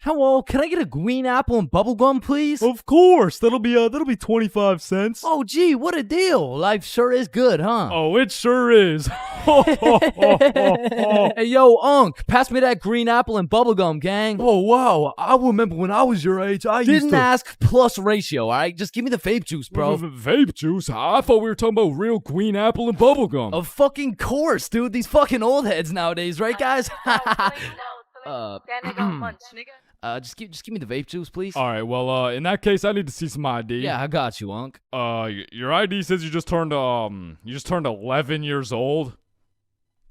Hello, can I get a green apple and bubblegum, please? Of course, that'll be 25 cents. Oh, gee, what a deal. Life sure is good, huh? Oh, it sure is. Hey, yo, Unc, pass me that green apple and bubblegum, gang. Oh, wow. I remember when I was your age, I Didn't ask plus ratio, all right? Just give me the vape juice, bro. Vape juice? I thought we were talking about real green apple and bubblegum. Of fucking course, dude. These fucking old heads nowadays, right, guys? Just give me the vape juice, please. All right, well, in that case, I need to see some ID. Yeah, I got you, Unc. Your ID says you just turned 11 years old.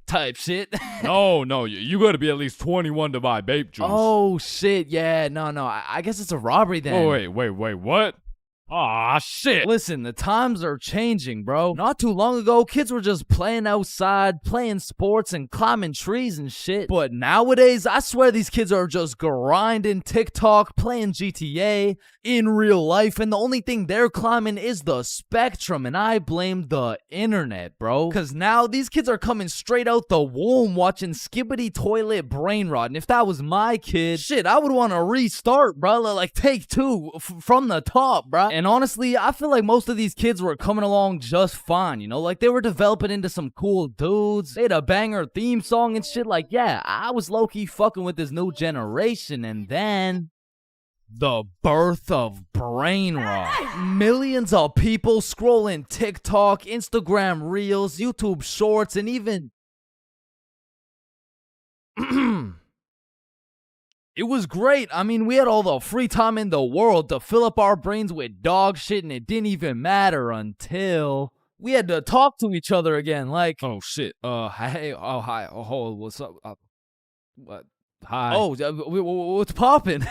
Type shit. No, you gotta be at least 21 to buy vape juice. Oh, shit, yeah, no, I guess it's a robbery then. Oh, wait, what? Ah, shit. Listen, the times are changing, bro. Not too long ago, kids were just playing outside, playing sports, and climbing trees and shit. But nowadays, I swear these kids are just grinding TikTok, playing GTA in real life, and the only thing they're climbing is the spectrum, and I blame the internet, bro. Cause now these kids are coming straight out the womb watching Skibbity Toilet Brain Rot, and if that was my kid, shit, I would want to restart, bro. Like take two from the top, bro. And honestly, I feel like most of these kids were coming along just fine, you know? Like, they were developing into some cool dudes. They had a banger theme song and shit. Like, yeah, I was low-key fucking with this new generation. And then the birth of brain rot. Millions of people scrolling TikTok, Instagram Reels, YouTube Shorts, and even... It was great. I mean, we had all the free time in the world to fill up our brains with dog shit, and it didn't even matter until we had to talk to each other again. Like, oh shit. Hey, oh hi, oh what's up? What? Hi. Oh, what's popping?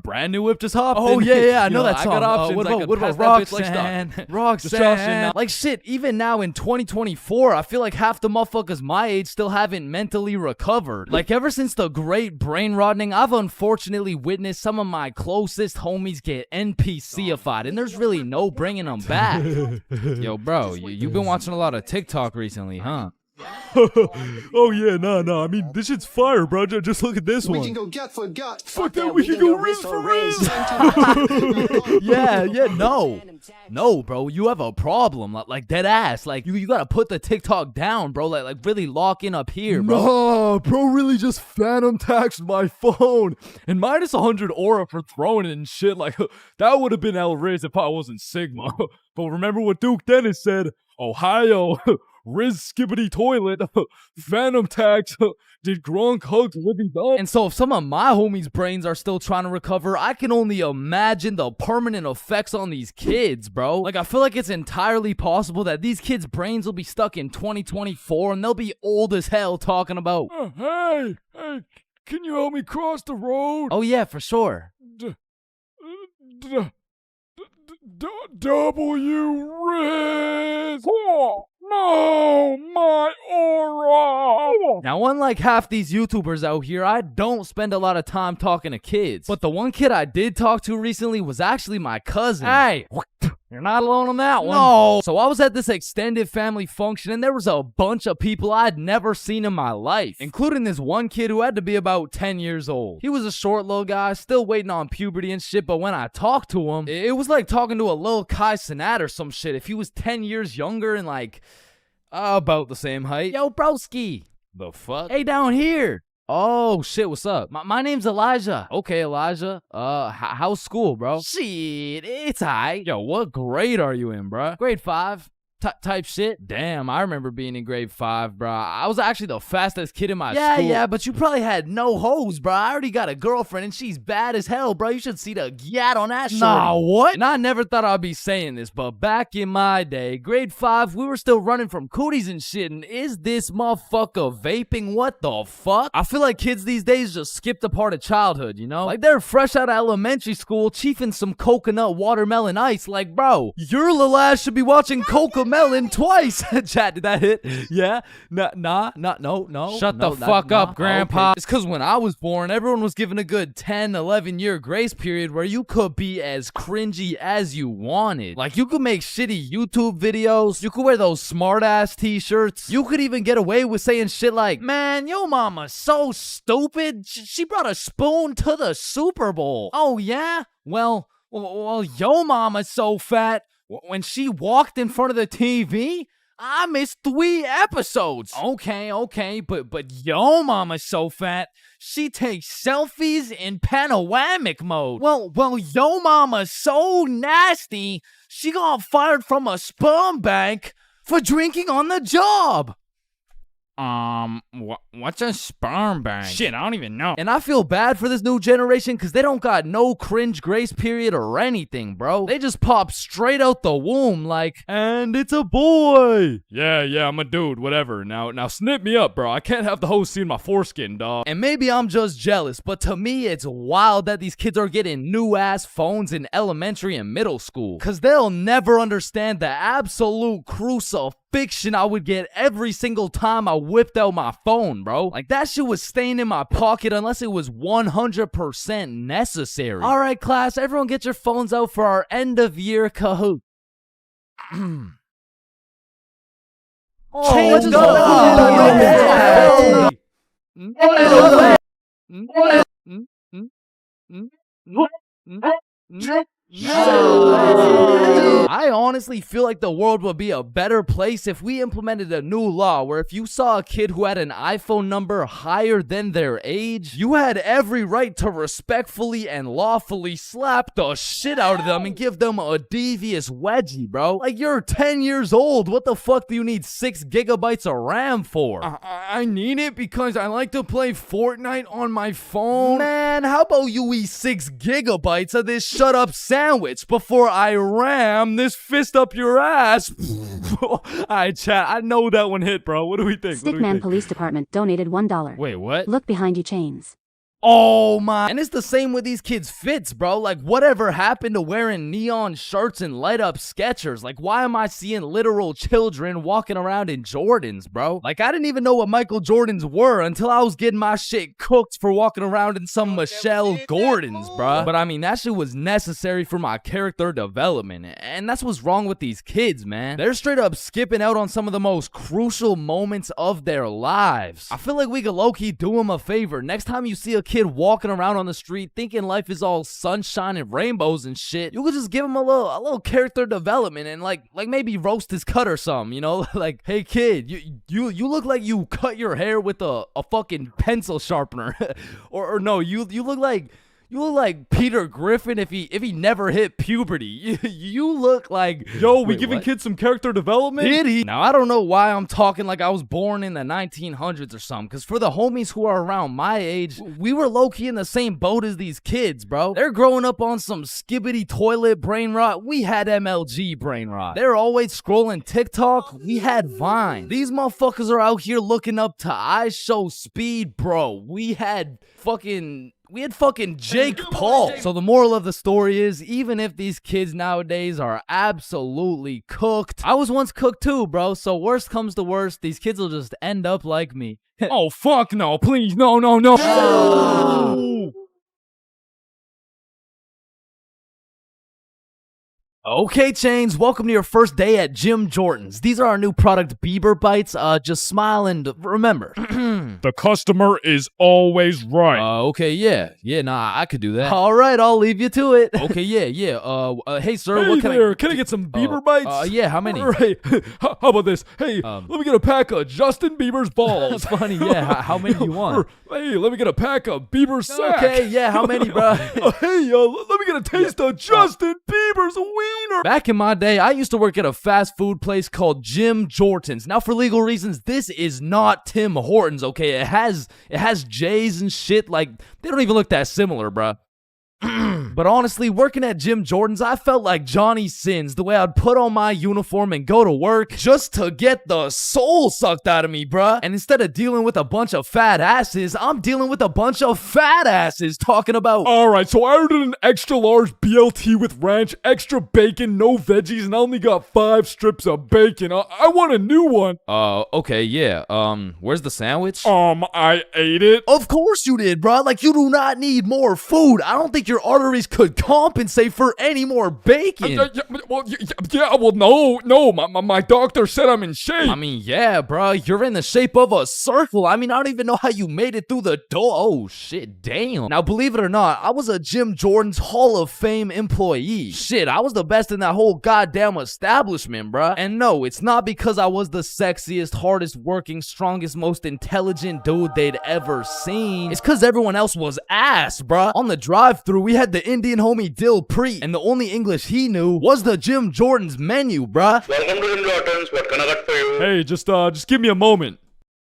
Brand new whip just hopping. Oh yeah, I know that song. I got options. What about Roxanne? Roxanne. Like shit, even now in 2024, I feel like half the motherfuckers my age still haven't mentally recovered. Like ever since the great brain rotting, I've unfortunately witnessed some of my closest homies get NPC-ified, and there's really no bringing them back. Yo, bro, you've been watching a lot of TikTok recently, huh? Oh yeah, no. I mean, this shit's fire, bro. Just look at this one. We can go gut for gut. Fuck that. We can go wrist for wrist. Yeah, no, bro. You have a problem, like dead ass. Like you gotta put the TikTok down, bro. Like really lock in up here, bro. No, bro, really just phantom taxed my phone and minus 100 aura for throwing it and shit. Like that would have been outrageous if I wasn't Sigma. But remember what Duke Dennis said? Ohio. Riz Skibbity Toilet, Phantom Tax, did Gronk hug Libby Dog? And so if some of my homies' brains are still trying to recover, I can only imagine the permanent effects on these kids, bro. Like, I feel like it's entirely possible that these kids' brains will be stuck in 2024 and they'll be old as hell talking about, hey, can you help me cross the road? Oh yeah, for sure. W Riz! No, my aura! Now, unlike half these YouTubers out here, I don't spend a lot of time talking to kids. But the one kid I did talk to recently was actually my cousin. Hey, you're not alone on that one. No. So I was at this extended family function, and there was a bunch of people I'd never seen in my life, including this one kid who had to be about 10 years old. He was a short little guy, still waiting on puberty and shit, but when I talked to him, it was like talking to a little Kai Cenat or some shit. If he was 10 years younger and like, about the same height. Yo, broski. The fuck? Hey, down here. Oh, shit, what's up? My name's Elijah. Okay, Elijah. How's school, bro? Shit, it's aight. Yo, what grade are you in, bro? Grade 5. Type shit. Damn, I remember being in grade 5, bro. I was actually the fastest kid in my school. Yeah, but you probably had no hoes, bro. I already got a girlfriend and she's bad as hell, bro. You should see the gyat on that shit. Nah, what? And I never thought I'd be saying this, but back in my day, grade 5, we were still running from cooties and shit, and is this motherfucker vaping? What the fuck? I feel like kids these days just skipped a part of childhood, you know? Like they're fresh out of elementary school, chiefing some coconut watermelon ice. Like, bro, your little ass should be watching Cocomelon watermelon twice. Chat, did that hit? Yeah? No. Shut the fuck up, Grandpa. Okay. It's because when I was born, everyone was given a good 10, 11-year grace period where you could be as cringy as you wanted. Like, you could make shitty YouTube videos. You could wear those smart-ass t-shirts. You could even get away with saying shit like, man, yo mama's so stupid. She brought a spoon to the Super Bowl. Oh, yeah? Well, yo mama's so fat. When she walked in front of the TV, I missed 3 episodes. Okay, but yo mama's so fat, she takes selfies in panoramic mode. Well, yo mama's so nasty, she got fired from a sperm bank for drinking on the job. What's a sperm bank? Shit, I don't even know. And I feel bad for this new generation because they don't got no cringe grace period or anything, bro. They just pop straight out the womb like, and it's a boy. Yeah, I'm a dude, whatever. Now snip me up, bro. I can't have the host seeing my foreskin, dog. And maybe I'm just jealous, but to me, it's wild that these kids are getting new-ass phones in elementary and middle school. Because they'll never understand the absolute crucifixion I would get every single time I whipped out my phone, bro. Like, that shit was staying in my pocket unless it was 100% necessary. All right, class, everyone get your phones out for our end-of-year Kahoot. Let's go. I honestly feel like the world would be a better place if we implemented a new law where if you saw a kid who had an iPhone number higher than their age, you had every right to respectfully and lawfully slap the shit out of them and give them a devious wedgie, bro. Like, you're 10 years old. What the fuck do you need 6 gigabytes of RAM for? I need it because I like to play Fortnite on my phone. Man, how about you eat 6 gigabytes of this shut up sandwich before I ram this fist up your ass? Alright, chat, I know that one hit, bro. What do we think? Stickman Police Department donated $1. Wait, what? Look behind you, Chains. Oh my. And it's the same with these kids' fits, bro. Like, whatever happened to wearing neon shirts and light up Skechers? Like, why am I seeing literal children walking around in Jordans, bro? Like, I didn't even know what Michael Jordans were until I was getting my shit cooked for walking around in some Michelle Gordons, bro. But I mean, that shit was necessary for my character development. And that's what's wrong with these kids, man. They're straight up skipping out on some of the most crucial moments of their lives. I feel like we could low-key do them a favor. Next time you see a kid walking around on the street thinking life is all sunshine and rainbows and shit, you could just give him a little character development and like maybe roast his cut or something, you know? Like, hey kid, you look like you cut your hair with a fucking pencil sharpener. or no, you look like Peter Griffin if he never hit puberty. You look like... Yo, we giving kids some character development? Did he? Now, I don't know why I'm talking like I was born in the 1900s or something, because for the homies who are around my age, we were low-key in the same boat as these kids, bro. They're growing up on some skibbity toilet brain rot. We had MLG brain rot. They're always scrolling TikTok. We had Vine. These motherfuckers are out here looking up to I Show Speed, bro. We had fucking Jake Paul. So the moral of the story is, even if these kids nowadays are absolutely cooked, I was once cooked too, bro. So worst comes to worst, these kids will just end up like me. Oh, fuck no, please, no. Okay, Chains, welcome to your first day at Jim Jordan's. These are our new product, Bieber Bites. Just smile and remember. The customer is always right. Okay, yeah, nah, I could do that. All right, I'll leave you to it. Okay, yeah. Hey, sir, Hey what can I get some Bieber Bites? Yeah, how many? Right. How about this? Hey, let me get a pack of Justin Bieber's balls. Funny, yeah. How many do you want? Hey, let me get a pack of Bieber's sack. Okay, yeah, how many, bro? Hey, let me get a taste of Justin Bieber's wiener. Back in my day, I used to work at a fast food place called Jim Jordan's. Now, for legal reasons, this is not Tim Hortons, okay? It has J's and shit. Like, they don't even look that similar, bruh. But honestly, working at Jim Jordan's, I felt like Johnny Sins, the way I'd put on my uniform and go to work just to get the soul sucked out of me, bruh. And instead of dealing with a bunch of fat asses, I'm dealing with a bunch of fat asses talking about, Alright, so I ordered an extra large BLT with ranch, extra bacon, no veggies, and I only got 5 strips of bacon. I want a new one. Okay, yeah, where's the sandwich? I ate it. Of course you did, bruh. Like, you do not need more food. I don't think your arteries could compensate for any more bacon. No, my doctor said I'm in shape. I mean, yeah, bruh, you're in the shape of a circle. I mean, I don't even know how you made it through the door. Oh, shit, damn. Now, believe it or not, I was a Jim Jordan's Hall of Fame employee. Shit, I was the best in that whole goddamn establishment, bruh. And no, it's not because I was the sexiest, hardest working, strongest, most intelligent dude they'd ever seen. It's because everyone else was ass, bruh. On the drive-thru, we had the Indian homie Dill Preet, and the only English he knew was the Jim Jordan's menu, bruh. Welcome to Jim Jordan's. What can I get for you? Hey, just give me a moment.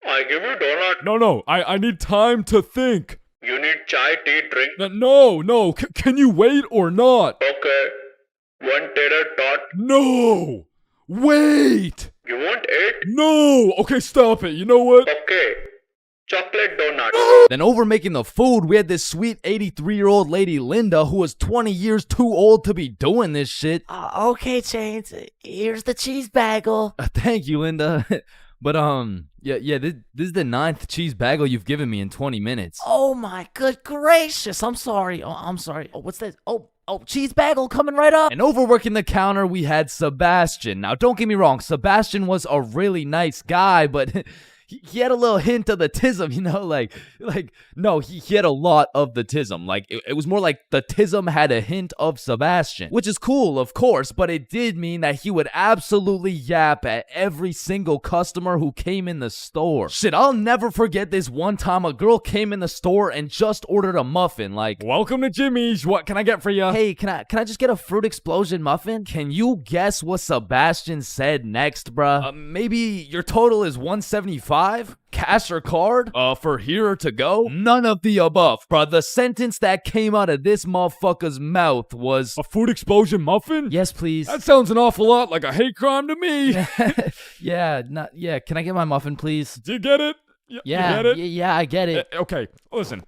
I give you donut. No, I need time to think. You need chai, tea, drink. No, can you wait or not? Okay. One tater tot. No! Wait! You want 8? No! Okay, stop it. You know what? Okay. Chocolate donut. Then over making the food, we had this sweet 83-year-old lady Linda who was 20 years too old to be doing this shit. Okay, Chains. Here's the cheese bagel. Thank you, Linda. But yeah, this is the 9th cheese bagel you've given me in 20 minutes. Oh my good gracious! I'm sorry. I'm sorry. Oh, what's this? Oh, cheese bagel coming right up. And over working the counter, we had Sebastian. Now, don't get me wrong, Sebastian was a really nice guy, but he had a little hint of the tism, you know, no, he had a lot of the tism. Like, it was more like the tism had a hint of Sebastian, which is cool, of course, but it did mean that he would absolutely yap at every single customer who came in the store. Shit, I'll never forget this one time a girl came in the store and just ordered a muffin, like, Welcome to Jimmy's. What can I get for you? hey, can I just get a fruit explosion muffin? Can you guess what Sebastian said next, bruh? Maybe your total is $175? Cash or card? For here or to go? None of the above, bruh. The sentence that came out of this motherfucker's mouth was, A food explosion muffin? yes, please. That sounds an awful lot like a hate crime to me. Yeah, can I get my muffin, please? Do you get it? You Yeah, get it? yeah, I get it. Okay, listen.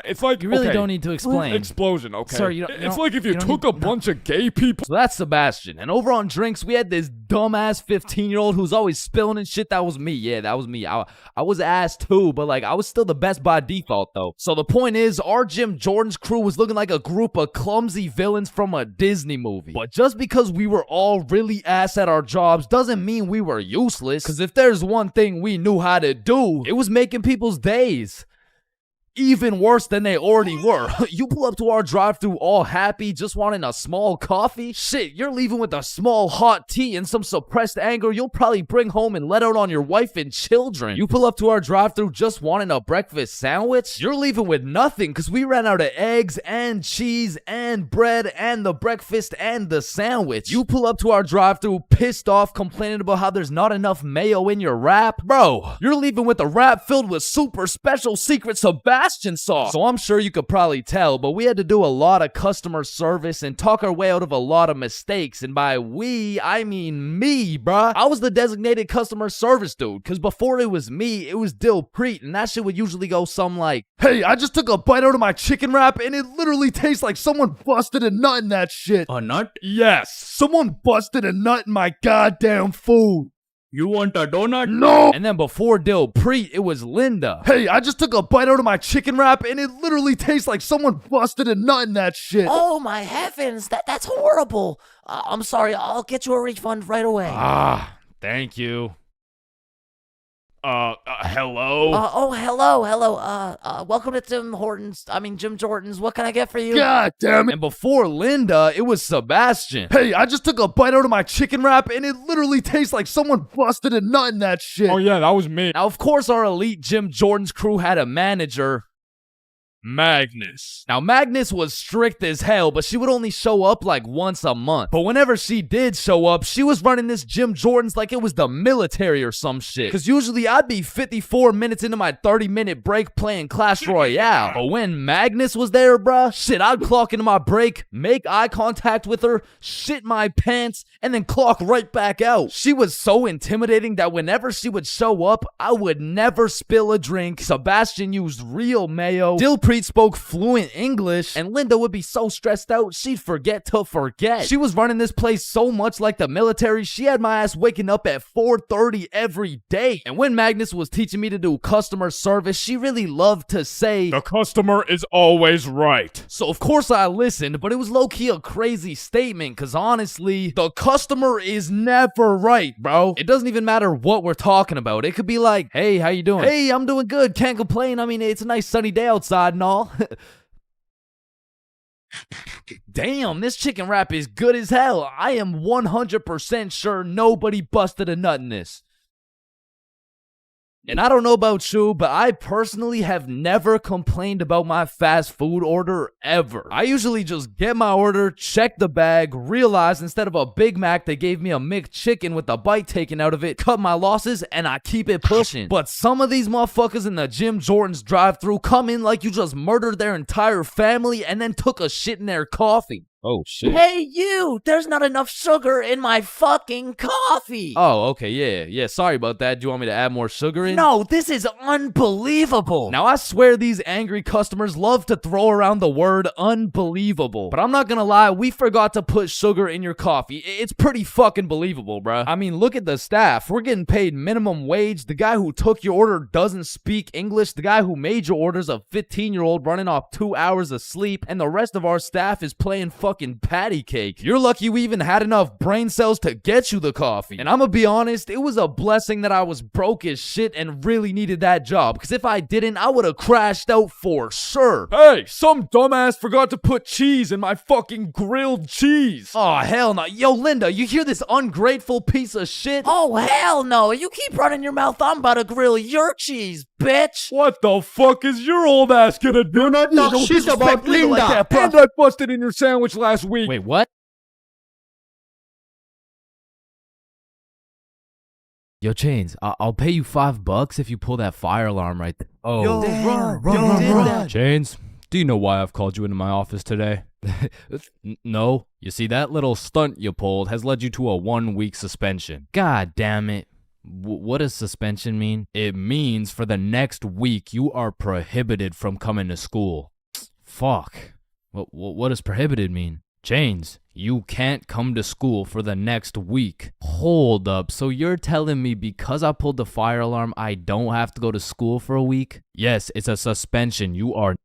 It's like You really okay, don't need to explain. Explosion, okay. Sir, you it's don't- like if you you don't took need- a bunch of gay people. So that's Sebastian. And over on drinks, we had this dumbass 15-year-old who's always spilling and shit. That was me. Yeah, that was me. I was ass too, but like I was still the best by default though. So the point is, our Jim Jordan's crew was looking like a group of clumsy villains from a Disney movie. But just because we were all really ass at our jobs doesn't mean we were useless. Cause if there's one thing we knew how to do, it was making people's days even worse than they already were. You pull up to our drive-thru all happy, just wanting a small coffee? Shit, you're leaving with a small hot tea and some suppressed anger you'll probably bring home and let out on your wife and children. You pull up to our drive-thru just wanting a breakfast sandwich? You're leaving with nothing because we ran out of eggs and cheese and bread and the breakfast and the sandwich. You pull up to our drive-thru pissed off, complaining about how there's not enough mayo in your wrap? Bro, you're leaving with a wrap filled with super special secret Sebastian sauce. So I'm sure you could probably tell, but we had to do a lot of customer service and talk our way out of a lot of mistakes. And by we, I mean me, bruh. I was the designated customer service dude, because before it was me, it was Dill Preet, and that shit would usually go something like, hey, I just took a bite out of my chicken wrap, and it literally tastes like someone busted a nut in that shit. A nut? Yes. Someone busted a nut in my goddamn food. You want a donut? No! And then before Dill Preet, it was Linda. Hey, I just took a bite out of my chicken wrap, and it literally tastes like someone busted a nut in that shit. Oh my heavens! That's horrible. I'm sorry. I'll get you a refund right away. Thank you. Hello? Hello. Welcome to Jim Jordan's. What can I get for you? God damn it. And before Linda, it was Sebastian. Hey, I just took a bite out of my chicken wrap, and it literally tastes like someone busted a nut in that shit. Oh yeah, that was me. Now, of course, our elite Jim Jordan's crew had a manager. Magnus. Now, Magnus was strict as hell, but she would only show up like once a month. But whenever she did show up, she was running this Jim Jordan's like it was the military or some shit. Cause usually I'd be 54 minutes into my 30-minute break playing Clash Royale. But when Magnus was there, bruh, shit, I'd clock into my break, make eye contact with her, shit my pants, and then clock right back out. She was so intimidating that whenever she would show up, I would never spill a drink. Sebastian used real mayo. Dilpreet spoke fluent English, and Linda would be so stressed out she'd forget to forget. She was running this place so much like the military, she had my ass waking up at 4:30 every day. And when Magnus was teaching me to do customer service, she really loved to say, "The customer is always right." so of course I listened, but it was low-key a crazy statement, cause honestly, the customer is never right, bro. It doesn't even matter what we're talking about. It could be like, "Hey, how you doing?" "Hey, I'm doing good, can't complain. I mean, it's a nice sunny day outside and all." Damn, this chicken wrap is good as hell. I am 100% sure nobody busted a nut in this. And I don't know about you, but I personally have never complained about my fast food order ever. I usually just get my order, check the bag, realize instead of a Big Mac, they gave me a McChicken with a bite taken out of it, cut my losses, and I keep it pushing. But some of these motherfuckers in the Jim Jordan's drive-thru come in like you just murdered their entire family and then took a shit in their coffee. Oh shit. Hey, you! There's not enough sugar in my fucking coffee! Oh, okay, yeah, sorry about that. Do you want me to add more sugar in? No, this is unbelievable! Now, I swear these angry customers love to throw around the word unbelievable. But I'm not gonna lie, we forgot to put sugar in your coffee. It's pretty fucking believable, bruh. I mean, look at the staff. We're getting paid minimum wage. The guy who took your order doesn't speak English. The guy who made your order's a 15-year-old running off 2 hours of sleep. And the rest of our staff is playing fucking patty cake. You're lucky we even had enough brain cells to get you the coffee. And I'm gonna be honest, it was a blessing that I was broke as shit and really needed that job, because if I didn't, I would have crashed out for sure. Hey, some dumbass forgot to put cheese in my fucking grilled cheese. Oh, hell no. Yo, Linda, you hear this ungrateful piece of shit? Oh, hell no! You keep running your mouth, I'm about to grill your cheese, bitch! What the fuck is your old ass gonna do? Not talk shit about Linda. like that, bro. And I busted in your sandwich last week. Wait, what? Yo, Chains, I'll pay you $5 if you pull that fire alarm right there. Oh, Yo, run. Chains, do you know why I've called you into my office today? No. You see, that little stunt you pulled has led you to a 1-week suspension. God damn it. What does suspension mean? It means for the next week you are prohibited from coming to school. Fuck. What does prohibited mean? Chains, you can't come to school for the next week. Hold up, so you're telling me because I pulled the fire alarm, I don't have to go to school for a week? Yes, it's a suspension. You are...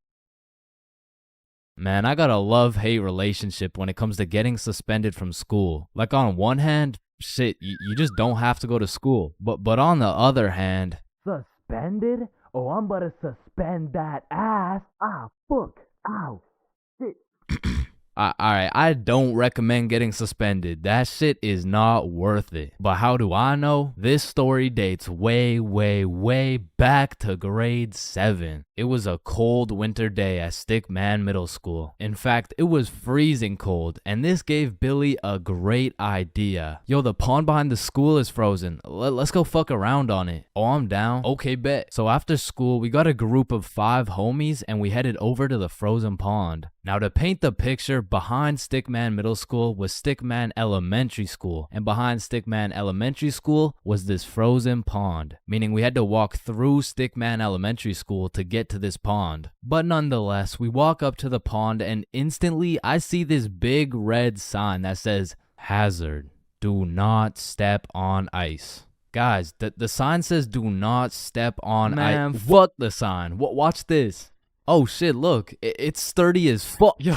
Man, I got a love-hate relationship when it comes to getting suspended from school. Like, on one hand, shit, you just don't have to go to school. But on the other hand... Suspended? Oh, I'm about to suspend that ass. Ah, fuck. Ow. Shit. Alright, I don't recommend getting suspended. That shit is not worth it. But how do I know? This story dates way back to grade 7. It was a cold winter day at Stickman Middle School. In fact, it was freezing cold, and this gave Billy a great idea. Yo, the pond behind the school is frozen. Let's go fuck around on it. Oh, I'm down. Okay, bet. So after school, we got a group of 5 homies, and we headed over to the frozen pond. Now, to paint the picture, behind Stickman Middle School was Stickman Elementary School, and behind Stickman Elementary School was this frozen pond, meaning we had to walk through Stickman Elementary School to get to this pond. But nonetheless, we walk up to the pond and instantly I see this big red sign that says, "Hazard, do not step on ice." Guys, the sign says do not step on ice. Man, fuck the sign. Watch this. Oh shit, look, it's sturdy as fuck. Yo,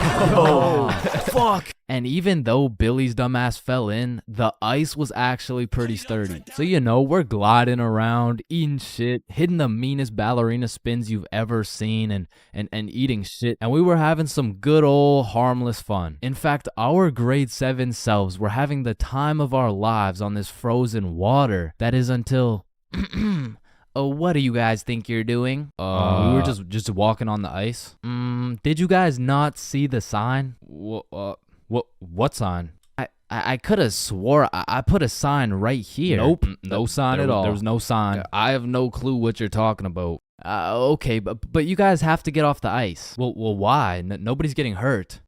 fuck. And even though Billy's dumbass fell in, the ice was actually pretty sturdy. So you know, we're gliding around, eating shit, hitting the meanest ballerina spins you've ever seen, and eating shit. And we were having some good old harmless fun. In fact, our grade 7 selves were having the time of our lives on this frozen water. That is until... Oh, what do you guys think you're doing? We were just walking on the ice. Did you guys not see the sign? What sign? I could have swore I put a sign right here. Nope. No sign at all. There was no sign. I have no clue what you're talking about. Okay, but you guys have to get off the ice. Well, why? Nobody's getting hurt.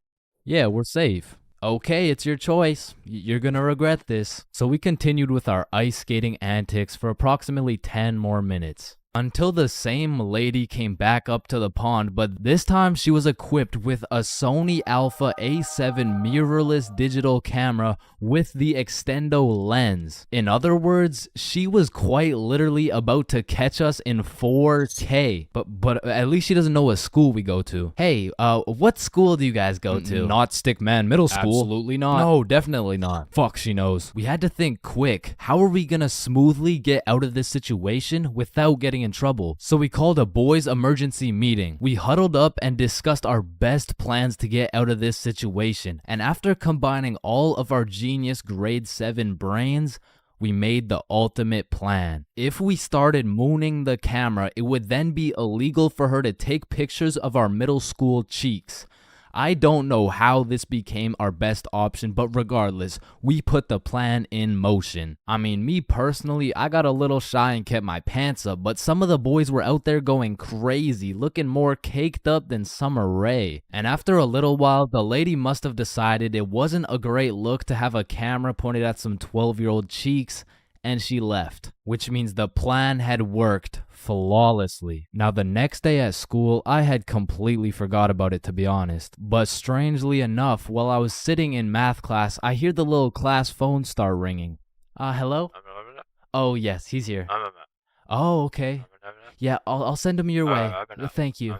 Yeah, we're safe. Okay, it's your choice. You're gonna regret this. So we continued with our ice skating antics for approximately 10 more minutes. Until the same lady came back up to the pond, but this time she was equipped with a Sony Alpha A7 mirrorless digital camera with the extendo lens. In other words, she was quite literally about to catch us in 4K. But at least she doesn't know what school we go to. Hey, what school do you guys go to? Not Stickman Middle School. Absolutely not. No, definitely not. Fuck, she knows. We had to think quick. How are we gonna smoothly get out of this situation without getting in trouble? So we called a boys' emergency meeting. We huddled up and discussed our best plans to get out of this situation. And after combining all of our genius grade 7 brains, we made the ultimate plan. If we started mooning the camera, it would then be illegal for her to take pictures of our middle school cheeks. I don't know how this became our best option, but regardless, we put the plan in motion. I mean, me personally, I got a little shy and kept my pants up, but some of the boys were out there going crazy, looking more caked up than Summer Rae. And after a little while, the lady must have decided it wasn't a great look to have a camera pointed at some 12-year-old cheeks, and she left, which means the plan had worked flawlessly. Now, the next day at school, I had completely forgot about it, to be honest. But strangely enough, while I was sitting in math class, I hear the little class phone start ringing. Hello? Oh, yes, he's here. Oh, okay. Yeah, I'll send him your way. Thank you.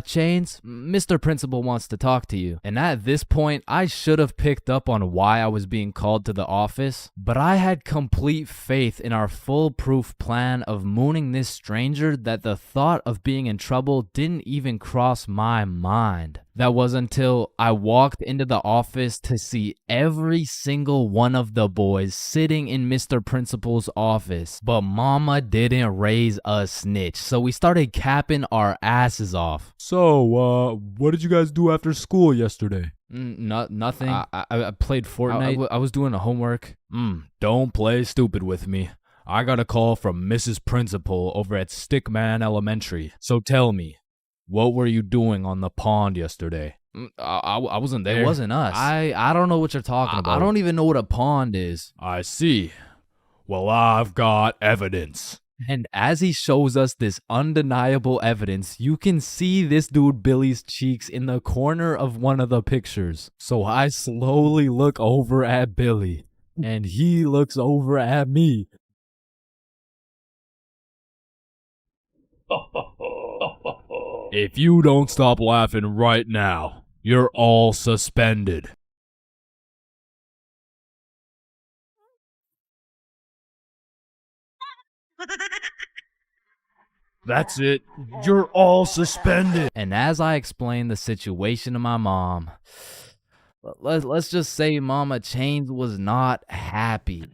Chains, Mr. Principal wants to talk to you. And at this point, I should have picked up on why I was being called to the office, but I had complete faith in our foolproof plan of mooning this stranger that the thought of being in trouble didn't even cross my mind. That was until I walked into the office to see every single one of the boys sitting in Mr. Principal's office. But mama didn't raise a snitch, so we started capping our asses off. So, what did you guys do after school yesterday? Nothing. I played Fortnite. I was doing a homework. Don't play stupid with me. I got a call from Mrs. Principal over at Stickman Elementary. So tell me, what were you doing on the pond yesterday? I wasn't there. It wasn't us. I don't know what you're talking about. I don't even know what a pond is. I see. Well, I've got evidence. And as he shows us this undeniable evidence, you can see this dude Billy's cheeks in the corner of one of the pictures. So I slowly look over at Billy, and he looks over at me. If you don't stop laughing right now, you're all suspended. That's it. You're all suspended. And as I explained the situation to my mom, let's just say Mama Chains was not happy.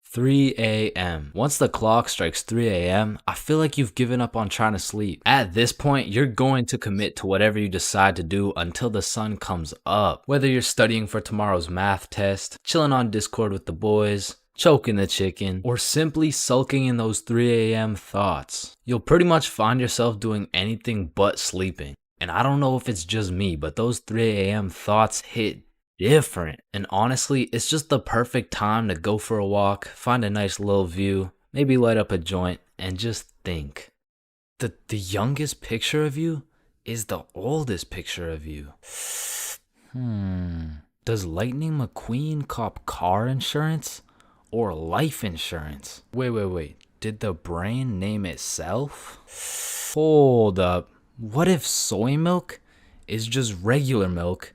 3 a.m. Once the clock strikes 3 a.m., I feel like you've given up on trying to sleep. At this point, you're going to commit to whatever you decide to do until the sun comes up. Whether you're studying for tomorrow's math test, chilling on Discord with the boys, choking the chicken, or simply sulking in those 3 a.m. thoughts. You'll pretty much find yourself doing anything but sleeping. And I don't know if it's just me, but those 3 a.m. thoughts hit different. And honestly, it's just the perfect time to go for a walk, find a nice little view, maybe light up a joint, and just think. The youngest picture of you is the oldest picture of you. Does Lightning McQueen cop car insurance or life insurance? Wait. Did the brain name itself? Hold up. What if soy milk is just regular milk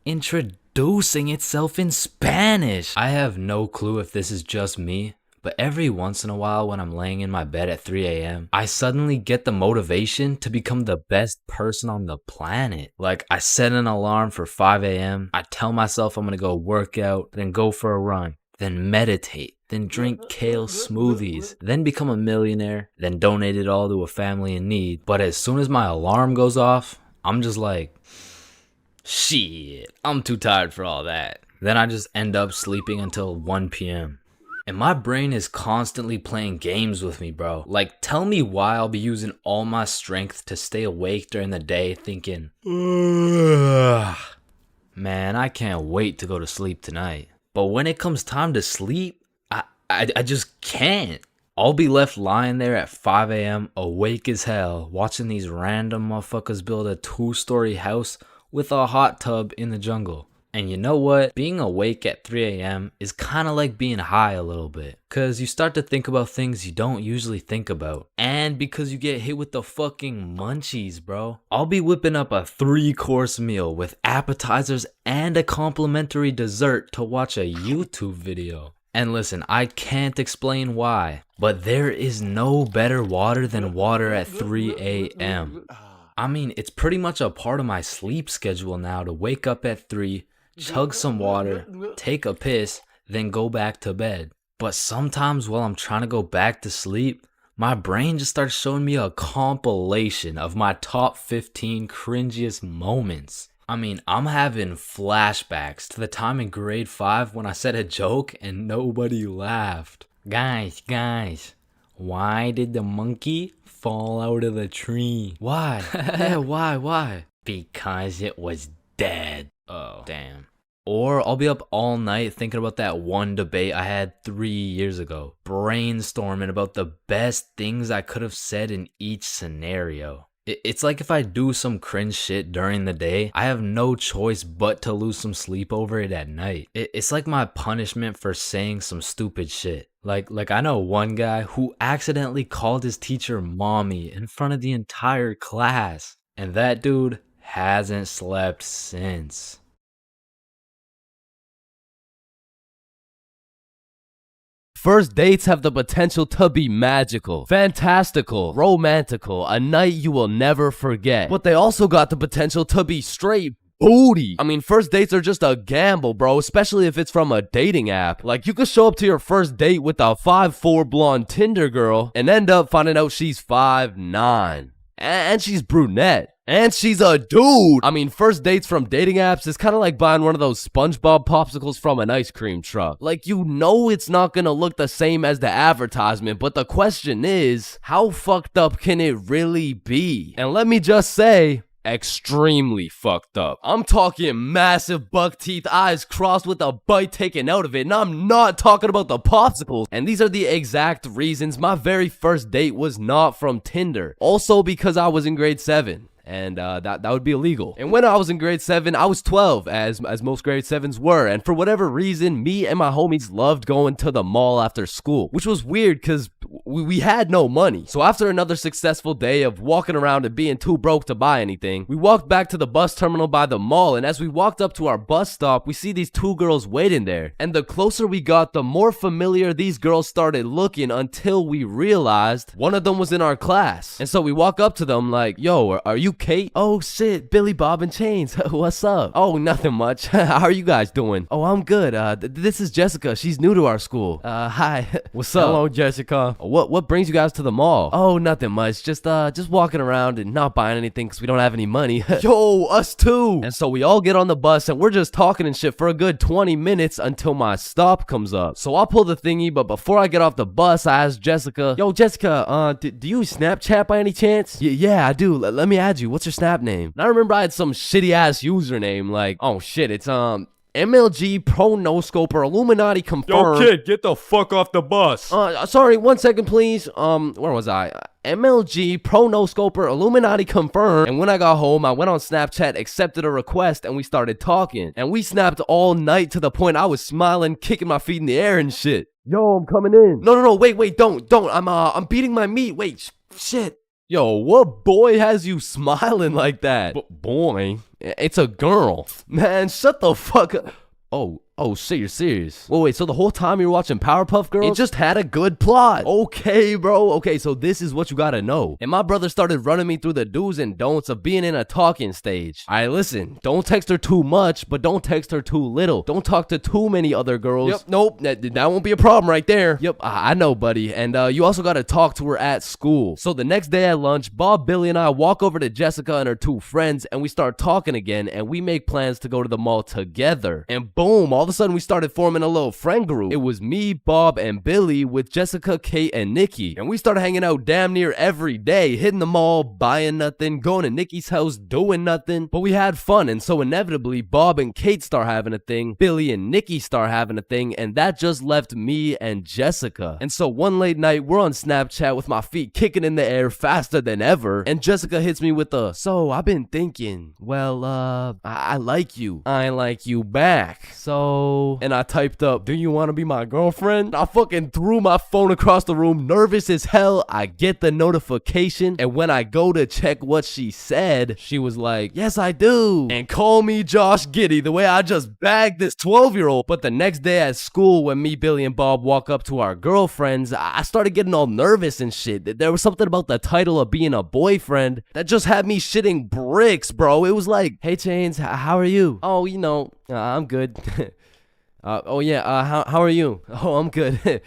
introducing itself in Spanish? I have no clue if this is just me, but every once in a while when I'm laying in my bed at 3 a.m., I suddenly get the motivation to become the best person on the planet. Like, I set an alarm for 5 a.m., I tell myself I'm gonna go work out, then go for a run, then meditate, then drink kale smoothies, then become a millionaire, then donate it all to a family in need. But as soon as my alarm goes off, I'm just like, shit, I'm too tired for all that. Then I just end up sleeping until 1 p.m. And my brain is constantly playing games with me, bro. Like, tell me why I'll be using all my strength to stay awake during the day thinking, ugh, man, I can't wait to go to sleep tonight. But when it comes time to sleep, I just can't. I'll be left lying there at 5 a.m. awake as hell, watching these random motherfuckers build a 2-story house with a hot tub in the jungle. And you know what? Being awake at 3 a.m. is kind of like being high a little bit. Because you start to think about things you don't usually think about. And because you get hit with the fucking munchies, bro. I'll be whipping up a 3-course meal with appetizers and a complimentary dessert to watch a YouTube video. And listen, I can't explain why, but there is no better water than water at 3 a.m. I mean, it's pretty much a part of my sleep schedule now to wake up at 3, chug some water, take a piss, then go back to bed. But sometimes while I'm trying to go back to sleep, my brain just starts showing me a compilation of my top 15 cringiest moments. I mean, I'm having flashbacks to the time in grade 5 when I said a joke and nobody laughed. Guys, why did the monkey fall out of the tree? Why? Yeah, why? Because it was dead. Oh, damn. Or I'll be up all night thinking about that one debate I had 3 years ago, brainstorming about the best things I could have said in each scenario. It's like if I do some cringe shit during the day, I have no choice but to lose some sleep over it at night. It's like my punishment for saying some stupid shit. Like I know one guy who accidentally called his teacher mommy in front of the entire class. And that dude hasn't slept since. First dates have the potential to be magical, fantastical, romantical, a night you will never forget. But they also got the potential to be straight booty. I mean, first dates are just a gamble, bro, especially if it's from a dating app. Like, you could show up to your first date with a 5'4" blonde Tinder girl and end up finding out she's 5'9". And she's brunette. And she's a dude. I mean, first dates from dating apps is kind of like buying one of those SpongeBob popsicles from an ice cream truck. Like, you know it's not gonna look the same as the advertisement, but the question is, how fucked up can it really be? And let me just say, extremely fucked up. I'm talking massive buck teeth, eyes crossed with a bite taken out of it, and I'm not talking about the popsicles. And these are the exact reasons my very first date was not from Tinder. Also because I was in grade 7. And that would be illegal. And when I was in grade 7, I was 12, as most grade 7s were. And for whatever reason, me and my homies loved going to the mall after school, which was weird because we had no money. So after another successful day of walking around and being too broke to buy anything, we walked back to the bus terminal by the mall. And as we walked up to our bus stop, we see these 2 girls waiting there. And the closer we got, the more familiar these girls started looking, until we realized one of them was in our class. And so we walk up to them like, yo, are you Kate? Oh shit, Billy Bob and Chains. What's up? Oh, nothing much. How are you guys doing? Oh, I'm good. This is Jessica. She's new to our school. Hi. What's up? Hello, Jessica. What brings you guys to the mall? Oh, nothing much. Just walking around and not buying anything because we don't have any money. Yo, us too. And so we all get on the bus and we're just talking and shit for a good 20 minutes until my stop comes up. So I'll pull the thingy, but before I get off the bus, I ask Jessica, yo, Jessica, do you Snapchat by any chance? Yeah, I do. Let me add you. What's your Snap name? And I remember I had some shitty ass username like, oh shit, it's MLG Pro No Scoper Illuminati confirmed. Yo, kid, get the fuck off the bus. Sorry, 1 second, please. Where was I? MLG Pro No Scoper Illuminati confirmed. And when I got home, I went on Snapchat, accepted a request, and we started talking. And we snapped all night to the point I was smiling, kicking my feet in the air and shit. Yo, I'm coming in. No, wait, don't. I'm beating my meat. Wait, shit. Yo, what boy has you smiling like that? Boy, it's a girl. Man, shut the fuck up. Oh, Oh shit, you're serious? Wait, so the whole time you were watching Powerpuff Girls? It just had a good plot. Okay, bro. Okay, so this is what you gotta know. And my brother started running me through the do's and don'ts of being in a talking stage. Alright, listen. Don't text her too much, but don't text her too little. Don't talk to too many other girls. Yep, nope. That won't be a problem right there. Yep, I know, buddy. And you also gotta talk to her at school. So the next day at lunch, Bob, Billy, and I walk over to Jessica and her two friends, and we start talking again, and we make plans to go to the mall together. And boom, all of a sudden we started forming a little friend group. It was me, Bob, and Billy with Jessica, Kate, and Nikki. And we started hanging out damn near every day, hitting the mall, buying nothing, going to Nikki's house, doing nothing. But we had fun, and so inevitably, Bob and Kate start having a thing, Billy and Nikki start having a thing, and that just left me and Jessica. And so one late night, we're on Snapchat with my feet kicking in the air faster than ever, and Jessica hits me with a, so I've been thinking, well, I like you. I like you back. So, and I typed up, do you want to be my girlfriend? I fucking threw my phone across the room, nervous as hell. I get the notification, and when I go to check what she said, she was like, yes, I do. And call me Josh Giddy, the way I just bagged this 12-year-old. But the next day at school, when me, Billy, and Bob walk up to our girlfriends, I started getting all nervous and shit. There was something about the title of being a boyfriend that just had me shitting bricks, bro. It was like, hey, Chains, how are you? Oh, you know, I'm good. Oh yeah, how are you? Oh, I'm good.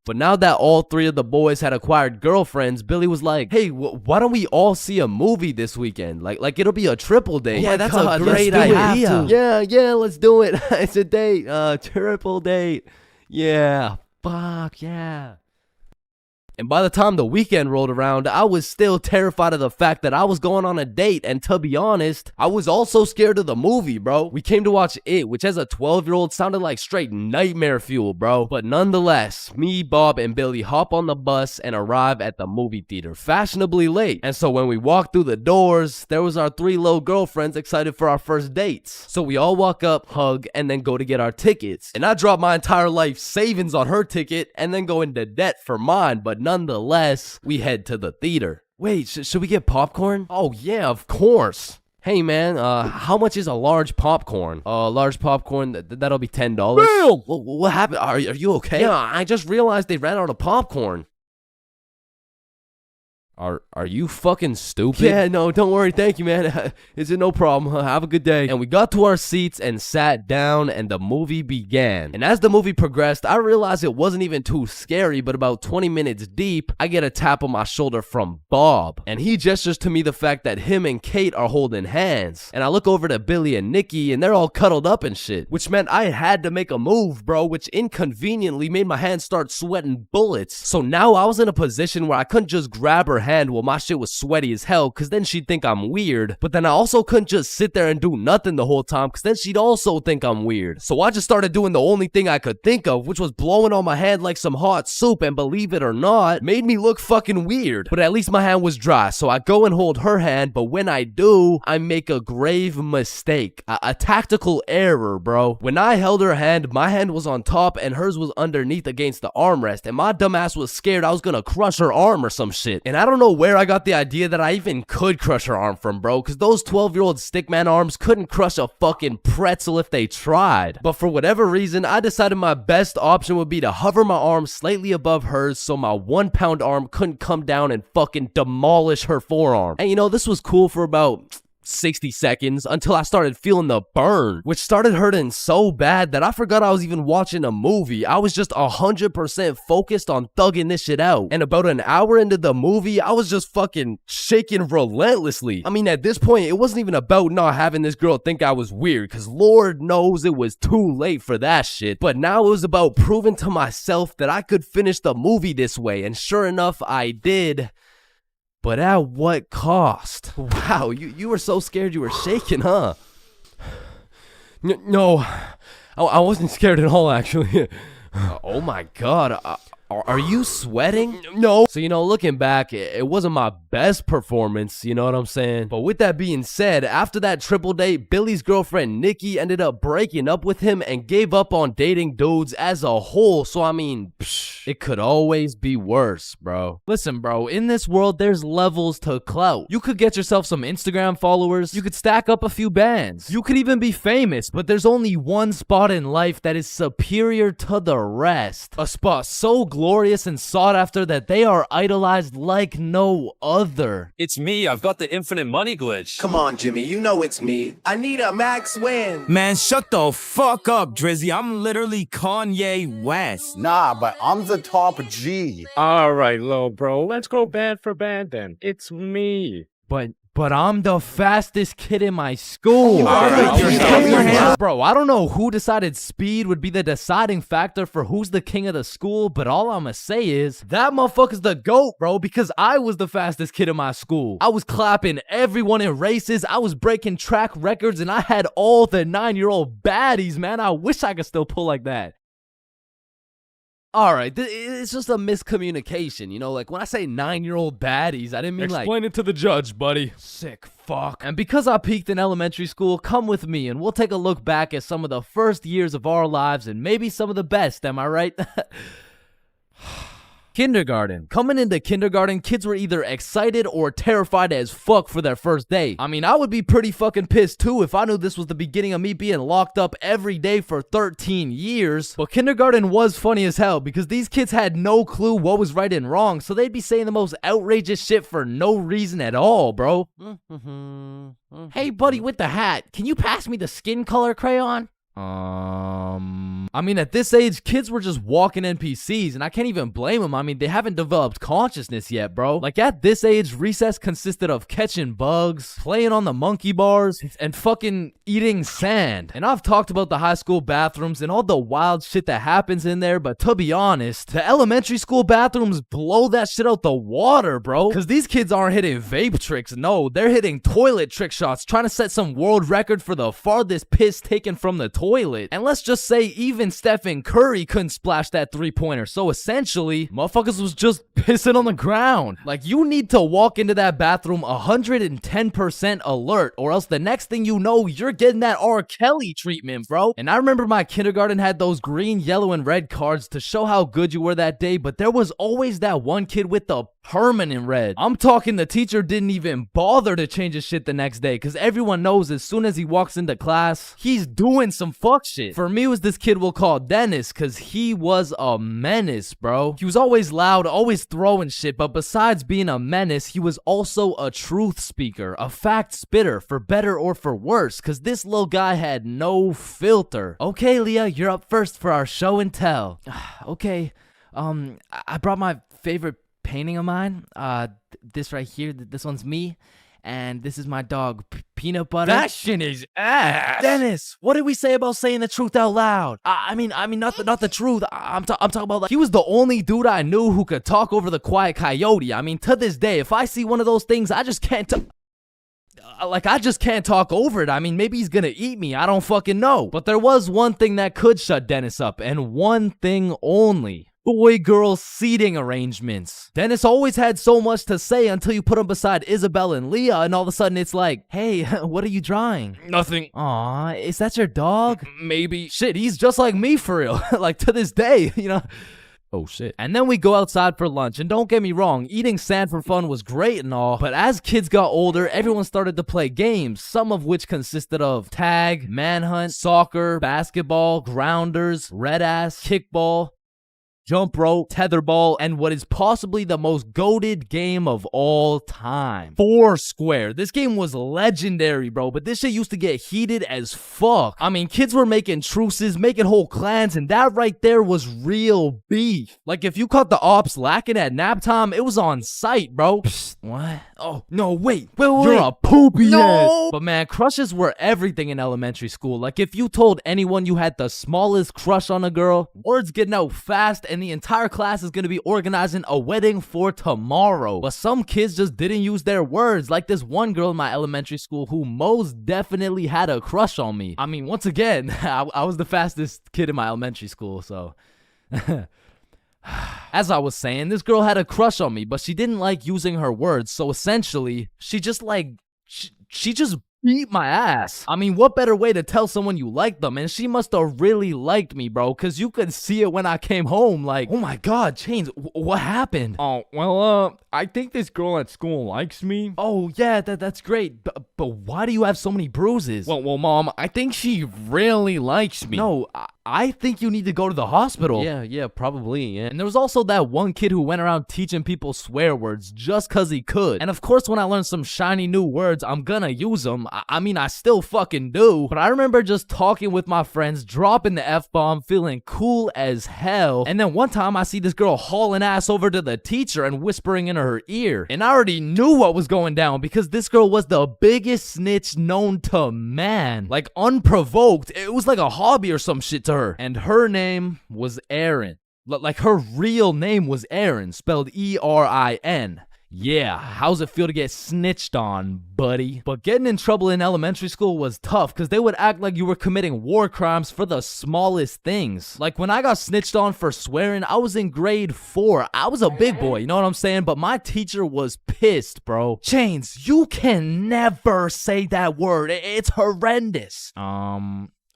But now that all three of the boys had acquired girlfriends, Billy was like, hey, why don't we all see a movie this weekend? Like it'll be a triple date. Yeah, that's a great idea. Yeah, let's do it. It's a date, triple date. Yeah, fuck yeah. And by the time the weekend rolled around, I was still terrified of the fact that I was going on a date, and to be honest, I was also scared of the movie, bro. We came to watch It, which as a 12-year-old sounded like straight nightmare fuel, bro. But nonetheless, me, Bob, and Billy hop on the bus and arrive at the movie theater fashionably late. And so when we walked through the doors, there was our three little girlfriends excited for our first dates. So we all walk up, hug, and then go to get our tickets. And I dropped my entire life savings on her ticket and then go into debt for mine, but nonetheless, we head to the theater. Wait, should we get popcorn? Oh yeah, of course. Hey man, how much is a large popcorn? Large popcorn, that'll be $10. Bill! What happened? Are you okay? Yeah, I just realized they ran out of popcorn. Are you fucking stupid? Yeah, no, don't worry. Thank you, man. Is it no problem? Have a good day. And we got to our seats and sat down, and the movie began. And as the movie progressed, I realized it wasn't even too scary, but about 20 minutes deep, I get a tap on my shoulder from Bob. And he gestures to me the fact that him and Kate are holding hands. And I look over to Billy and Nikki, and they're all cuddled up and shit. Which meant I had to make a move, bro, which inconveniently made my hands start sweating bullets. So now I was in a position where I couldn't just grab her hand while my shit was sweaty as hell, cause then she'd think I'm weird. But then I also couldn't just sit there and do nothing the whole time, cause then she'd also think I'm weird. So I just started doing the only thing I could think of, which was blowing on my hand like some hot soup, and believe it or not, made me look fucking weird. But at least my hand was dry, so I go and hold her hand, but when I do, I make a grave mistake. A tactical error, bro. When I held her hand, my hand was on top and hers was underneath against the armrest, and my dumbass was scared I was gonna crush her arm or some shit. And I don't know where I got the idea that I even could crush her arm from, bro, because those 12-year-old stickman arms couldn't crush a fucking pretzel if they tried. But for whatever reason, I decided my best option would be to hover my arm slightly above hers so my 1-pound arm couldn't come down and fucking demolish her forearm. And you know, this was cool for about 60 seconds until I started feeling the burn, which started hurting so bad that I forgot I was even watching a movie. I was just 100% focused on thugging this shit out. And about an hour into the movie, I was just fucking shaking relentlessly. I mean, at this point, it wasn't even about not having this girl think I was weird, because Lord knows it was too late for that shit. But now it was about proving to myself that I could finish the movie this way, and sure enough, I did. But at what cost? Wow, you were so scared you were shaking, huh? No, I wasn't scared at all, actually. Oh my god, are you sweating? No. So, you know, looking back, it wasn't my best performance, you know what I'm saying? But with that being said, after that triple date, Billy's girlfriend Nikki ended up breaking up with him and gave up on dating dudes as a whole. So, I mean, psh. It could always be worse, bro. Listen, bro, in this world, there's levels to clout. You could get yourself some Instagram followers. You could stack up a few bands. You could even be famous, but there's only one spot in life that is superior to the rest. A spot so glorious and sought after that they are idolized like no other. It's me. I've got the infinite money glitch. Come on, Jimmy, you know it's me. I need a max win. Man, shut the fuck up, Drizzy. I'm literally Kanye West. Nah, but I'm the top G. All right, little bro. Let's go band for band then. It's me. But I'm the fastest kid in my school. Bro, I don't know who decided speed would be the deciding factor for who's the king of the school, but all I'ma say is that motherfucker's the GOAT, bro, because I was the fastest kid in my school. I was clapping everyone in races. I was breaking track records, and I had all the 9-year-old baddies, man. I wish I could still pull like that. All right, it's just a miscommunication, you know? Like, when I say 9-year-old baddies, I didn't mean Explain it to the judge, buddy. sick fuck. And because I peaked in elementary school, come with me and we'll take a look back at some of the first years of our lives and maybe some of the best, am I right? Kindergarten. Coming into kindergarten, kids were either excited or terrified as fuck for their first day. I mean, I would be pretty fucking pissed too if I knew this was the beginning of me being locked up every day for 13 years. But kindergarten was funny as hell because these kids had no clue what was right and wrong, so they'd be saying the most outrageous shit for no reason at all, bro. Hey, buddy with the hat, can you pass me the skin color crayon? I mean, at this age, kids were just walking NPCs, and I can't even blame them. I mean, they haven't developed consciousness yet, bro. Like, at this age, recess consisted of catching bugs, playing on the monkey bars, and fucking eating sand. And I've talked about the high school bathrooms and all the wild shit that happens in there, but to be honest, the elementary school bathrooms blow that shit out the water, bro. Because these kids aren't hitting vape tricks, no, they're hitting toilet trick shots, trying to set some world record for the farthest piss taken from the toilet. And let's just say even Stephen Curry couldn't splash that 3-pointer. So essentially, motherfuckers was just pissing on the ground. Like, you need to walk into that bathroom 110% alert, or else the next thing you know, you're getting that R. Kelly treatment, bro. And I remember my kindergarten had those green, yellow, and red cards to show how good you were that day, but there was always that one kid with the permanent red. I'm talking the teacher didn't even bother to change his shit the next day, because everyone knows as soon as he walks into class, he's doing some fuck shit. For me, it was this kid we'll call Dennis, because he was a menace, bro. He was always loud, always throwing shit, but besides being a menace, he was also a truth speaker, a fact spitter, for better or for worse, because this little guy had no filter. Okay, Leah, you're up first for our show and tell. Okay, I brought my favorite painting of mine. This right here, this one's me, and this is my dog, Peanut Butter. That shit is ass. Dennis, what did we say about saying the truth out loud? I mean, not the truth. I'm talking about, like, he was the only dude I knew who could talk over the quiet coyote. I mean, to this day, if I see one of those things, I just can't I just can't talk over it. I mean, maybe he's gonna eat me. I don't fucking know. But there was one thing that could shut Dennis up, and one thing only. Boy-girl seating arrangements. Dennis always had so much to say until you put him beside Isabel and Leah, and all of a sudden it's like, hey, what are you drawing? Nothing. Aw, is that your dog? Maybe. Shit, he's just like me for real. Like, to this day, you know? Oh shit. And then we go outside for lunch, and don't get me wrong, eating sand for fun was great and all, but as kids got older, everyone started to play games, some of which consisted of tag, manhunt, soccer, basketball, grounders, red ass, kickball, jump rope, tetherball, and what is possibly the most goated game of all time, Foursquare. This game was legendary, bro, but this shit used to get heated as fuck. I mean, kids were making truces, making whole clans, and that right there was real beef. Like, if you caught the ops lacking at nap time, it was on sight, bro. Psst, what? Oh, no, wait. You're a poopy head. But man, crushes were everything in elementary school. Like, if you told anyone you had the smallest crush on a girl, word's getting out fast, and the entire class is gonna be organizing a wedding for tomorrow. But some kids just didn't use their words, like this one girl in my elementary school who most definitely had a crush on me. I mean, once again, I was the fastest kid in my elementary school, so... As I was saying, this girl had a crush on me, but she didn't like using her words, so essentially, she just like... She just beat my ass. I mean, what better way to tell someone you like them? And she must have really liked me, bro, because you could see it when I came home. Like, oh my God, Chains, what happened? Oh, well, I think this girl at school likes me. Oh, yeah, that's great. But why do you have so many bruises? Well, Mom, I think she really likes me. No, I think you need to go to the hospital. Yeah, probably, yeah. And there was also that one kid who went around teaching people swear words just cause he could. And of course, when I learn some shiny new words, I'm gonna use them. I mean, I still fucking do. But I remember just talking with my friends, dropping the F-bomb, feeling cool as hell. And then one time I see this girl hauling ass over to the teacher and whispering in her ear. And I already knew what was going down because this girl was the biggest snitch known to man. Like, unprovoked. It was like a hobby or some shit to her. And her name was Erin. Like, her real name was Erin, spelled E-R-I-N. Yeah, how's it feel to get snitched on, buddy? But getting in trouble in elementary school was tough because they would act like you were committing war crimes for the smallest things. Like when I got snitched on for swearing, I was in grade 4. I was a big boy, you know what I'm saying? But my teacher was pissed, bro. Chains, you can never say that word. It's horrendous.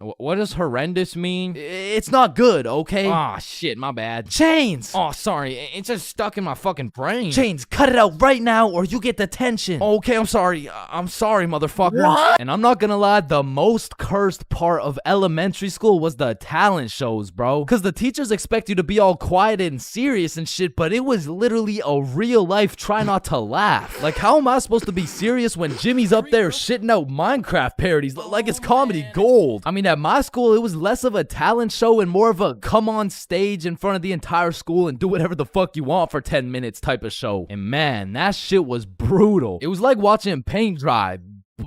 What does horrendous mean? It's not good, okay? Ah, shit, my bad. Chains! Oh, sorry, it's just stuck in my fucking brain. Chains, cut it out right now or you get detention. Okay, I'm sorry. I'm sorry, motherfucker. What? And I'm not gonna lie, the most cursed part of elementary school was the talent shows, bro. Because the teachers expect you to be all quiet and serious and shit, but it was literally a real life try not to laugh. Like, how am I supposed to be serious when Jimmy's up there shitting out Minecraft parodies like it's comedy gold? I mean, at my school, it was less of a talent show and more of a come on stage in front of the entire school and do whatever the fuck you want for 10 minutes type of show. And man, that shit was brutal. It was like watching paint dry.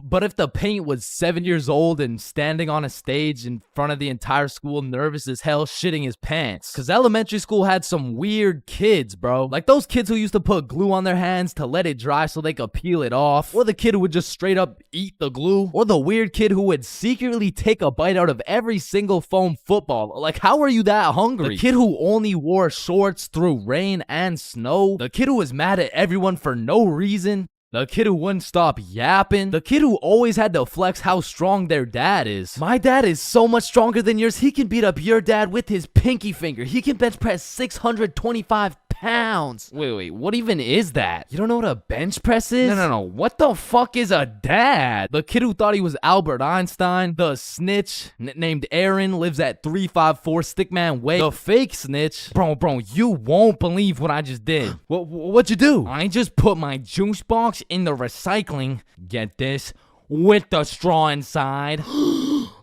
But if the paint was 7 years old and standing on a stage in front of the entire school, nervous as hell, shitting his pants. Cause elementary school had some weird kids, bro. Like those kids who used to put glue on their hands to let it dry so they could peel it off. Or the kid who would just straight up eat the glue. Or the weird kid who would secretly take a bite out of every single foam football. Like, how are you that hungry? The kid who only wore shorts through rain and snow. The kid who was mad at everyone for no reason. The kid who wouldn't stop yapping. The kid who always had to flex how strong their dad is. My dad is so much stronger than yours. He can beat up your dad with his pinky finger. He can bench press 625 pounds. Wait, what even is that? You don't know what a bench press is? No. What the fuck is a dad? The kid who thought he was Albert Einstein. The snitch named Aaron lives at 354 Stickman Way. The fake snitch. Bro, you won't believe what I just did. What'd you do? I just put my juice box in the recycling. Get this? With the straw inside.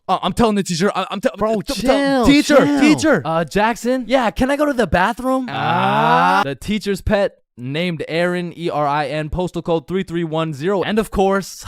I'm telling the teacher. Bro, chill. Teacher. Jackson? Yeah, can I go to the bathroom? The teacher's pet named Aaron, E-R-I-N, postal code 3310. And of course,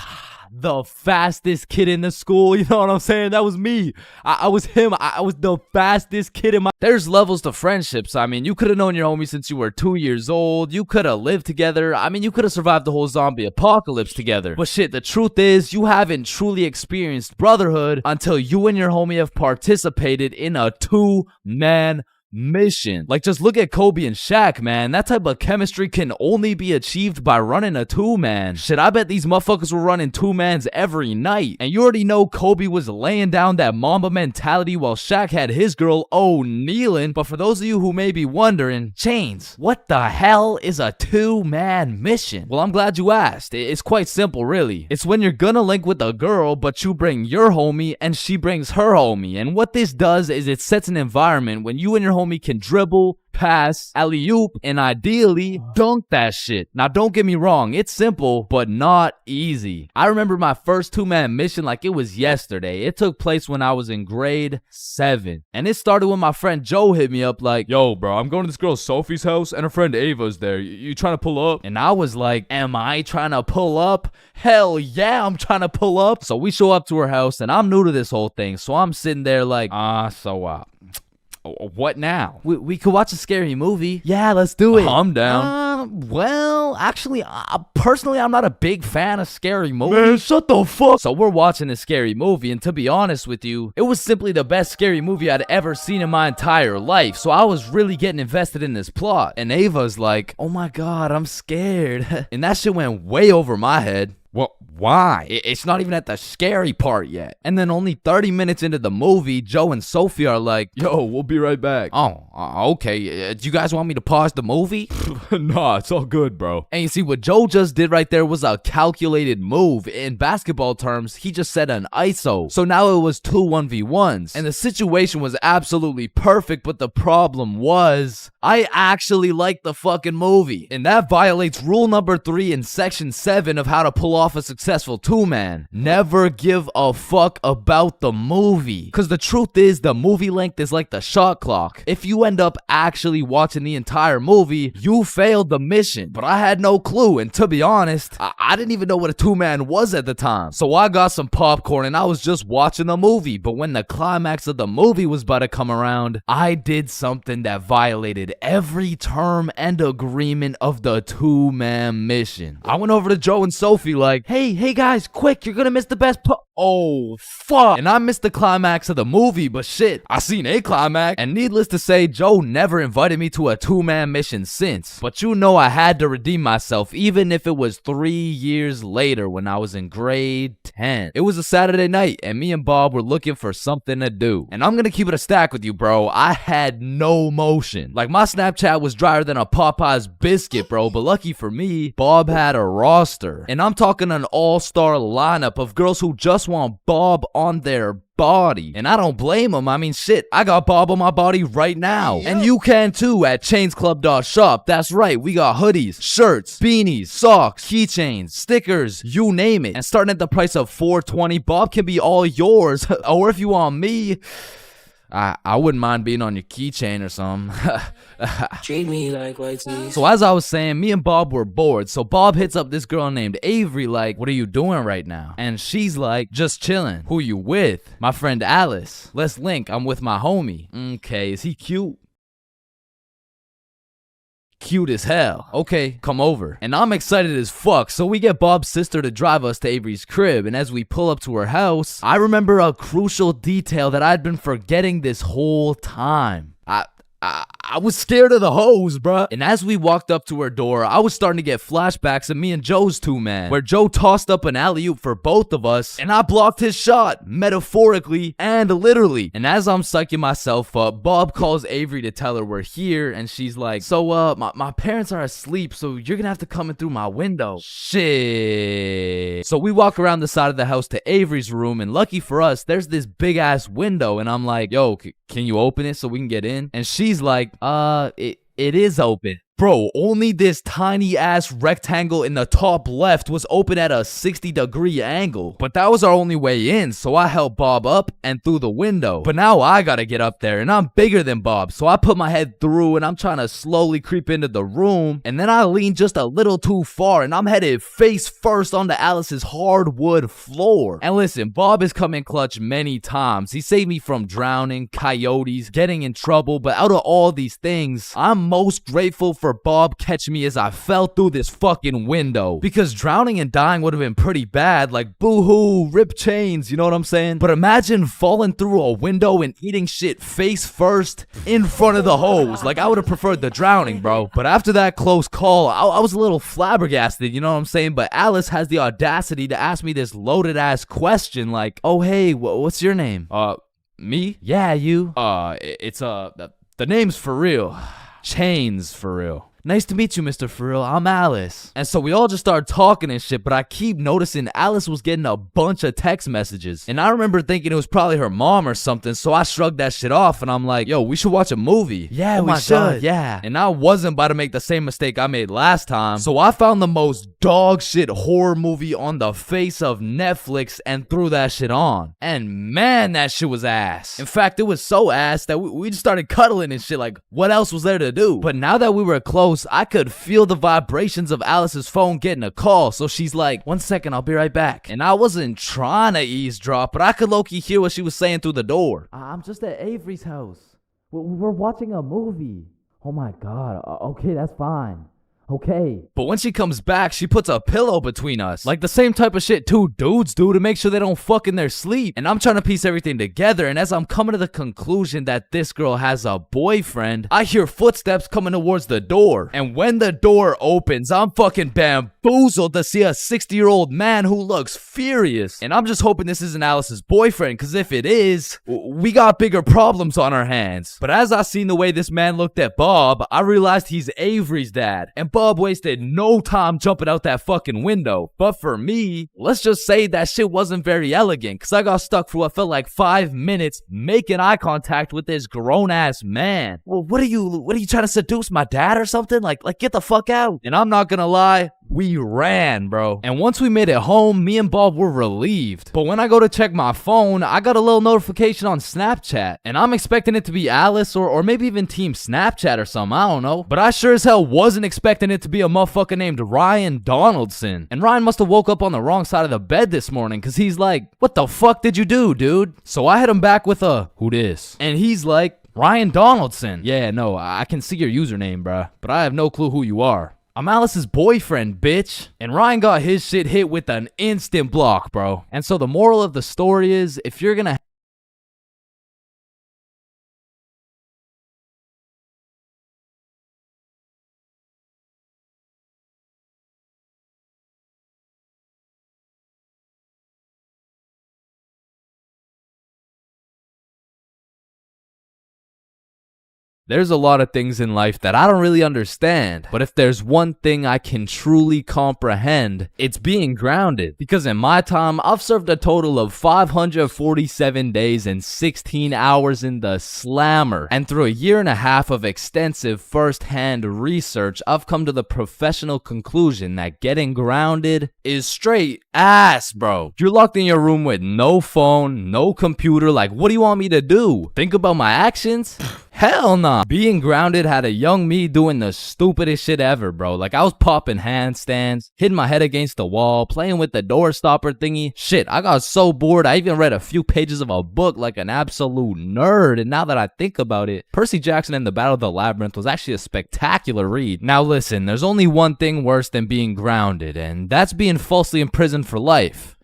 the fastest kid in the school. You know what I'm saying? That was me. I was him. I was the fastest kid in my... There's levels to friendships. I mean, you could have known your homie since you were 2 years old. You could have lived together. I mean, you could have survived the whole zombie apocalypse together. But shit, the truth is, you haven't truly experienced brotherhood until you and your homie have participated in a 2-man mission. Like, just look at Kobe and Shaq, man. That type of chemistry can only be achieved by running a 2-man. Shit, I bet these motherfuckers were running 2-mans every night. And you already know Kobe was laying down that Mamba mentality while Shaq had his girl kneeling. But for those of you who may be wondering, Chains, what the hell is a 2-man mission? Well, I'm glad you asked. It's quite simple, really. It's when you're gonna link with a girl, but you bring your homie and she brings her homie. And what this does is it sets an environment when you and your homie can dribble, pass, alley-oop, and ideally dunk that shit. Now, don't get me wrong, it's simple, but not easy. I remember my first 2-man mission like it was yesterday. It took place when I was in grade 7. And it started when my friend Joe hit me up like, yo, bro, I'm going to this girl Sophie's house and her friend Ava's there. You trying to pull up? And I was like, am I trying to pull up? Hell yeah, I'm trying to pull up. So we show up to her house and I'm new to this whole thing. So I'm sitting there like, what now? We could watch a scary movie. Yeah, let's do it. I'm down. Well, actually, personally, I'm not a big fan of scary movies. Man, shut the fuck. So we're watching a scary movie, and to be honest with you, it was simply the best scary movie I'd ever seen in my entire life. So I was really getting invested in this plot. And Ava's like, oh my God, I'm scared. And that shit went way over my head. Why? It's not even at the scary part yet. And then only 30 minutes into the movie, Joe and Sophie are like, Yo, we'll be right back. oh, okay. Do you guys want me to pause the movie? Nah, it's all good, bro. And you see, what Joe just did right there was a calculated move. In basketball terms, he just set an ISO. So now it was 2 1v1s. And the situation was absolutely perfect, but the problem was, I actually liked the fucking movie. And that violates rule number 3 in section 7 of how to pull off a successful 2-man. Never give a fuck about the movie. Because the truth is, the movie length is like the shot clock. If you end up actually watching the entire movie, you failed the mission. But I had no clue, and to be honest, I didn't even know what a 2-man was at the time. So I got some popcorn and I was just watching the movie. But when the climax of the movie was about to come around, I did something that violated every term and agreement of the 2-man mission. I went over to Joe and Sophie like, hey guys, quick, you're gonna miss the best part. Oh, fuck. And I missed the climax of the movie, but shit, I seen a climax. And needless to say, Joe never invited me to a 2-man mission since. But you know I had to redeem myself, even if it was 3 years later when I was in grade 10. It was a Saturday night, and me and Bob were looking for something to do. And I'm gonna keep it a stack with you, bro. I had no motion. Like, my Snapchat was drier than a Popeye's biscuit, bro. But lucky for me, Bob had a roster. And I'm talking an all-star lineup of girls who just want Bob on their body. And I don't blame him. I mean, shit, I got Bob on my body right now. And you can too at chainsclub.shop. That's right, we got hoodies, shirts, beanies, socks, keychains, stickers, you name it. And starting at the price of $4.20, Bob can be all yours. Or if you want me, I wouldn't mind being on your keychain or something. Treat me like white teeth. So as I was saying, me and Bob were bored. So Bob hits up this girl named Avery like, what are you doing right now? And she's like, just chilling. Who you with? My friend Alice. Let's link. I'm with my homie. Okay, is he cute? Cute as hell. Okay, come over. And I'm excited as fuck, so we get Bob's sister to drive us to Avery's crib, and as we pull up to her house, I remember a crucial detail that I'd been forgetting this whole time. I was scared of the hoes, bruh. And as we walked up to her door, I was starting to get flashbacks of me and Joe's 2-man, where Joe tossed up an alley-oop for both of us, and I blocked his shot, metaphorically and literally. And as I'm psyching myself up, Bob calls Avery to tell her we're here, and she's like, so, my parents are asleep, so you're gonna have to come in through my window. Shit. So we walk around the side of the house to Avery's room, and lucky for us, there's this big-ass window, and I'm like, yo, can you open it so we can get in? And she's like, it is open. Bro, only this tiny ass rectangle in the top left was open at a 60-degree angle. But that was our only way in, so I helped Bob up and through the window. But now I gotta get up there, and I'm bigger than Bob, so I put my head through and I'm trying to slowly creep into the room. And then I lean just a little too far and I'm headed face first onto Alice's hardwood floor. And listen, Bob has come in clutch many times. He saved me from drowning, coyotes, getting in trouble, but out of all these things, I'm most grateful for Bob catching me as I fell through this fucking window. Because drowning and dying would have been pretty bad, like boo-hoo, rip chains, you know what I'm saying? But imagine falling through a window and eating shit face first in front of the hose. Like, I would have preferred the drowning, bro. But after that close call, I was a little flabbergasted, you know what I'm saying? But Alice has the audacity to ask me this loaded ass question like, oh hey, what's your name? Me? Yeah, you. It's the name's for real. ChainsFR. Nice to meet you, Mr. Farrell. I'm Alice. And so we all just started talking and shit, but I keep noticing Alice was getting a bunch of text messages. And I remember thinking it was probably her mom or something, so I shrugged that shit off and I'm like, yo, we should watch a movie. Yeah, we should. God, yeah. And I wasn't about to make the same mistake I made last time, so I found the most dog shit horror movie on the face of Netflix and threw that shit on. And man, that shit was ass. In fact, it was so ass that we just started cuddling and shit, like, what else was there to do? But now that we were close, I could feel the vibrations of Alice's phone getting a call, so she's like, 1 second, I'll be right back. And I wasn't trying to eavesdrop, but I could low-key hear what she was saying through the door. I'm just at Avery's house. We're watching a movie. Oh my god, okay, that's fine. Okay. But when she comes back, she puts a pillow between us. Like the same type of shit two dudes do to make sure they don't fuck in their sleep. And I'm trying to piece everything together, and as I'm coming to the conclusion that this girl has a boyfriend, I hear footsteps coming towards the door. And when the door opens, I'm fucking bamboozled. bamboozled to see a 60-year-old man who looks furious. And I'm just hoping this isn't Alice's boyfriend, because if it is, we got bigger problems on our hands. But as I seen the way this man looked at Bob, I realized he's Avery's dad. And Bob wasted no time jumping out that fucking window. But for me, let's just say that shit wasn't very elegant, because I got stuck for what felt like 5 minutes making eye contact with this grown-ass man. Well, what are you trying to seduce my dad or something? Like get the fuck out. And I'm not gonna lie, we ran, bro. And once we made it home, me and Bob were relieved. But when I go to check my phone, I got a little notification on Snapchat. And I'm expecting it to be Alice or maybe even Team Snapchat or something, I don't know. But I sure as hell wasn't expecting it to be a motherfucker named Ryan Donaldson. And Ryan must have woke up on the wrong side of the bed this morning, because he's like, what the fuck did you do, dude? So I hit him back with a, who dis? And he's like, Ryan Donaldson. Yeah, no, I can see your username, bruh, but I have no clue who you are. I'm Alice's boyfriend, bitch. And Ryan got his shit hit with an instant block, bro. And so the moral of the story is, if you're gonna There's a lot of things in life that I don't really understand, but if there's one thing I can truly comprehend, it's being grounded. Because in my time, I've served a total of 547 days and 16 hours in the slammer. And through a year and a half of extensive first-hand research, I've come to the professional conclusion that getting grounded is straight ass, bro. You're locked in your room with no phone, no computer. Like, what do you want me to do? Think about my actions? Hell nah. Being grounded had a young me doing the stupidest shit ever, bro. Like, I was popping handstands, hitting my head against the wall, playing with the door stopper thingy. Shit, I got so bored, I even read a few pages of a book like an absolute nerd. And now that I think about it, Percy Jackson and the Battle of the Labyrinth was actually a spectacular read. Now listen, there's only one thing worse than being grounded, and that's being falsely imprisoned for life.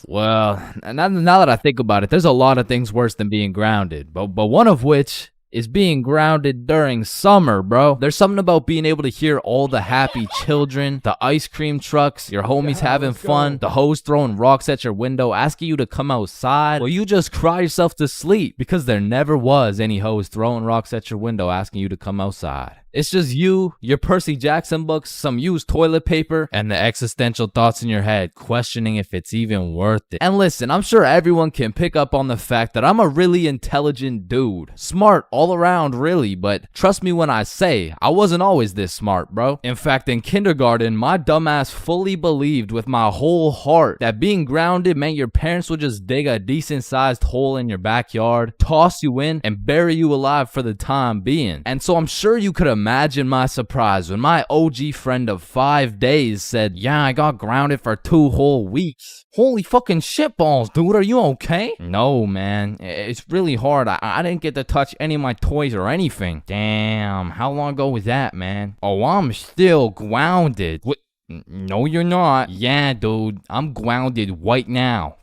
Well, now that I think about it, there's a lot of things worse than being grounded, but one of which is being grounded during summer, bro. There's something about being able to hear all the happy children, the ice cream trucks, your homies having fun, the hoes throwing rocks at your window, asking you to come outside. Well, you just cry yourself to sleep because there never was any hoes throwing rocks at your window asking you to come outside. It's just you, your Percy Jackson books, some used toilet paper, and the existential thoughts in your head questioning if it's even worth it. And listen, I'm sure everyone can pick up on the fact that I'm a really intelligent dude. Smart all around, really, but trust me when I say, I wasn't always this smart, bro. In fact, in kindergarten, my dumbass fully believed with my whole heart that being grounded meant your parents would just dig a decent-sized hole in your backyard, toss you in, and bury you alive for the time being. And so I'm sure you could imagine my surprise when my OG friend of 5 days said, yeah, I got grounded for 2 whole weeks. Holy fucking shitballs, dude, are you okay? No, man, it's really hard. I didn't get to touch any of my toys or anything. Damn, how long ago was that, man? Oh, I'm still grounded. What? No, you're not. Yeah, dude, I'm grounded right now.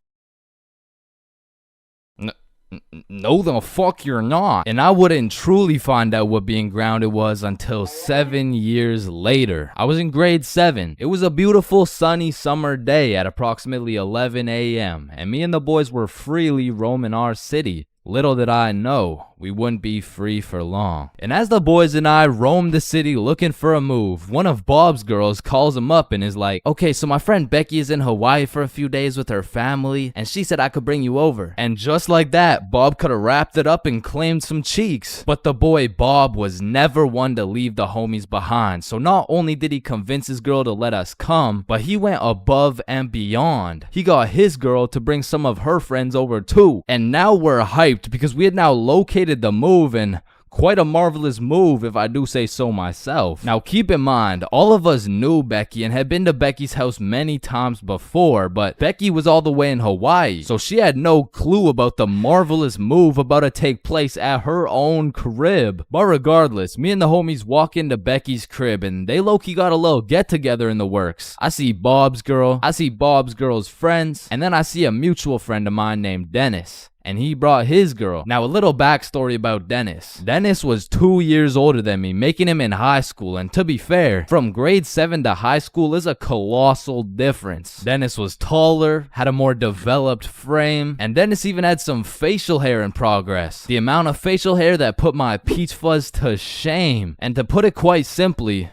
No, the fuck you're not. And I wouldn't truly find out what being grounded was until 7 years later. I was in grade 7. It was a beautiful sunny summer day at approximately 11 a.m. and me and the boys were freely roaming our city. Little did I know, we wouldn't be free for long. And as the boys and I roamed the city looking for a move, one of Bob's girls calls him up and is like, okay, so my friend Becky is in Hawaii for a few days with her family, and she said I could bring you over. And just like that, Bob could have wrapped it up and claimed some cheeks. But the boy Bob was never one to leave the homies behind, so not only did he convince his girl to let us come, but he went above and beyond. He got his girl to bring some of her friends over too, and now we're hyped because we had now located the move, and quite a marvelous move if I do say so myself. Now keep in mind, all of us knew Becky and had been to Becky's house many times before, but Becky was all the way in Hawaii, so she had no clue about the marvelous move about to take place at her own crib. But regardless, me and the homies walk into Becky's crib and they low-key got a little get-together in the works. I see Bob's girl, I see Bob's girl's friends, and then I see a mutual friend of mine named Dennis. and he brought his girl. Now, a little backstory about Dennis. Dennis was 2 years older than me, making him in high school, and to be fair, from grade 7 to high school is a colossal difference. Dennis was taller, had a more developed frame, and Dennis even had some facial hair in progress. The amount of facial hair that put my peach fuzz to shame. And to put it quite simply,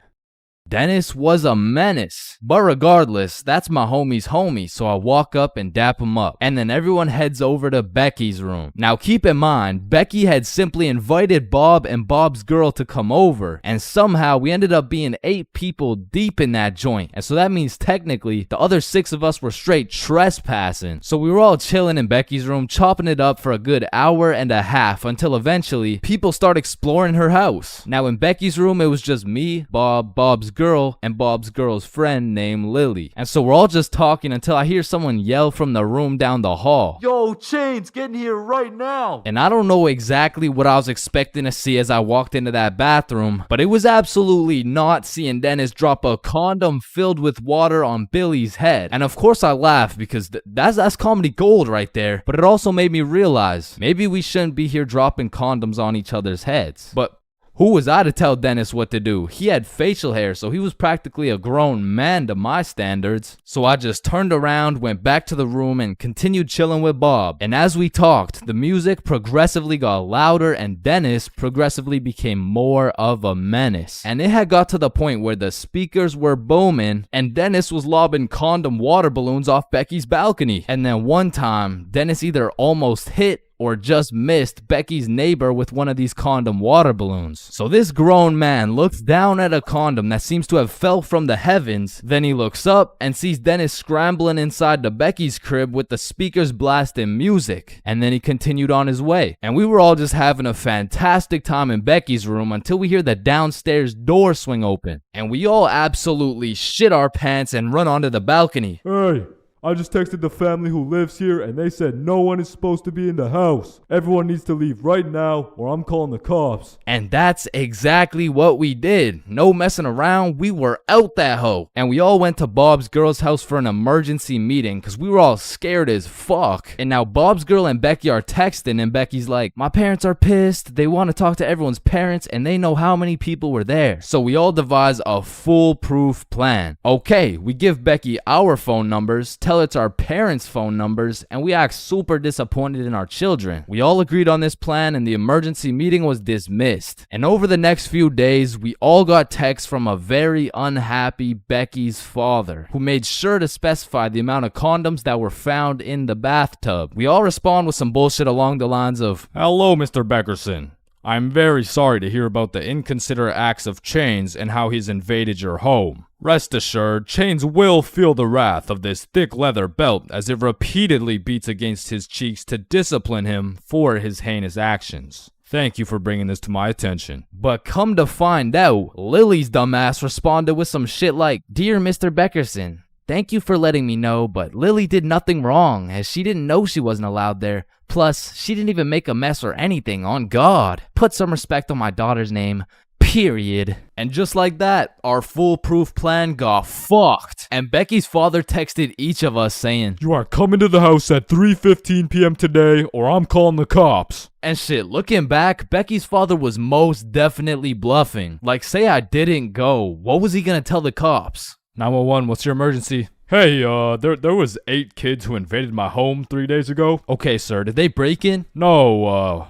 Dennis was a menace. But regardless, that's my homie's homie, so I walk up and dap him up. And then everyone heads over to Becky's room. Now keep in mind, Becky had simply invited Bob and Bob's girl to come over, and somehow we ended up being 8 people deep in that joint. And so that means technically the other 6 of us were straight trespassing. So we were all chilling in Becky's room, chopping it up for a good hour and a half until eventually people start exploring her house. Now in Becky's room, it was just me, Bob, Bob's girl, and Bob's girl's friend named Lily. And so we're all just talking until I hear someone yell from the room down the hall, Yo, Chains, get in here right now. and I don't know exactly what I was expecting to see as I walked into that bathroom, but it was absolutely not seeing Dennis drop a condom filled with water on Billy's head. And of course I laughed because that's comedy gold right there, but it also made me realize maybe we shouldn't be here dropping condoms on each other's heads. But who was I to tell Dennis what to do? He had facial hair, so he was practically a grown man to my standards. So I just turned around, went back to the room, and continued chilling with Bob. And as we talked, the music progressively got louder, and Dennis progressively became more of a menace. And it had got to the point where the speakers were booming, and Dennis was lobbing condom water balloons off Becky's balcony. And then one time, Dennis either almost hit or just missed Becky's neighbor with one of these condom water balloons. So this grown man looks down at a condom that seems to have fell from the heavens, then he looks up and sees Dennis scrambling inside the Becky's crib with the speakers blasting music, and then he continued on his way. And we were all just having a fantastic time in Becky's room until we hear the downstairs door swing open, and we all absolutely shit our pants and run onto the balcony. Hey, I just texted the family who lives here and they said no one is supposed to be in the house. Everyone needs to leave right now or I'm calling the cops. And that's exactly what we did. No messing around, we were out that hoe. And we all went to Bob's girl's house for an emergency meeting because we were all scared as fuck. And now Bob's girl and Becky are texting and Becky's like, my parents are pissed, they want to talk to everyone's parents and they know how many people were there. So we all devise a foolproof plan. Okay, we give Becky our phone numbers, tell it's our parents' phone numbers, and we act super disappointed in our children. We all agreed on this plan and the emergency meeting was dismissed. And over the next few days, we all got texts from a very unhappy Becky's father, who made sure to specify the amount of condoms that were found in the bathtub. We all respond with some bullshit along the lines of, Hello, Mr. Beckerson. I'm very sorry to hear about the inconsiderate acts of Chains and how he's invaded your home. Rest assured, Chains will feel the wrath of this thick leather belt as it repeatedly beats against his cheeks to discipline him for his heinous actions. Thank you for bringing this to my attention. But come to find out, Lily's dumbass responded with some shit like, Dear Mr. Beckerson, thank you for letting me know, but Lily did nothing wrong as she didn't know she wasn't allowed there. Plus, she didn't even make a mess or anything, on God. Put some respect on my daughter's name. Period. And just like that, our foolproof plan got fucked. And Becky's father texted each of us saying, You are coming to the house at 3:15 p.m. today or I'm calling the cops. And shit, looking back, Becky's father was most definitely bluffing. Like, say I didn't go, what was he gonna tell the cops? 911, what's your emergency? Hey, there was 8 kids who invaded my home 3 days ago. Okay, sir, did they break in? No,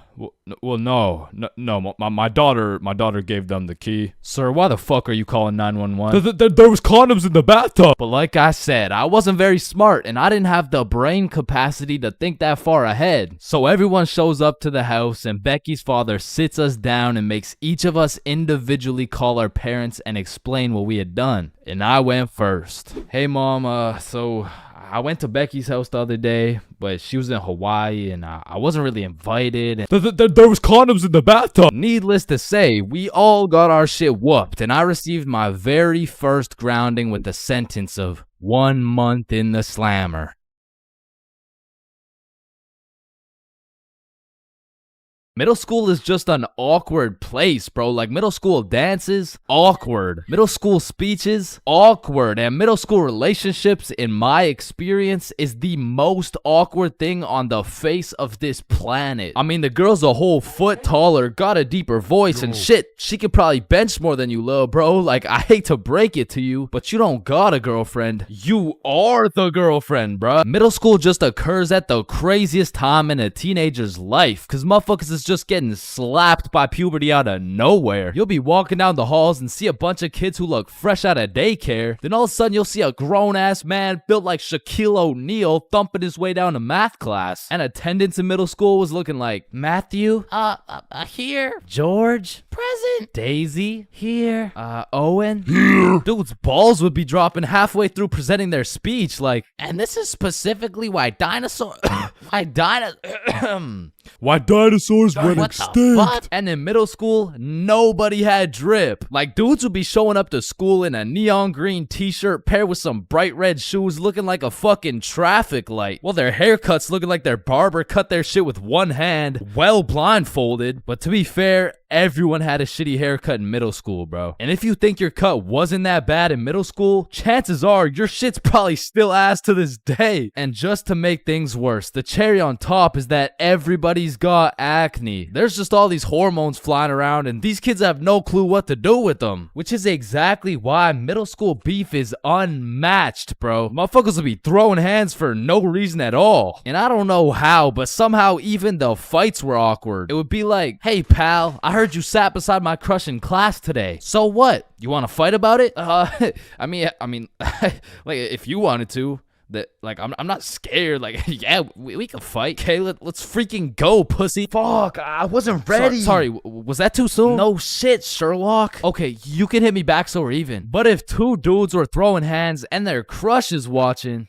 no. My daughter gave them the key. Sir, why the fuck are you calling 911? There was condoms in the bathtub. But like I said, I wasn't very smart and I didn't have the brain capacity to think that far ahead. So everyone shows up to the house and Becky's father sits us down and makes each of us individually call our parents and explain what we had done. And I went first. Hey mom, so I went to Becky's house the other day, but she was in Hawaii and I wasn't really invited. And there was condoms in the bathtub. Needless to say, we all got our shit whooped and I received my very first grounding with the sentence of 1 month in the slammer. Middle school is just an awkward place, bro. Like, middle school dances, awkward. Middle school speeches, awkward. And middle school relationships, in my experience, is the most awkward thing on the face of this planet. I mean, the girl's a whole foot taller, got a deeper voice, and shit, she could probably bench more than you, lil' bro. Like, I hate to break it to you, but you don't got a girlfriend. You are the girlfriend, bruh. Middle school just occurs at the craziest time in a teenager's life, because motherfuckers is just getting slapped by puberty out of nowhere. You'll be walking down the halls and see a bunch of kids who look fresh out of daycare. Then all of a sudden you'll see a grown-ass man built like Shaquille O'Neal thumping his way down to math class. And attendance in middle school was looking like Matthew, Here. George, Present. Daisy, here, Owen, here. Dude's balls would be dropping halfway through presenting their speech, like, And this is specifically why dinosaurs Why dinosaurs went What the extinct? fuck? and in middle school, nobody had drip. Like, dudes would be showing up to school in a neon green t-shirt paired with some bright red shoes looking like a fucking traffic light. Well, their haircuts looking like their barber cut their shit with one hand, well blindfolded. But to be fair, everyone had a shitty haircut in middle school, bro. And if you think your cut wasn't that bad in middle school, chances are your shit's probably still ass to this day. And just to make things worse, the cherry on top is that everybody's got acne. There's just all these hormones flying around and these kids have no clue what to do with them. Which is exactly why middle school beef is unmatched, bro. Motherfuckers will be throwing hands for no reason at all. And I don't know how, but somehow even the fights were awkward. It would be like, hey pal, I heard you sat beside my crush in class today. So what? You want to fight about it? I mean, like, if you wanted to. That, like, I'm not scared. Like, yeah, we can fight. Okay, let's freaking go, pussy. Fuck, I wasn't ready. Sorry, was that too soon? No shit, Sherlock. Okay, you can hit me back so we're even. But if two dudes were throwing hands and their crush is watching,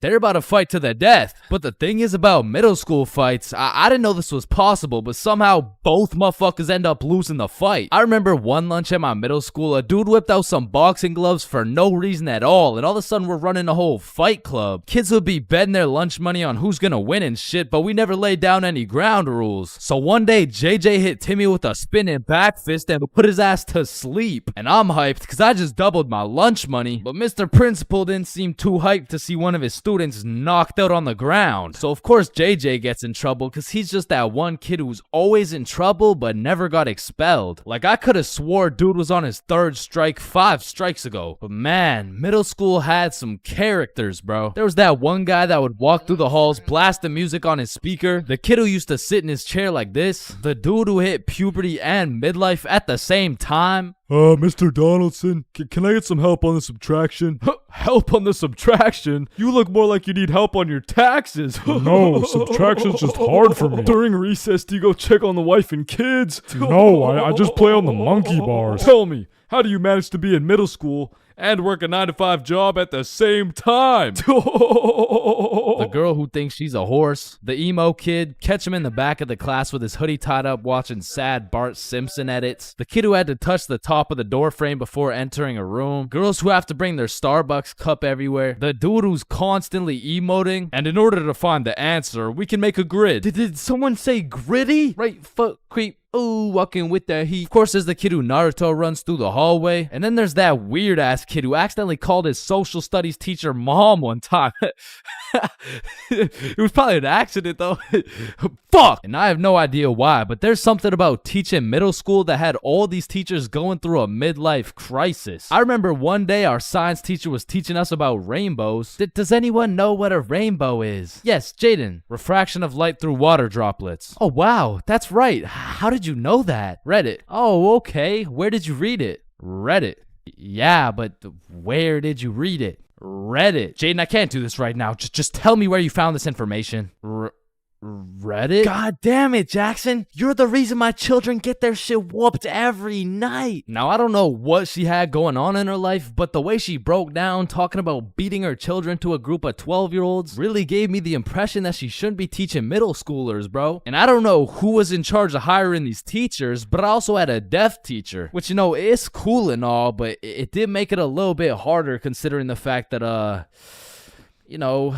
they're about to fight to the death. But the thing is about middle school fights, I didn't know this was possible, but somehow both motherfuckers end up losing the fight. I remember one lunch at my middle school, a dude whipped out some boxing gloves for no reason at all, and all of a sudden we're running a whole fight club. Kids would be betting their lunch money on who's gonna win and shit, but we never laid down any ground rules. So one day, JJ hit Timmy with a spinning back fist and put his ass to sleep. And I'm hyped, because I just doubled my lunch money, but Mr. Principal didn't seem too hyped to see one of his students knocked out on the ground. So of course JJ gets in trouble because he's just that one kid who's always in trouble but never got expelled. Like, I could have swore dude was on his third strike 5 strikes ago. But man, middle school had some characters, bro. There was that one guy that would walk through the halls, blast the music on his speaker. The kid who used to sit in his chair like this. The dude who hit puberty and midlife at the same time. Mr. Donaldson, can I get some help on the subtraction? Help on the subtraction? You look more like you need help on your taxes. No, subtraction's just hard for me. During recess, do you go check on the wife and kids? No, I just play on the monkey bars. Tell me, how do you manage to be in middle school and work a 9-to-5 job at the same time? The girl who thinks she's a horse. The emo kid. Catch him in the back of the class with his hoodie tied up watching sad Bart Simpson edits. The kid who had to touch the top of the door frame before entering a room. Girls who have to bring their Starbucks cup everywhere. The dude who's constantly emoting. And in order to find the answer, we can make a grid. Did someone say gritty? Right foot creep. Ooh, walking with the heat. Of course, there's the kid who Naruto runs through the hallway. And then there's that weird ass kid who accidentally called his social studies teacher mom one time. It was probably an accident though. Fuck! And I have no idea why, but there's something about teaching middle school that had all these teachers going through a midlife crisis. I remember one day our science teacher was teaching us about rainbows. Does anyone know what a rainbow is? Yes, Jaden. Refraction of light through water droplets. Oh wow, that's right. How did you know that? Reddit. Oh, okay. Where did you read it? Reddit. Yeah, but where did you read it? Reddit. Jaden, I can't do this right now. Just tell me where you found this information. Reddit? God damn it, Jackson. You're the reason my children get their shit whooped every night. Now, I don't know what she had going on in her life, but the way she broke down talking about beating her children to a group of 12-year-olds really gave me the impression that she shouldn't be teaching middle schoolers, bro. And I don't know who was in charge of hiring these teachers, but I also had a deaf teacher, which, you know, it's cool and all, but it did make it a little bit harder considering the fact that, you know,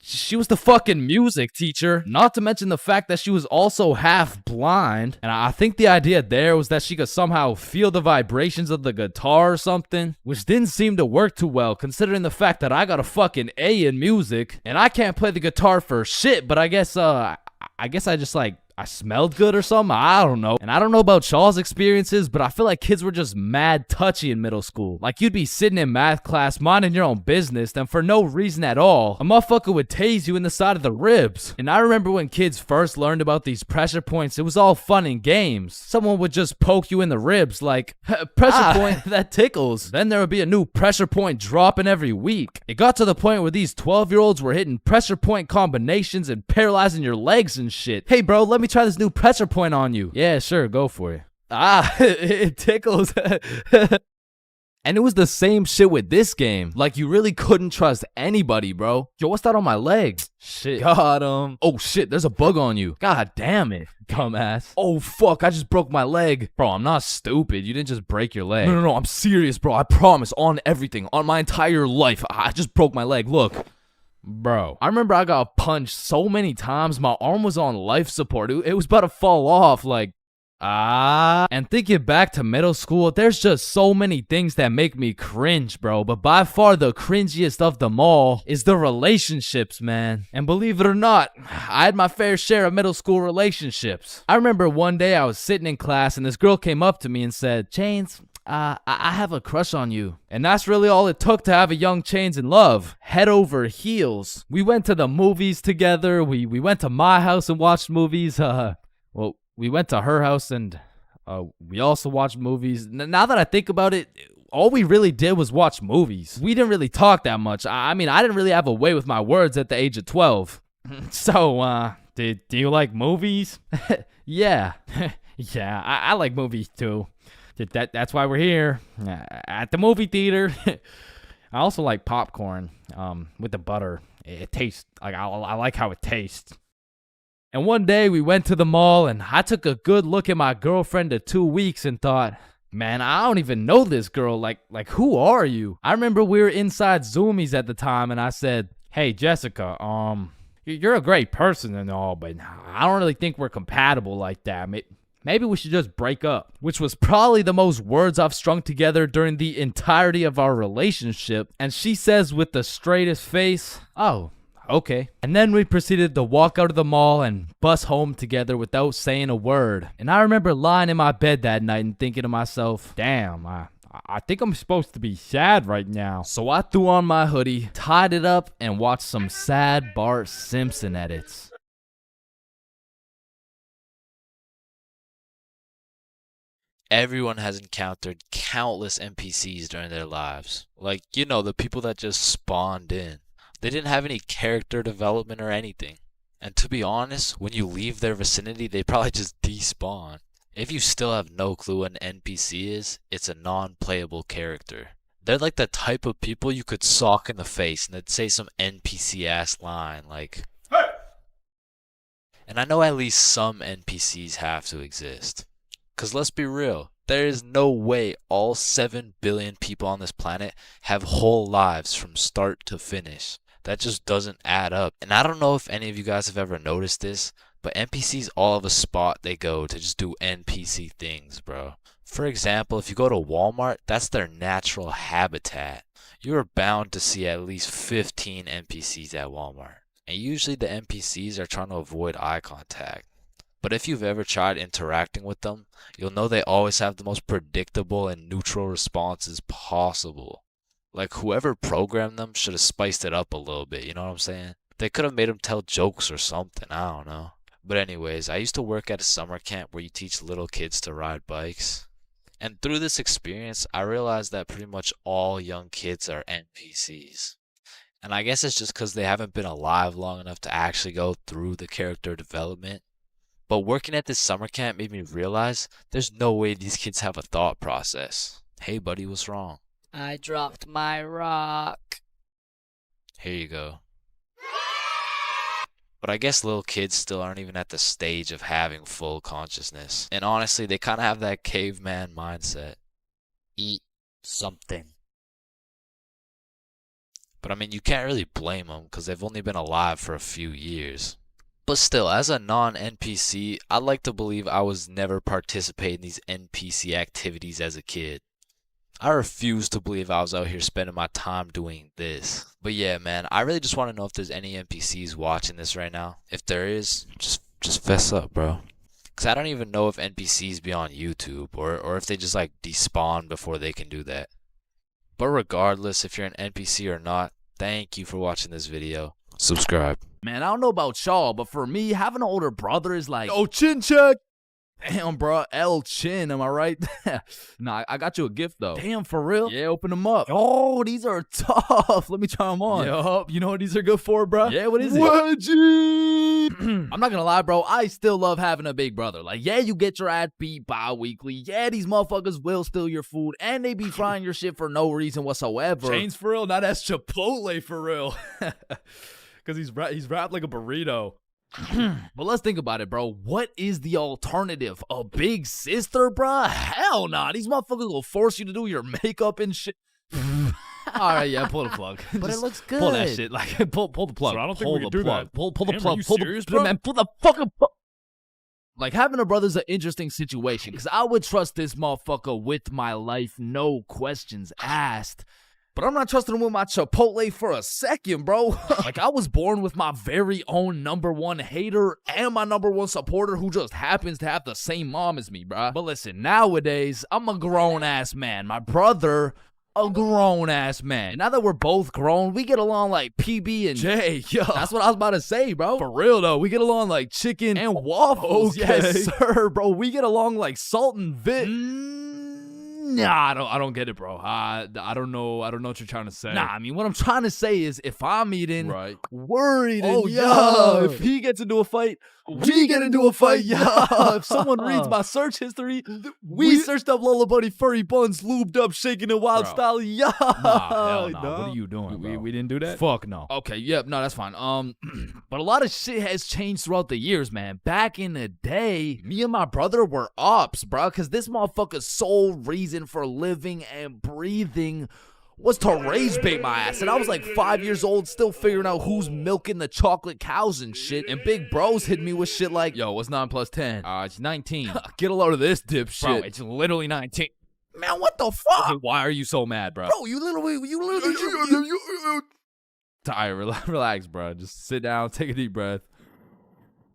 She was the fucking music teacher. Not to mention the fact that she was also half blind. And I think the idea there was that she could somehow feel the vibrations of the guitar or something, which didn't seem to work too well considering the fact that I got a fucking A in music and I can't play the guitar for shit, but I guess I just like I smelled good or something. I don't know. And I don't know about y'all's experiences, but I feel like kids were just mad touchy in middle school. Like you'd be sitting in math class minding your own business, then for no reason at all, a motherfucker would tase you in the side of the ribs. And I remember when kids first learned about these pressure points, it was all fun and games. Someone would just poke you in the ribs like, pressure point, that tickles. Then there would be a new pressure point dropping every week. It got to the point where these 12-year-olds were hitting pressure point combinations and paralyzing your legs and shit. Hey bro, let me try this new pressure point on you. Yeah, sure, go for it. It tickles. And it was the same shit with this game. Like, you really couldn't trust anybody, bro. Yo, what's that on my leg? Shit. Got him. Oh, shit, there's a bug on you. God damn it, dumbass. Oh, fuck, I just broke my leg. Bro, I'm not stupid. You didn't just break your leg. No, I'm serious, bro. I promise, on everything. On my entire life. I just broke my leg. Look. Bro, I remember I got punched so many times, my arm was on life support. It was about to fall off, like, And thinking back to middle school, there's just so many things that make me cringe, bro. But by far the cringiest of them all is the relationships, man. And believe it or not, I had my fair share of middle school relationships. I remember one day I was sitting in class and this girl came up to me and said, Chains, I have a crush on you. And that's really all it took to have a young Chains in love. Head over heels. We went to the movies together. We went to my house and watched movies. Well, we went to her house and we also watched movies. Now that I think about it, all we really did was watch movies. We didn't really talk that much. I mean, I didn't really have a way with my words at the age of 12. So, do you like movies? Yeah. Yeah, I like movies too. That's why we're here at the movie theater. I also like popcorn with the butter. It tastes like I like how it tastes. And one day we went to the mall and I took a good look at my girlfriend of 2 weeks and thought, man, I don't even know this girl. Like who are you? I remember we were inside Zoomies at the time and I said, hey Jessica, you're a great person and all, but I don't really think we're compatible like that. Maybe we should just break up, which was probably the most words I've strung together during the entirety of our relationship. And she says with the straightest face, oh, okay. And then we proceeded to walk out of the mall and bus home together without saying a word. And I remember lying in my bed that night and thinking to myself, damn, I think I'm supposed to be sad right now. So I threw on my hoodie, tied it up, and watched some sad Bart Simpson edits. Everyone has encountered countless NPCs during their lives. Like, you know, the people that just spawned in. They didn't have any character development or anything. And to be honest, when you leave their vicinity, they probably just despawn. If you still have no clue what an NPC is, it's a non-playable character. They're like the type of people you could sock in the face and they'd say some NPC-ass line like, hey! And I know at least some NPCs have to exist. Because let's be real, there is no way all 7 billion people on this planet have whole lives from start to finish. That just doesn't add up. And I don't know if any of you guys have ever noticed this, but NPCs all have a spot they go to just do NPC things, bro. For example, if you go to Walmart, that's their natural habitat. You are bound to see at least 15 NPCs at Walmart. And usually the NPCs are trying to avoid eye contact. But if you've ever tried interacting with them, you'll know they always have the most predictable and neutral responses possible. Like whoever programmed them should have spiced it up a little bit, you know what I'm saying? They could have made them tell jokes or something, I don't know. But anyways, I used to work at a summer camp where you teach little kids to ride bikes. And through this experience, I realized that pretty much all young kids are NPCs. And I guess it's just because they haven't been alive long enough to actually go through the character development. But working at this summer camp made me realize there's no way these kids have a thought process. Hey buddy, what's wrong? I dropped my rock. Here you go. But I guess little kids still aren't even at the stage of having full consciousness. And honestly, they kind of have that caveman mindset. Eat something. But I mean, you can't really blame them because they've only been alive for a few years. But still, as a non-NPC, I'd like to believe I was never participating in these NPC activities as a kid. I refuse to believe I was out here spending my time doing this. But yeah, man, I really just want to know if there's any NPCs watching this right now. If there is, just fess up, bro. Because I don't even know if NPCs be on YouTube or if they just like despawn before they can do that. But regardless, if you're an NPC or not, thank you for watching this video. Subscribe. Man, I don't know about y'all, but for me, having an older brother is like, Oh, chin check. damn, bro, El Chin, am I right? Nah, I got you a gift, though. Damn, for real? Yeah, open them up. Oh, these are tough. Let me try them on. Yup, you know what these are good for, bro? Yeah, what is it? Wedgie! I'm not gonna lie, bro. I still love having a big brother. Like, yeah, you get your ass beat bi-weekly. Yeah, these motherfuckers will steal your food, and they be frying your shit for no reason whatsoever. Chains for real, not as Chipotle for real. Because he's wrapped like a burrito. But let's think about it, bro. What is the alternative? A big sister, bro? Hell nah. These motherfuckers will force you to do your makeup and shit. All right, yeah, pull the plug. But it looks good. Pull that shit. Like, pull the plug. So I don't think pull we can the do plug. that. Pull the Damn, plug. are you Pull serious, the bro? man. Pull the fucking plug. Like, having a brother's an interesting situation because I would trust this motherfucker with my life, no questions asked. But I'm not trusting him with my Chipotle for a second, bro. Like, I was born with my very own #1 hater and my #1 supporter who just happens to have the same mom as me, bro. But listen, nowadays, I'm a grown-ass man. My brother, a grown-ass man. Now that we're both grown, we get along like PB and J. Yo, that's what I was about to say, bro. For real, though. We get along like chicken And waffles. Okay. Yes, sir, bro. We get along like salt and vit. Nah, I don't get it, bro. I don't know what you're trying to say. Nah, I mean, what I'm trying to say is if I'm eating, Right. worried, Oh, and yeah. If he gets into a fight, we get into a fight. Yeah. If someone reads my search history, we searched up Lola Bunny furry buns, lubed up, shaking it wild Bro. style. Yeah. Nah, hell nah. What are you doing, bro? We didn't do that? Fuck no. Okay, yep, no, that's fine. But a lot of shit has changed throughout the years, man. Back in the day, me and my brother were ops, bro, because this motherfucker's sole reason for living and breathing was to rage bait my ass. And I was like 5 years old, still figuring out who's milking the chocolate cows and shit. And big bros hit me with shit like, yo, what's 9 plus 10? It's 19. Get a load of this dipshit. Bro, it's literally 19. Man, what the fuck? Okay, why are you so mad, bro? Bro, you literally. Tired, relax, bro. Just sit down, take a deep breath.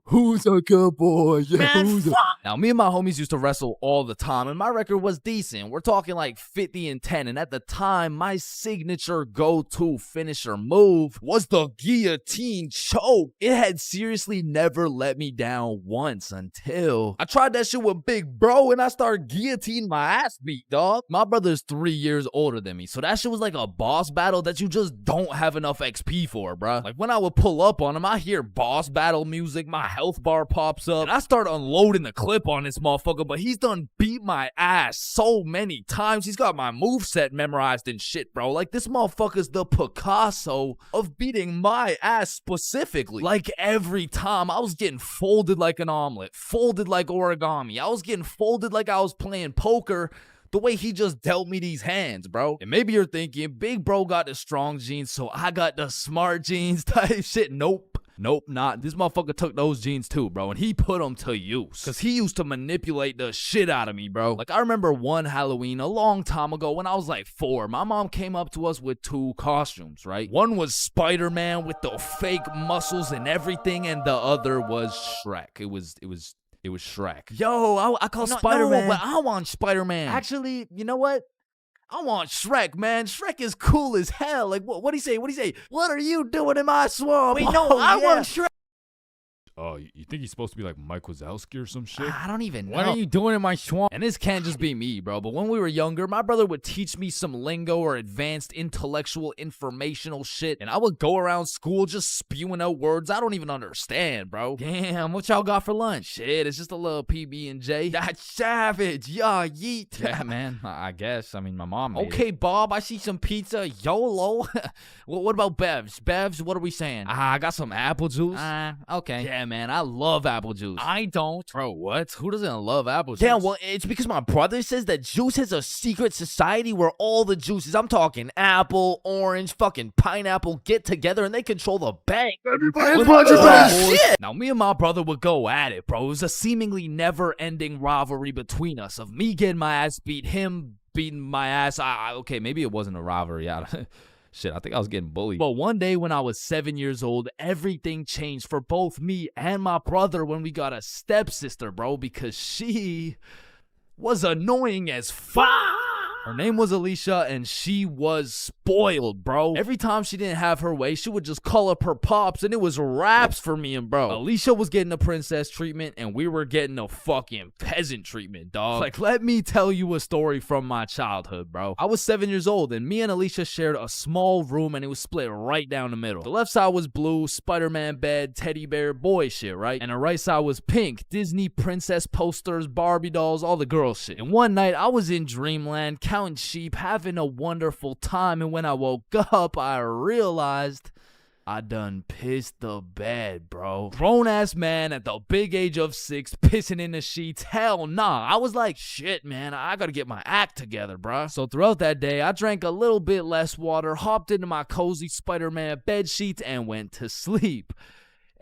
Who's a good boy? Yeah, Man, who's a... fuck. Now, me and my homies used to wrestle all the time, and my record was decent. We're talking like 50-10, and at the time, my signature go-to finisher move was the guillotine choke. It had seriously never let me down once until I tried that shit with Big Bro, and I started guillotining my ass beat, dog. My brother's 3 years older than me, so that shit was like a boss battle that you just don't have enough XP for, bruh. Like, when I would pull up on him, I hear boss battle music, my health bar pops up, and I start unloading the clip on this motherfucker, but he's done beat my ass so many times. He's got my moveset memorized and shit, bro. Like, this motherfucker's the Picasso of beating my ass specifically. Like, every time, I was getting folded like an omelet, folded like origami. I was getting folded like I was playing poker, the way he just dealt me these hands, bro. And maybe you're thinking, Big Bro got the strong genes, so I got the smart genes type shit. Nope, not. This motherfucker took those genes too, bro, and he put them to use. Because he used to manipulate the shit out of me, bro. Like, I remember one Halloween a long time ago when I was like 4. My mom came up to us with 2 costumes, right? One was Spider-Man with the fake muscles and everything, and the other was Shrek. It was Shrek. Yo, I call Spider-Man. No, but I want Spider-Man. Actually, you know what? I want Shrek, man. Shrek is cool as hell. Like, what'd he say? What are you doing in my swamp? Wait, no, I want Shrek. Oh, you think he's supposed to be like Mike Wazowski or some shit? I don't even know. What are you doing in my swamp? And this can't just be me, bro. But when we were younger, my brother would teach me some lingo or advanced intellectual informational shit. And I would go around school just spewing out words I don't even understand, bro. Damn, what y'all got for lunch? Shit, it's just a little PB&J. That's savage. Yeah, yeet. Yeah, man, I guess. I mean, my mom made Okay, it. Bob, I see some pizza. YOLO. What about Bevs? Bevs, what are we saying? I got some apple juice. Okay. Yeah, man, I love apple juice. I don't. Bro, what? Who doesn't love apple juice? Yeah, well, it's because my brother says that juice has a secret society where all the juices, I'm talking apple, orange, fucking pineapple, get together and they control the bank. Now, me and my brother would go at it, bro. It was a seemingly never-ending rivalry between us of me getting my ass beat, him beating my ass. Okay, maybe it wasn't a rivalry. Shit, I think I was getting bullied. But one day when I was 7 years old, everything changed for both me and my brother when we got a stepsister, bro, because she was annoying as fuck. Her name was Alicia, and she was spoiled, bro. Every time she didn't have her way, she would just call up her pops, and it was raps for me and bro. Alicia was getting a princess treatment, and we were getting a fucking peasant treatment, dog. Like, let me tell you a story from my childhood, bro. I was 7 years old, and me and Alicia shared a small room, and it was split right down the middle. The left side was blue, Spider-Man bed, teddy bear, boy shit, right? And the right side was pink, Disney princess posters, Barbie dolls, all the girl shit. And one night, I was in dreamland, counting sheep, having a wonderful time, and when I woke up, I realized I done pissed the bed, bro. Grown-ass man at the big age of 6 pissing in the sheets. Hell nah. I was like, shit, man, I gotta get my act together, bro. So throughout that day, I drank a little bit less water, hopped into my cozy Spider-Man bed sheets, and went to sleep.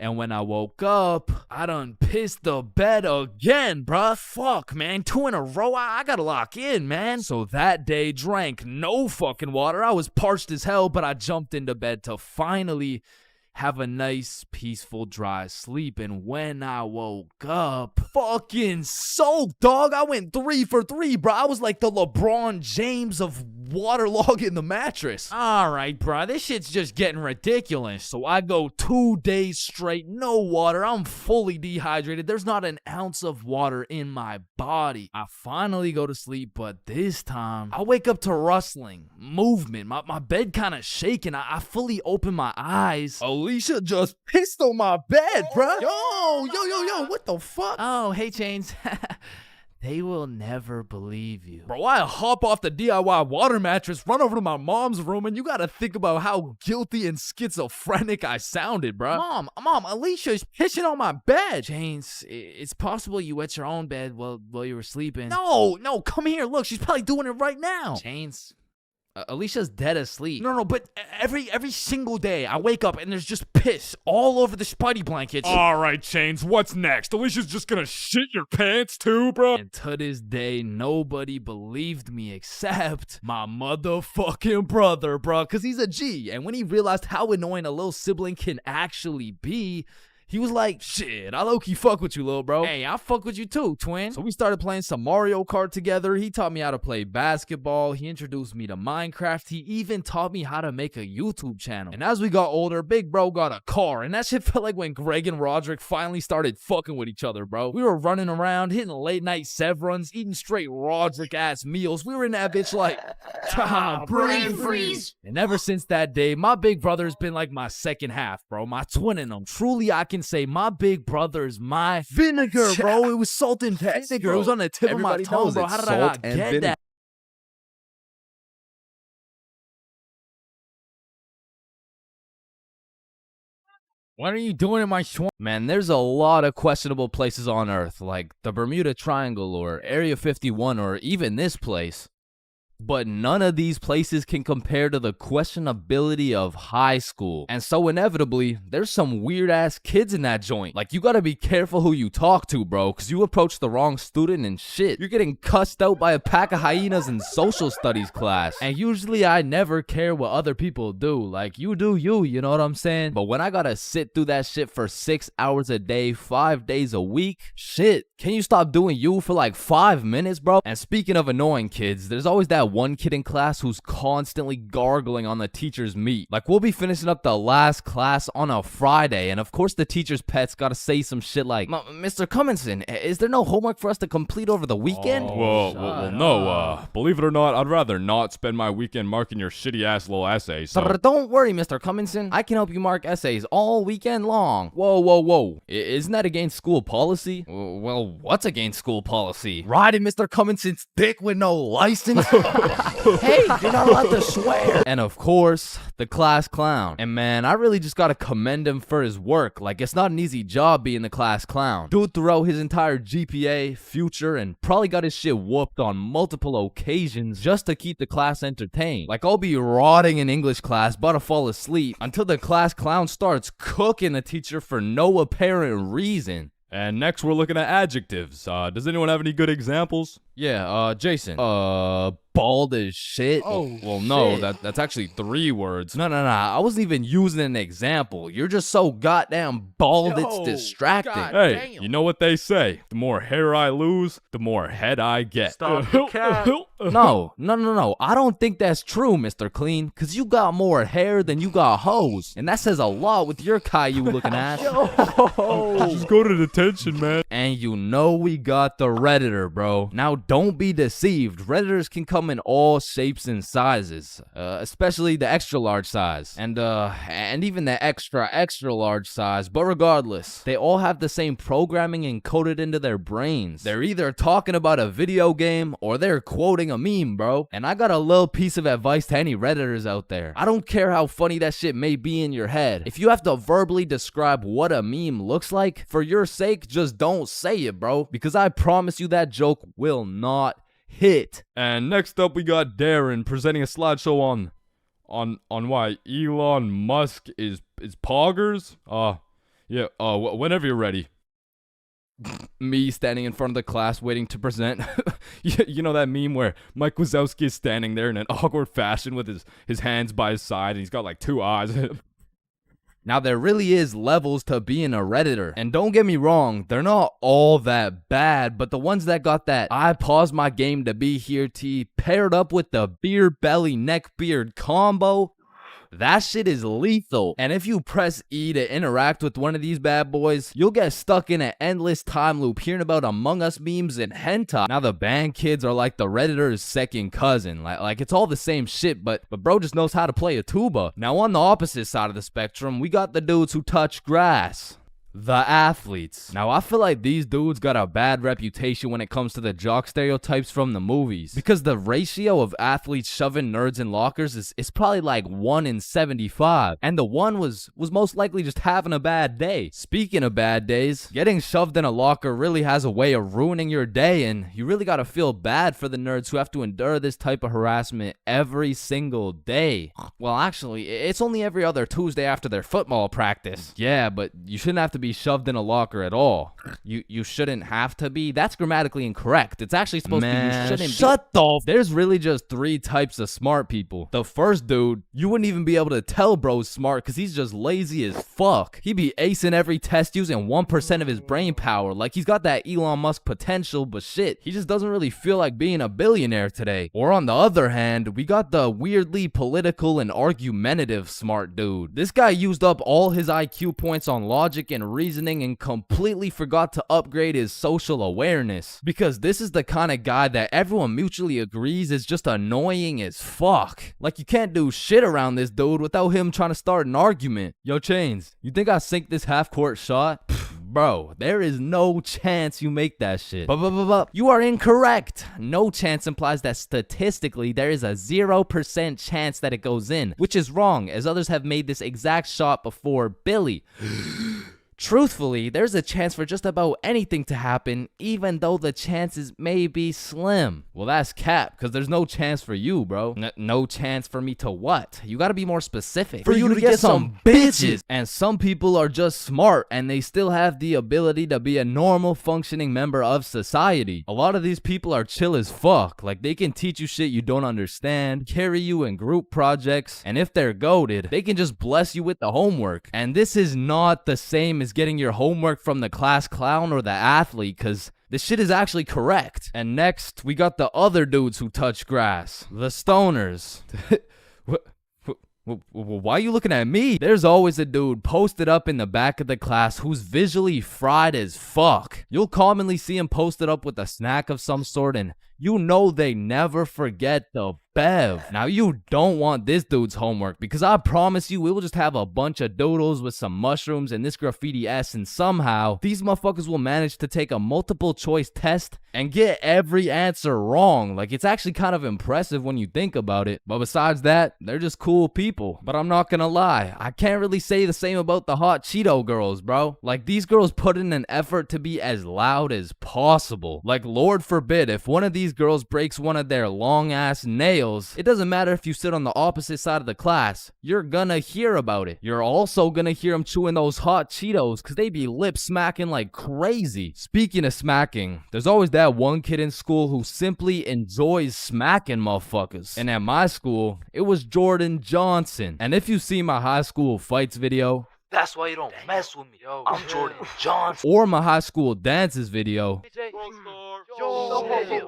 And when I woke up, I done pissed the bed again, bruh. Fuck, man. 2 in a row. I gotta lock in, man. So that day, drank no fucking water. I was parched as hell, but I jumped into bed to finally have a nice, peaceful, dry sleep. And when I woke up, fucking soaked, dog. I went 3 for 3, bro. I was like the LeBron James of waterlogging the mattress. All right, bro. This shit's just getting ridiculous. So I go 2 days straight, no water. I'm fully dehydrated. There's not an ounce of water in my body. I finally go to sleep, but this time, I wake up to rustling, movement. My bed kind of shaking. I fully open my eyes. Alicia just pissed on my bed, bruh. Yo, what the fuck? Oh, hey, Chains. They will never believe you. Bro, I hop off the DIY water mattress, run over to my mom's room, and you gotta think about how guilty and schizophrenic I sounded, bro. Mom, Alicia's pissing on my bed. Chains, it's possible you wet your own bed while you were sleeping. No, come here. Look, she's probably doing it right now. Chains. Alicia's dead asleep. No, but every single day I wake up and there's just piss all over the Spidey blankets. All right, Chains, what's next? Alicia's just gonna shit your pants too, bro? And to this day, nobody believed me except my motherfucking brother, bro, because he's a G. And when he realized how annoying a little sibling can actually be, he was like, shit, I low-key fuck with you, little bro. Hey, I fuck with you too, twin. So we started playing some Mario Kart together. He taught me how to play basketball. He introduced me to Minecraft. He even taught me how to make a YouTube channel. And as we got older, big bro got a car. And that shit felt like when Greg and Roderick finally started fucking with each other, bro. We were running around, hitting late-night Sev runs, eating straight Roderick-ass meals. We were in that bitch like, brain freeze. And ever since that day, my big brother has been like my second half, bro. My twin in him. Truly, I can say my big brother is my vinegar, bro. It was salt and vinegar. It was on the tip of my tongue, bro. How did I not get that? What are you doing in my swamp? Man, there's a lot of questionable places on Earth, like the Bermuda Triangle or Area 51 or even this place. But none of these places can compare to the questionability of high school. And so inevitably, there's some weird ass kids in that joint. Like, you gotta be careful who you talk to, bro, because you approach the wrong student and shit. You're getting cussed out by a pack of hyenas in social studies class. And usually I never care what other people do. Like, you do you know what I'm saying? But when I gotta sit through that shit for 6 hours a day, 5 days a week, shit, can you stop doing you for like 5 minutes, bro? And speaking of annoying kids, there's always that one kid in class who's constantly gargling on the teacher's meat. Like, we'll be finishing up the last class on a Friday, and of course the teacher's pet's gotta say some shit like, Mr. Cumminson, is there no homework for us to complete over the weekend? Well, no, believe it or not, I'd rather not spend my weekend marking your shitty ass little essays. So. Don't worry, Mr. Cumminson. I can help you mark essays all weekend long. Whoa. Isn't that against school policy? Well, what's against school policy? Riding Mr. Cumminson's dick with no license? Hey, you're not allowed to swear. And of course, the class clown. And man, I really just gotta commend him for his work. Like, it's not an easy job being the class clown. Dude throughout his entire GPA, future, and probably got his shit whooped on multiple occasions just to keep the class entertained. Like, I'll be rotting in English class, about to fall asleep, until the class clown starts cooking the teacher for no apparent reason. And next we're looking at adjectives. Does anyone have any good examples? Yeah, Jason. Bald as shit. Oh, well, no, shit. that's actually 3 words. No. I wasn't even using an example. You're just so goddamn bald, it's distracting. Hey, you know what they say? The more hair I lose, the more head I get. Stop the cat. No. I don't think that's true, Mr. Clean, because you got more hair than you got hoes. And that says a lot with your Caillou looking ass. Just go to detention, man. And you know we got the Redditor, bro. Now, don't be deceived. Redditors can come in all shapes and sizes, especially the extra large size, and even the extra large size. But regardless, they all have the same programming encoded into their brains. They're either talking about a video game or they're quoting a meme, bro. And I got a little piece of advice to any Redditors out there. I don't care how funny that shit may be in your head. If you have to verbally describe what a meme looks like, for your sake, just don't say it, bro, because I promise you that joke will not hit. And next up we got Darren presenting a slideshow on why Elon Musk is poggers. Whenever you're ready. Me standing in front of the class waiting to present. You know that meme where Mike Wazowski is standing there in an awkward fashion with his hands by his side and he's got like 2 eyes. Now, there really is levels to being a Redditor. And don't get me wrong, they're not all that bad, but the ones that got that I paused my game to be here T paired up with the beard belly neck beard combo, that shit is lethal. And if you press E to interact with one of these bad boys, you'll get stuck in an endless time loop hearing about Among Us memes and hentai. Now, the band kids are like the Redditor's second cousin. Like it's all the same shit, but bro just knows how to play a tuba. Now, on the opposite side of the spectrum, we got the dudes who touch grass. The athletes. Now, I feel like these dudes got a bad reputation when it comes to the jock stereotypes from the movies, because the ratio of athletes shoving nerds in lockers is probably like 1 in 75, and the one was most likely just having a bad day. Speaking of bad days, getting shoved in a locker really has a way of ruining your day, and you really gotta feel bad for the nerds who have to endure this type of harassment every single day. Well, actually, it's only every other Tuesday after their football practice. Yeah, but you shouldn't have to be shoved in a locker at all. You shouldn't have to be. That's grammatically incorrect. It's actually supposed to be you shouldn't shut the There's really just 3 types of smart people. The first dude, you wouldn't even be able to tell bro's smart because he's just lazy as fuck. He be acing every test using 1% of his brain power. Like he's got that Elon Musk potential, but shit, he just doesn't really feel like being a billionaire today. Or on the other hand, we got the weirdly political and argumentative smart dude. This guy used up all his IQ points on logic and reasoning and completely forgot to upgrade his social awareness, because this is the kind of guy that everyone mutually agrees is just annoying as fuck. Like, you can't do shit around this dude without him trying to start an argument. Yo, Chains, you think I sink this half-court shot? Bro, there is no chance you make that shit. You are incorrect. No chance implies that statistically there is a 0% chance that it goes in, which is wrong, as others have made this exact shot before Billy. Truthfully, there's a chance for just about anything to happen, even though the chances may be slim. Well, that's cap, because there's no chance for you, bro. No chance for me to what? You gotta be more specific. For you to get some bitches. And some people are just smart, and they still have the ability to be a normal, functioning member of society. A lot of these people are chill as fuck. Like, they can teach you shit you don't understand, carry you in group projects, and if they're goated, they can just bless you with the homework. And this is not the same as getting your homework from the class clown or the athlete, because this shit is actually correct. And next, we got the other dudes who touch grass. The stoners. Why are you looking at me? There's always a dude posted up in the back of the class who's visually fried as fuck. You'll commonly see him posted up with a snack of some sort, and you know they never forget the Bev. Now you don't want this dude's homework because I promise you it will just have a bunch of doodles with some mushrooms and this graffiti S, and somehow these motherfuckers will manage to take a multiple choice test and get every answer wrong. Like, it's actually kind of impressive when you think about it. But besides that, they're just cool people. But I'm not gonna lie, I can't really say the same about the hot Cheeto girls, bro. Like, these girls put in an effort to be as loud as possible. Like, Lord forbid if one of these girls breaks one of their long ass nails, it doesn't matter if you sit on the opposite side of the class, you're gonna hear about it. You're also gonna hear them chewing those hot Cheetos because they be lip smacking like crazy. Speaking of smacking, there's always that one kid in school who simply enjoys smacking motherfuckers. And at my school, it was Jordan Johnson. And if you see my high school fights video, That's why you don't mess with me. I'm Jordan Johnson. or my high school dances video,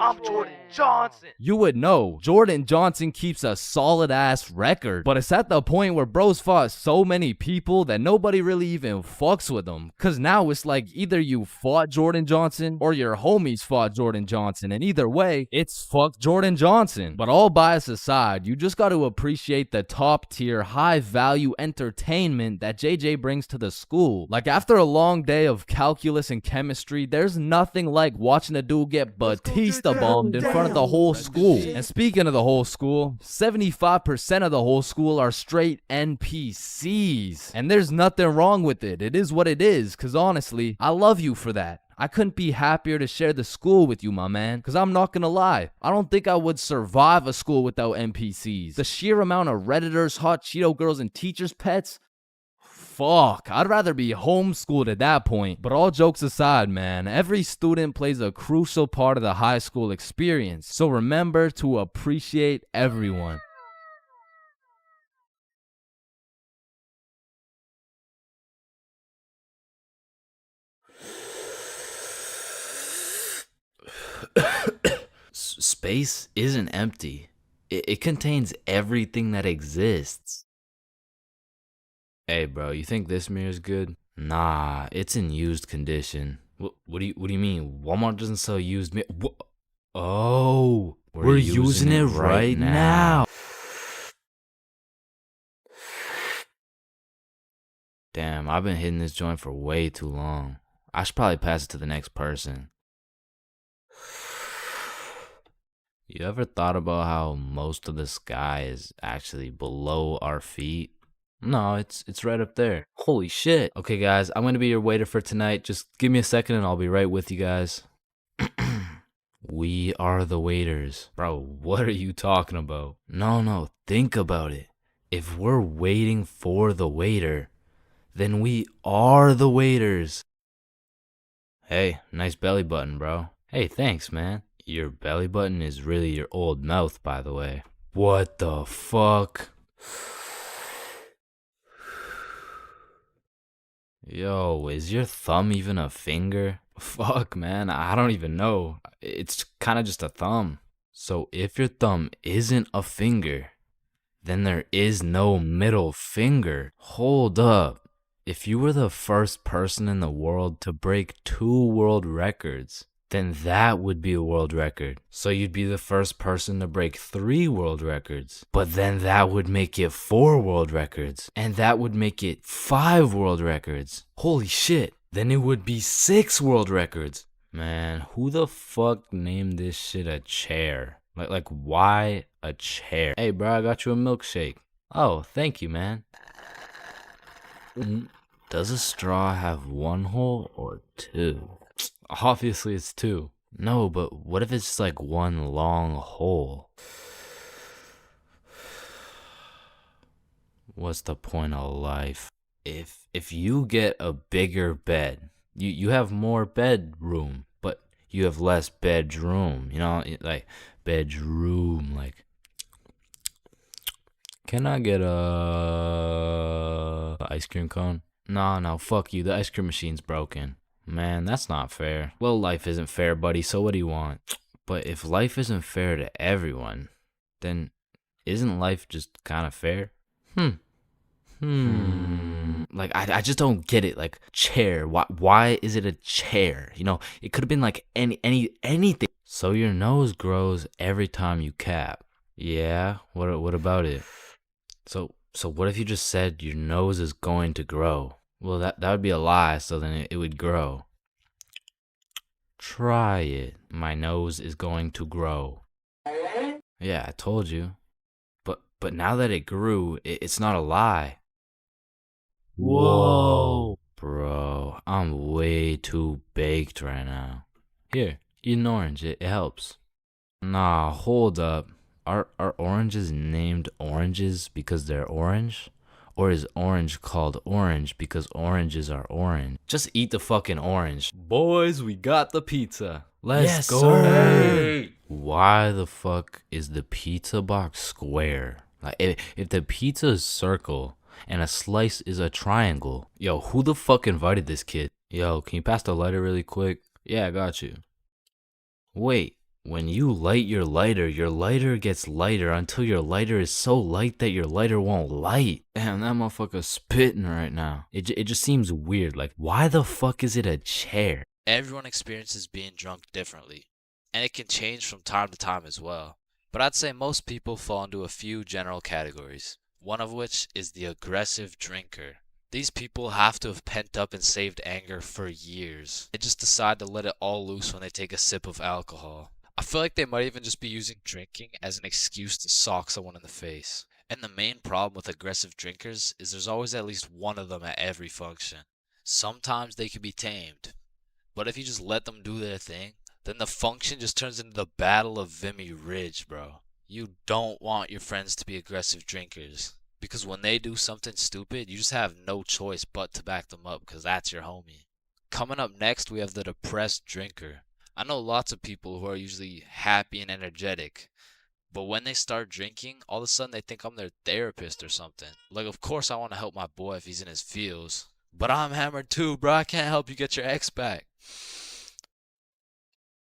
I'm Jordan Johnson. you would know Jordan Johnson keeps a solid ass record. But it's at the point where bros fought so many people that nobody really even fucks with them. Cause now it's like either you fought Jordan Johnson or your homies fought Jordan Johnson. And either way, it's fuck Jordan Johnson. But all bias aside, you just gotta appreciate the top tier, high value entertainment that JJ brings to the school. Like, after a long day of calculus and chemistry, there's nothing like watching a dude get Batista bombed in front of the whole school. And speaking of the whole school, 75% of the whole school are straight NPCs. And there's nothing wrong with it. It is what it is, cause honestly, I love you for that. I couldn't be happier to share the school with you, my man. Cause I'm not gonna lie, I don't think I would survive a school without NPCs. The sheer amount of Redditors, hot Cheeto girls, and teachers' pets, fuck, I'd rather be homeschooled at that point. But all jokes aside, man, every student plays a crucial part of the high school experience. So remember to appreciate everyone. Space isn't empty. It contains everything that exists. Hey, bro, you think this mirror's good? Nah, it's in used condition. What do you mean? Walmart doesn't sell used mirror? Oh, we're using it right now. Damn, I've been hitting this joint for way too long. I should probably pass it to the next person. You ever thought about how most of the sky is actually below our feet? No, it's right up there. Holy shit. Okay, guys, I'm gonna be your waiter for tonight. Just give me a second and I'll be right with you guys. We are the waiters. Bro, what are you talking about? No, think about it. If we're waiting for the waiter, then we are the waiters. Hey, nice belly button, bro. Hey, thanks, man. Your belly button is really your old mouth, by the way. What the fuck? Yo, is your thumb even a finger? Fuck, man, I don't even know. It's kind of just a thumb. So if your thumb isn't a finger, then there is no middle finger. Hold up. If you were the first person in the world to break 2 world records, then that would be a world record. So you'd be the first person to break 3 world records. But then that would make it 4 world records. And that would make it 5 world records. Holy shit. Then it would be 6 world records. Man, who the fuck named this shit a chair? Like why a chair? Hey, bro, I got you a milkshake. Oh, thank you, man. Does a straw have 1 hole or 2? Obviously it's 2. No, but what if it's just like 1 long hole? What's the point of life? If you get a bigger bed, you have more bedroom, but you have less bedroom. You know, like bedroom. Like, can I get a ice cream cone? No, fuck you. The ice cream machine's broken. Man, that's not fair. Well, life isn't fair, buddy, so what do you want? But if life isn't fair to everyone, then isn't life just kind of fair? Like, I just don't get it. Like, chair. Why is it a chair? You know, it could have been like anything. So your nose grows every time you cap. Yeah, what about it? So what if you just said your nose is going to grow? Well, that would be a lie, so then it would grow. Try it. My nose is going to grow. Yeah, I told you. But now that it grew, it's not a lie. Whoa. Bro, I'm way too baked right now. Here, eat an orange. It helps. Nah, hold up. Are oranges named oranges because they're orange? Or is orange called orange because oranges are orange? Just eat the fucking orange. Boys, we got the pizza. Let's go. Sir. Why the fuck is the pizza box square? Like, if the pizza is circle and a slice is a triangle, yo, who the fuck invited this kid? Yo, can you pass the lighter really quick? Yeah, I got you. Wait, when you light your lighter gets lighter until your lighter is so light that your lighter won't light. Damn, that motherfucker's spitting right now. It just seems weird. Like, why the fuck is it a chair? Everyone experiences being drunk differently, and it can change from time to time as well. But I'd say most people fall into a few general categories, one of which is the aggressive drinker. These people have to have pent up and saved anger for years. They just decide to let it all loose when they take a sip of alcohol. I feel like they might even just be using drinking as an excuse to sock someone in the face. And the main problem with aggressive drinkers is there's always at least one of them at every function. Sometimes they can be tamed, but if you just let them do their thing, then the function just turns into the Battle of Vimy Ridge, bro. You don't want your friends to be aggressive drinkers, because when they do something stupid, you just have no choice but to back them up, because that's your homie. Coming up next, we have the depressed drinker. I know lots of people who are usually happy and energetic, but when they start drinking, all of a sudden they think I'm their therapist or something. Like, of course I want to help my boy if he's in his feels, but I'm hammered too, bro. I can't help you get your ex back.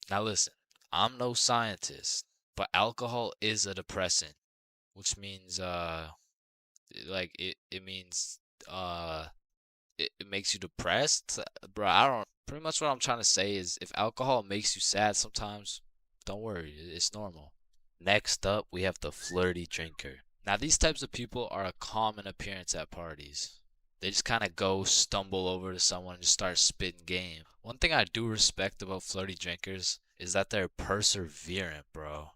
Now listen, I'm no scientist, but alcohol is a depressant, which means like it means it makes you depressed. Bro, I don't, pretty much what I'm trying to say is if alcohol makes you sad sometimes, don't worry, it's normal. Next up, we have the flirty drinker. Now these types of people are a common appearance at parties. They just kind of stumble over to someone and just start spitting game. One thing I do respect about flirty drinkers is that they're perseverant, bro.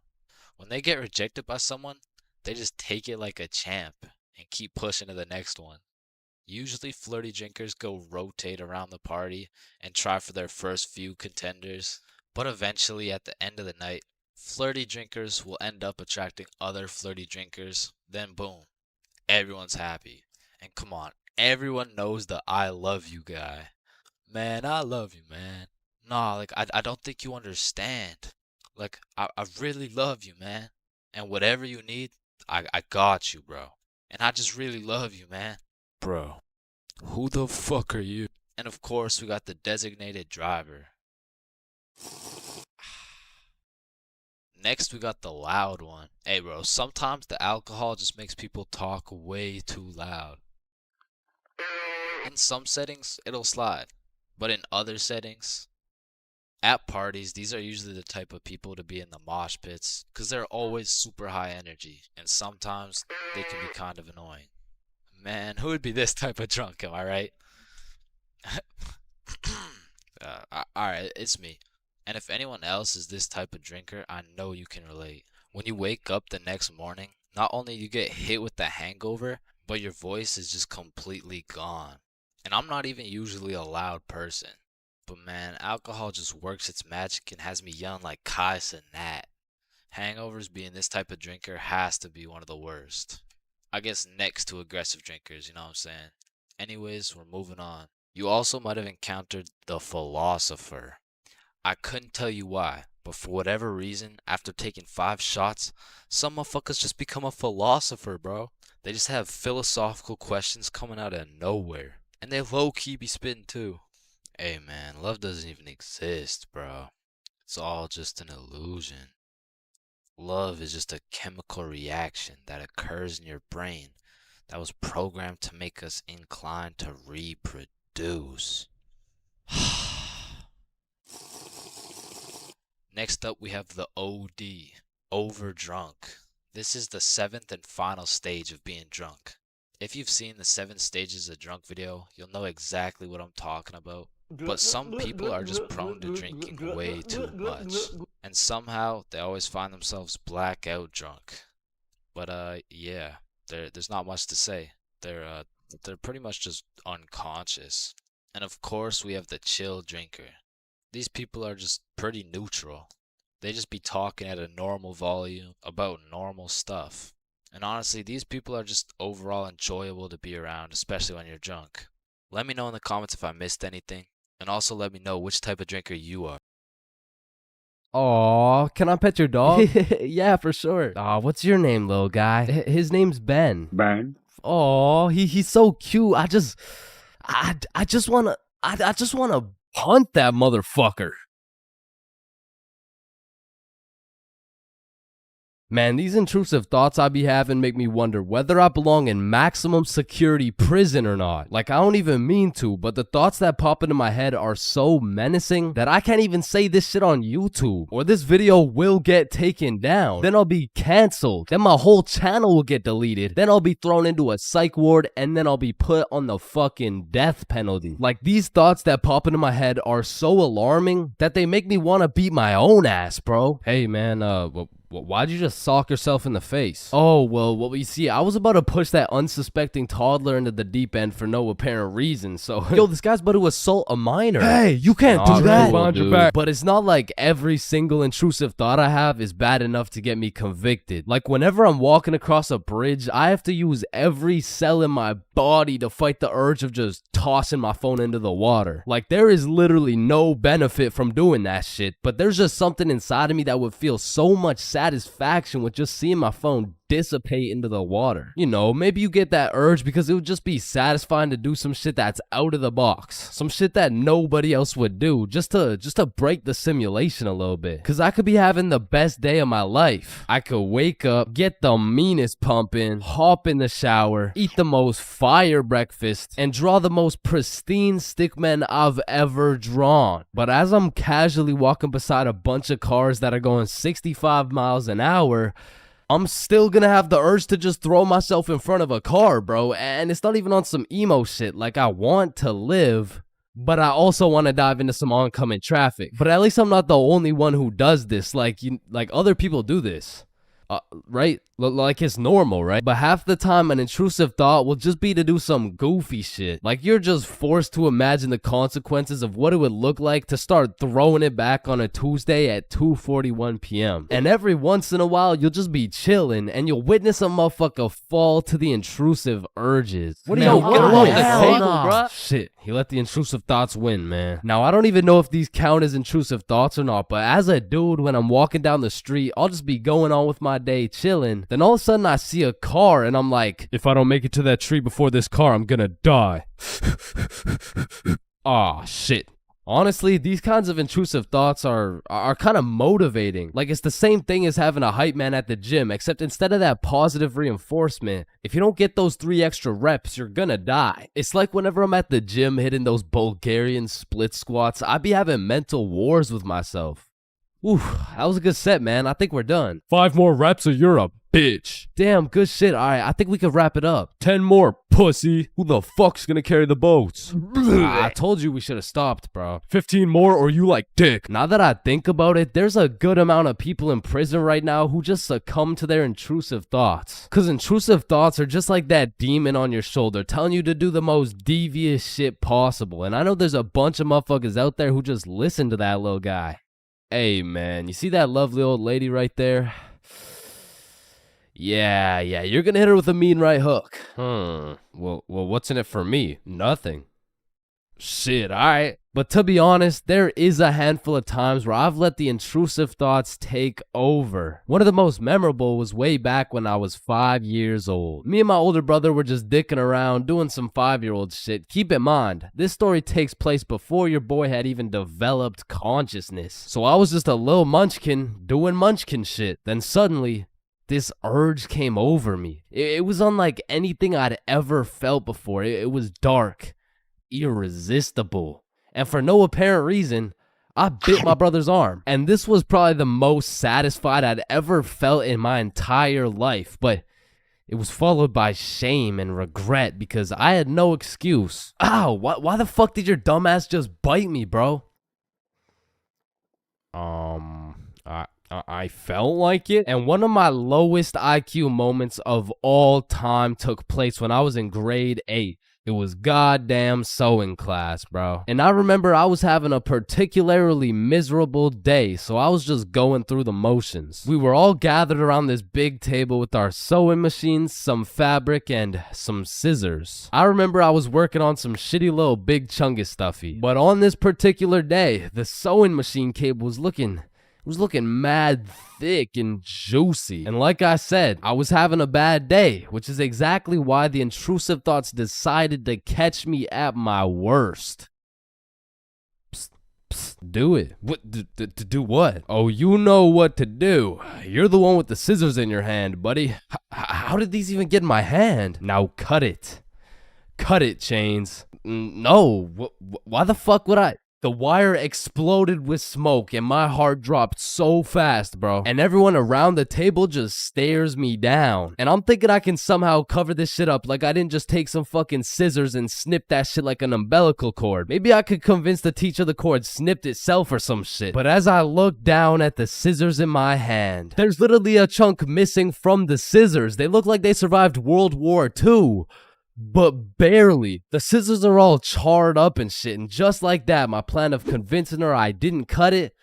When they get rejected by someone, they just take it like a champ and keep pushing to the next one. Usually flirty drinkers go rotate around the party and try for their first few contenders, but eventually at the end of the night, flirty drinkers will end up attracting other flirty drinkers, then boom, everyone's happy. And come on, everyone knows the I love you guy. Man, I love you, man. Nah, like, I don't think you understand. Like, I really love you, man. And whatever you need, I got you, bro. And I just really love you, man. Bro, who the fuck are you? And of course, we got the designated driver. Next, we got the loud one. Hey, bro, sometimes the alcohol just makes people talk way too loud. In some settings, it'll slide. But in other settings, at parties, these are usually the type of people to be in the mosh pits because they're always super high energy, and sometimes they can be kind of annoying. Man, who would be this type of drunk, am I right? Alright, it's me. And if anyone else is this type of drinker, I know you can relate. When you wake up the next morning, not only you get hit with the hangover, but your voice is just completely gone. And I'm not even usually a loud person. But man, alcohol just works its magic and has me yelling like Kais and Nat. Hangovers being this type of drinker has to be one of the worst. I guess next to aggressive drinkers, you know what I'm saying? Anyways, we're moving on. You also might have encountered the philosopher. I couldn't tell you why, but for whatever reason, after taking 5 shots, some motherfuckers just become a philosopher, bro. They just have philosophical questions coming out of nowhere. And they low-key be spitting too. Hey man, love doesn't even exist, bro. It's all just an illusion. Love is just a chemical reaction that occurs in your brain that was programmed to make us inclined to reproduce. Next up, we have the OD, overdrunk. This is the 7th and final stage of being drunk. If you've seen the 7 stages of drunk video, you'll know exactly what I'm talking about. But some people are just prone to drinking way too much. And somehow, they always find themselves blackout drunk. But yeah, there's not much to say. They're pretty much just unconscious. And of course, we have the chill drinker. These people are just pretty neutral. They just be talking at a normal volume about normal stuff. And honestly, these people are just overall enjoyable to be around, especially when you're drunk. Let me know in the comments if I missed anything, and also let me know which type of drinker you are. Aw, can I pet your dog? Yeah, for sure. Aw, what's your name, little guy? His name's Ben. Ben? Aw, he's so cute. I just wanna punt that motherfucker. Man, these intrusive thoughts I be having make me wonder whether I belong in maximum security prison or not. Like, I don't even mean to, but the thoughts that pop into my head are so menacing that I can't even say this shit on YouTube, or this video will get taken down. Then I'll be canceled. Then my whole channel will get deleted. Then I'll be thrown into a psych ward, and then I'll be put on the fucking death penalty. Like, these thoughts that pop into my head are so alarming that they make me want to beat my own ass, bro. Hey, man, why'd you just sock yourself in the face? Oh, well, you see, I was about to push that unsuspecting toddler into the deep end for no apparent reason, so... Yo, this guy's about to assault a minor. Hey, you can't do that! But it's not like every single intrusive thought I have is bad enough to get me convicted. Like, whenever I'm walking across a bridge, I have to use every cell in my body to fight the urge of just tossing my phone into the water. Like, there is literally no benefit from doing that shit, but there's just something inside of me that would feel so much satisfaction with just seeing my phone dissipate into the water. You know, maybe you get that urge because it would just be satisfying to do some shit that's out of the box. Some shit that nobody else would do, just to break the simulation a little bit. Cause I could be having the best day of my life. I could wake up, get the meanest pump in, hop in the shower, eat the most fire breakfast, and draw the most pristine stickmen I've ever drawn. But as I'm casually walking beside a bunch of cars that are going 65 miles an hour, I'm still gonna have the urge to just throw myself in front of a car, bro. And it's not even on some emo shit. Like, I want to live, but I also want to dive into some oncoming traffic. But at least I'm not the only one who does this. Like, other people do this. Right? Like, it's normal, right? But half the time, an intrusive thought will just be to do some goofy shit. Like, you're just forced to imagine the consequences of what it would look like to start throwing it back on a Tuesday at 2:41 p.m. And every once in a while, you'll just be chilling, and you'll witness a motherfucker fall to the intrusive urges. What are you get along the table, bro? Shit, he let the intrusive thoughts win, man. Now, I don't even know if these count as intrusive thoughts or not, but as a dude, when I'm walking down the street, I'll just be going on with my day chilling. Then all of a sudden I see a car and I'm like, if I don't make it to that tree before this car, I'm gonna die. Aw, shit. Honestly, these kinds of intrusive thoughts are kind of motivating. Like, it's the same thing as having a hype man at the gym, except instead of that positive reinforcement, if you don't get those 3 extra reps, you're gonna die. It's like whenever I'm at the gym hitting those Bulgarian split squats, I be having mental wars with myself. Oof, that was a good set, man. I think we're done. 5 more reps or you're a bitch. Damn, good shit. All right, I think we could wrap it up. 10 more, pussy. Who the fuck's gonna carry the boats? I told you we should have stopped, bro. 15 more or you like dick. Now that I think about it, there's a good amount of people in prison right now who just succumb to their intrusive thoughts. Cause intrusive thoughts are just like that demon on your shoulder telling you to do the most devious shit possible. And I know there's a bunch of motherfuckers out there who just listen to that little guy. Hey, man, you see that lovely old lady right there? Yeah, you're gonna hit her with a mean right hook. Well, what's in it for me? Nothing. Shit, alright. But to be honest, there is a handful of times where I've let the intrusive thoughts take over. One of the most memorable was way back when I was 5 years old. Me and my older brother were just dicking around, doing some 5-year-old shit. Keep in mind, this story takes place before your boy had even developed consciousness. So I was just a little munchkin doing munchkin shit. Then suddenly, this urge came over me. It was unlike anything I'd ever felt before. It was dark, irresistible. And for no apparent reason, I bit my brother's arm. And this was probably the most satisfied I'd ever felt in my entire life. But it was followed by shame and regret because I had no excuse. Ow, why the fuck did your dumbass just bite me, bro? I felt like it. And one of my lowest IQ moments of all time took place when I was in grade 8. It was goddamn sewing class, bro. And I remember I was having a particularly miserable day, so I was just going through the motions. We were all gathered around this big table with our sewing machines, some fabric, and some scissors. I remember I was working on some shitty little big chungus stuffy. But on this particular day, the sewing machine cable was looking mad thick and juicy. And like I said, I was having a bad day, which is exactly why the intrusive thoughts decided to catch me at my worst. Psst, psst, do it. What? To do what? Oh, you know what to do. You're the one with the scissors in your hand, buddy. How did these even get in my hand? Now cut it. Cut it, Chains. No. Why the fuck would I? The wire exploded with smoke and my heart dropped so fast, bro. And everyone around the table just stares me down. And I'm thinking I can somehow cover this shit up like I didn't just take some fucking scissors and snip that shit like an umbilical cord. Maybe I could convince the teacher the cord snipped itself or some shit. But as I look down at the scissors in my hand, there's literally a chunk missing from the scissors. They look like they survived World War II. But barely. The scissors are all charred up and shit, and just like that, my plan of convincing her I didn't cut it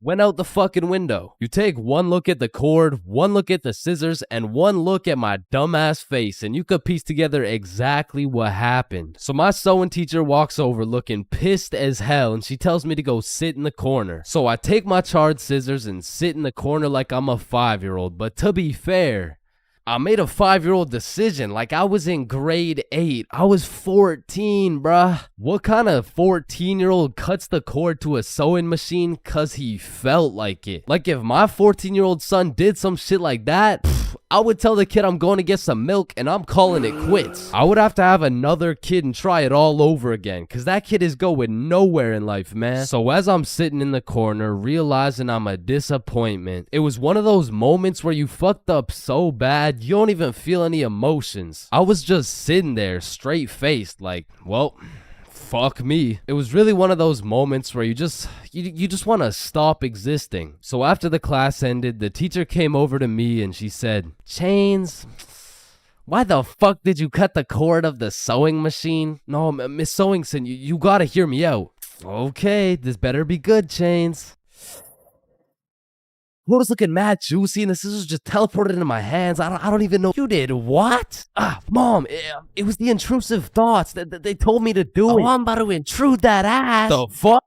went out the fucking window. You take one look at the cord, one look at the scissors, and one look at my dumbass face, and you could piece together exactly what happened. So my sewing teacher walks over looking pissed as hell, and she tells me to go sit in the corner. So I take my charred scissors and sit in the corner like I'm a 5-year-old, but to be fair, I made a 5-year-old decision like I was in grade 8. I was 14, bruh. What kind of 14-year-old cuts the cord to a sewing machine cause he felt like it? Like if my 14-year-old son did some shit like that, I would tell the kid I'm going to get some milk and I'm calling it quits. I would have to have another kid and try it all over again cause that kid is going nowhere in life, man. So as I'm sitting in the corner realizing I'm a disappointment, it was one of those moments where you fucked up so bad you don't even feel any emotions. I was just sitting there straight faced like, well, fuck me. It was really one of those moments where you just want to stop existing. So after the class ended, the teacher came over to me and she said, Chains, why the fuck did you cut the cord of the sewing machine? No, Miss Sewingson, you gotta hear me out. Okay, this better be good, Chains. It was looking mad juicy and the scissors just teleported into my hands. I don't even know. You did what? Mom, it was the intrusive thoughts that they told me to do it. I'm about to intrude that ass. The fuck?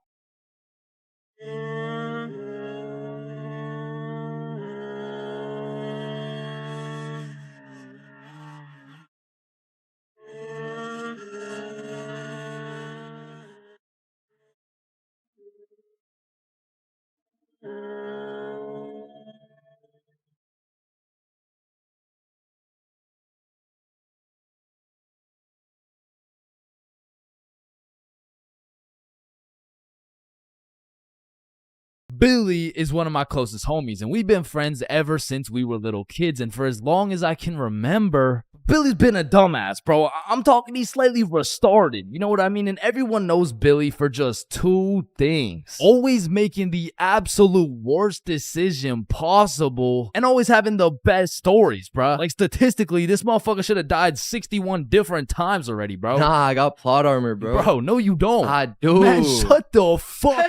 Billy is one of my closest homies, and we've been friends ever since we were little kids, and for as long as I can remember, Billy's been a dumbass, bro. I'm talking he's slightly retarded, you know what I mean? And everyone knows Billy for just two things. Always making the absolute worst decision possible, and always having the best stories, bro. Like, statistically, this motherfucker should have died 61 different times already, bro. Nah, I got plot armor, bro. Bro, no you don't. I do. Man, shut the fuck.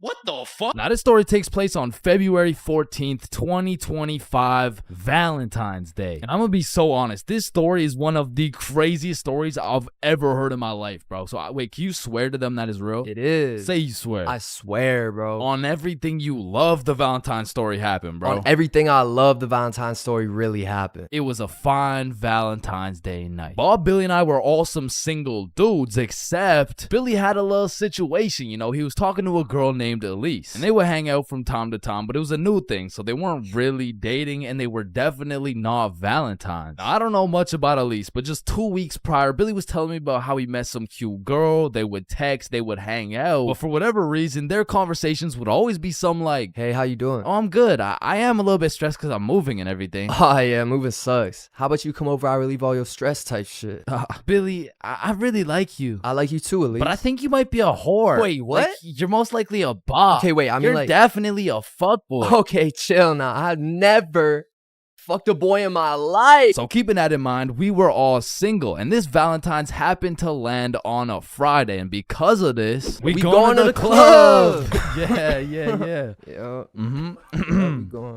What the fuck? Now, this story takes place on February 14th, 2025, Valentine's Day. And I'm gonna be so honest, this story is one of the craziest stories I've ever heard in my life, bro. So, wait, can you swear to them that is real? It is. Say you swear. I swear, bro. On everything you love, the Valentine's story happened, bro. On everything I love, the Valentine's story really happened. It was a fine Valentine's Day night. Bob, Billy, and I were all some single dudes, except Billy had a little situation, you know. He was talking to a girl named named Elise. And they would hang out from time to time, but it was a new thing, so they weren't really dating, and they were definitely not Valentines. Now, I don't know much about Elise, but just 2 weeks prior, Billy was telling me about how he met some cute girl. They would text, they would hang out, but for whatever reason, their conversations would always be some like, hey, how you doing? Oh, I'm good. I am a little bit stressed because I'm moving and everything. Oh, yeah, moving sucks. How about you come over, I relieve all your stress type shit? Billy, I really like you. I like you too, Elise. But I think you might be a whore. Wait, what? Like, you're most likely a bop. Okay, wait, I mean you're like... definitely a fuckboy. Okay, chill now. I've never fucked a boy in my life. So keeping that in mind, we were all single, and this Valentine's happened to land on a Friday, and because of this, we going to the club. yeah. Yeah.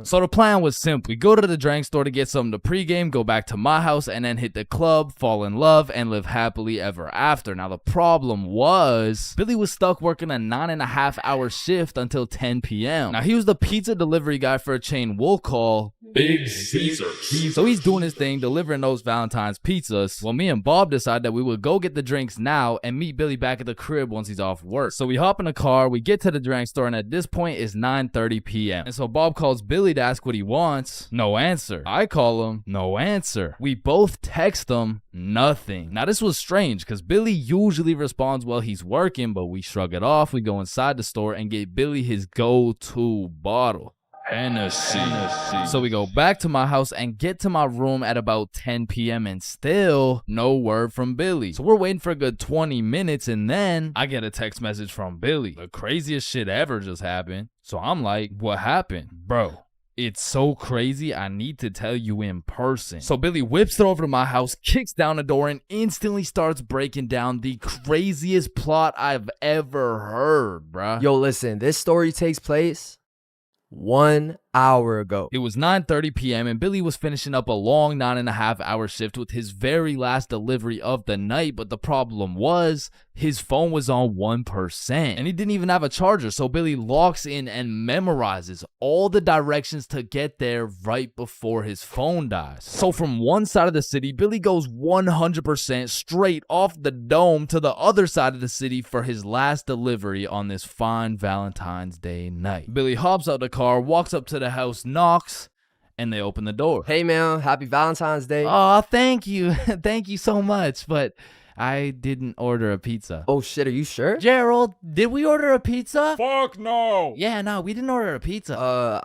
So the plan was simple. We go to the drink store to get something to pregame, go back to my house, and then hit the club, fall in love, and live happily ever after. Now the problem was, Billy was stuck working a 9.5-hour shift until 10 p.m. Now he was the pizza delivery guy for a chain we'll call Big Caesars. So he's doing his thing, delivering those Valentine's pizzas. Well, me and Bob decided that we would go get the drinks now and meet Billy back at the crib once he's off work. So we hop in the car, we get to the drink store, and at this point it's 9:30 p.m. And so Bob calls Billy to ask what he wants. No answer. I call him. No answer. We both text him. Nothing. Now this was strange because Billy usually responds while he's working, but we shrug it off. We go inside the store and get Billy his go-to bottle. Hennessy. So we go back to my house and get to my room at about 10 p.m. and still no word from Billy. So we're waiting for a good 20 minutes and then I get a text message from Billy. The craziest shit ever just happened. So I'm like, what happened? Bro, it's so crazy, I need to tell you in person. So Billy whips it over to my house, kicks down the door, and instantly starts breaking down the craziest plot I've ever heard, bruh. Yo, listen, this story takes place 1 hour ago. It was 9:30 p.m. and Billy was finishing up a long 9.5-hour shift with his very last delivery of the night, but the problem was his phone was on 1% and he didn't even have a charger. So Billy locks in and memorizes all the directions to get there right before his phone dies. So from one side of the city, Billy goes 100% straight off the dome to the other side of the city for his last delivery on this fine Valentine's Day night. Billy hops out the car, walks up to the house, knocks, and they open the door. Hey man, happy Valentine's Day. Oh, thank you. Thank you so much, but I didn't order a pizza. Oh shit, are you sure? Gerald, did we order a pizza? Fuck no. Yeah, no, we didn't order a pizza.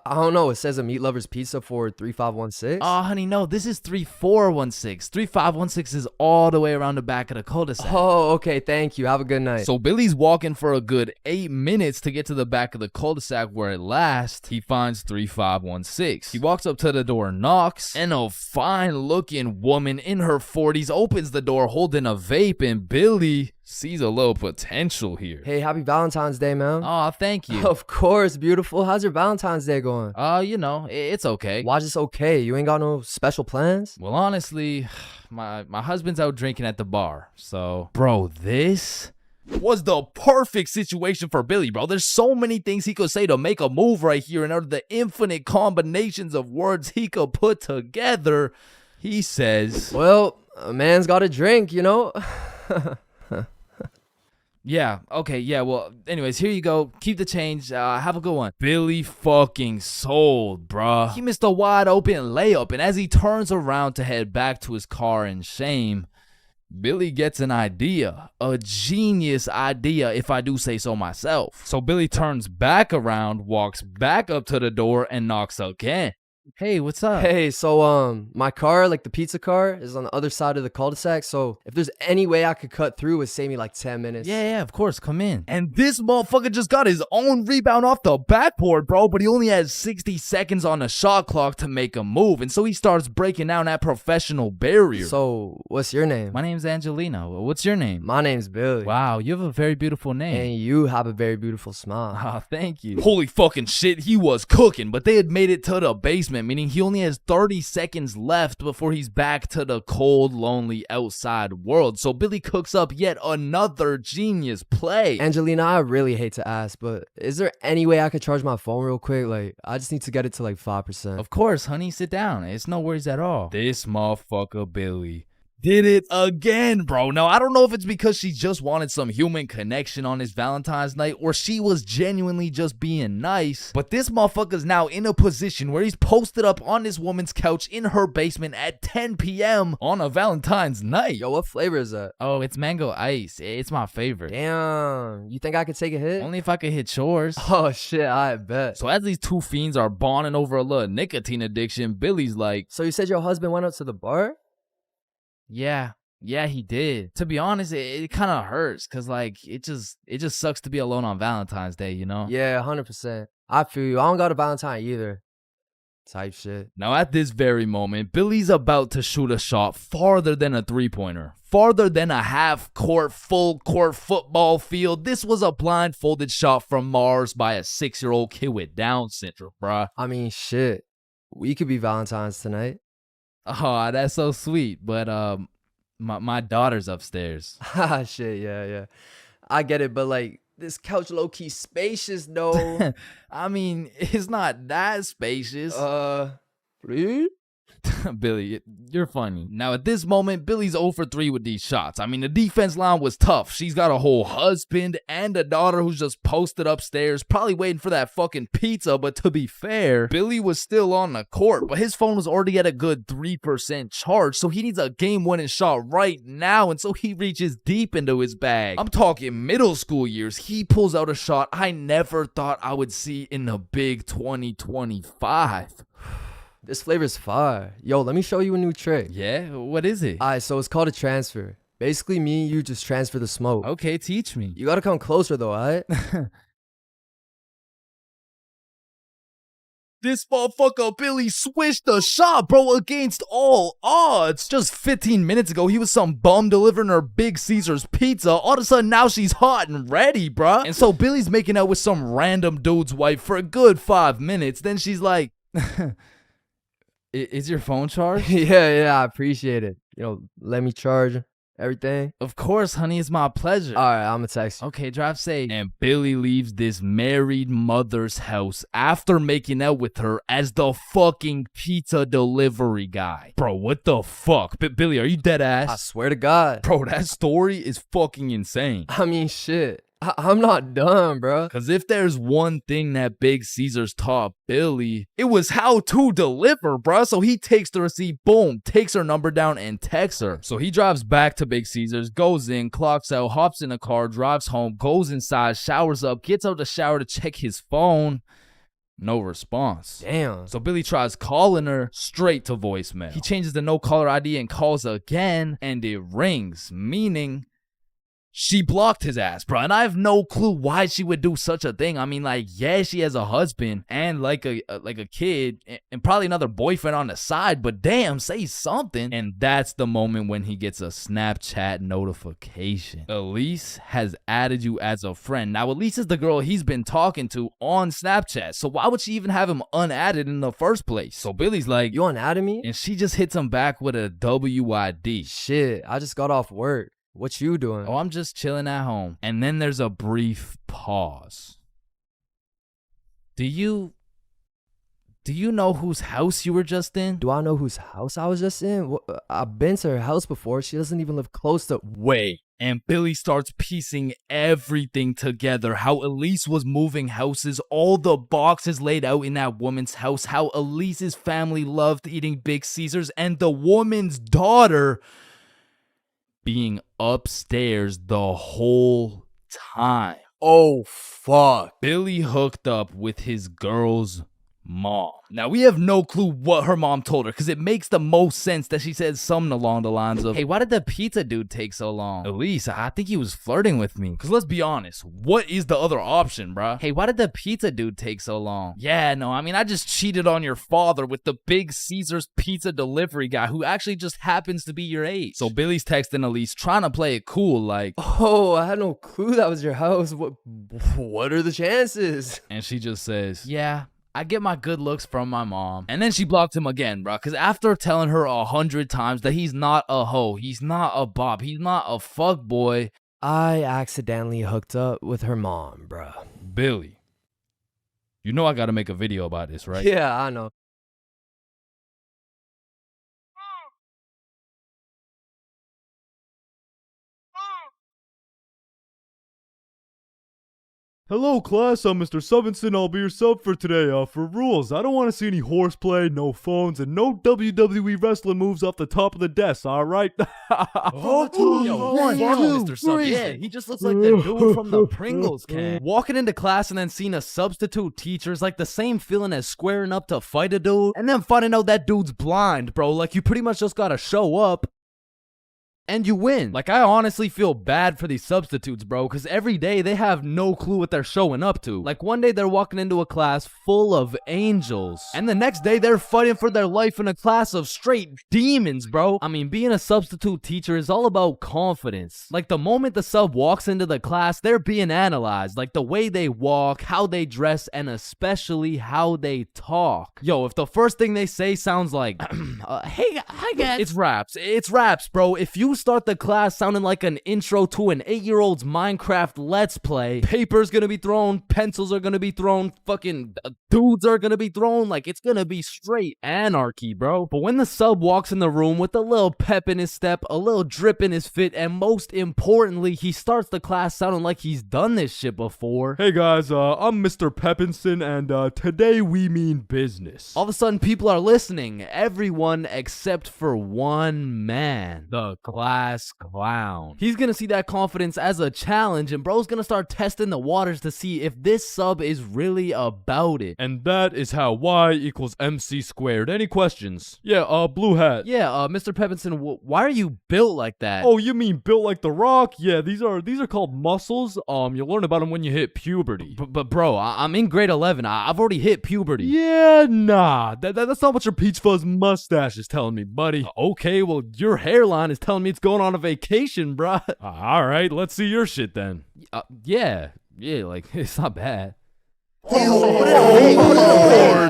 I don't know. It says a meat lover's pizza for 3516. Oh, honey, no, this is 3416. 3516 is all the way around the back of the cul-de-sac. Oh, okay, thank you. Have a good night. So Billy's walking for a good 8 minutes to get to the back of the cul-de-sac where at last he finds 3516. He walks up to the door, knocks, and a fine-looking woman in her 40s opens the door holding a vape, and Billy sees a little potential here. Hey, happy Valentine's Day, man. Oh, thank you. Of course, beautiful. How's your Valentine's Day going? You know, it's okay. Why's this okay? You ain't got no special plans? Well, honestly, my husband's out drinking at the bar, so... Bro, this was the perfect situation for Billy, bro. There's so many things he could say to make a move right here, and out of the infinite combinations of words he could put together, he says... Well, a man's got to drink, you know? Yeah, okay, yeah, well, anyways, here you go. Keep the change. Have a good one. Billy fucking sold, bruh. He missed a wide open layup, and as he turns around to head back to his car in shame, Billy gets an idea. A genius idea, if I do say so myself. So Billy turns back around, walks back up to the door, and knocks again. Hey, what's up? Hey, so my car, like the pizza car, is on the other side of the cul-de-sac. So if there's any way I could cut through, it would save me like 10 minutes. Yeah, of course, come in. And this motherfucker just got his own rebound off the backboard, bro, but he only has 60 seconds on the shot clock to make a move, and so he starts breaking down that professional barrier. So what's your name? My name's Angelina. What's your name? My name's Billy. Wow, you have a very beautiful name. And you have a very beautiful smile. Ah, thank you. Holy fucking shit, he was cooking, but they had made it to the basement, meaning he only has 30 seconds left before he's back to the cold, lonely outside world. So Billy cooks up yet another genius play. Angelina, I really hate to ask, but is there any way I could charge my phone real quick? Like, I just need to get it to like 5%. Of course, honey, sit down. It's no worries at all. This motherfucker Billy did it again, bro. Now, I don't know if it's because she just wanted some human connection on his Valentine's night or she was genuinely just being nice, but this motherfucker's now in a position where he's posted up on this woman's couch in her basement at 10 p.m. on a Valentine's night. Yo, what flavor is that? Oh, it's mango ice. It's my favorite. Damn. You think I could take a hit? Only if I could hit chores. Oh, shit, I bet. So as these two fiends are bonding over a little nicotine addiction, Billy's like, So you said your husband went out to the bar? yeah, he did. To be honest, it kind of hurts because like it just sucks to be alone on Valentine's Day, you know? Yeah, 100%. I feel you. I don't got a Valentine either. Type shit. Now at this very moment, Billy's about to shoot a shot farther than a three-pointer, farther than a half-court, full-court football field. This was a blindfolded shot from Mars by a 6-year-old kid with Down syndrome, bruh. I mean, shit. We could be Valentine's tonight. Oh, that's so sweet. But my daughter's upstairs. Ah, shit, yeah. I get it, but like this couch low-key spacious though. I mean, it's not that spacious. Please? Billy, you're funny. Now at this moment, Billy's 0 for 3 with these shots. I mean, the defense line was tough. She's got a whole husband and a daughter who's just posted upstairs, probably waiting for that fucking pizza. But to be fair, Billy was still on the court, but his phone was already at a good 3% charge, so he needs a game-winning shot right now, and so he reaches deep into his bag. I'm talking middle school years. He pulls out a shot I never thought I would see in the big 2025. This flavor's fire. Yo, let me show you a new trick. Yeah? What is it? Alright, so it's called a transfer. Basically, me and you just transfer the smoke. Okay, teach me. You gotta come closer though, alright? This motherfucker Billy switched the shot, bro, against all odds. Just 15 minutes ago, he was some bum delivering her Big Caesar's pizza. All of a sudden, now she's hot and ready, bruh. And so Billy's making out with some random dude's wife for a good 5 minutes. Then she's like, is your phone charged? Yeah, I appreciate it. You know, let me charge everything. Of course, honey, it's my pleasure. Alright, I'm gonna text you. Okay, drive safe. And Billy leaves this married mother's house after making out with her as the fucking pizza delivery guy. Bro, what the fuck? Billy, are you dead ass? I swear to God. Bro, that story is fucking insane. I mean, shit. I'm not done, bro. Because if there's one thing that Big Caesar's taught Billy, it was how to deliver, bro. So he takes the receipt, boom, takes her number down and texts her. So he drives back to Big Caesar's, goes in, clocks out, hops in a car, drives home, goes inside, showers up, gets out the shower to check his phone. No response. Damn. So Billy tries calling her, straight to voicemail. He changes the no caller ID and calls again, and it rings, meaning she blocked his ass, bro. And I have no clue why she would do such a thing. I mean, like, yeah, she has a husband and like a kid and probably another boyfriend on the side, but damn, say something. And that's the moment when he gets a Snapchat notification. Elise has added you as a friend. Now, Elise is the girl he's been talking to on Snapchat, so why would she even have him unadded in the first place? So Billy's like, you unadded me? And she just hits him back with a WID. Shit, I just got off work. What you doing? Oh, I'm just chilling at home. And then there's a brief pause. Do you know whose house you were just in? Do I know whose house I was just in? I've been to her house before. She doesn't even live close to... Wait. And Billy starts piecing everything together. How Elise was moving houses, all the boxes laid out in that woman's house, how Elise's family loved eating Big Caesars, and the woman's daughter being upstairs the whole time. Oh, fuck. Billy hooked up with his girl's mom. Now, we have no clue what her mom told her, because it makes the most sense that she said something along the lines of, hey, why did the pizza dude take so long? Elise, I think he was flirting with me. Because let's be honest, what is the other option, bruh? Hey, why did the pizza dude take so long? Yeah, no, I mean, I just cheated on your father with the Big Caesar's pizza delivery guy who actually just happens to be your age. So Billy's texting Elise, trying to play it cool, like, oh, I had no clue that was your house. What are the chances? And she just says, yeah, I get my good looks from my mom. And then she blocked him again, bro. Because after telling her 100 times that he's not a hoe, he's not a bop, he's not a fuck boy, I accidentally hooked up with her mom, bro. Billy, you know I gotta make a video about this, right? Yeah, I know. Hello, class. I'm Mr. Subinson. I'll be your sub for today. For rules, I don't want to see any horseplay, no phones, and no WWE wrestling moves off the top of the desk, alright? Yo, one, Mr. Sub. Yeah, he just looks like the dude from the Pringles can. Walking into class and then seeing a substitute teacher is like the same feeling as squaring up to fight a dude and then finding out that dude's blind, bro. Like, you pretty much just gotta show up and you win. Like, I honestly feel bad for these substitutes, bro, because every day they have no clue what they're showing up to. Like, one day they're walking into a class full of angels, and the next day they're fighting for their life in a class of straight demons, bro. I mean, being a substitute teacher is all about confidence. Like, the moment the sub walks into the class, they're being analyzed. Like, the way they walk, how they dress, and especially how they talk. Yo, if the first thing they say sounds like, hey, hi guys. It's raps. It's raps, bro. If you start the class sounding like an intro to an 8-year-old's Minecraft Let's Play, paper's gonna be thrown, pencils are gonna be thrown, fucking dudes are gonna be thrown, like, it's gonna be straight anarchy, bro. But when the sub walks in the room with a little pep in his step, a little drip in his fit, and most importantly, he starts the class sounding like he's done this shit before. Hey guys, I'm Mr. Peppinson, and today we mean business. All of a sudden, people are listening. Everyone except for one man, the class clown. He's gonna see that confidence as a challenge, and bro's gonna start testing the waters to see if this sub is really about it. And that is how Y equals MC squared. Any questions? Yeah, blue hat. Yeah, Mr. Peppinson, why are you built like that? Oh, you mean built like The Rock? Yeah, these are called muscles. You'll learn about them when you hit puberty. But bro, I'm in grade 11. I've already hit puberty. Yeah, nah. That's not what your peach fuzz mustache is telling me, buddy. Okay, well, your hairline is telling me it's going on a vacation, bruh. Alright, let's see your shit then. Yeah, like, it's not bad.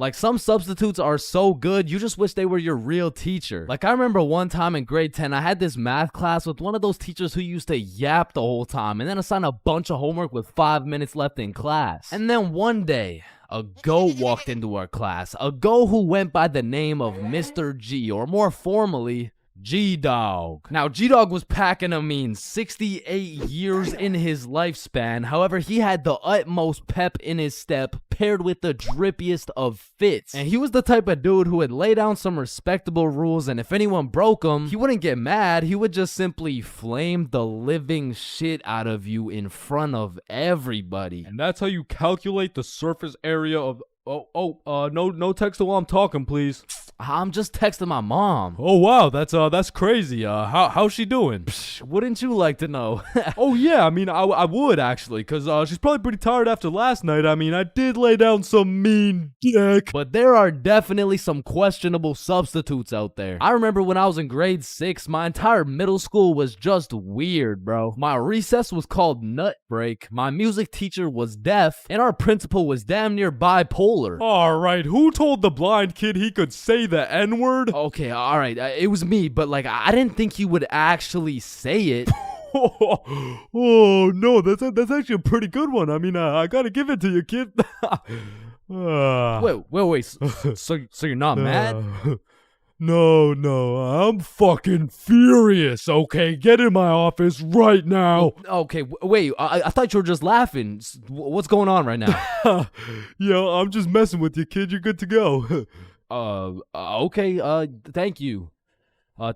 Like, some substitutes are so good, you just wish they were your real teacher. Like, I remember one time in grade 10, I had this math class with one of those teachers who used to yap the whole time and then assign a bunch of homework with 5 minutes left in class. And then one day, a goat walked into our class, a goat who went by the name of Mr. G, or more formally, G-Dog. Now, G-Dog was packing a mean 68 years in his lifespan. However, he had the utmost pep in his step, paired with the drippiest of fits. And he was the type of dude who would lay down some respectable rules, and if anyone broke them, he wouldn't get mad. He would just simply flame the living shit out of you in front of everybody. And that's how you calculate the surface area of... no text while I'm talking, please. I'm just texting my mom. Oh wow, that's crazy. How's she doing? Wouldn't you like to know? Oh yeah, I mean, I would actually, cause she's probably pretty tired after last night. I mean, I did lay down some mean dick. But there are definitely some questionable substitutes out there. I remember when I was in grade 6, my entire middle school was just weird, bro. My recess was called Nut Break, my music teacher was deaf, and our principal was damn near bipolar. Alright, who told the blind kid he could say the N-word? Okay, alright, it was me, but like, I didn't think he would actually say it. Oh no, that's actually a pretty good one. I mean, I gotta give it to you, kid. Wait, so you're not mad? No, I'm fucking furious, okay? Get in my office right now. Okay, wait, I thought you were just laughing. What's going on right now? Yo, I'm just messing with you, kid. You're good to go. Okay, thank you.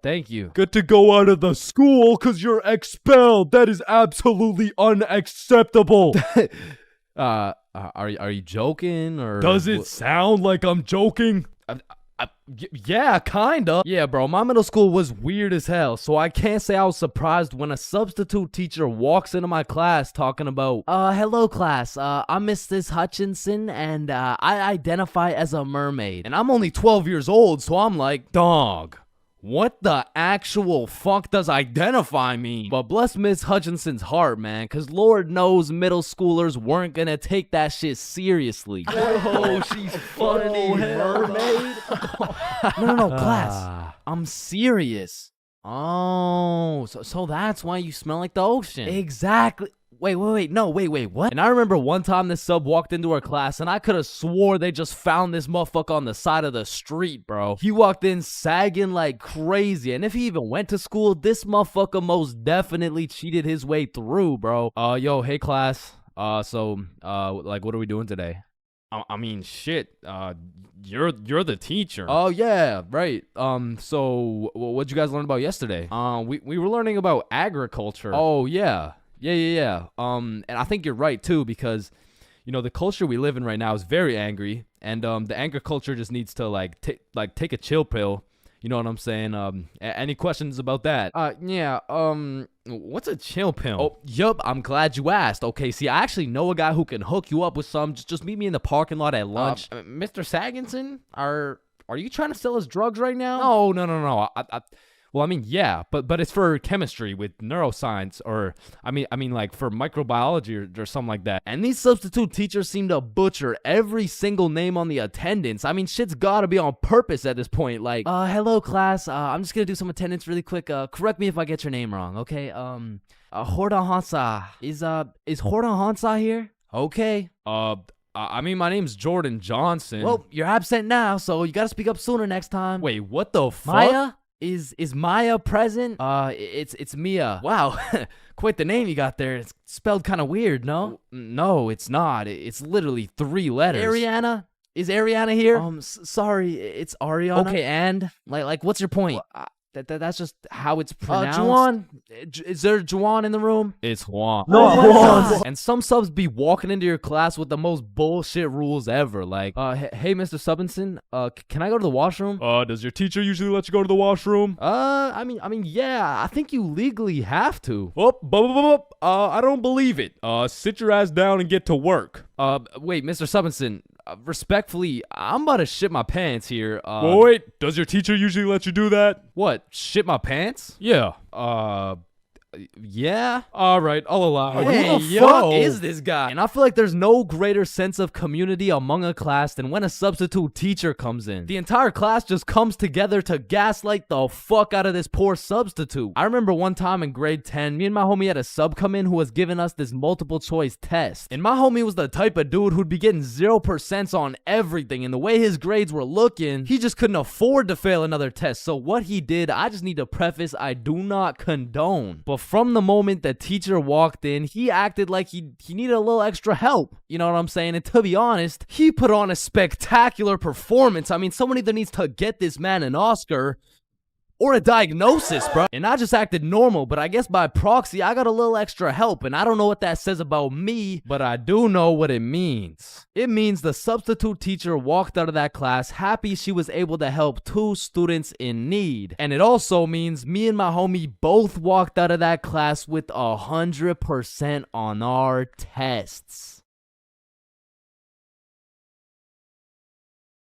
Thank you. Get to go out of the school because you're expelled. That is absolutely unacceptable. Are you joking, or does it sound like I'm joking? Yeah, kinda. Yeah, bro, my middle school was weird as hell, so I can't say I was surprised when a substitute teacher walks into my class talking about, hello class, I'm Mrs. Hutchinson, and I identify as a mermaid. And I'm only 12 years old, so I'm like, dog, what the actual fuck does identify mean? But bless Miss Hutchinson's heart, man, because Lord knows middle schoolers weren't gonna take that shit seriously. Oh, she's funny, mermaid. No, class. I'm serious. Oh, so that's why you smell like the ocean. Exactly. Wait, what? And I remember one time this sub walked into our class, and I could have swore they just found this motherfucker on the side of the street, bro. He walked in sagging like crazy, and if he even went to school, this motherfucker most definitely cheated his way through, bro. Yo, hey class. Like, what are we doing today? I mean, shit. You're the teacher. Oh yeah, right. So what'd you guys learn about yesterday? We were learning about agriculture. Oh yeah. And I think you're right too, because the culture we live in right now is very angry, and the anger culture just needs to take a chill pill. You know what I'm saying? Any questions about that? What's a chill pill? Oh, yup, I'm glad you asked. Okay, see, I actually know a guy who can hook you up with some. Just meet me in the parking lot at lunch. Mr. Saginson, are you trying to sell us drugs right now? No. Well, I mean, yeah, but it's for chemistry with neuroscience, or I mean, like for microbiology or something like that. And these substitute teachers seem to butcher every single name on the attendance. I mean, shit's gotta be on purpose at this point. Like, hello class. I'm just gonna do some attendance really quick. Correct me if I get your name wrong, okay? Horda Hansa. Is Horda Hansa here? Okay. I mean, my name's Jordan Johnson. Well, you're absent now, so you gotta speak up sooner next time. Wait, what the fuck? Maya? Is Maya present? It's Mia. Wow, quite the name you got there. It's spelled kind of weird, no? No, it's not. It's literally 3 letters. Ariana? Is Ariana here? Sorry, it's Ariana. Okay, and like what's your point? That's just how it's pronounced. Juan? Is there Juan in the room? It's Juan. No, Juan. And some subs be walking into your class with the most bullshit rules ever. Like, hey, Mr. Subinson, can I go to the washroom? Does your teacher usually let you go to the washroom? I mean, yeah. I think you legally have to. I don't believe it. Sit your ass down and get to work. Wait, Mr. Subinson. Respectfully, I'm about to shit my pants here. Wait, does your teacher usually let you do that? What, shit my pants? Yeah. Yeah? Alright, I'll allow it. Hey, who the fuck is this guy? And I feel like there's no greater sense of community among a class than when a substitute teacher comes in. The entire class just comes together to gaslight the fuck out of this poor substitute. I remember one time in grade 10, me and my homie had a sub come in who was giving us this multiple choice test. And my homie was the type of dude who'd be getting 0% on everything, and the way his grades were looking, he just couldn't afford to fail another test. So what he did, I just need to preface, I do not condone. But from the moment the teacher walked in, he acted like he needed a little extra help. You know what I'm saying? And to be honest, he put on a spectacular performance. I mean, someone either needs to get this man an Oscar or a diagnosis, bro. And I just acted normal, but I guess by proxy, I got a little extra help, and I don't know what that says about me, but I do know what it means. It means the substitute teacher walked out of that class happy she was able to help 2 students in need. And it also means me and my homie both walked out of that class with 100% on our tests.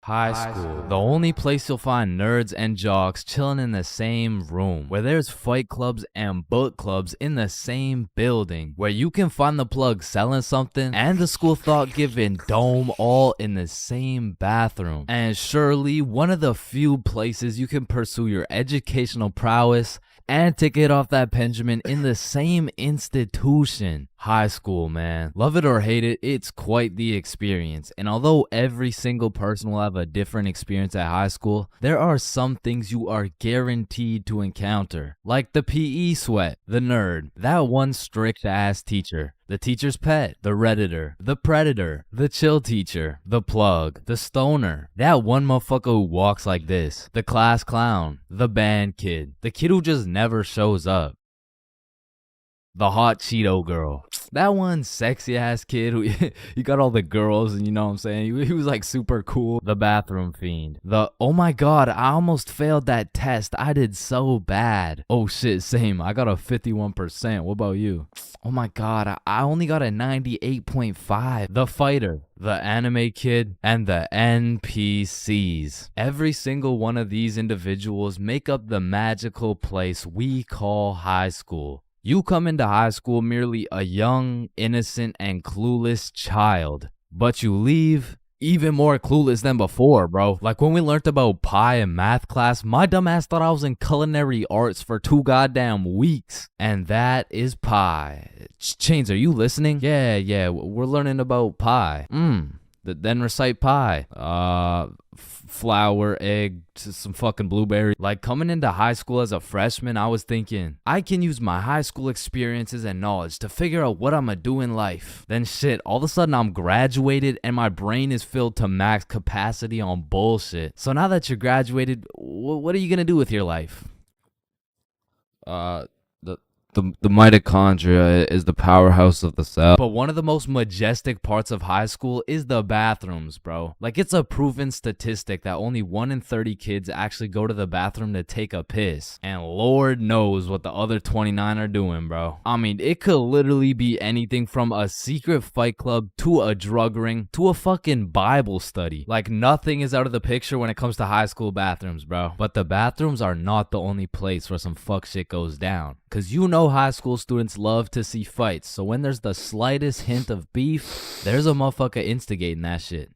High school. The only place you'll find nerds and jocks chilling in the same room. Where there's fight clubs and book clubs in the same building. Where you can find the plug selling something and the school thought-giving dome all in the same bathroom. And surely one of the few places you can pursue your educational prowess and take it off that Benjamin in the same institution. High school, man. Love it or hate it, it's quite the experience. And although every single person will have a different experience at high school, there are some things you are guaranteed to encounter. Like the PE sweat, the nerd, that one strict ass teacher, the teacher's pet, the redditor, the predator, the chill teacher, the plug, the stoner, that one motherfucker who walks like this, the class clown, the band kid, the kid who just never shows up, the hot Cheeto girl, that one sexy ass kid who he got all the girls, and you know what I'm saying, he was like super cool, the bathroom fiend, the oh my god I almost failed that test, I did so bad, oh shit same, I got a 51%, what about you? Oh my god, I only got a 98.5. The fighter, the anime kid, and the NPCs. Every single one of these individuals make up the magical place we call high school. You come into high school merely a young, innocent, and clueless child, but you leave even more clueless than before, bro. Like when we learned about pie in math class, my dumb ass thought I was in culinary arts for 2 goddamn weeks. And that is pie. Chains, are you listening? Yeah, we're learning about pie. Then recite pie. flour, egg, some fucking blueberry. Like coming into high school as a freshman, I was thinking, I can use my high school experiences and knowledge to figure out what I'm gonna do in life. Then shit, all of a sudden I'm graduated and my brain is filled to max capacity on bullshit. So now that you're graduated, what are you gonna do with your life? The mitochondria is the powerhouse of the cell. But one of the most majestic parts of high school is the bathrooms, bro. Like, it's a proven statistic that only 1 in 30 kids actually go to the bathroom to take a piss. And Lord knows what the other 29 are doing, bro. I mean, it could literally be anything from a secret fight club to a drug ring to a fucking Bible study. Like, nothing is out of the picture when it comes to high school bathrooms, bro. But the bathrooms are not the only place where some fuck shit goes down. Cause you know high school students love to see fights, so when there's the slightest hint of beef, there's a motherfucker instigating that shit.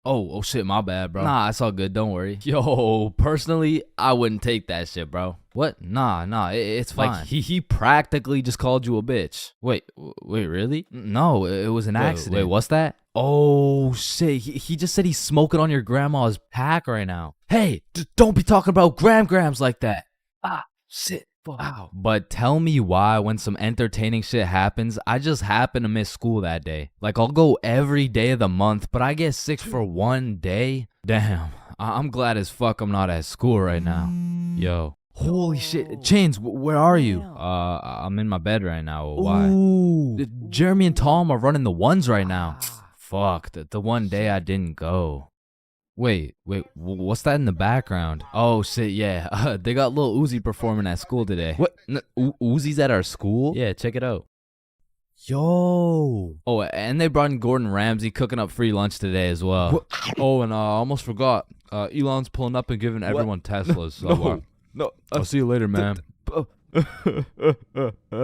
Oh shit, my bad, bro. Nah, it's all good, don't worry. Yo, personally, I wouldn't take that shit, bro. What? Nah, it's fine. Like, he practically just called you a bitch. Wait, really? No, it was an accident. Wait, what's that? Oh shit, he just said he's smoking on your grandma's pack right now. Hey, don't be talking about grams like that. Ah, shit. Wow. But tell me why when some entertaining shit happens, I just happen to miss school that day. Like, I'll go every day of the month, but I get sick for one day? Damn, I'm glad as fuck I'm not at school right now. Yo. Holy shit. Chains, where are you? I'm in my bed right now. Why? Ooh. Jeremy and Tom are running the ones right now. Fuck, the one day I didn't go. Wait, what's that in the background? Oh shit, yeah, they got Lil Uzi performing at school today. What? Uzi's at our school? Yeah, check it out. Yo. Oh, and they brought in Gordon Ramsay cooking up free lunch today as well. What? Oh, and I almost forgot, Elon's pulling up and giving everyone Teslas. So, no, I'll see you later, man.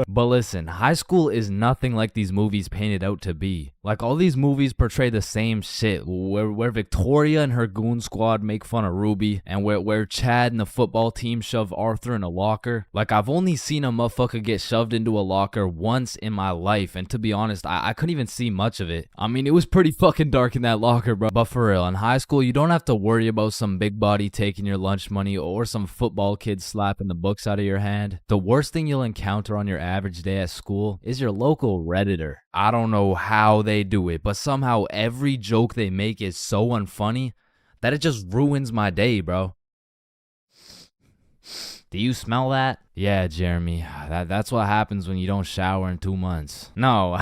But listen, high school is nothing like these movies paint it out to be. Like, all these movies portray the same shit, where Victoria and her goon squad make fun of Ruby, and where Chad and the football team shove Arthur in a locker. Like, I've only seen a motherfucker get shoved into a locker once in my life, and to be honest, I couldn't even see much of it. I mean, it was pretty fucking dark in that locker, bro. But for real, in high school, you don't have to worry about some big body taking your lunch money or some football kid slapping the books out of your hand. The worst thing you'll encounter on your average day at school is your local Redditor. I don't know how they do it, but somehow every joke they make is so unfunny that it just ruins my day, bro. Do you smell that? Yeah, Jeremy, that's what happens when you don't shower in 2 months. No,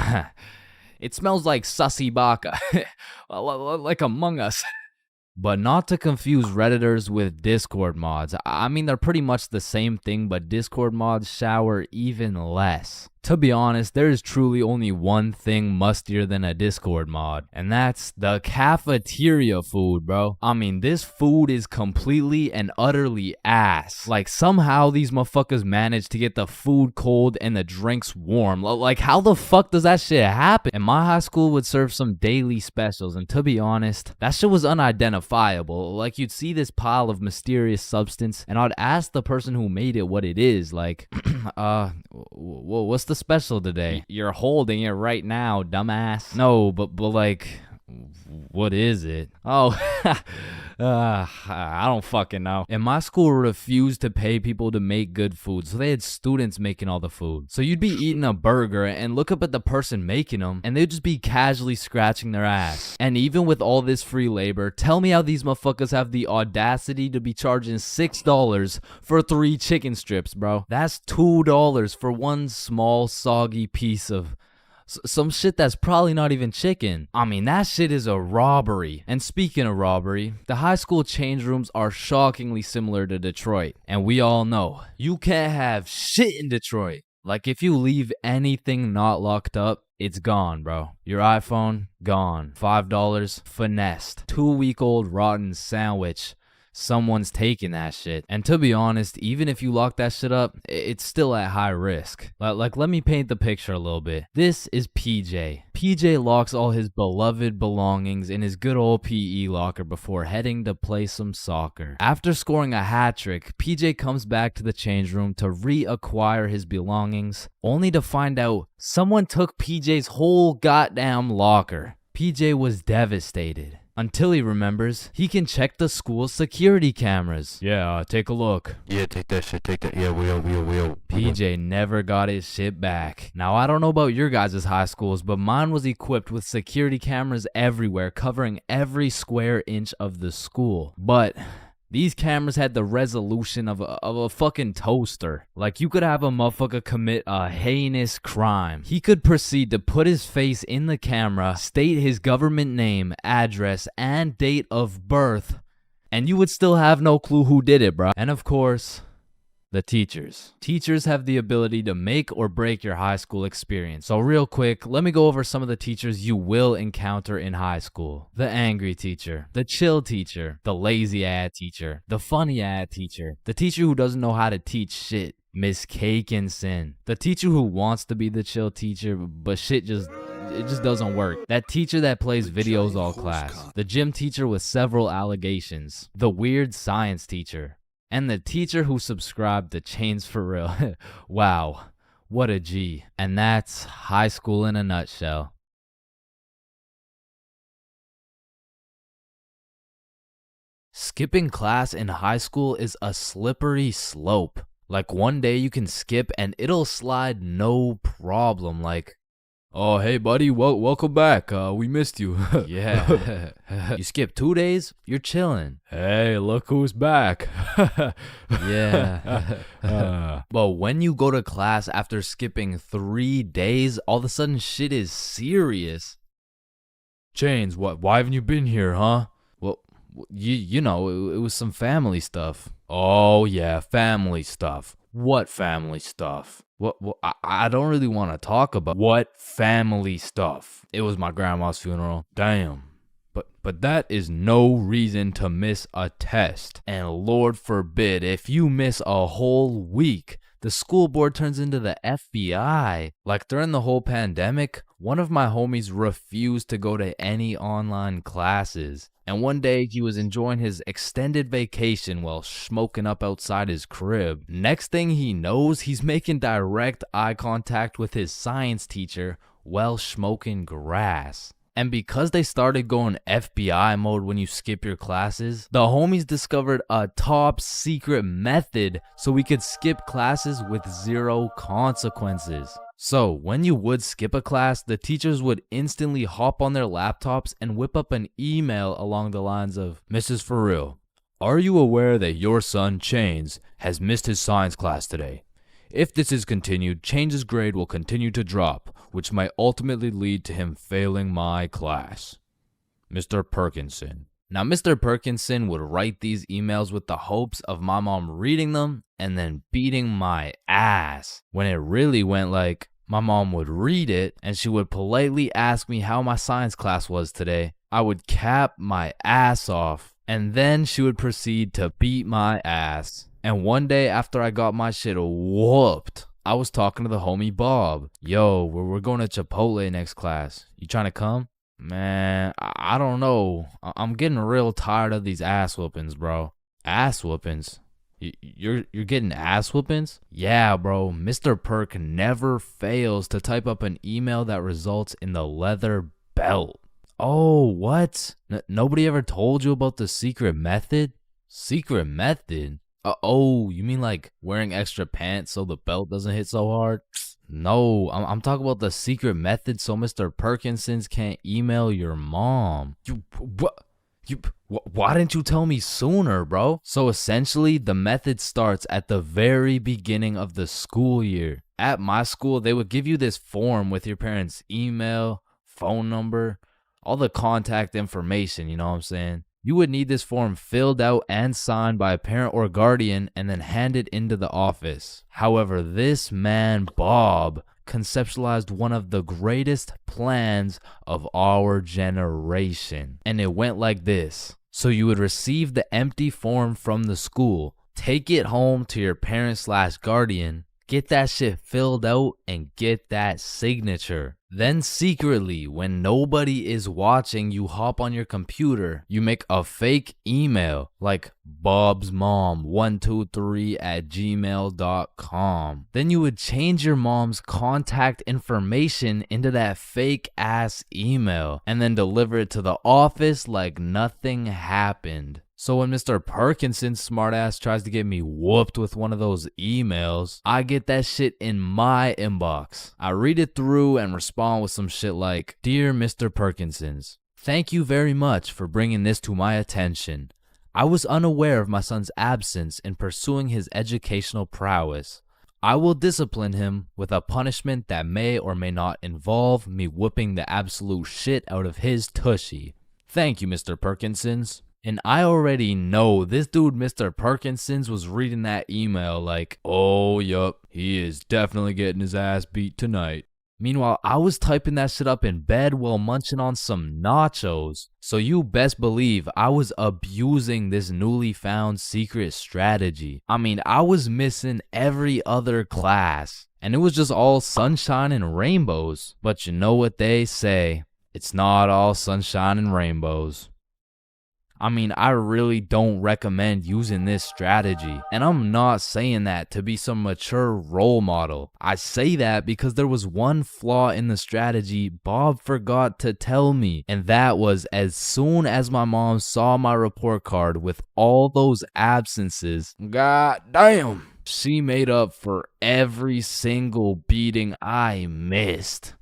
it smells like sussy baka, like Among Us. But not to confuse Redditors with Discord mods. I mean, they're pretty much the same thing, but Discord mods shower even less. To be honest, there is truly only one thing mustier than a Discord mod, and that's the cafeteria food, bro. I mean, this food is completely and utterly ass. Like, somehow these motherfuckers manage to get the food cold and the drinks warm. Like, how the fuck does that shit happen? And my high school would serve some daily specials, and to be honest, that shit was unidentifiable. Like, you'd see this pile of mysterious substance, and I'd ask the person who made it what it is. Like, what's the special today? You're holding it right now, dumbass. No, but like, what is it? Oh, I don't fucking know. And my school refused to pay people to make good food, so they had students making all the food. So you'd be eating a burger and look up at the person making them, and they'd just be casually scratching their ass. And even with all this free labor, tell me how these motherfuckers have the audacity to be charging $6 for 3 chicken strips, bro. That's $2 for one small soggy piece of some shit that's probably not even chicken. I mean, that shit is a robbery. And speaking of robbery, the high school change rooms are shockingly similar to Detroit. And we all know, you can't have shit in Detroit. Like, if you leave anything not locked up, it's gone, bro. Your iPhone, gone. $5, finessed. 2-week-old rotten sandwich. Someone's taking that shit. And to be honest, even if you lock that shit up, it's still at high risk. Like, let me paint the picture a little bit. This is PJ. PJ locks all his beloved belongings in his good old PE locker before heading to play some soccer. After scoring a hat trick, PJ comes back to the change room to reacquire his belongings, only to find out someone took PJ's whole goddamn locker. PJ was devastated. Until he remembers, he can check the school's security cameras. Yeah, take a look. Yeah, take that shit, take that. Yeah, we'll. PJ never got his shit back. Now, I don't know about your guys' high schools, but mine was equipped with security cameras everywhere, covering every square inch of the school. But these cameras had the resolution of a fucking toaster. Like, you could have a motherfucker commit a heinous crime. He could proceed to put his face in the camera, state his government name, address, and date of birth, and you would still have no clue who did it, bro. And of course, the teachers. Teachers have the ability to make or break your high school experience. So real quick, let me go over some of the teachers you will encounter in high school. The angry teacher, the chill teacher, the lazy ass teacher, the funny ass teacher, the teacher who doesn't know how to teach shit, Miss Cakinson, the teacher who wants to be the chill teacher, but shit just doesn't work. That teacher that plays videos all class. The gym teacher with several allegations. The weird science teacher. And the teacher who subscribed to ChainsFR. Wow, what a G. And that's high school in a nutshell. Skipping class in high school is a slippery slope. Like, one day you can skip and it'll slide no problem. Like, oh, hey, buddy, welcome back. We missed you. yeah. You skip 2 days, you're chilling. Hey, look who's back. Yeah. But when you go to class after skipping 3 days, all of a sudden shit is serious. Chains, why haven't you been here, huh? Well, you know, it was some family stuff. Oh, yeah, family stuff. What family stuff? What I don't really want to talk about. What family stuff? It was my grandma's funeral. Damn. But that is no reason to miss a test. And Lord forbid, if you miss a whole week, the school board turns into the FBI. Like, during the whole pandemic, one of my homies refused to go to any online classes. And one day he was enjoying his extended vacation while smoking up outside his crib. Next thing he knows, he's making direct eye contact with his science teacher while smoking grass. And because they started going FBI mode when you skip your classes, the homies discovered a top secret method so we could skip classes with zero consequences. So when you would skip a class, the teachers would instantly hop on their laptops and whip up an email along the lines of, Mrs. For Real, are you aware that your son Chains has missed his science class today? If this is continued, Chains' grade will continue to drop, which might ultimately lead to him failing my class. Mr. Perkinson. Now, Mr. Perkinson would write these emails with the hopes of my mom reading them and then beating my ass. When it really went like, my mom would read it and she would politely ask me how my science class was today. I would cap my ass off and then she would proceed to beat my ass. And one day after I got my shit whooped, I was talking to the homie Bob. Yo, we're going to Chipotle next class. You trying to come? Man, I don't know. I'm getting real tired of these ass whoopings, bro. Ass whoopings? You're getting ass whoopings? Yeah, bro. Mr. Perk never fails to type up an email that results in the leather belt. Oh, what? Nobody ever told you about the secret method? Secret method? Oh, you mean like wearing extra pants so the belt doesn't hit so hard? No, I'm talking about the secret method so Mr. Perkinsons can't email your mom. Why didn't you tell me sooner, bro? So essentially, the method starts at the very beginning of the school year. At my school, they would give you this form with your parents' email, phone number, all the contact information, you know what I'm saying? You would need this form filled out and signed by a parent or guardian and then handed into the office. However, this man, Bob, conceptualized one of the greatest plans of our generation. And it went like this. So you would receive the empty form from the school, take it home to your parent/guardian, get that shit filled out and get that signature. Then secretly, when nobody is watching, you hop on your computer, you make a fake email like bobsmom123@gmail.com. Then you would change your mom's contact information into that fake ass email and then deliver it to the office like nothing happened. So when Mr. Perkinson's smartass tries to get me whooped with one of those emails, I get that shit in my inbox. I read it through and respond with some shit like, "Dear Mr. Perkinsons, thank you very much for bringing this to my attention. I was unaware of my son's absence in pursuing his educational prowess. I will discipline him with a punishment that may or may not involve me whooping the absolute shit out of his tushy. Thank you, Mr. Perkinsons." And I already know this dude, Mr. Perkinsons, was reading that email like, "Oh, yup, he is definitely getting his ass beat tonight." Meanwhile, I was typing that shit up in bed while munching on some nachos. So you best believe I was abusing this newly found secret strategy. I mean, I was missing every other class, and it was just all sunshine and rainbows. But you know what they say, it's not all sunshine and rainbows. I mean, I really don't recommend using this strategy. And I'm not saying that to be some mature role model. I say that because there was one flaw in the strategy Bob forgot to tell me. And that was, as soon as my mom saw my report card with all those absences, god damn, she made up for every single beating I missed.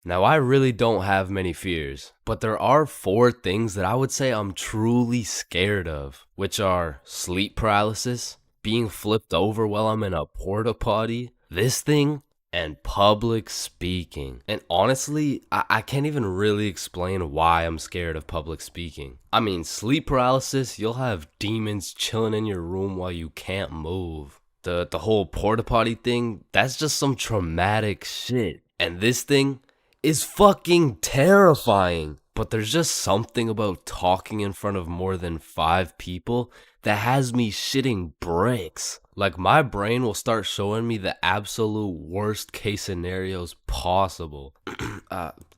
Now, I really don't have many fears, but there are 4 things that I would say I'm truly scared of, which are sleep paralysis, being flipped over while I'm in a porta potty, this thing, and public speaking. And honestly, I can't even really explain why I'm scared of public speaking. I mean, sleep paralysis, you'll have demons chilling in your room while you can't move. The whole porta potty thing, that's just some traumatic shit. And this thing is fucking terrifying. But there's just something about talking in front of more than 5 people that has me shitting bricks. Like, my brain will start showing me the absolute worst case scenarios possible.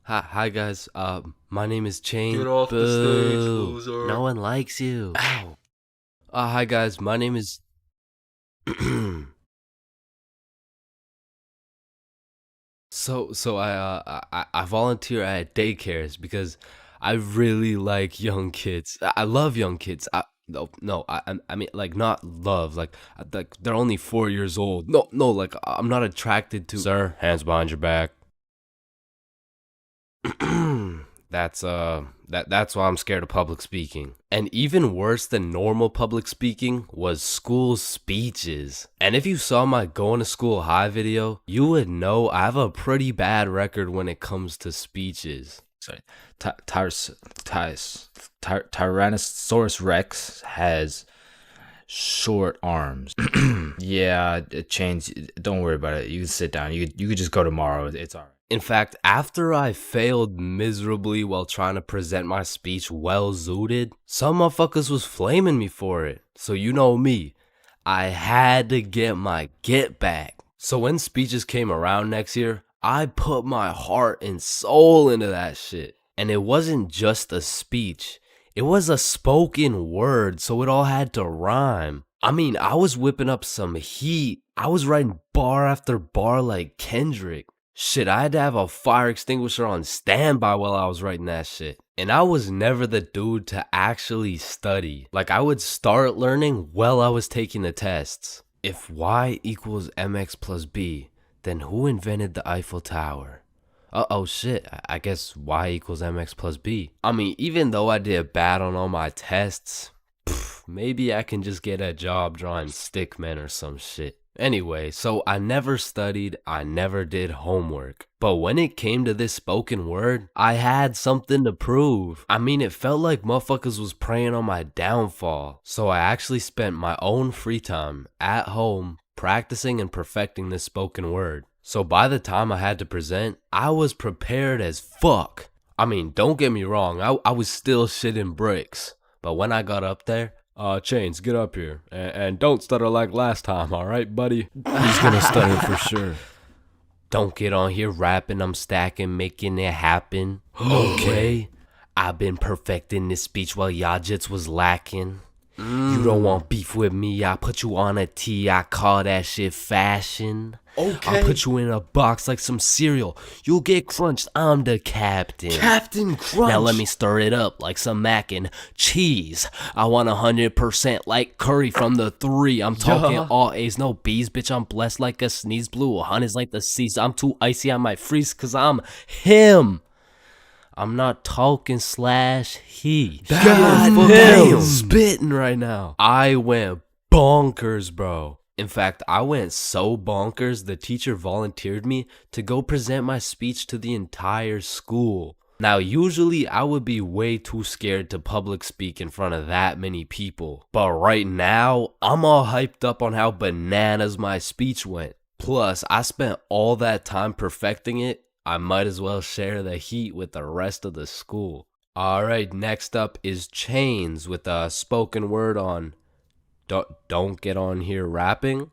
Hi guys, my name is Chain. Get off the stage, loser. No one likes you. Ow. Hi guys, my name is So I volunteer at daycares because I really like young kids. I love young kids. I mean, like, not love, like they're only 4 years old. No, like, I'm not attracted to. Sir, hands behind your back. That's why I'm scared of public speaking. And even worse than normal public speaking was school speeches. And if you saw my going to school high video, you would know I have a pretty bad record when it comes to speeches. Sorry, Tyrannosaurus Rex has short arms. Yeah, Chains, don't worry about it. You can sit down. You could just go tomorrow. It's all right. In fact, after I failed miserably while trying to present my speech well zooted, some motherfuckers was flaming me for it. So you know me, I had to get my get back. So when speeches came around next year, I put my heart and soul into that shit. And it wasn't just a speech, it was a spoken word, so it all had to rhyme. I mean, I was whipping up some heat. I was writing bar after bar like Kendrick. Shit, I had to have a fire extinguisher on standby while I was writing that shit. And I was never the dude to actually study. Like, I would start learning while I was taking the tests. If y equals mx plus b, then who invented the Eiffel Tower? Oh shit, I guess y equals mx plus b. I mean, even though I did bad on all my tests, maybe I can just get a job drawing stickmen or some shit. Anyway, so I never studied, I never did homework. But when it came to this spoken word, I had something to prove. I mean, it felt like motherfuckers was preying on my downfall. So I actually spent my own free time at home practicing and perfecting this spoken word. So by the time I had to present, I was prepared as fuck. I mean, don't get me wrong, I was still shitting bricks. But when I got up there, Chains, get up here. And don't stutter like last time, alright, buddy? He's gonna stutter for sure. Don't get on here rapping, I'm stacking, making it happen. Okay? I've been perfecting this speech while y'all jits was lacking. You don't want beef with me, I put you on a tee, I call that shit fashion. Okay. I'll put you in a box like some cereal. You'll get crunched, I'm the captain. Captain Crunch. Now let me stir it up like some mac and cheese. I want 100% like curry from the 3. I'm talking all A's, no B's. Bitch, I'm blessed like a sneeze. Blue 100's like the seas. I'm too icy, I might freeze cause I'm him. I'm not talking slash he. God damn. Spitting right now. I went bonkers, bro. In fact, I went so bonkers, the teacher volunteered me to go present my speech to the entire school. Now, usually I would be way too scared to public speak in front of that many people. But right now, I'm all hyped up on how bananas my speech went. Plus, I spent all that time perfecting it. I might as well share the heat with the rest of the school. Alright, next up is Chains with a spoken word on Don't get on here rapping.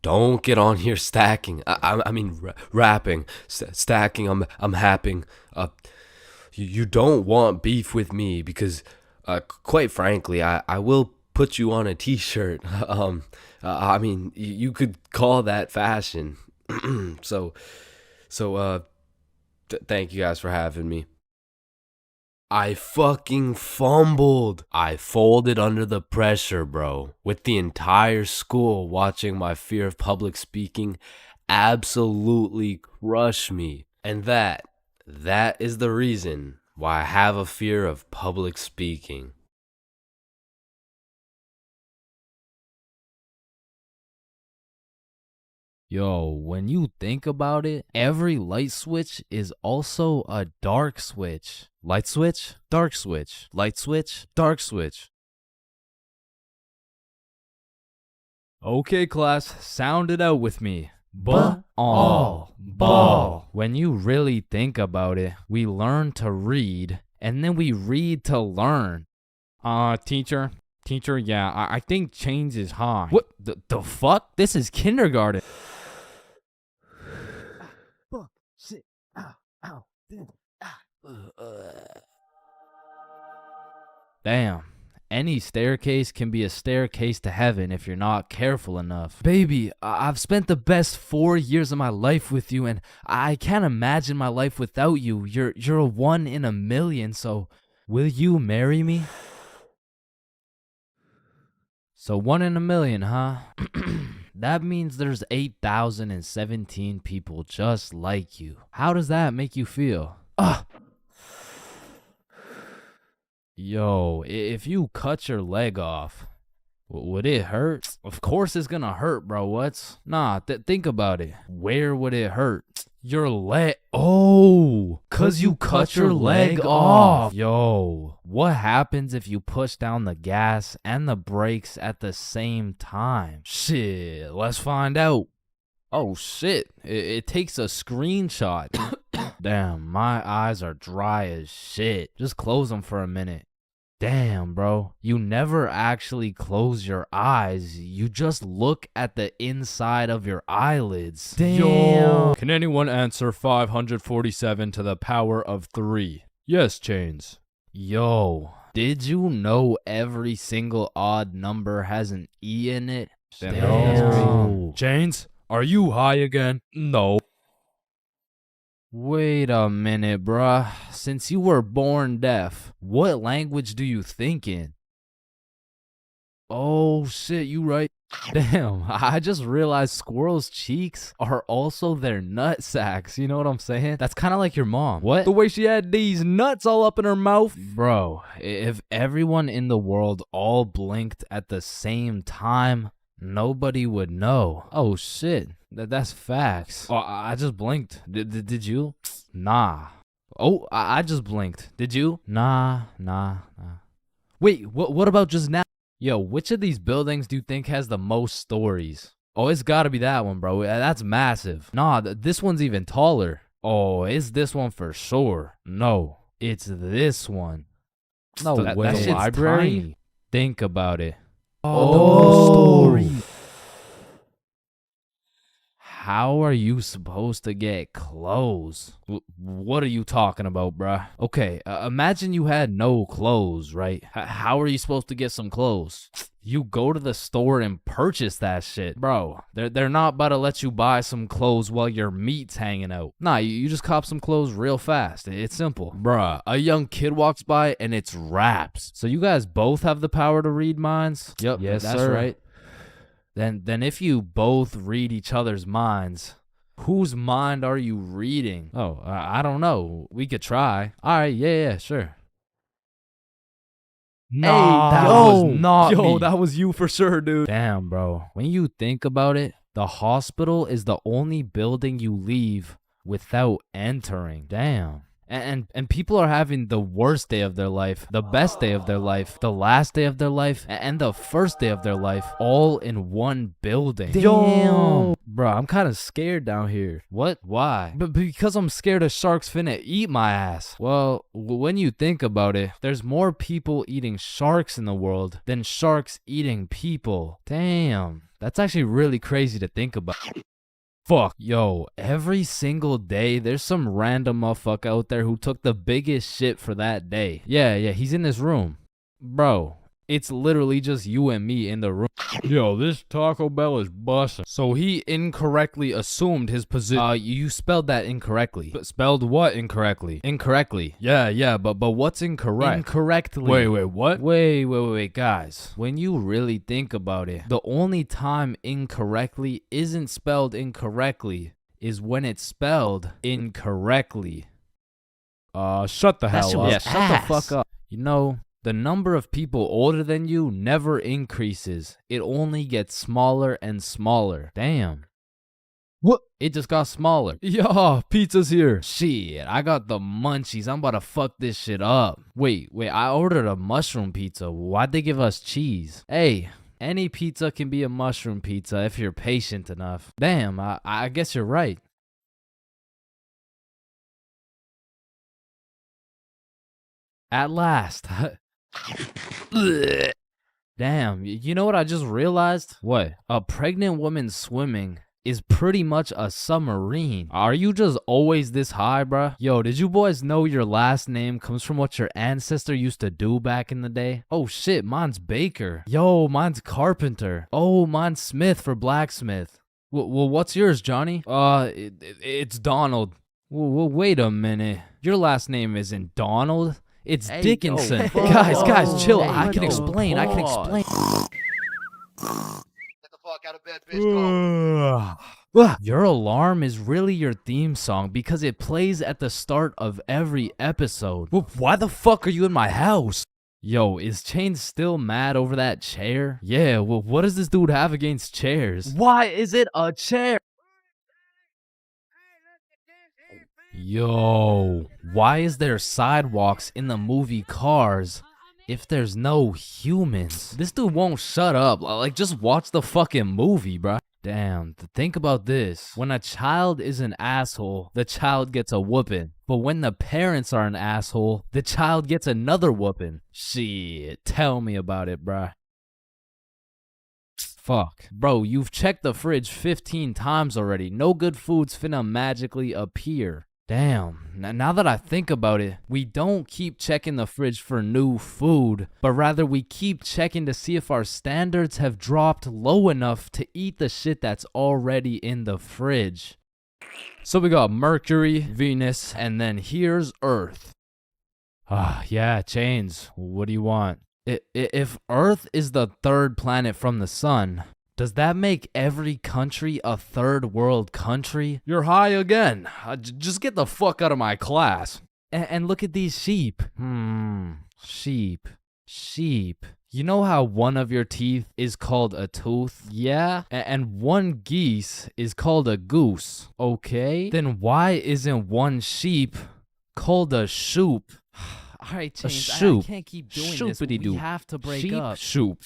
Don't get on here stacking. I mean rapping. Stacking. I'm happing. You don't want beef with me because, quite frankly, I will put you on a t-shirt. I mean, you could call that fashion. Thank you guys for having me. I fucking fumbled. I folded under the pressure, bro. With the entire school watching my fear of public speaking absolutely crush me. And that is the reason why I have a fear of public speaking. Yo, when you think about it, every light switch is also a dark switch. Light switch, dark switch. Light switch, dark switch. Okay, class, sound it out with me. Ball. When you really think about it, we learn to read, and then we read to learn. Teacher, yeah, I think Chains is high. What the fuck? This is kindergarten. Shit. Ow. Damn. Any staircase can be a staircase to heaven if you're not careful enough. Baby, I've spent the best 4 years of my life with you, and I can't imagine my life without you. You're a 1 in a million, so will you marry me? So 1 in a million, huh? That means there's 8,017 people just like you. How does that make you feel? Yo, if you cut your leg off, would it hurt? Of course it's gonna hurt, bro. Nah, think about it. Where would it hurt? Your leg. Oh, cause you cut your leg off. Yo, what happens if you push down the gas and the brakes at the same time? Shit, let's find out. Oh shit, it takes a screenshot. Damn, my eyes are dry as shit. Just close them for a minute. Damn, bro. You never actually close your eyes. You just look at the inside of your eyelids. Damn. Yo. Can anyone answer 547 to the power of 3? Yes, Chains. Yo, did you know every single odd number has an E in it? Damn. Chains, are you high again? No. Wait a minute, bruh. Since you were born deaf, what language do you think in? Oh shit, you right. Damn, I just realized squirrels' cheeks are also their nut sacks. You know what I'm saying? That's kind of like your mom. What? The way she had these nuts all up in her mouth. Bro, if everyone in the world all blinked at the same time, nobody would know. Oh shit, that's facts. Oh, I just blinked. Did you? Nah. Oh, I just blinked. Did you? Nah. Wait, what about just now? Yo, which of these buildings do you think has the most stories? Oh, it's gotta be that one, bro. That's massive. Nah, this one's even taller. Oh, it's this one for sure. No, it's this one. No, that shit's library? tiny. Think about it. Oh, story. How are you supposed to get clothes? What are you talking about, bruh? Okay, imagine you had no clothes, right? How are you supposed to get some clothes? You go to the store and purchase that shit. Bro, they're not about to let you buy some clothes while your meat's hanging out. Nah, you just cop some clothes real fast. It's simple. Bruh, a young kid walks by and it's raps. So you guys both have the power to read minds? Yep, yes, that's sir. right. Then if you both read each other's minds, whose mind are you reading? Oh, I don't know. We could try. All right, yeah, sure. Nah, that was not me. that was you for sure, dude. Damn, bro. When you think about it, the hospital is the only building you leave without entering. Damn. And people are having the worst day of their life, the best day of their life, the last day of their life, and the first day of their life, all in one building. Damn. Bro, I'm kind of scared down here. What? Why? But because I'm scared a shark's finna eat my ass. Well, when you think about it, there's more people eating sharks in the world than sharks eating people. Damn. That's actually really crazy to think about. Fuck, yo, every single day, there's some random motherfucker out there who took the biggest shit for that day. Yeah, he's in this room. Bro, it's literally just you and me in the room. Yo, this Taco Bell is busting. So he incorrectly assumed his position. You spelled that incorrectly. Spelled what incorrectly? Incorrectly. Yeah, but what's incorrect? Incorrectly. Wait, what? Wait, guys. When you really think about it, the only time incorrectly isn't spelled incorrectly is when it's spelled incorrectly. Shut the hell up. Yeah, shut the fuck up. You know, the number of people older than you never increases. It only gets smaller and smaller. Damn. What? It just got smaller. Yeah, pizza's here. Shit, I got the munchies. I'm about to fuck this shit up. Wait, I ordered a mushroom pizza. Why'd they give us cheese? Hey, any pizza can be a mushroom pizza if you're patient enough. Damn, I guess you're right. At last. Damn, you know what I just realized? What? A pregnant woman swimming is pretty much a submarine. Are you just always this high, bruh? Yo, did you boys know your last name comes from what your ancestor used to do back in the day? Oh shit, mine's Baker. Yo, mine's Carpenter. Oh, mine's Smith for blacksmith. Well, what's yours, Johnny? It's Donald. Well, wait a minute. Your last name isn't Donald. It's Dickinson. Guys, chill. I can explain. Get the fuck out of bed, bitch. Your alarm is really your theme song because it plays at the start of every episode. Well, why the fuck are you in my house? Yo, is Chains still mad over that chair? Yeah, well, what does this dude have against chairs? Why is it a chair? Yo, why is there sidewalks in the movie Cars if there's no humans? This dude won't shut up. Like, just watch the fucking movie, bruh. Damn, think about this. When a child is an asshole, the child gets a whooping. But when the parents are an asshole, the child gets another whooping. Shit, tell me about it, bruh. Fuck. Bro, you've checked the fridge 15 times already. No good food's finna magically appear. Damn, now that I think about it, we don't keep checking the fridge for new food, but rather we keep checking to see if our standards have dropped low enough to eat the shit that's already in the fridge. So we got Mercury, Venus, and then here's Earth. Yeah, Chains, what do you want? If Earth is the third planet from the sun, does that make every country a third world country? You're high again. Just get the fuck out of my class. And look at these sheep. Sheep. You know how one of your teeth is called a tooth? Yeah? And one geese is called a goose. Okay? Then why isn't one sheep called a shoop? All right, Chains, I can't keep doing this. We have to break up. Shoop.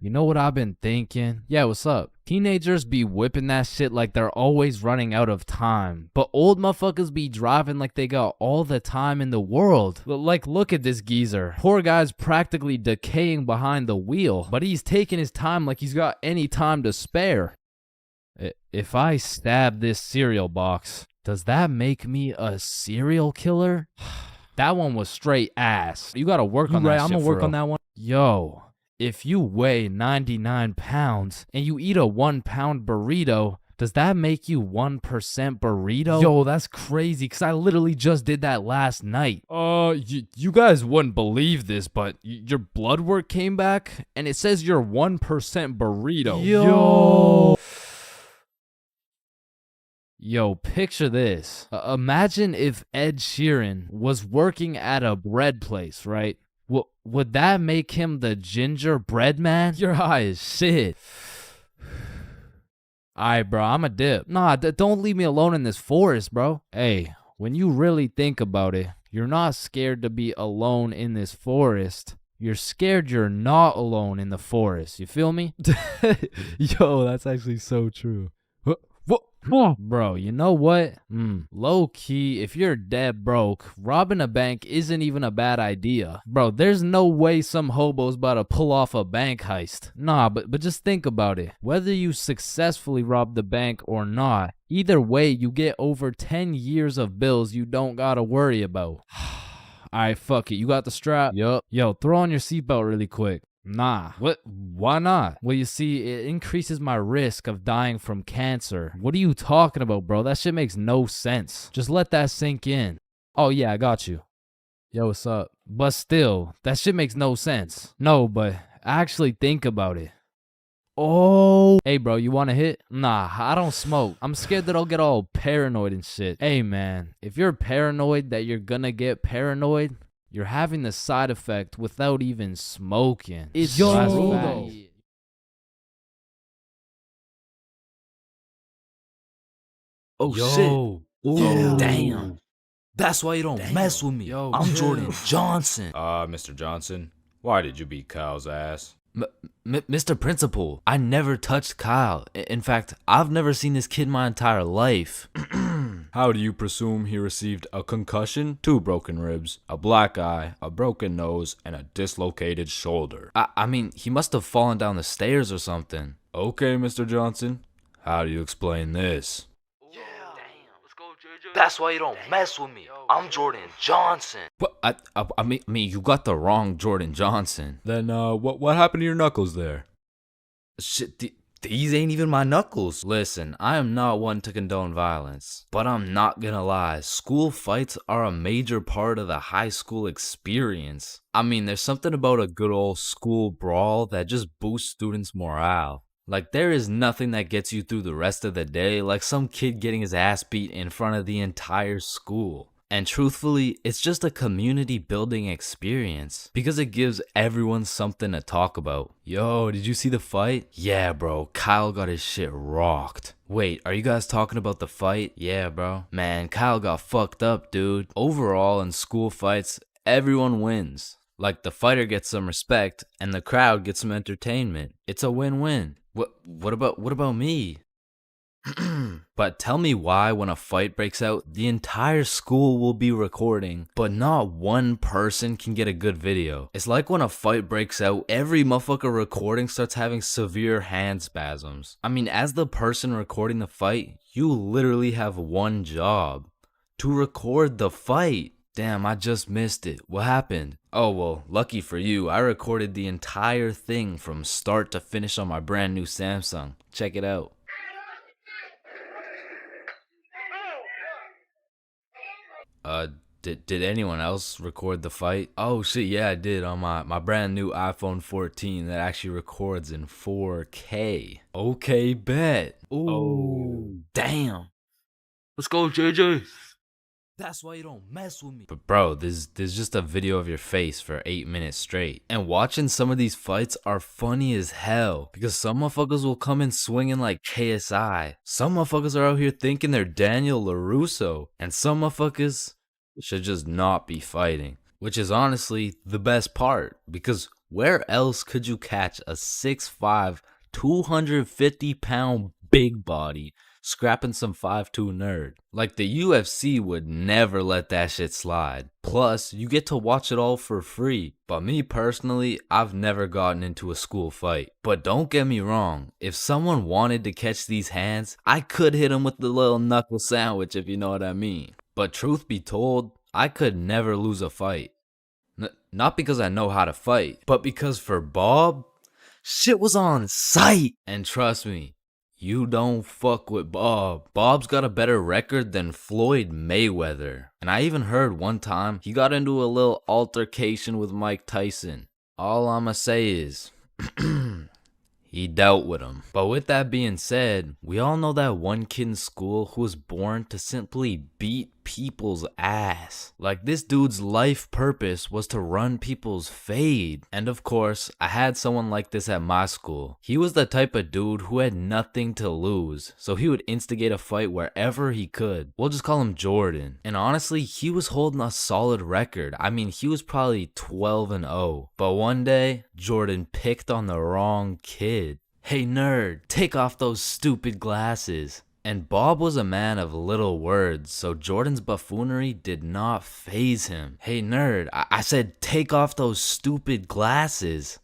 You know what I've been thinking? Yeah, what's up? Teenagers be whipping that shit like they're always running out of time. But old motherfuckers be driving like they got all the time in the world. Like, look at this geezer. Poor guy's practically decaying behind the wheel. But he's taking his time like he's got any time to spare. If I stab this cereal box, does that make me a serial killer? That one was straight ass. You gotta work on that shit. I'm gonna work on that one. Yo, if you weigh 99 pounds and you eat a 1 pound burrito, does that make you 1% burrito? Yo, that's crazy, because I literally just did that last night. You guys wouldn't believe this, but your blood work came back and it says you're 1% burrito. Yo, picture this. Imagine if Ed Sheeran was working at a bread place, right? Would that make him the gingerbread man? You're high as shit. Alright, bro, I'm a dip. Nah, don't leave me alone in this forest, bro. Hey, when you really think about it, you're not scared to be alone in this forest. You're scared you're not alone in the forest. You feel me? Yo, that's actually so true. Bro, you know what? Low key, if you're dead broke, robbing a bank isn't even a bad idea. Bro, there's no way some hobo's about to pull off a bank heist. Nah, but just think about it. Whether you successfully rob the bank or not, either way, you get over 10 years of bills you don't gotta worry about. Alright, fuck it. You got the strap? Yup. Yo, throw on your seatbelt really quick. Nah. What? Why not? Well, you see, it increases my risk of dying from cancer. What are you talking about, bro? That shit makes no sense. Just let that sink in. Oh, yeah, I got you. Yo, what's up? But still, that shit makes no sense. No, but actually think about it. Oh. Hey, bro, you want a hit? Nah, I don't smoke. I'm scared that I'll get all paranoid and shit. Hey, man, if you're paranoid that you're gonna get paranoid, you're having the side effect without even smoking. It's Yo. Oh, Yo. shit. Ooh. Damn. That's why you don't mess with me. Yo, I'm chill. Jordan Johnson. Mr. Johnson, why did you beat Kyle's ass? Mr. Principal, I never touched Kyle. In fact, I've never seen this kid my entire life. How do you presume he received a concussion, 2 broken ribs, a black eye, a broken nose, and a dislocated shoulder? I mean, he must have fallen down the stairs or something. Okay, Mr. Johnson, how do you explain this? That's why you don't mess with me. I'm Jordan Johnson. What? I mean, you got the wrong Jordan Johnson. Then, what happened to your knuckles there? Shit, these ain't even my knuckles. Listen, I am not one to condone violence, but I'm not gonna lie. School fights are a major part of the high school experience. I mean, there's something about a good old school brawl that just boosts students' morale. Like, there is nothing that gets you through the rest of the day like some kid getting his ass beat in front of the entire school. And truthfully, it's just a community building experience because it gives everyone something to talk about. Yo, did you see the fight? Yeah, bro, Kyle got his shit rocked. Wait, are you guys talking about the fight? Yeah, bro. Man, Kyle got fucked up, dude. Overall, in school fights, everyone wins. Like, the fighter gets some respect and the crowd gets some entertainment. It's a win-win. What about me? But tell me why when a fight breaks out, the entire school will be recording, but not one person can get a good video. It's like when a fight breaks out, every motherfucker recording starts having severe hand spasms. I mean, as the person recording the fight, you literally have one job: to record the fight. Damn, I just missed it. What happened? Oh, well, lucky for you, I recorded the entire thing from start to finish on my brand new Samsung. Check it out. Did anyone else record the fight? Oh shit, yeah, I did on my brand new iPhone 14 that actually records in 4K. Okay, bet. Ooh. Oh, damn. Let's go, JJ. That's why you don't mess with me. But bro, there's just a video of your face for 8 minutes straight. And watching some of these fights are funny as hell. Because some motherfuckers will come in swinging like KSI. Some motherfuckers are out here thinking they're Daniel LaRusso. And some motherfuckers should just not be fighting. Which is honestly the best part. Because Where else could you catch a 6'5", 250-pound big body scrapping some 5'2" nerd? Like, the UFC would never let that shit slide. Plus, you get to watch it all for free. But me personally, I've never gotten into a school fight. But don't get me wrong, if someone wanted to catch these hands, I could hit them with the little knuckle sandwich, if you know what I mean. But truth be told, I could never lose a fight. Not because I know how to fight, but because for Bob, shit was on sight. And trust me, you don't fuck with Bob. Bob's got a better record than Floyd Mayweather. And I even heard one time he got into a little altercation with Mike Tyson. All I'ma say is, he dealt with him. But with that being said, we all know that one kid in school who was born to simply beat people's ass. Like, this dude's life purpose was to run people's fade. And of course, I had someone like this at my school. He was the type of dude who had nothing to lose, so he would instigate a fight wherever he could. We'll just call him Jordan. And honestly, he was holding a solid record. I mean, he was probably 12-0. But one day, Jordan picked on the wrong kid. Hey nerd, take off those stupid glasses. And Bob was a man of little words, so Jordan's buffoonery did not faze him. Hey nerd, I said take off those stupid glasses.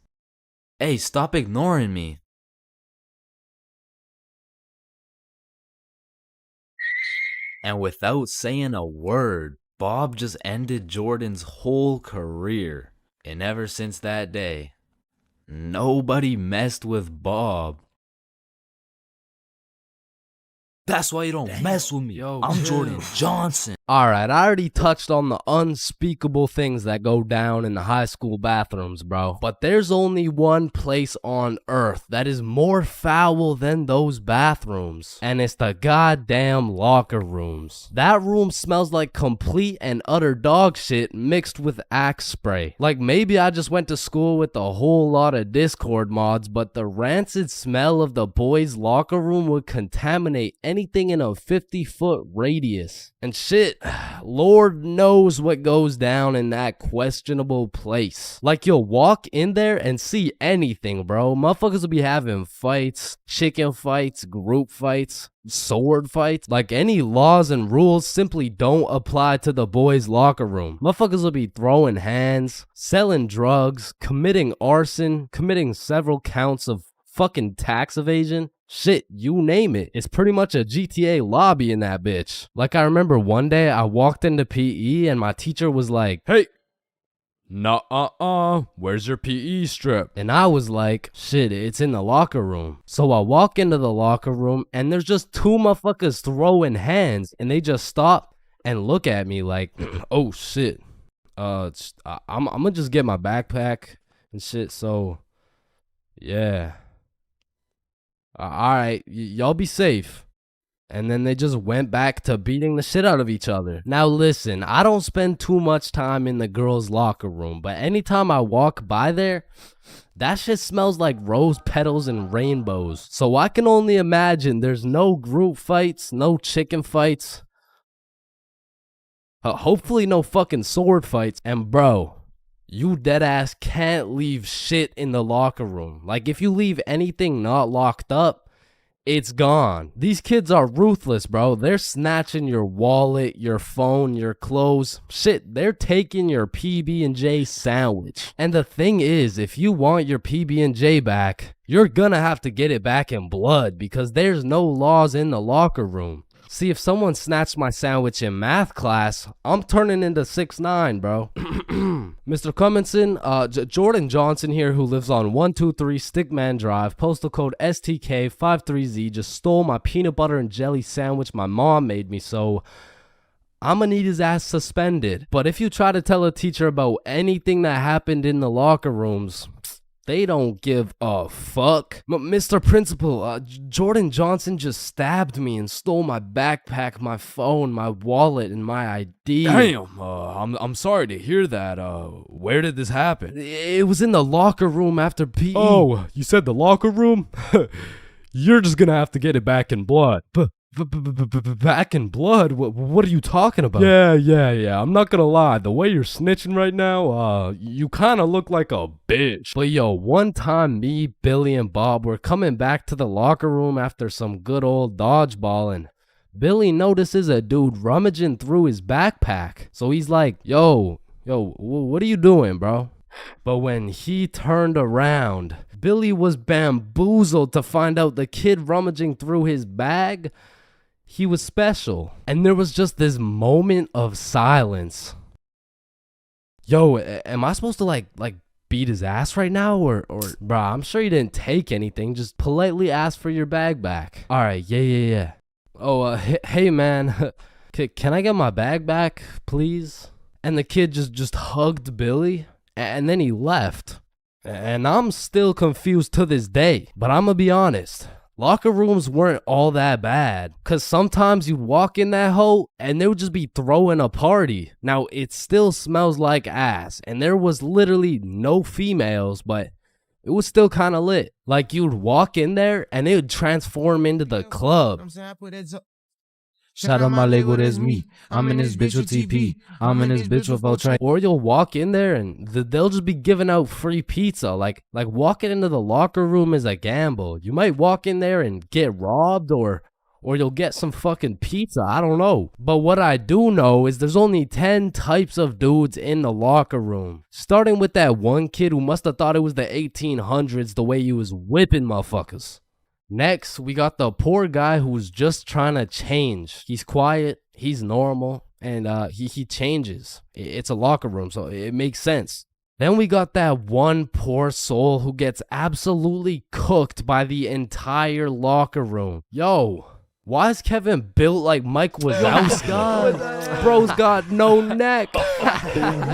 Hey, stop ignoring me. And without saying a word, Bob just ended Jordan's whole career. And ever since that day, nobody messed with Bob. That's why you don't mess with me. I'm Jordan Johnson. Alright, I already touched on the unspeakable things that go down in the high school bathrooms, bro. But there's only one place on earth that is more foul than those bathrooms. And it's the goddamn locker rooms. That room smells like complete and utter dog shit mixed with Axe spray. Like, maybe I just went to school with a whole lot of Discord mods, but the rancid smell of the boys' locker room would contaminate anything in a 50-foot radius. And shit, Lord knows what goes down in that questionable place. Like, you'll walk in there and see anything, bro. Motherfuckers will be having fights, chicken fights, group fights, sword fights. Like, any laws and rules simply don't apply to the boys' locker room. Motherfuckers will be throwing hands, selling drugs, committing arson, committing several counts of fucking tax evasion. Shit, you name it. It's pretty much a GTA lobby in that bitch. Like, I remember one day I walked into PE and my teacher was like, "Hey, where's your PE strip?" And I was like, shit, it's in the locker room. So I walk into the locker room and there's just two motherfuckers throwing hands, and they just stop and look at me like, oh shit. I'm gonna just get my backpack and shit, so yeah. Alright, y'all be safe. And then they just went back to beating the shit out of each other. Now listen, I don't spend too much time in the girls' locker room, but anytime I walk by there, that shit smells like rose petals and rainbows. So I can only imagine there's no group fights, no chicken fights. Hopefully no fucking sword fights. And bro, you deadass can't leave shit in the locker room. Like, if you leave anything not locked up, it's gone. These kids are ruthless, bro. They're snatching your wallet, your phone, your clothes. Shit, they're taking your PB&J sandwich. And the thing is, if you want your PB&J back, you're gonna have to get it back in blood, because there's no laws in the locker room. See, if someone snatched my sandwich in math class, I'm turning into 6'9", bro. Mr. Cumminson, Jordan Johnson here, who lives on 123 Stickman Drive, postal code STK53Z, just stole my peanut butter and jelly sandwich my mom made me, so I'm gonna need his ass suspended. But if you try to tell a teacher about anything that happened in the locker rooms, they don't give a fuck. Mr. Principal, Jordan Johnson just stabbed me and stole my backpack, my phone, my wallet, and my ID. Damn, I'm sorry to hear that. Where did this happen? It was in the locker room after PE. Oh, you said the locker room? You're just gonna have to get it back in blood. Back in blood? What are you talking about? Yeah. I'm not gonna lie. The way you're snitching right now, you kind of look like a bitch. But yo, one time me, Billy, and Bob were coming back to the locker room after some good old dodgeball, and Billy notices a dude rummaging through his backpack. So he's like, yo, what are you doing, bro? But when he turned around, Billy was bamboozled to find out the kid rummaging through his bag, he was special. And there was just this moment of silence. Yo, am I supposed to like beat his ass right now? Or bruh, I'm sure you didn't take anything. Just politely ask for your bag back. All right, yeah. Oh, hey man, can I get my bag back, please? And the kid just hugged Billy, and then he left. And I'm still confused to this day, but I'm gonna be honest. Locker rooms weren't all that bad, cause sometimes you'd walk in that hole and they would just be throwing a party. Now it still smells like ass, and there was literally no females, but it was still kind of lit. Like you'd walk in there and it would transform into the club. Shout out my label, that's me. I'm in this bitch with TP. I'm in this bitch with Ultra. Or you'll walk in there and they'll just be giving out free pizza. Like walking into the locker room is a gamble. You might walk in there and get robbed, or you'll get some fucking pizza. I don't know. But what I do know is there's only 10 types of dudes in the locker room. Starting with that one kid who must have thought it was the 1800s the way he was whipping motherfuckers. Next, we got the poor guy who's just trying to change. He's quiet, he's normal, and he changes. It's a locker room, so it makes sense. Then we got that one poor soul who gets absolutely cooked by the entire locker room. Yo, why is Kevin built like Mike Wazowski? Bro's got no neck.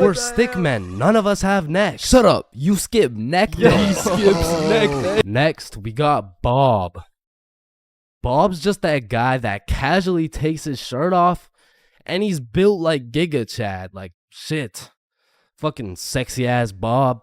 We're stick men. None of us have necks. Shut up. You skip neck day. Yeah, he skips neck day. Next, we got Bob. Bob's just that guy that casually takes his shirt off, and he's built like Giga Chad. Like, shit. Fucking sexy ass Bob.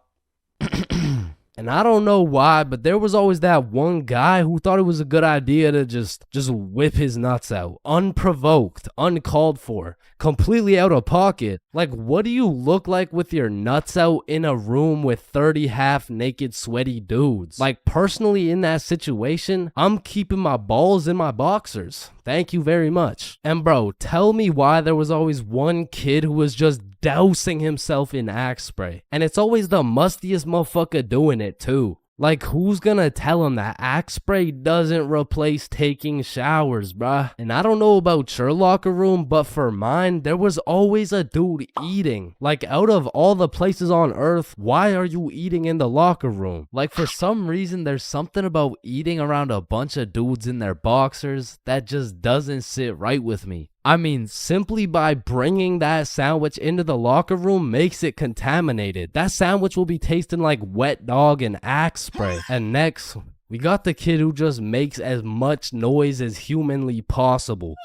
And I don't know why, but there was always that one guy who thought it was a good idea to just whip his nuts out. Unprovoked, uncalled for, completely out of pocket. Like, what do you look like with your nuts out in a room with 30 half-naked sweaty dudes? Like, personally in that situation, I'm keeping my balls in my boxers. Thank you very much. And bro, tell me why there was always one kid who was just dousing himself in Axe spray. And it's always the mustiest motherfucker doing it too. Like, who's gonna tell him that Axe spray doesn't replace taking showers, bruh? And I don't know about your locker room, but for mine, there was always a dude eating. Like, out of all the places on earth, why are you eating in the locker room? Like, for some reason, there's something about eating around a bunch of dudes in their boxers that just doesn't sit right with me. I mean, simply by bringing that sandwich into the locker room makes it contaminated. That sandwich will be tasting like wet dog and Axe spray. And next, we got the kid who just makes as much noise as humanly possible.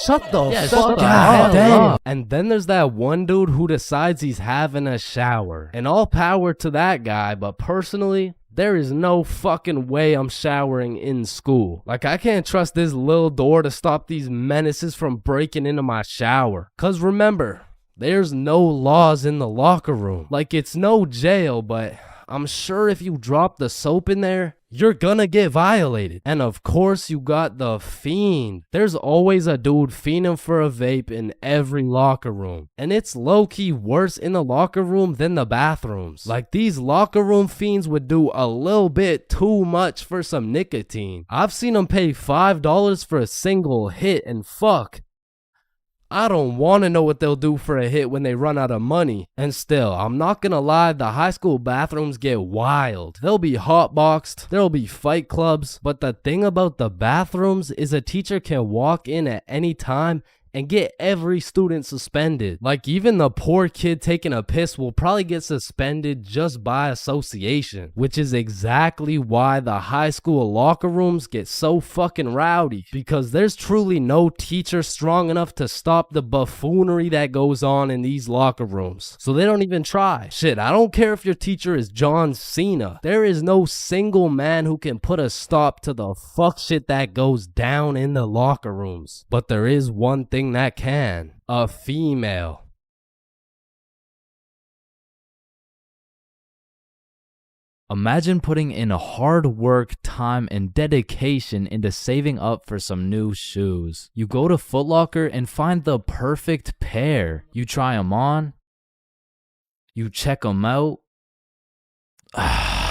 Shut the fuck up. And then there's that one dude who decides he's having a shower. And all power to that guy, but personally, there is no fucking way I'm showering in school. Like, I can't trust this little door to stop these menaces from breaking into my shower. Cause remember, there's no laws in the locker room. Like, it's no jail, but I'm sure if you drop the soap in there, you're gonna get violated. And of course you got the fiend. There's always a dude fiending for a vape in every locker room. And it's low-key worse in the locker room than the bathrooms. Like, these locker room fiends would do a little bit too much for some nicotine. I've seen them pay $5 for a single hit, and fuck, I don't want to know what they'll do for a hit when they run out of money. And still, I'm not gonna lie, the high school bathrooms get wild. They'll be hotboxed, there'll be fight clubs, but the thing about the bathrooms is a teacher can walk in at any time and get every student suspended. Like, even the poor kid taking a piss will probably get suspended just by association, which is exactly why the high school locker rooms get so fucking rowdy, because there's truly no teacher strong enough to stop the buffoonery that goes on in these locker rooms. So they don't even try. Shit, I don't care if your teacher is John Cena. There is no single man who can put a stop to the fuck shit that goes down in the locker rooms. But there is one thing that can. A female. Imagine putting in hard work, time, and dedication into saving up for some new shoes. You go to Foot Locker and find the perfect pair. You try them on, you check them out,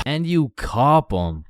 and you cop them.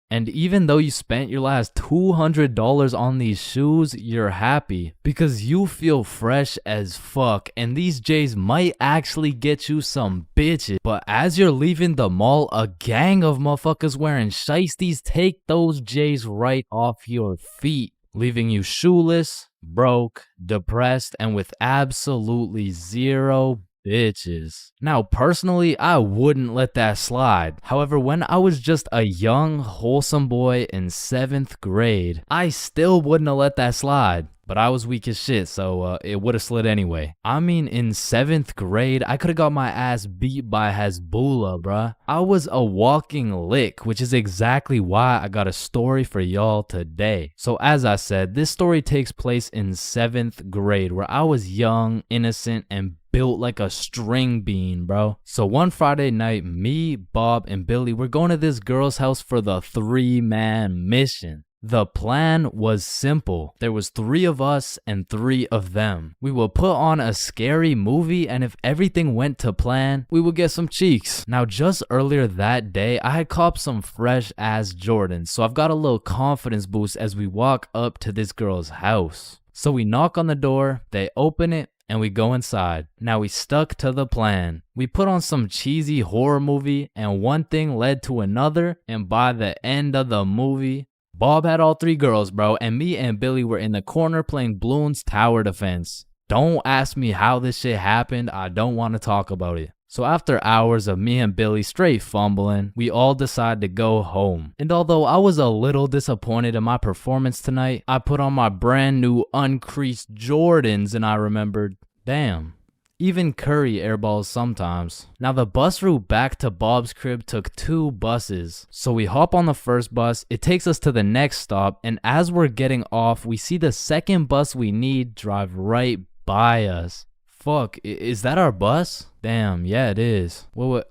And even though you spent your last $200 on these shoes, you're happy because you feel fresh as fuck, and these J's might actually get you some bitches. But as you're leaving the mall, a gang of motherfuckers wearing shiesties take those J's right off your feet, leaving you shoeless, broke, depressed, and with absolutely zero bitches. Now, personally, I wouldn't let that slide. However, when I was just a young, wholesome boy in 7th grade, I still wouldn't have let that slide. But I was weak as shit, so it would have slid anyway. I mean, in 7th grade, I could have got my ass beat by Hezbollah, bruh. I was a walking lick, which is exactly why I got a story for y'all today. So as I said, this story takes place in 7th grade, where I was young, innocent, and built like a string bean, bro. So one Friday night, me, Bob, and Billy were going to this girl's house for the 3-man mission. The plan was simple. There was 3 of us and 3 of them. We would put on a scary movie, and if everything went to plan, we would get some cheeks. Now, just earlier that day, I had copped some fresh ass Jordans, so I've got a little confidence boost as we walk up to this girl's house. So we knock on the door, they open it, and we go inside. Now, we stuck to the plan. We put on some cheesy horror movie, and one thing led to another, and by the end of the movie, Bob had all 3 girls, bro, and me and Billy were in the corner playing Bloons Tower Defense. Don't ask me how this shit happened, I don't want to talk about it. So after hours of me and Billy straight fumbling, we all decided to go home. And although I was a little disappointed in my performance tonight, I put on my brand new uncreased Jordans and I remembered, damn, even Curry airballs sometimes. Now the bus route back to Bob's crib took 2 buses. So we hop on the first bus, it takes us to the next stop, and as we're getting off, we see the second bus we need drive right by us. Fuck, is that our bus? Damn, yeah it is. Well,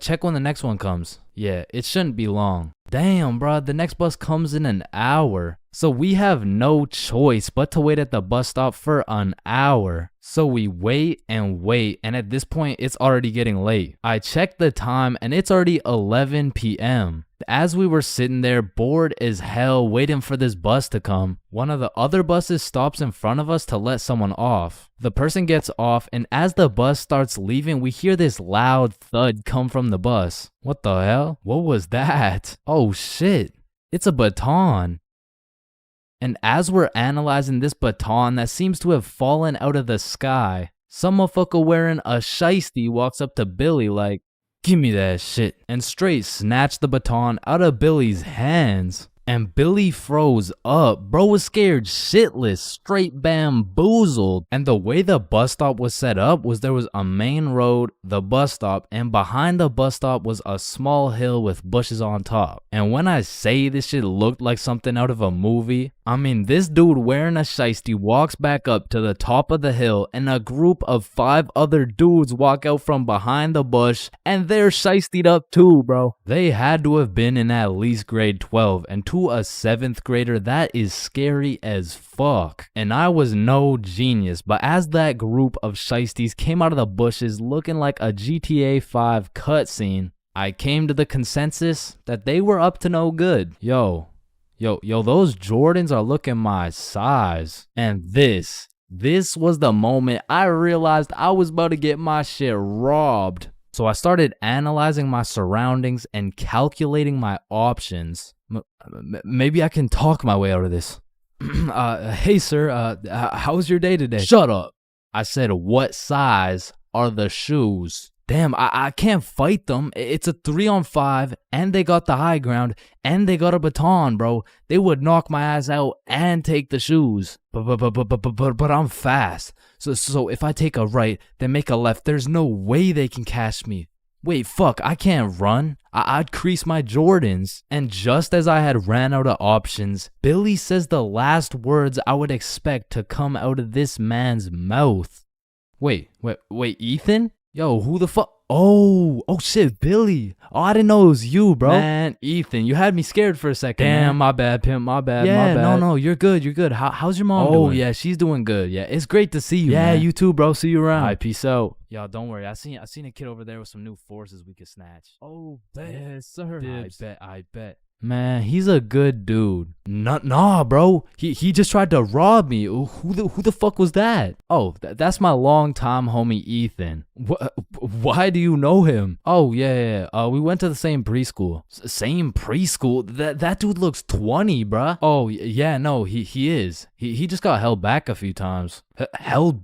check when the next one comes. Yeah, it shouldn't be long. Damn, bro, the next bus comes in an hour. So we have no choice but to wait at the bus stop for an hour. So we wait, and at this point, it's already getting late. I checked the time, and it's already 11 p.m. As we were sitting there, bored as hell, waiting for this bus to come, one of the other buses stops in front of us to let someone off. The person gets off, and as the bus starts leaving, we hear this loud thud come from the bus. What the hell? What was that? Oh shit, it's a baton. And as we're analyzing this baton that seems to have fallen out of the sky, some motherfucker wearing a shiesty walks up to Billy like, "Give me that shit," and straight snatched the baton out of Billy's hands. And Billy froze up. Bro was scared shitless, straight bamboozled. And the way the bus stop was set up was there was a main road, the bus stop, and behind the bus stop was a small hill with bushes on top. And when I say this shit looked like something out of a movie, I mean this dude wearing a shiesty walks back up to the top of the hill, and a group of 5 other dudes walk out from behind the bush, and they're shiestied up too, bro. They had to have been in at least grade 12, and to a 7th grader, that is scary as fuck. And I was no genius, but as that group of shiesties came out of the bushes looking like a GTA 5 cutscene, I came to the consensus that they were up to no good. Yo, those Jordans are looking my size. And this was the moment I realized I was about to get my shit robbed. So I started analyzing my surroundings and calculating my options. Maybe I can talk my way out of this. Hey, sir, how was your day today? Shut up. I said, what size are the shoes? Damn, I can't fight them. It's a 3-on-5, and they got the high ground, and they got a baton, bro. They would knock my ass out and take the shoes. But I'm fast. So if I take a right, then make a left, there's no way they can catch me. Wait, fuck, I can't run. I'd crease my Jordans. And just as I had ran out of options, Billy says the last words I would expect to come out of this man's mouth. Wait, Ethan? Yo, who the fuck? Oh shit, Billy. Oh, I didn't know it was you, bro. Man, Ethan, you had me scared for a second. Damn, man. My bad, pimp, my bad, my bad. No, you're good, How's your mom doing? Oh, yeah, she's doing good. Yeah, it's great to see you, man. Yeah, you too, bro. See you around. All right, peace out. Y'all, don't worry. I seen a kid over there with some new forces we could snatch. Oh, bet. Yes, sir. I bet. Man, he's a good dude. Nah, bro. He just tried to rob me. Who the fuck was that? Oh, that's my longtime homie Ethan. Why do you know him? Oh, yeah. We went to the same preschool. Same preschool? That dude looks 20, bruh. Oh, yeah, no, he is. He just got held back a few times. Held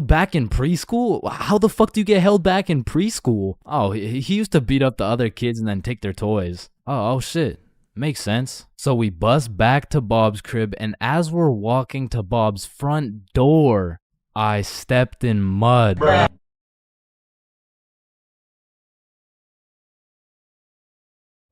back in preschool? How the fuck do you get held back in preschool? Oh, he used to beat up the other kids and then take their toys. Oh shit. Makes sense. So we bust back to Bob's crib, and as we're walking to Bob's front door, I stepped in mud. Bruh.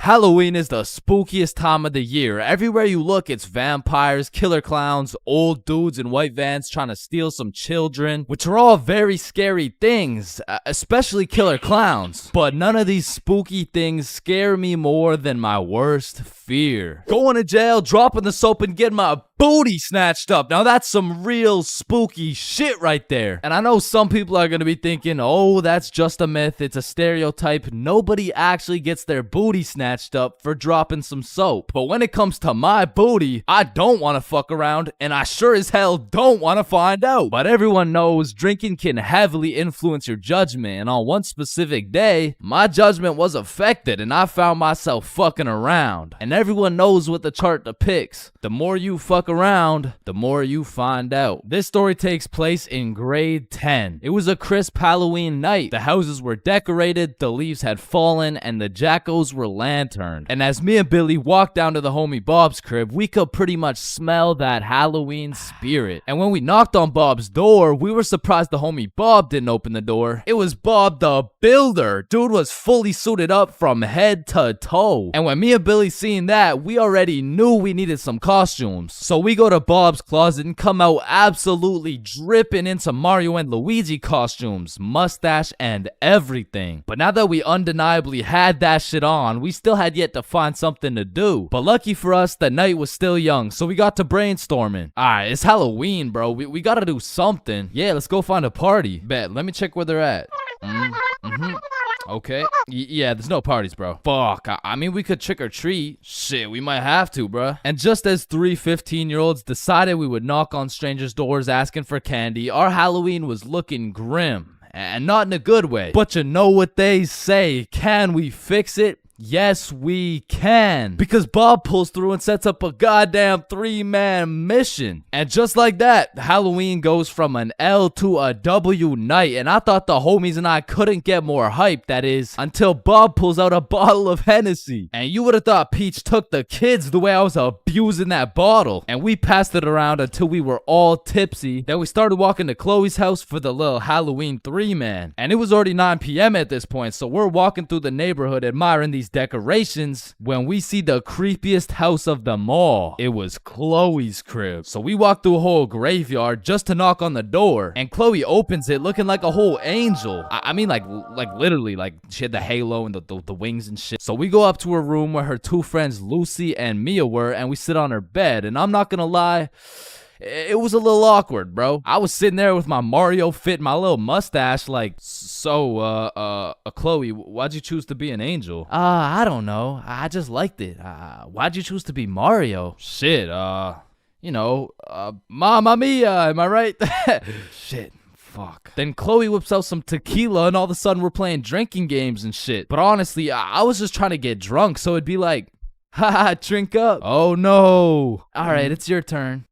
Halloween is the spookiest time of the year. Everywhere you look, it's vampires, killer clowns, old dudes in white vans trying to steal some children, which are all very scary things, especially killer clowns. But none of these spooky things scare me more than my worst fear. Going to jail, dropping the soap, and getting my booty snatched up. Now that's some real spooky shit right there. And I know some people are gonna be thinking, oh, that's just a myth, it's a stereotype. Nobody actually gets their booty snatched up for dropping some soap. But when it comes to my booty, I don't want to fuck around, and I sure as hell don't want to find out. But everyone knows drinking can heavily influence your judgment, and on one specific day, my judgment was affected, and I found myself fucking around. And everyone knows what the chart depicts. The more you fuck around, the more you find out. This story takes place in grade 10. It was a crisp Halloween night. The houses were decorated, the leaves had fallen, and the jackos were lanterned. And as me and Billy walked down to the homie Bob's crib, we could pretty much smell that Halloween spirit. And when we knocked on Bob's door, we were surprised the homie Bob didn't open the door. It was Bob the Builder. Dude was fully suited up from head to toe. And when me and Billy seen that, we already knew we needed some costumes. So we go to Bob's closet and come out absolutely dripping into Mario and Luigi costumes, mustache and everything. But now that we undeniably had that shit on, we still had yet to find something to do. But lucky for us, the night was still young, so we got to brainstorming. Alright, it's Halloween, bro. We gotta do something. Yeah, let's go find a party. Bet, let me check where they're at. Okay. Yeah, there's no parties, bro. Fuck. I mean, we could trick or treat. Shit, we might have to, bruh. And just as 3 15-year-olds decided we would knock on strangers' doors asking for candy, our Halloween was looking grim. And not in a good way. But you know what they say. Can we fix it? Yes, we can. Because Bob pulls through and sets up a goddamn 3-man mission. And just like that, Halloween goes from an L to a W night. And I thought the homies and I couldn't get more hype, that is, until Bob pulls out a bottle of Hennessy. And you would have thought Peach took the kids the way I was abusing that bottle. And we passed it around until we were all tipsy. Then we started walking to Chloe's house for the little Halloween 3-man. And it was already 9 p.m. at this point, so we're walking through the neighborhood admiring these decorations when we see the creepiest house of them all. It was Chloe's crib. So we walked through a whole graveyard just to knock on the door, and Chloe opens it looking like a whole angel. I mean like literally, like she had the halo and the wings and shit. So we go up to her room where her 2 friends Lucy and Mia were, and we sit on her bed, and I'm not gonna lie, it was a little awkward, bro. I was sitting there with my Mario fit, my little mustache, like, so, Chloe, why'd you choose to be an angel? I don't know. I just liked it. Why'd you choose to be Mario? Shit, you know, Mamma Mia, am I right? Shit. Fuck. Then Chloe whips out some tequila, and all of a sudden we're playing drinking games and shit. But honestly, I was just trying to get drunk, so it'd be like, Haha, drink up. Oh no. All right, it's your turn.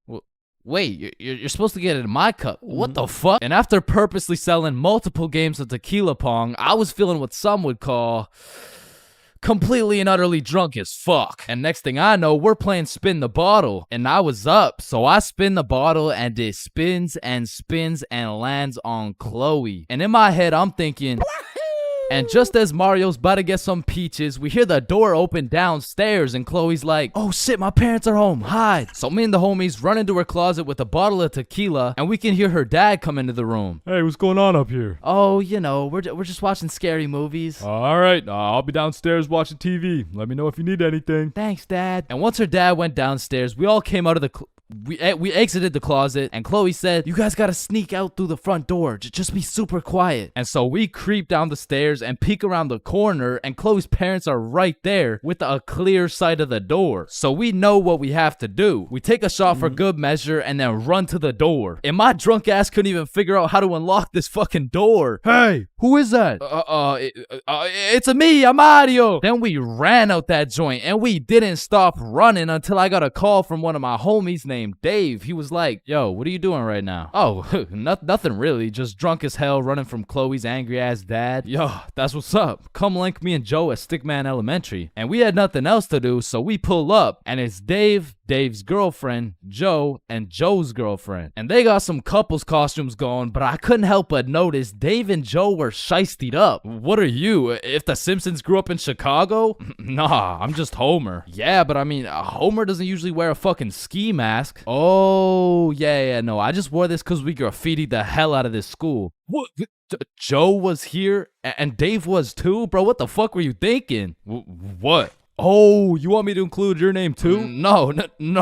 Wait, you're supposed to get it in my cup. What the fuck? And after purposely selling multiple games of tequila pong, I was feeling what some would call completely and utterly drunk as fuck. And next thing I know, we're playing spin the bottle. And I was up, so I spin the bottle and it spins and spins and lands on Chloe. And in my head, I'm thinking... And just as Mario's about to get some peaches, we hear the door open downstairs and Chloe's like, oh shit, my parents are home, hide. So me and the homies run into her closet with a bottle of tequila and we can hear her dad come into the room. Hey, what's going on up here? Oh, you know, we're just watching scary movies. All right, I'll be downstairs watching TV. Let me know if you need anything. Thanks, Dad. And once her dad went downstairs, we all came out of the we exited the closet and Chloe said, you guys gotta sneak out through the front door. Just be super quiet. And so we creep down the stairs and peek around the corner and Chloe's parents are right there with a clear sight of the door. So we know what we have to do. We take a shot for good measure and then run to the door. And my drunk ass couldn't even figure out how to unlock this fucking door. Hey, who is that? It's me, I'm Mario. Then we ran out that joint and we didn't stop running until I got a call from one of my homies named Dave. He was like, yo, what are you doing right now? Oh, nothing really. Just drunk as hell running from Chloe's angry ass dad. Yo, that's what's up. Come link me and Joe at Stickman Elementary. And we had nothing else to do, so we pull up and it's Dave, Dave's girlfriend, Joe, and Joe's girlfriend. And they got some couples costumes going, but I couldn't help but notice Dave and Joe were shiestied up. What are you? If the Simpsons grew up in Chicago? Nah, I'm just Homer. Yeah, but I mean, Homer doesn't usually wear a fucking ski mask. Oh, yeah, no, I just wore this because we graffitied the hell out of this school. What? Joe was here and Dave was too? Bro, what the fuck were you thinking? What? Oh, you want me to include your name too? No,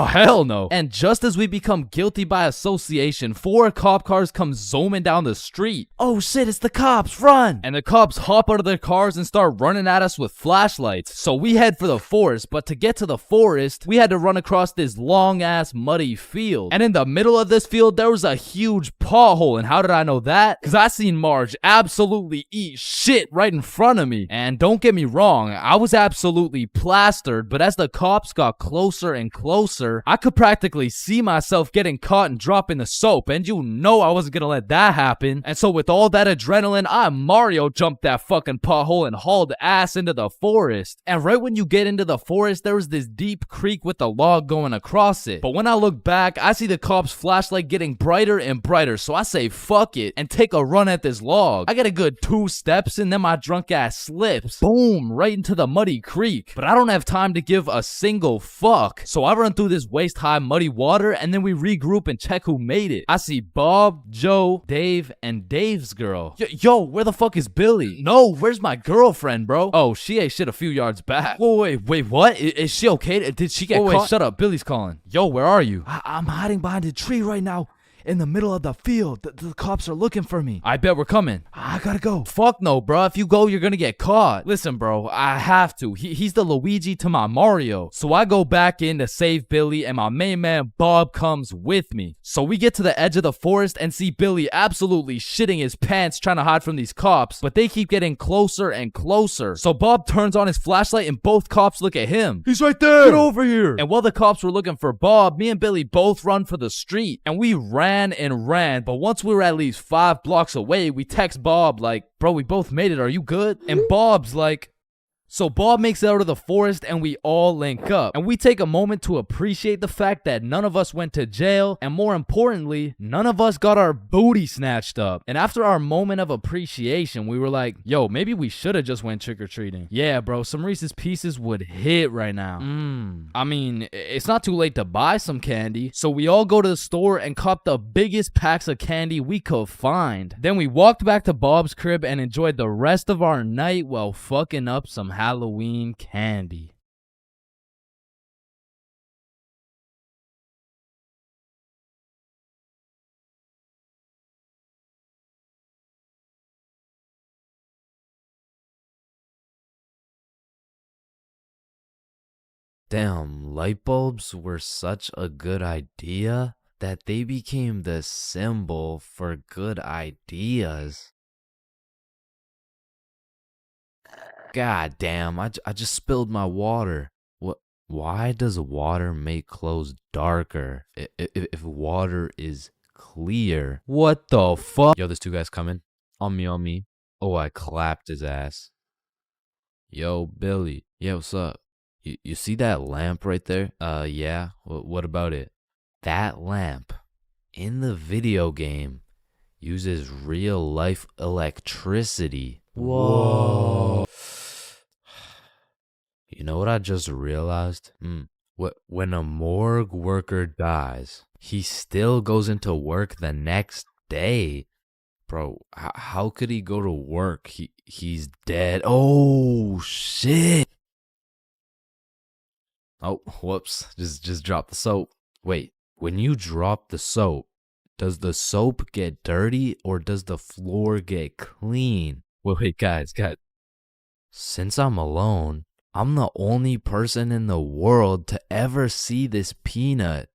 hell no. And just as we become guilty by association, 4 cop cars come zooming down the street. Oh shit, it's the cops, run! And the cops hop out of their cars and start running at us with flashlights. So we head for the forest, but to get to the forest, we had to run across this long ass muddy field. And in the middle of this field, there was a huge pothole. And how did I know that? Because I seen Marge absolutely eat shit right in front of me. And don't get me wrong, I was absolutely plastered, but as the cops got closer and closer, I could practically see myself getting caught and dropping the soap, and you know I wasn't gonna let that happen. And so with all that adrenaline, I Mario jumped that fucking pothole and hauled ass into the forest. And right when you get into the forest, there was this deep creek with a log going across it. But when I look back, I see the cops' flashlight getting brighter and brighter, so I say fuck it and take a run at this log. I get a good 2 steps and then my drunk ass slips. Boom, right into the muddy creek. But I don't have time to give a single fuck. So I run through this waist-high muddy water and then we regroup and check who made it. I see Bob, Joe, Dave, and Dave's girl. Yo, where the fuck is Billy? No, where's my girlfriend, bro? Oh, she ate shit a few yards back. Wait, what? Is she okay? Did she get caught? Wait, shut up. Billy's calling. Yo, where are you? I'm hiding behind a tree right now. In the middle of the field. The cops are looking for me. I bet we're coming. I gotta go. Fuck no, bro. If you go, you're gonna get caught. Listen, bro, I have to. He's the Luigi to my Mario. So I go back in to save Billy and my main man Bob comes with me. So we get to the edge of the forest and see Billy absolutely shitting his pants trying to hide from these cops, but they keep getting closer and closer. So Bob turns on his flashlight and both cops look at him. He's right there. Get over here. And while the cops were looking for Bob, me and Billy both run for the street and we ran and ran, but once we were at least 5 blocks away, we text Bob like, bro, we both made it, are you good? And Bob's like, so Bob makes it out of the forest and we all link up. And we take a moment to appreciate the fact that none of us went to jail. And more importantly, none of us got our booty snatched up. And after our moment of appreciation, we were like, yo, maybe we should have just went trick-or-treating. Yeah, bro, some Reese's Pieces would hit right now. I mean, it's not too late to buy some candy. So we all go to the store and cop the biggest packs of candy we could find. Then we walked back to Bob's crib and enjoyed the rest of our night while fucking up some Halloween candy. Damn, light bulbs were such a good idea that they became the symbol for good ideas. God damn, I just spilled my water. Why does water make clothes darker if water is clear? What the fuck? Yo, there's two guys coming. On me. Oh, I clapped his ass. Yo, Billy. Yeah, what's up? You see that lamp right there? Yeah. What about it? That lamp in the video game uses real life electricity. Whoa. You know what I just realized? When a morgue worker dies, he still goes into work the next day. Bro, how could he go to work? He's dead. Oh, shit. Oh, whoops. Just dropped the soap. Wait, when you drop the soap, does the soap get dirty or does the floor get clean? Wait, guys. Since I'm alone, I'm the only person in the world to ever see this peanut.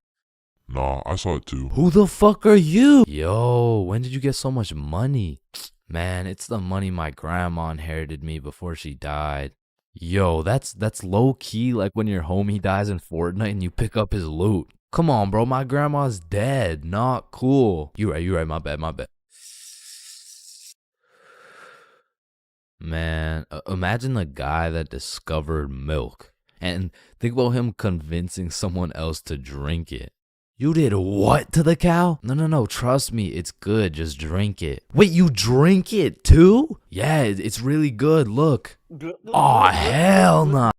Nah, I saw it too. Who the fuck are you? Yo, when did you get so much money? Man, it's the money my grandma inherited me before she died. Yo, that's low key like when your homie dies in Fortnite and you pick up his loot. Come on, bro, my grandma's dead. Not cool. You right, my bad. Man, imagine the guy that discovered milk and think about him convincing someone else to drink it. You did what to the cow? No, trust me, it's good, just drink it. Wait, you drink it too? Yeah, it's really good, look. Aw, hell nah.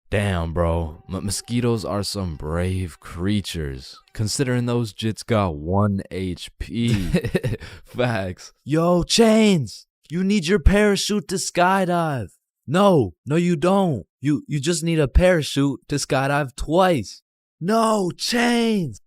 Damn, bro, mosquitoes are some brave creatures, considering those jits got 1 HP. Facts. Yo, Chains, you need your parachute to skydive. No, you don't. You just need a parachute to skydive twice. No, Chains.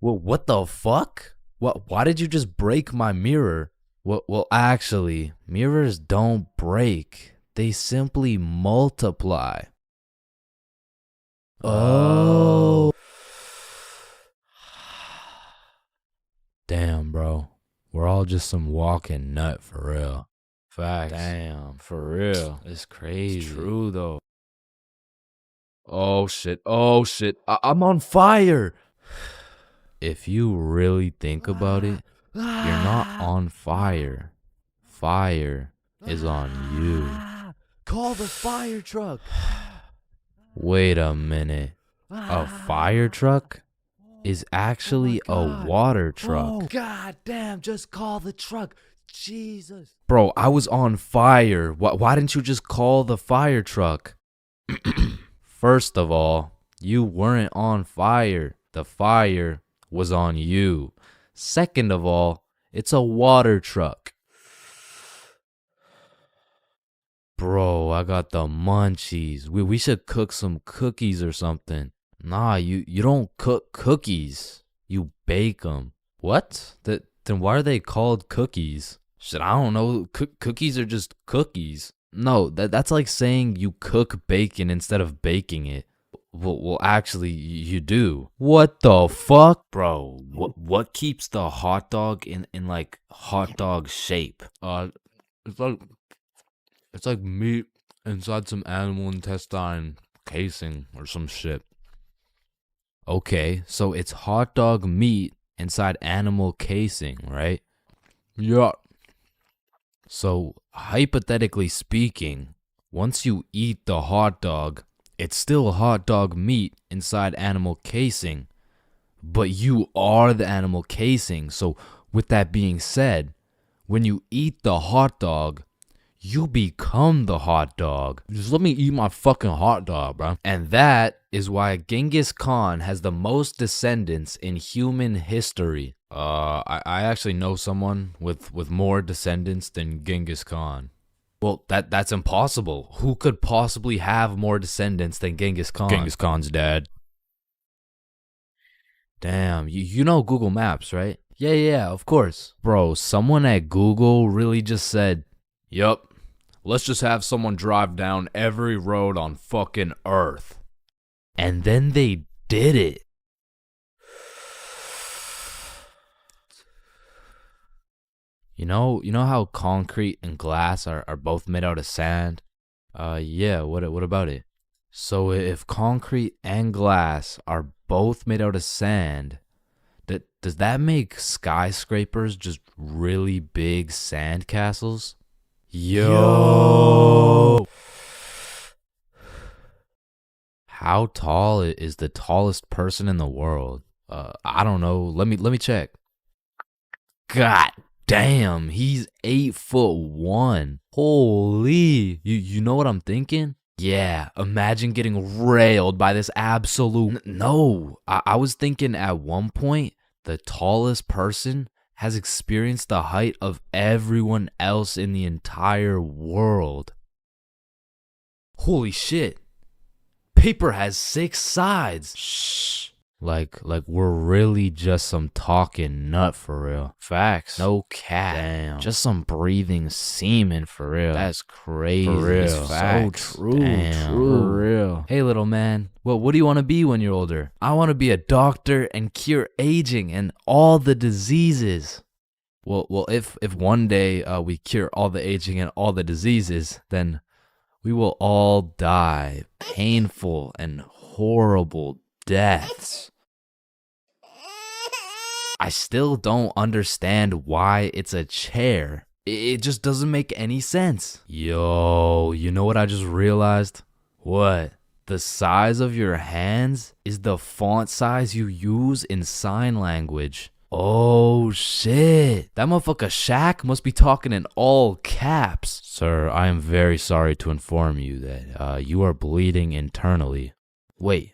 Well, what the fuck? Why did you just break my mirror? Well, actually, mirrors don't break. They simply multiply. Oh. Damn, bro. We're all just some walking nut for real. Facts. Damn, for real. It's crazy. It's true, though. Oh, shit. I'm on fire. If you really think about it, you're not on fire. Fire is on you. Call the fire truck. Wait a minute. A fire truck is actually a water truck. Oh, god damn, just call the truck. Jesus. Bro, I was on fire. Why didn't you just call the fire truck? First of all, you weren't on fire. The fire was on you. Second of all, it's a water truck. Bro, I got the munchies. We should cook some cookies or something. Nah, you don't cook cookies. You bake them. What? Then why are they called cookies? Shit, I don't know. Cookies are just cookies. No, that's like saying you cook bacon instead of baking it. Well, actually, you do. What the fuck? Bro, what keeps the hot dog in like hot dog shape? It's like meat inside some animal intestine casing or some shit. Okay, so it's hot dog meat inside animal casing, right? Yeah. So, hypothetically speaking, once you eat the hot dog, it's still hot dog meat inside animal casing, but you are the animal casing. So, with that being said, when you eat the hot dog, you become the hot dog. Just let me eat my fucking hot dog, bro. And that is why Genghis Khan has the most descendants in human history. I actually know someone with more descendants than Genghis Khan. Well, that's impossible. Who could possibly have more descendants than Genghis Khan? Genghis Khan's dad. Damn, you know Google Maps, right? Yeah, of course. Bro, someone at Google really just said, yup, let's just have someone drive down every road on fucking Earth. And then they did it. You know how concrete and glass are both made out of sand? Yeah, what about it? So if concrete and glass are both made out of sand, does that make skyscrapers just really big sand castles? Yo! How tall is the tallest person in the world? I don't know. Let me check. God damn, he's 8'1". Holy, you know what I'm thinking? Yeah, imagine getting railed by this absolute. No, I was thinking at one point the tallest person has experienced the height of everyone else in the entire world. Holy shit. Paper has 6 sides. Shh. Like we're really just some talking nut for real. Facts. No cap. Damn. Just some breathing semen for real. That's crazy. For real. Facts. So true. Damn. True. For real. Hey little man, what do you want to be when you're older? I want to be a doctor and cure aging and all the diseases. Well, if one day we cure all the aging and all the diseases, then we will all die painful and horrible deaths. I still don't understand why it's a chair. It just doesn't make any sense. Yo, you know what I just realized? What? The size of your hands is the font size you use in sign language. Oh shit. That motherfucker Shaq must be talking in all caps. Sir, I am very sorry to inform you that you are bleeding internally. Wait,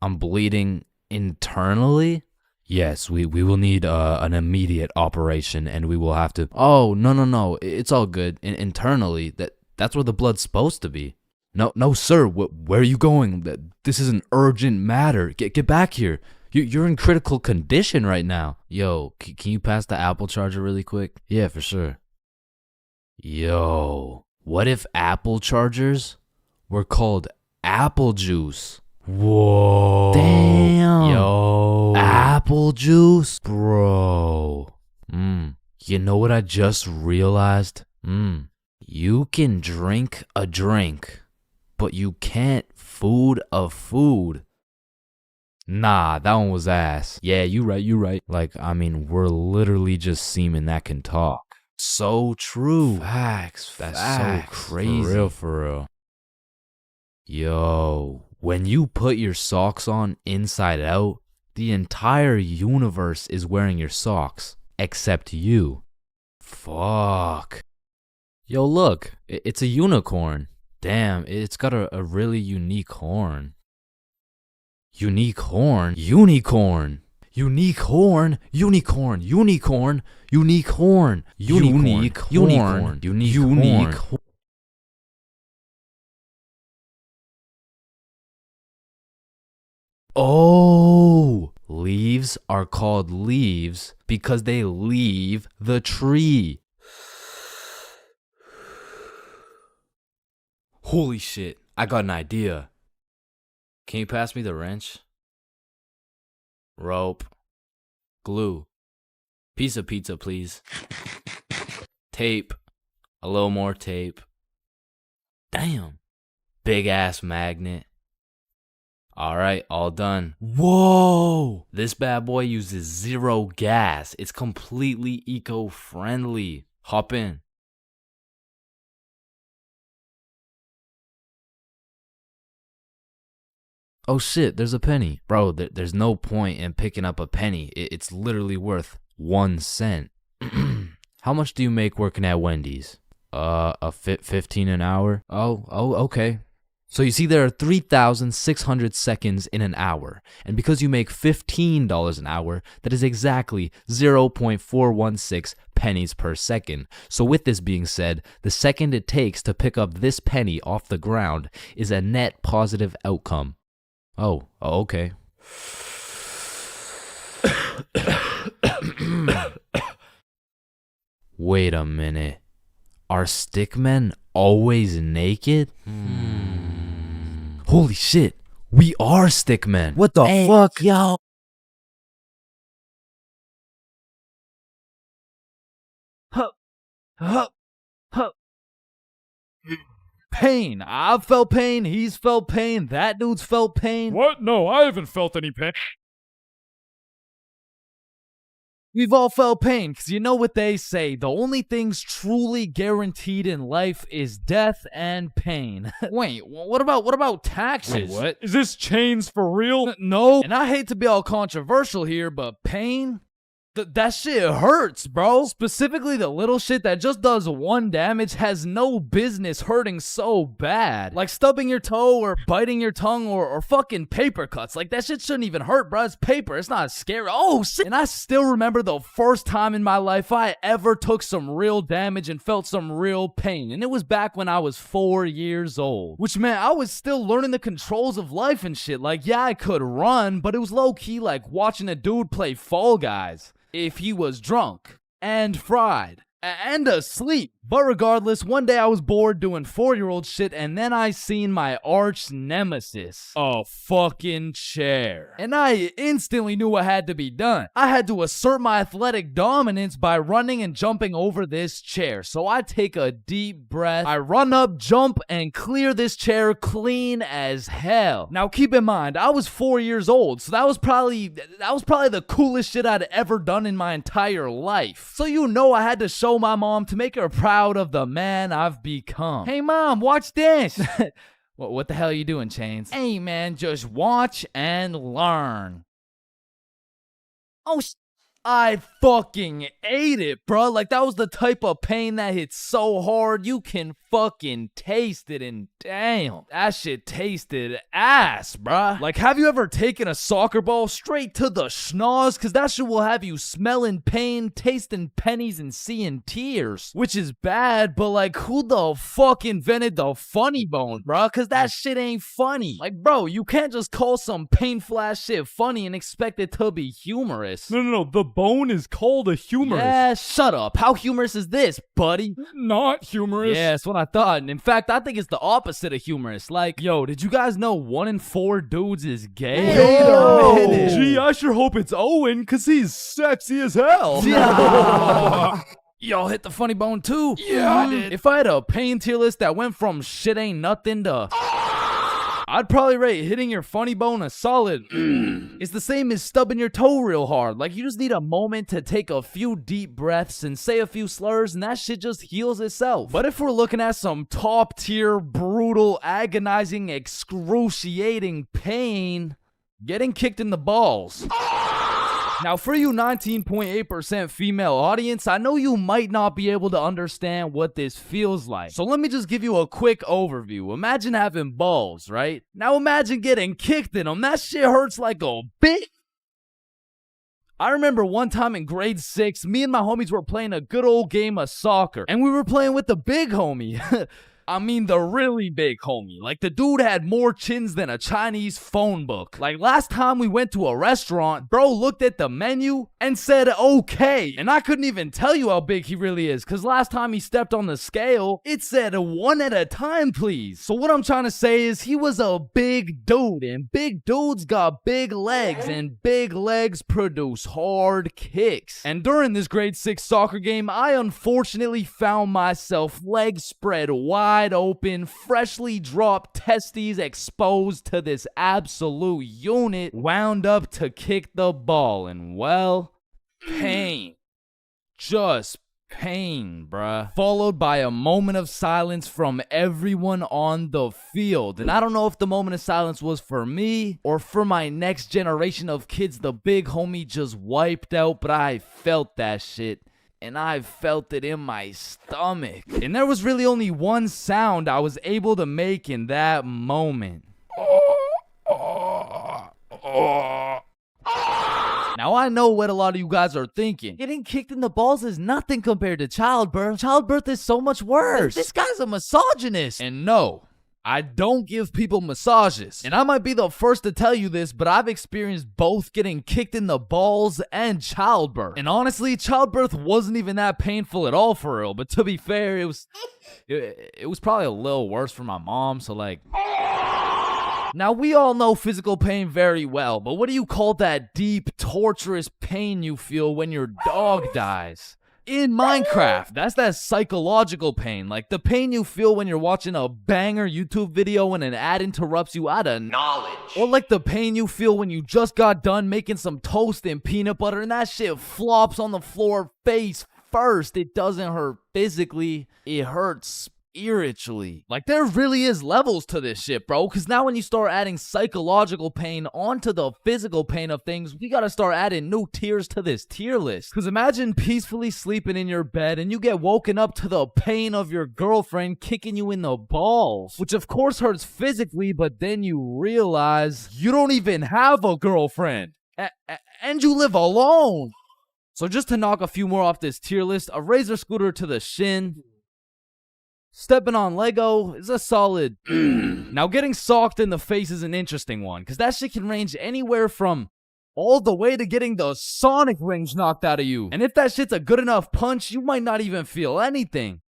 I'm bleeding internally? Yes, we will need an immediate operation and we will have to. Oh, no. It's all good. Internally, that's where the blood's supposed to be. No, sir. Where are you going? This is an urgent matter. Get back here. You're in critical condition right now. Yo, can you pass the Apple charger really quick? Yeah, for sure. Yo, what if Apple chargers were called apple juice? Whoa. Damn. Yo. Apple juice? Bro. You know what I just realized? You can drink a drink, but you can't food a food. Nah, that one was ass. Yeah, you right. Like, I mean, we're literally just semen that can talk. So true. Facts. That's so crazy. For real. Yo. When you put your socks on inside out, the entire universe is wearing your socks, except you. Fuck. Yo, look, it's a unicorn. Damn, it's got a really unique horn. Unique horn? Unicorn. Unique horn. Unicorn. Unicorn. Unique horn. Unique horn. Unique horn. Oh, leaves are called leaves because they leave the tree. Holy shit, I got an idea. Can you pass me the wrench? Rope. Glue. Piece of pizza, please. Tape. A little more tape. Damn. Big ass magnet. Alright, all done. Whoa! This bad boy uses 0 gas. It's completely eco-friendly. Hop in. Oh shit, there's a penny. Bro, there's no point in picking up a penny. It's literally worth 1 cent. How much do you make working at Wendy's? 15 an hour? Oh, okay. So you see, there are 3,600 seconds in an hour, and because you make $15 an hour, that is exactly 0.416 pennies per second. So with this being said, the second it takes to pick up this penny off the ground is a net positive outcome. Oh, okay. Wait a minute. Are stickmen always naked? Holy shit, we are stickmen. What the fuck? Yo. Huh. Huh. Pain. I've felt pain. He's felt pain. That dude's felt pain. What? No, I haven't felt any pain. We've all felt pain, because you know what they say, the only things truly guaranteed in life is death and pain. Wait, what about taxes? Wait, what? Is this chains for real? No. And I hate to be all controversial here, but pain? That shit hurts, bro. Specifically, the little shit that just does 1 damage has no business hurting so bad. Like stubbing your toe or biting your tongue or fucking paper cuts. Like that shit shouldn't even hurt, bro. It's paper. It's not scary. Oh, shit. And I still remember the first time in my life I ever took some real damage and felt some real pain. And it was back when I was 4 years old. Which meant I was still learning the controls of life and shit. Like, yeah, I could run, but it was low-key like watching a dude play Fall Guys. If he was drunk and fried and asleep. But regardless, one day I was bored doing 4-year-old shit, and then I seen my arch nemesis, a fucking chair. And I instantly knew what had to be done. I had to assert my athletic dominance by running and jumping over this chair. So I take a deep breath, I run up, jump, and clear this chair clean as hell. Now keep in mind, I was 4 years old, so that was probably the coolest shit I'd ever done in my entire life. So you know I had to show my mom to make her proud of the man I've become. Hey mom, watch this. What the hell are you doing, Chains? Hey man, just watch and learn. Oh, I fucking ate it, bro. Like that was the type of pain that hits so hard you can fucking taste it, and damn, that shit tasted ass, bruh. Like, have you ever taken a soccer ball straight to the schnoz? Cause that shit will have you smelling pain, tasting pennies, and seeing tears. Which is bad, but like, who the fuck invented the funny bone, bruh? Cause that shit ain't funny. Like, bro, you can't just call some painful ass shit funny and expect it to be humorous. No, the bone is called a humorous. Yeah, shut up. How humorous is this, buddy? Not humorous. Yeah, that's what I thought. And in fact, I think it's the opposite of humorous. Like, yo, did you guys know 1 in 4 dudes is gay? Wait a minute. Gee, I sure hope it's Owen, cause he's sexy as hell. Yeah. Y'all hit the funny bone too? Yeah, I did. If I had a pain tier list that went from shit ain't nothing to... I'd probably rate hitting your funny bone a solid. It's the same as stubbing your toe real hard. Like, you just need a moment to take a few deep breaths and say a few slurs, and that shit just heals itself. But if we're looking at some top tier, brutal, agonizing, excruciating pain, getting kicked in the balls. Now, for you 19.8% female audience, I know you might not be able to understand what this feels like. So let me just give you a quick overview. Imagine having balls, right? Now imagine getting kicked in them. That shit hurts like a bitch. I remember one time in grade 6, me and my homies were playing a good old game of soccer. And we were playing with the big homie. I mean the really big homie. Like the dude had more chins than a Chinese phone book. Like last time we went to a restaurant, bro looked at the menu and said okay. And I couldn't even tell you how big he really is, cause last time he stepped on the scale, it said 1 at a time please. So what I'm trying to say is he was a big dude, and big dudes got big legs, and big legs produce hard kicks. And during this grade 6 soccer game, I unfortunately found myself legs spread wide open, freshly dropped testes exposed to this absolute unit, wound up to kick the ball, and well, pain. Just pain, bruh. Followed by a moment of silence from everyone on the field. And I don't know if the moment of silence was for me or for my next generation of kids the big homie just wiped out, but I felt that shit. And I felt it in my stomach. And there was really only one sound I was able to make in that moment. Now I know what a lot of you guys are thinking. Getting kicked in the balls is nothing compared to childbirth. Childbirth is so much worse. This guy's a misogynist. And no, I don't give people massages. And I might be the first to tell you this, but I've experienced both getting kicked in the balls and childbirth. And honestly, childbirth wasn't even that painful at all for real. But to be fair, it was probably a little worse for my mom, so like... Now, we all know physical pain very well, but what do you call that deep, torturous pain you feel when your dog dies? in Minecraft. That's that psychological pain. Like the pain you feel when you're watching a banger YouTube video and an ad interrupts you out of knowledge. Or like the pain you feel when you just got done making some toast and peanut butter and that shit flops on the floor face first. It doesn't hurt physically, it hurts spiritually. Like there really is levels to this shit, bro, because now when you start adding psychological pain onto the physical pain of things, we gotta start adding new tiers to this tier list. Because imagine peacefully sleeping in your bed and you get woken up to the pain of your girlfriend kicking you in the balls, which of course hurts physically, but then you realize you don't even have a girlfriend and you live alone. So just to knock a few more off this tier list, a razor scooter to the shin, stepping on Lego is a solid. Now, getting socked in the face is an interesting one, because that shit can range anywhere from all the way to getting the Sonic rings knocked out of you. And if that shit's a good enough punch, you might not even feel anything.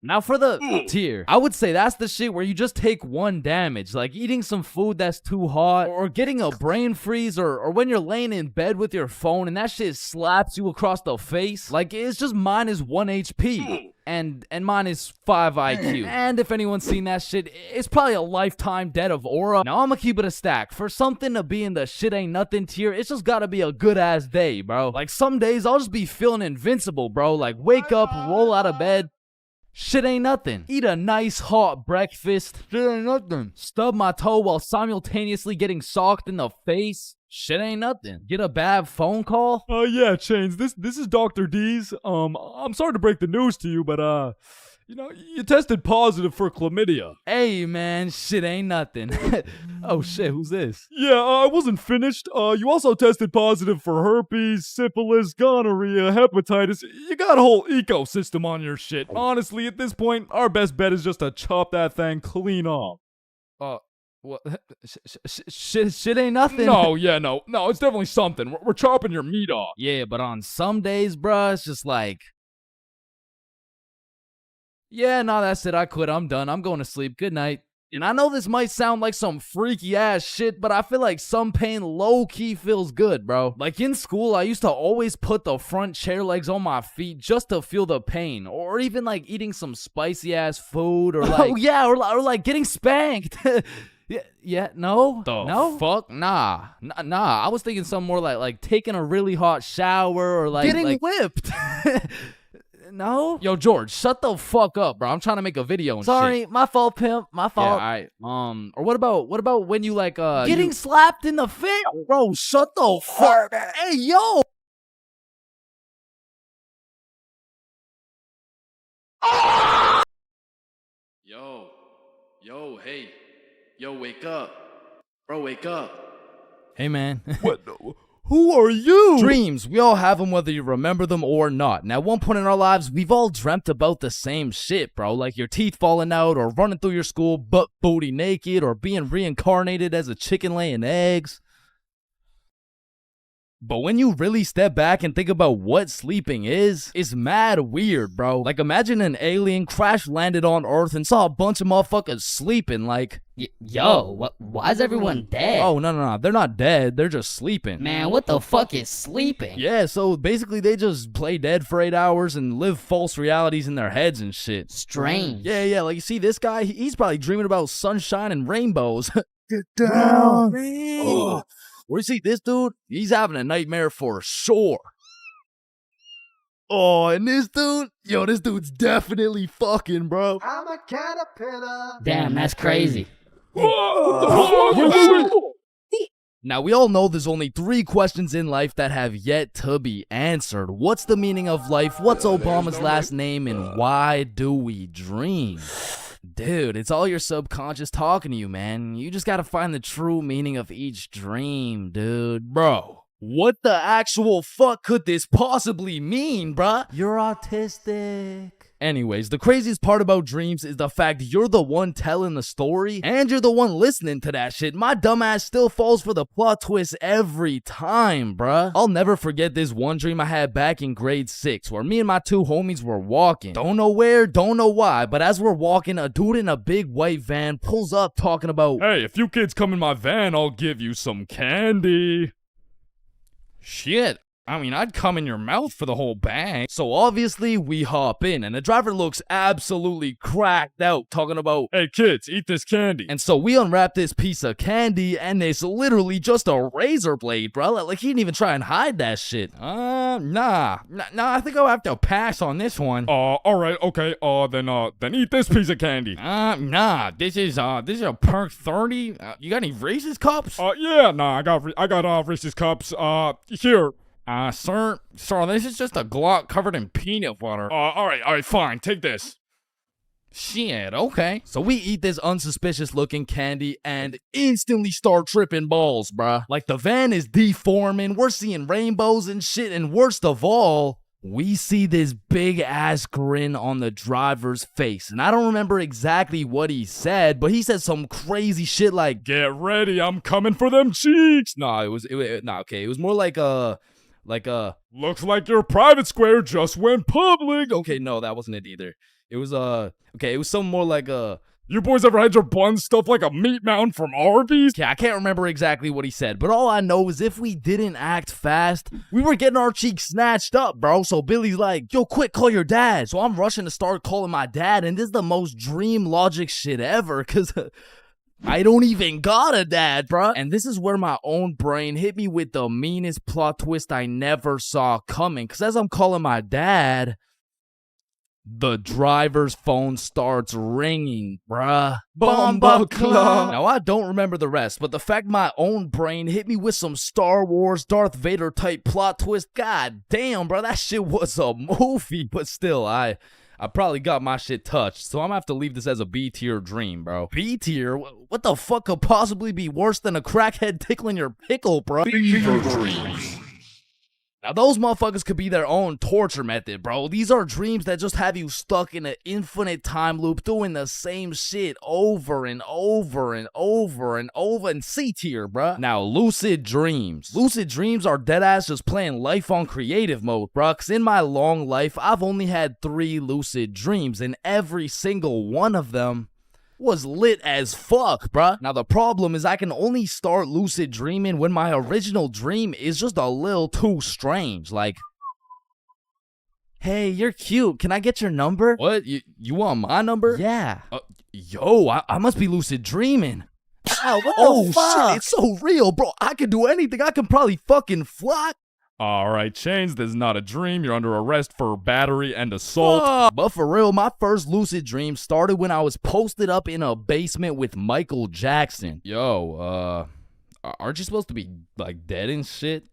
Now for the tier, I would say that's the shit where you just take one damage, like eating some food that's too hot, or getting a brain freeze, or when you're laying in bed with your phone and that shit slaps you across the face. Like it's just minus 1 HP. And minus 5 IQ. And if anyone's seen that shit, it's probably a lifetime debt of aura. Now I'ma keep it a stack. For something to be in the shit ain't nothing tier, it's just gotta be a good ass day, bro. Like some days I'll just be feeling invincible, bro. Like wake up, roll out of bed, shit ain't nothing. Eat a nice hot breakfast, shit ain't nothing. Stub my toe while simultaneously getting socked in the face, shit ain't nothing. Get a bad phone call? Yeah, Chains, this is Dr. D's. I'm sorry to break the news to you, but, you know, you tested positive for chlamydia. Hey, man, shit ain't nothing. Oh, shit, who's this? Yeah, I wasn't finished. You also tested positive for herpes, syphilis, gonorrhea, hepatitis. You got a whole ecosystem on your shit. Honestly, at this point, our best bet is just to chop that thing clean off. What? Shit ain't nothing. No, it's definitely something. We're chopping your meat off. Yeah, but on some days, bruh, it's just like, yeah, no, that's it. I quit. I'm done. I'm going to sleep. Good night. And I know this might sound like some freaky ass shit, but I feel like some pain low-key feels good, bro. Like in school, I used to always put the front chair legs on my feet just to feel the pain. Or even like eating some spicy ass food, or like, oh yeah, or like getting spanked. No? No? Fuck? Nah. I was thinking something more like taking a really hot shower, or like getting whipped. No? Yo, George, shut the fuck up, bro. I'm trying to make a video and Sorry, shit. my fault, pimp. My fault. Yeah, alright. Or what about when you like getting slapped in the face? Bro, shut the fuck. Hey, yo. Hey. Yo, wake up. Bro, wake up. Hey, man. What? Who are you? Dreams. We all have them whether you remember them or not. And at one point in our lives, we've all dreamt about the same shit, bro. Like your teeth falling out, or running through your school butt booty naked, or being reincarnated as a chicken laying eggs. But when you really step back and think about what sleeping is, it's mad weird, bro. Like imagine an alien crash landed on Earth and saw a bunch of motherfuckers sleeping, like... Why is everyone dead? Oh, no, they're not dead, they're just sleeping. Man, what the fuck is sleeping? Yeah, so basically they just play dead for 8 hours and live false realities in their heads and shit. Strange. Yeah, like you see this guy, he's probably dreaming about sunshine and rainbows. Get down! Oh. Or you see this dude, he's having a nightmare for sure. Oh, and this dude's definitely fucking, bro. I'm a caterpillar. Damn, that's crazy. Now, we all know there's only 3 questions in life that have yet to be answered. What's the meaning of life? What's Obama's last name? And why do we dream? Dude, it's all your subconscious talking to you, man. You just gotta find the true meaning of each dream, dude. Bro, what the actual fuck could this possibly mean, bruh? You're autistic. Anyways, the craziest part about dreams is the fact you're the one telling the story and you're the one listening to that shit. My dumbass still falls for the plot twist every time, bruh. I'll never forget this one dream I had back in grade 6 where me and my 2 homies were walking. Don't know where, don't know why, but as we're walking, a dude in a big white van pulls up talking about, hey, if you kids come in my van, I'll give you some candy. Shit. I mean, I'd come in your mouth for the whole bag. So obviously we hop in and the driver looks absolutely cracked out talking about, hey kids, eat this candy. and so we unwrap this piece of candy and it's literally just a razor blade, bro. Like he didn't even try and hide that shit. Nah, I think I'll have to pass on this one. Alright, okay, then eat this piece of candy. Nah, this is a perk 30. You got any Reese's cups? Yeah, nah, I got Reese's cups. Here. Sir, this is just a Glock covered in peanut butter. Alright, fine, take this. Shit, okay. So we eat this unsuspicious looking candy and instantly start tripping balls, bruh. Like the van is deforming, we're seeing rainbows and shit, and worst of all, we see this big ass grin on the driver's face. And I don't remember exactly what he said, but he said some crazy shit like, get ready, I'm coming for them cheeks. Nah, it was more like looks like your private square just went public. Okay, no, that wasn't it either. It was it was something more like you boys ever had your buns stuffed like a meat mountain from Arby's? Yeah, I can't remember exactly what he said, but all I know is if we didn't act fast, we were getting our cheeks snatched up, bro. So Billy's like, yo, quick, call your dad. So I'm rushing to start calling my dad, and this is the most dream logic shit ever, because I don't even got a dad, bruh. And this is where my own brain hit me with the meanest plot twist I never saw coming. Because as I'm calling my dad, the driver's phone starts ringing, bruh. Bomba Club. Now, I don't remember the rest, but the fact my own brain hit me with some Star Wars Darth Vader type plot twist, god damn, bro, that shit was a movie. But still, I probably got my shit touched, so I'm gonna have to leave this as a B-tier dream, bro. B-tier? What the fuck could possibly be worse than a crackhead tickling your pickle, bro? Fever dreams. Now, those motherfuckers could be their own torture method, bro. These are dreams that just have you stuck in an infinite time loop doing the same shit over and over and over and over. And C-tier, bro. Now, lucid dreams. Lucid dreams are deadass just playing life on creative mode, bro. Because in my long life, I've only had 3 lucid dreams, and every single one of them was lit as fuck, bruh. Now the problem is I can only start lucid dreaming when my original dream is just a little too strange. Like, hey, you're cute. Can I get your number? What? You want my number? Yeah. Yo, I must be lucid dreaming. Ow, what Oh the fuck? shit, it's so real, bro. I can do anything. I can probably fucking fly. Alright, Chains, this is not a dream. You're under arrest for battery and assault. But for real, my first lucid dream started when I was posted up in a basement with Michael Jackson. Yo, aren't you supposed to be, like, dead and shit?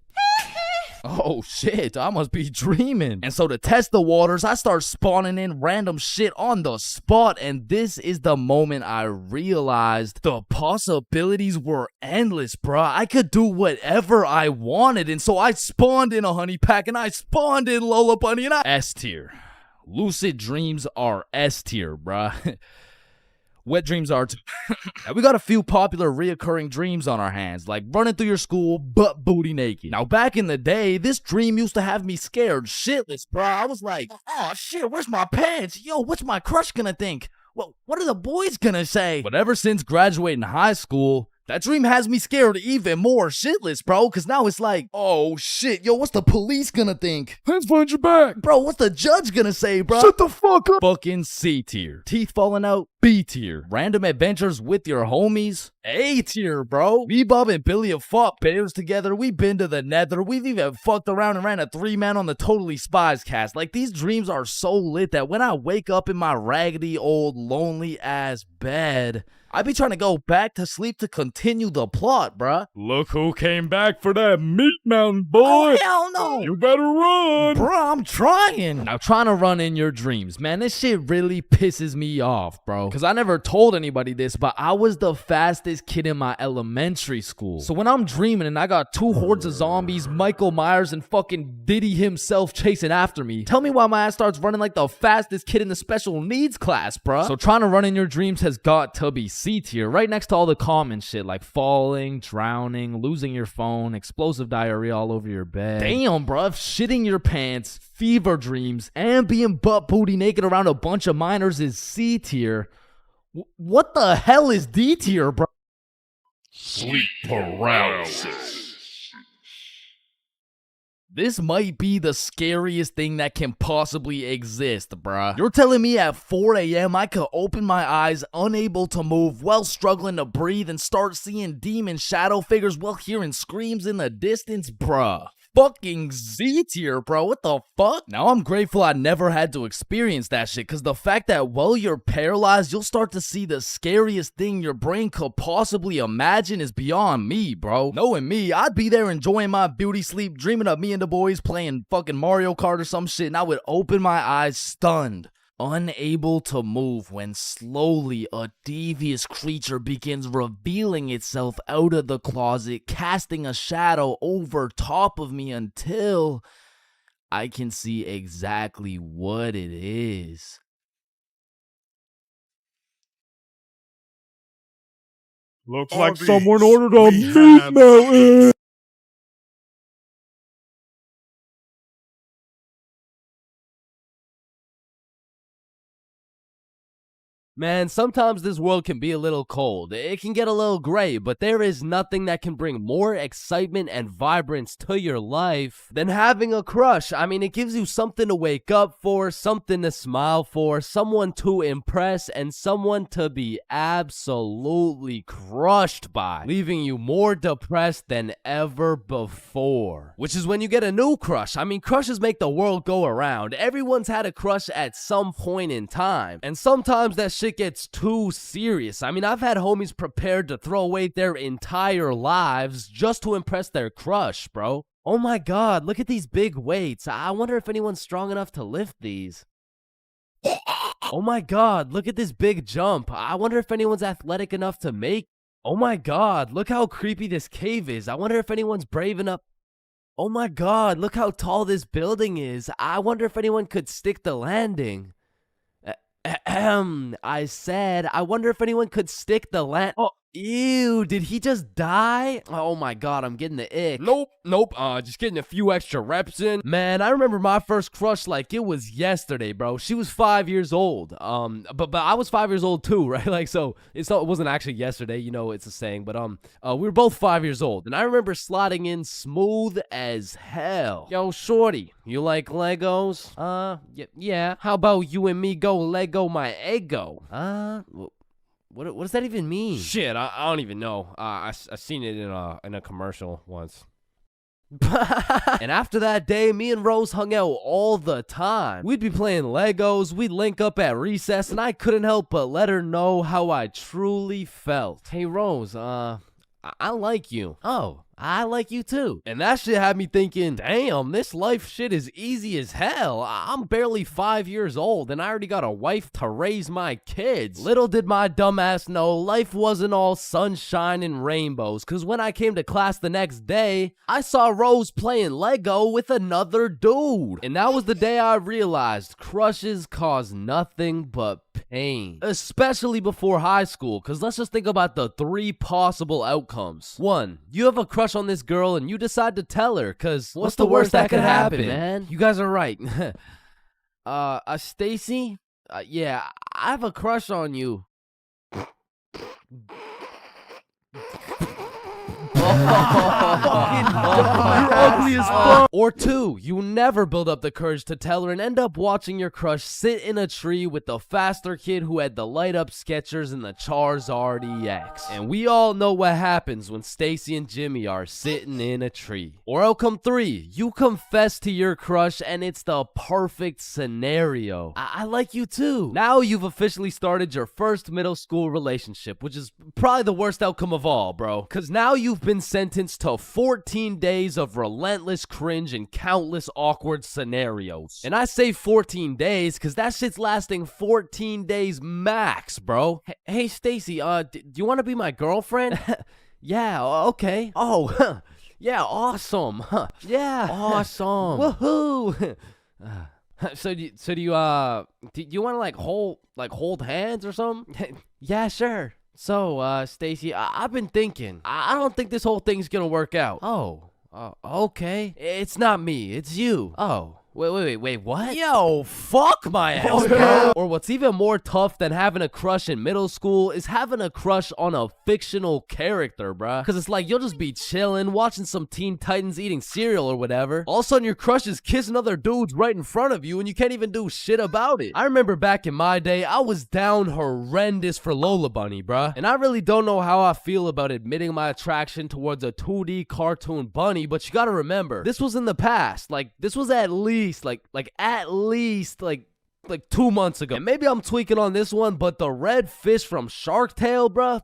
Oh shit, I must be dreaming. And so to test the waters, I start spawning in random shit on the spot, and this is the moment I realized the possibilities were endless, bruh. I could do whatever I wanted, and so I spawned in a honey pack, and I spawned in Lola Bunny, and I S-tier. Lucid dreams are S-tier, bruh. Wet dreams are too. Now, we got a few popular reoccurring dreams on our hands, like running through your school butt booty naked. Now, back in the day, this dream used to have me scared shitless, bro. I was like, oh shit, where's my pants? Yo, what's my crush gonna think? Well, what are the boys gonna say? But ever since graduating high school, that dream has me scared even more shitless, bro, because now it's like, oh shit, yo, what's the police gonna think? Hands behind your back. Bro, what's the judge gonna say, bro? Shut the fuck up. Fucking C tier. Teeth falling out, B tier. Random adventures with your homies, A tier, bro. Me, Bob, and Billy have fought bears together. We've been to the nether. We've even fucked around and ran a 3-man on the Totally Spies cast. Like, these dreams are so lit that when I wake up in my raggedy old lonely ass bed, I be trying to go back to sleep to continue the plot, bruh. Look who came back for that meat mountain, boy. Oh, hell no. You better run. Bruh, I'm trying. Now, trying to run in your dreams, man, this shit really pisses me off, bro. Because I never told anybody this, but I was the fastest kid in my elementary school. So when I'm dreaming and I got 2 hordes of zombies, Michael Myers, and fucking Diddy himself chasing after me, tell me why my ass starts running like the fastest kid in the special needs class, bruh. So trying to run in your dreams has got to be C tier, right next to all the common shit like falling, drowning, losing your phone, explosive diarrhea all over your bed. Damn, bruh, shitting your pants, fever dreams, and being butt booty naked around a bunch of minors is C tier. What the hell is D tier, bro? Sleep paralysis. This might be the scariest thing that can possibly exist, bruh. You're telling me at 4 a.m. I could open my eyes, unable to move, while struggling to breathe, and start seeing demon shadow figures while hearing screams in the distance, bruh. Fucking Z tier, bro. What the fuck? Now I'm grateful I never had to experience that shit, cause the fact that while you're paralyzed, you'll start to see the scariest thing your brain could possibly imagine is beyond me, bro. Knowing me, I'd be there enjoying my beauty sleep, dreaming of me and the boys playing fucking Mario Kart or some shit, and I would open my eyes stunned, unable to move, when slowly a devious creature begins revealing itself out of the closet, casting a shadow over top of me until I can see exactly what it is. Looks like someone ordered a meat mountain. Man, sometimes this world can be a little cold. It can get a little gray, but there is nothing that can bring more excitement and vibrance to your life than having a crush. I mean, it gives you something to wake up for, something to smile for, someone to impress, and someone to be absolutely crushed by, leaving you more depressed than ever before. Which is when you get a new crush. I mean, crushes make the world go around. Everyone's had a crush at some point in time, and sometimes that shit gets too serious. I mean, I've had homies prepared to throw away their entire lives just to impress their crush, bro. Oh my god, look at these big weights. I wonder if anyone's strong enough to lift these. Oh my god, look at this big jump. I wonder if anyone's athletic enough to make. Oh my god, look how creepy this cave is. I wonder if anyone's brave enough. Oh my god, look how tall this building is. I wonder if anyone could stick the landing. I said, I wonder if anyone could stick the Oh, ew, did he just die? Oh my god, I'm getting the ick. Nope, just getting a few extra reps in. Man, I remember my first crush like it was yesterday, bro. She was 5 years old. But I was 5 years old too, right? Like, so it wasn't actually yesterday, you know, it's a saying, but we were both 5 years old, and I remember sliding in smooth as hell. Yo, shorty, you like Legos? Yeah. How about you and me go Lego my ego? What does that even mean? Shit, I don't even know. I seen it in a commercial once. And after that day, me and Rose hung out all the time. We'd be playing Legos, we'd link up at recess, and I couldn't help but let her know how I truly felt. Hey Rose, I like you. Oh, I like you too. And that shit had me thinking, damn, this life shit is easy as hell. I'm barely 5 years old and I already got a wife to raise my kids. Little did my dumbass know life wasn't all sunshine and rainbows, cause when I came to class the next day, I saw Rose playing Lego with another dude. And that was the day I realized crushes cause nothing but pain. Especially before high school, cause let's just think about the 3 possible outcomes. 1, you have a crush on this girl and you decide to tell her, cause what's the worst that could happen, man? You guys are right. Stacy? Yeah, I have a crush on you. Ugly as fuck. Or 2, you never build up the courage to tell her and end up watching your crush sit in a tree with the faster kid who had the light up Skechers and the Charizard EX. And we all know what happens when Stacy and Jimmy are sitting in a tree. Or outcome 3, you confess to your crush and it's the perfect scenario. I like you too. Now you've officially started your first middle school relationship, which is probably the worst outcome of all, bro. Cause now you've been sentenced to 14 days of relentless cringe and countless awkward scenarios. And I say 14 days because that shit's lasting 14 days max, bro. Hey, Stacy, do you want to be my girlfriend? Yeah, okay. Oh, yeah, awesome. Yeah, awesome. Woohoo. So do you want to like hold hands or something? Yeah, sure. So, Stacy, I've been thinking. I don't think this whole thing's gonna work out. Oh, okay. It's not me, it's you. Oh, Wait, what? Yo, fuck my ass, bro. Or what's even more tough than having a crush in middle school is having a crush on a fictional character, bruh. Cause it's like you'll just be chilling, watching some Teen Titans eating cereal or whatever. All of a sudden your crush is kissing other dudes right in front of you and you can't even do shit about it. I remember back in my day, I was down horrendous for Lola Bunny, bruh. And I really don't know how I feel about admitting my attraction towards a 2D cartoon bunny, but you gotta remember, this was in the past. Like, this was at least like 2 months ago. And maybe I'm tweaking on this one, but the red fish from Shark Tale, bruh,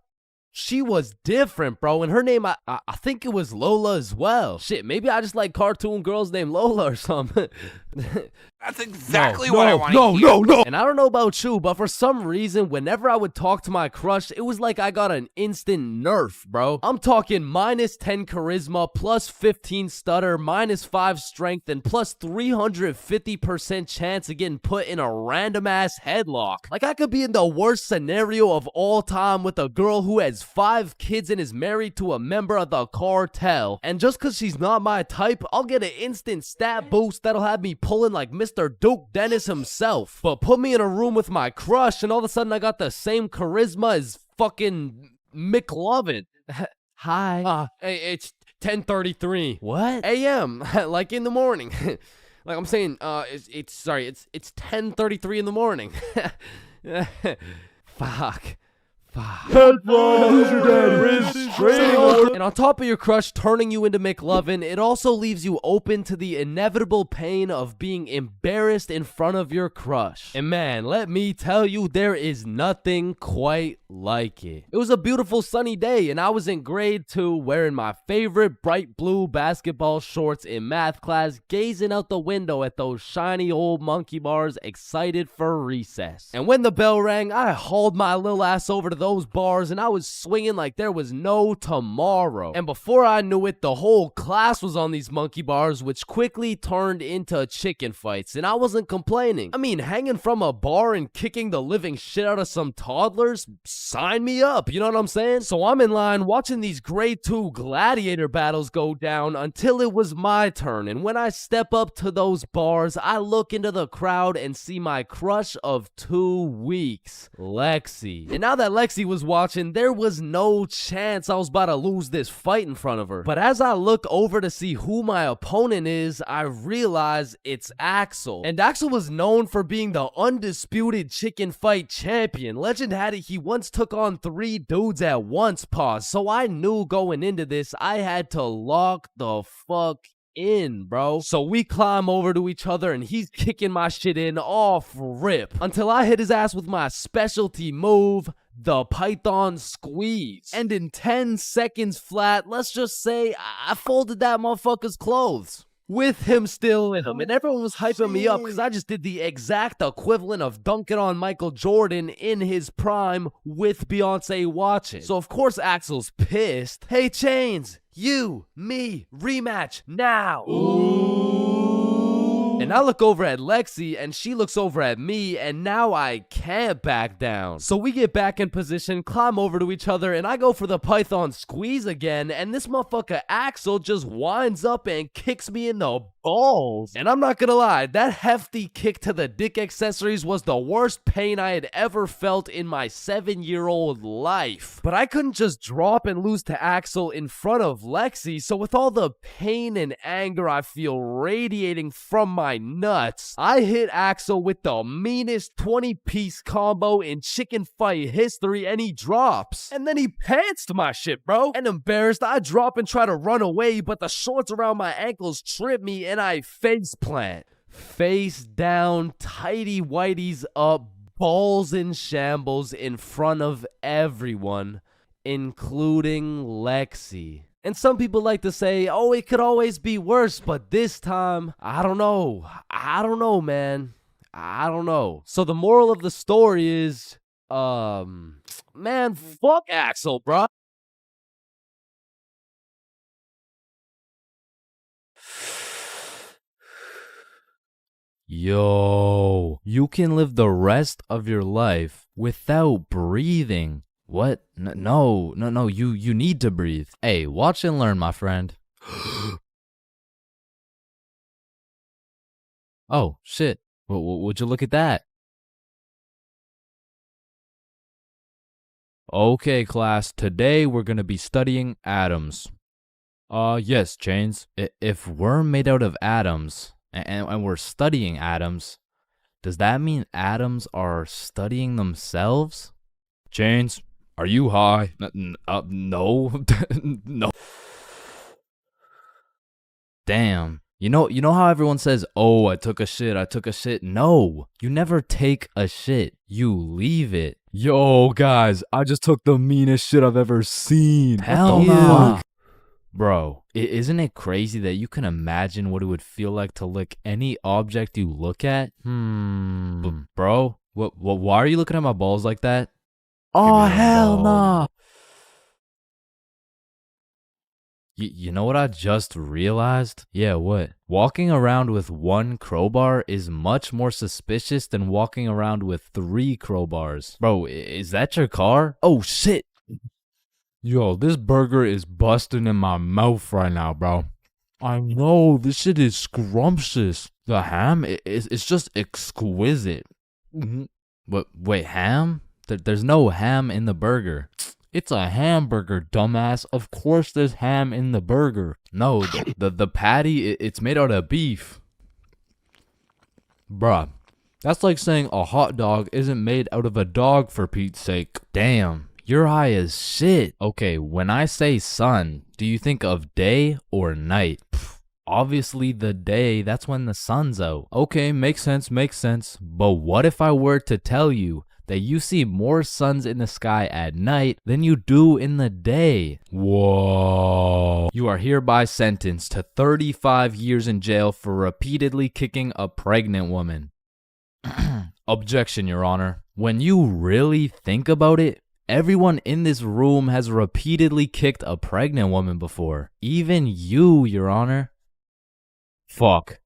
she was different, bro. And her name, I think it was Lola as well. Shit, maybe I just like cartoon girls named Lola or something. That's exactly what I want to hear. No. And I don't know about you, but for some reason, whenever I would talk to my crush, it was like I got an instant nerf, bro. I'm talking minus 10 charisma, plus 15 stutter, minus 5 strength, and plus 350% chance of getting put in a random ass headlock. Like, I could be in the worst scenario of all time with a girl who has 5 kids and is married to a member of the cartel. And just cause she's not my type, I'll get an instant stat boost that'll have me pulling like Mr. Duke Dennis himself. But put me in a room with my crush and all of a sudden I got the same charisma as fucking McLovin. Hi. Hey, it's 10:33. What? a.m. like in the morning. Like I'm saying, it's 10:33 in the morning. Fuck. And on top of your crush turning you into McLovin, it also leaves you open to the inevitable pain of being embarrassed in front of your crush. And man, let me tell you, there is nothing quite like it. It was a beautiful sunny day and I was in grade 2 wearing my favorite bright blue basketball shorts in math class, gazing out the window at those shiny old monkey bars, excited for recess. And when the bell rang, I hauled my little ass over to those bars and I was swinging like there was no tomorrow. And before I knew it, the whole class was on these monkey bars, which quickly turned into chicken fights, and I wasn't complaining. I mean, hanging from a bar and kicking the living shit out of some toddlers, sign me up, you know what I'm saying? So I'm in line watching these grade 2 gladiator battles go down until it was my turn, and when I step up to those bars, I look into the crowd and see my crush of 2 weeks, Lexi. And now that Lexi was watching, there was no chance I was about to lose this fight in front of her. But as I look over to see who my opponent is, I realize it's Axel. And Axel was known for being the undisputed chicken fight champion. Legend had it he once took on 3 dudes at once, pause. So I knew going into this, I had to lock the fuck in, bro. So we climb over to each other and he's kicking my shit in off rip until I hit his ass with my specialty move, the Python Squeeze. And in 10 seconds flat, let's just say I folded that motherfucker's clothes with him still in him. And everyone was hyping me up because I just did the exact equivalent of dunking on Michael Jordan in his prime with Beyonce watching. So of course Axel's pissed. Hey Chains, you, me, rematch now. And I look over at Lexi and she looks over at me and now I can't back down. So we get back in position, climb over to each other, and I go for the Python Squeeze again, and this motherfucker Axel just winds up and kicks me in the balls. And I'm not gonna lie, that hefty kick to the dick accessories was the worst pain I had ever felt in my 7-year-old life. But I couldn't just drop and lose to Axel in front of Lexi, so with all the pain and anger I feel radiating from my nuts, I hit Axel with the meanest 20-piece combo in chicken fight history and he drops. And then he pantsed my shit, bro. And embarrassed, I drop and try to run away, but the shorts around my ankles trip me and I face plant. Face down, tighty whities up, balls in shambles in front of everyone, including Lexi. And some people like to say, oh, it could always be worse, but this time, I don't know. I don't know, man. I don't know. So the moral of the story is, man, fuck Axel, bro. Yo, you can live the rest of your life without breathing. What? No, you need to breathe. Hey, watch and learn, my friend. Oh, shit. Would you look at that? Okay, class. Today we're gonna be studying atoms. Yes, Chains. If we're made out of atoms, and we're studying atoms, does that mean atoms are studying themselves? Chains, are you high? No. No. Damn. You know how everyone says, "Oh, I took a shit." No, you never take a shit. You leave it. Yo, guys, I just took the meanest shit I've ever seen. Hell What the no. fuck? Bro, isn't it crazy that you can imagine what it would feel like to lick any object you look at? Bro, why are you looking at my balls like that? Oh, hell no. You know what I just realized? Yeah, what? Walking around with one crowbar is much more suspicious than walking around with 3 crowbars. Bro, is that your car? Oh, shit. Yo, this burger is busting in my mouth right now, bro. I know, this shit is scrumptious. The ham is just exquisite. Wait, ham? There's no ham in the burger. It's a hamburger, dumbass. Of course there's ham in the burger. No, the patty, it's made out of beef. Bruh, that's like saying a hot dog isn't made out of a dog, for Pete's sake. Damn, you're high as shit. Okay, when I say sun, do you think of day or night? Obviously the day, that's when the sun's out. Okay, makes sense. But what if I were to tell you that you see more suns in the sky at night than you do in the day? Whoa. You are hereby sentenced to 35 years in jail for repeatedly kicking a pregnant woman. Objection, Your Honor. When you really think about it, everyone in this room has repeatedly kicked a pregnant woman before. Even you, Your Honor. Fuck.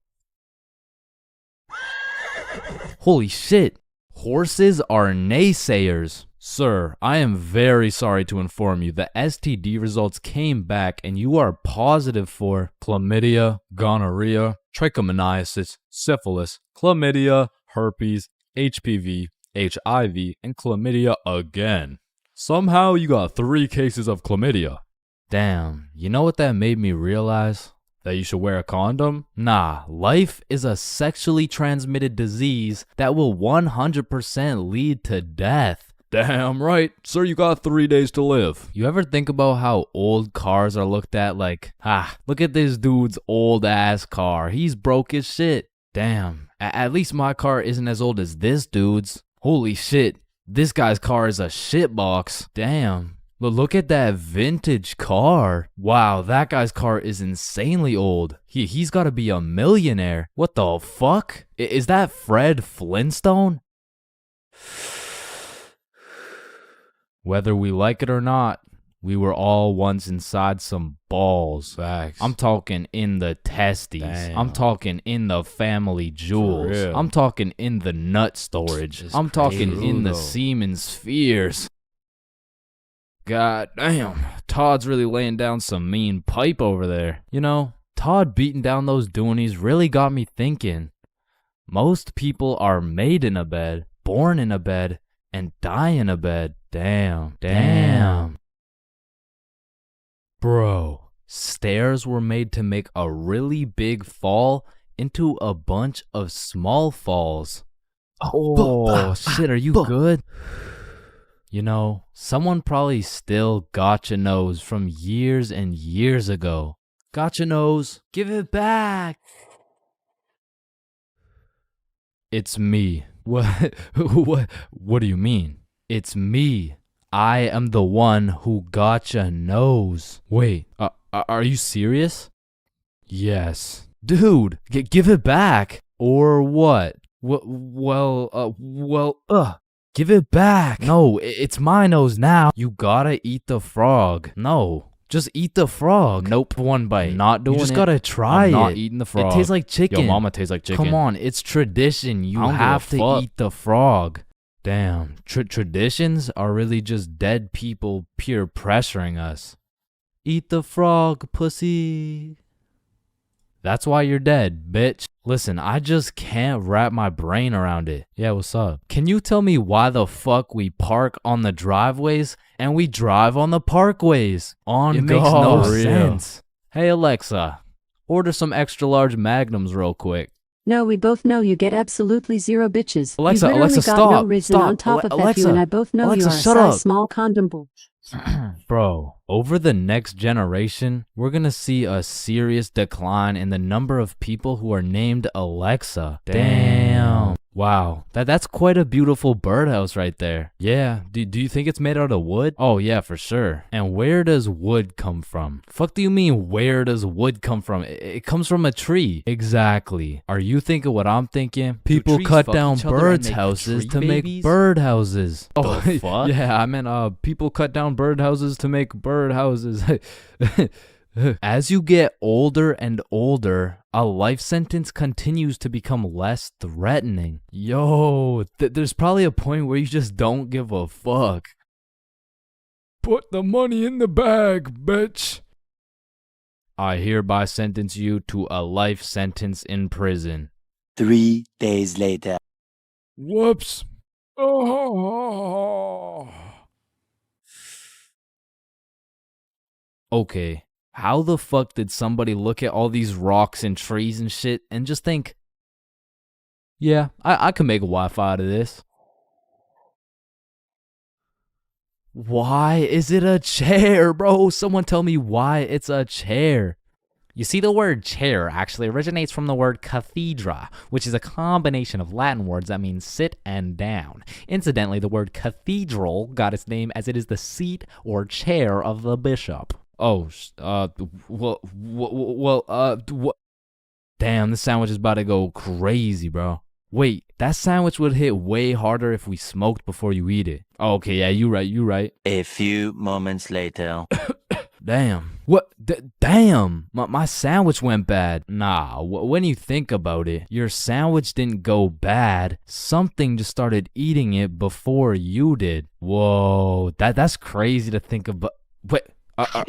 Holy shit. Horses are naysayers. Sir, I am very sorry to inform you the STD results came back and you are positive for chlamydia, gonorrhea, trichomoniasis, syphilis, chlamydia, herpes, HPV, HIV, and chlamydia again. Somehow you got 3 cases of chlamydia. Damn, you know what that made me realize? That you should wear a condom? Nah, life is a sexually transmitted disease that will 100% lead to death. Damn right, sir, you got 3 days to live. You ever think about how old cars are looked at like, look at this dude's old ass car. He's broke as shit. Damn, at least my car isn't as old as this dude's. Holy shit, this guy's car is a shitbox. Damn. Look at that vintage car. Wow, that guy's car is insanely old. He's got to be a millionaire. What the fuck? Is that Fred Flintstone? Whether we like it or not, we were all once inside some balls. Facts. I'm talking in the testes. Damn. I'm talking in the family jewels. I'm talking in the nut storage. I'm talking in the semen spheres. God damn, Todd's really laying down some mean pipe over there. You know, Todd beating down those doonies really got me thinking. Most people are made in a bed, born in a bed, and die in a bed. Damn. Bro, stairs were made to make a really big fall into a bunch of small falls. Oh, shit, are you good? You know, someone probably still got your nose from years and years ago. Got your nose, give it back. It's me. What do you mean? It's me. I am the one who got your nose. Wait, are you serious? Yes. Dude, give it back. Or what? Give it back. No, it's my nose now. You gotta eat the frog. No, just eat the frog. Nope, 1 bite. Not doing it. You just gotta try it. I'm not eating the frog. It tastes like chicken. Yo, mama tastes like chicken. Come on, it's tradition. You have to eat the frog. Damn, traditions are really just dead people peer pressuring us. Eat the frog, pussy. That's why you're dead, bitch. Listen, I just can't wrap my brain around it. Yeah, what's up? Can you tell me why the fuck we park on the driveways and we drive on the parkways? It makes no sense. Hey, Alexa, order some extra large magnums real quick. No, we both know you get absolutely zero bitches. Alexa, you literally Alexa, got stop, no reason stop. on top of that, Alexa, you and I both know Alexa, you are a shut size up. small condom bull. Bro, over the next generation, we're gonna see a serious decline in the number of people who are named Alexa. Damn. Wow, that's quite a beautiful birdhouse right there. Yeah, do you think it's made out of wood? Oh yeah, for sure. And where does wood come from? Fuck do you mean where does wood come from? It comes from a tree. Exactly. Are you thinking what I'm thinking? People cut down birds' houses to make bird houses. Oh, The fuck? yeah, I meant people cut down bird houses to make bird houses. As you get older and older, a life sentence continues to become less threatening. Yo, there's probably a point where you just don't give a fuck. Put the money in the bag, bitch. I hereby sentence you to a life sentence in prison. 3 days later. Whoops. Oh. Okay, how the fuck did somebody look at all these rocks and trees and shit and just think, yeah, I can make a Wi-Fi out of this? Why is it a chair, bro? Someone tell me why it's a chair. You see, the word chair actually originates from the word cathedra, which is a combination of Latin words that mean sit and down. Incidentally, the word cathedral got its name as it is the seat or chair of the bishop. Oh, damn, this sandwich is about to go crazy, bro. Wait, that sandwich would hit way harder if we smoked before you eat it. Oh, okay, yeah, you right. A few moments later. Damn. What? Damn. My sandwich went bad. Nah, when you think about it, your sandwich didn't go bad. Something just started eating it before you did. Whoa, that's crazy to think about. Wait.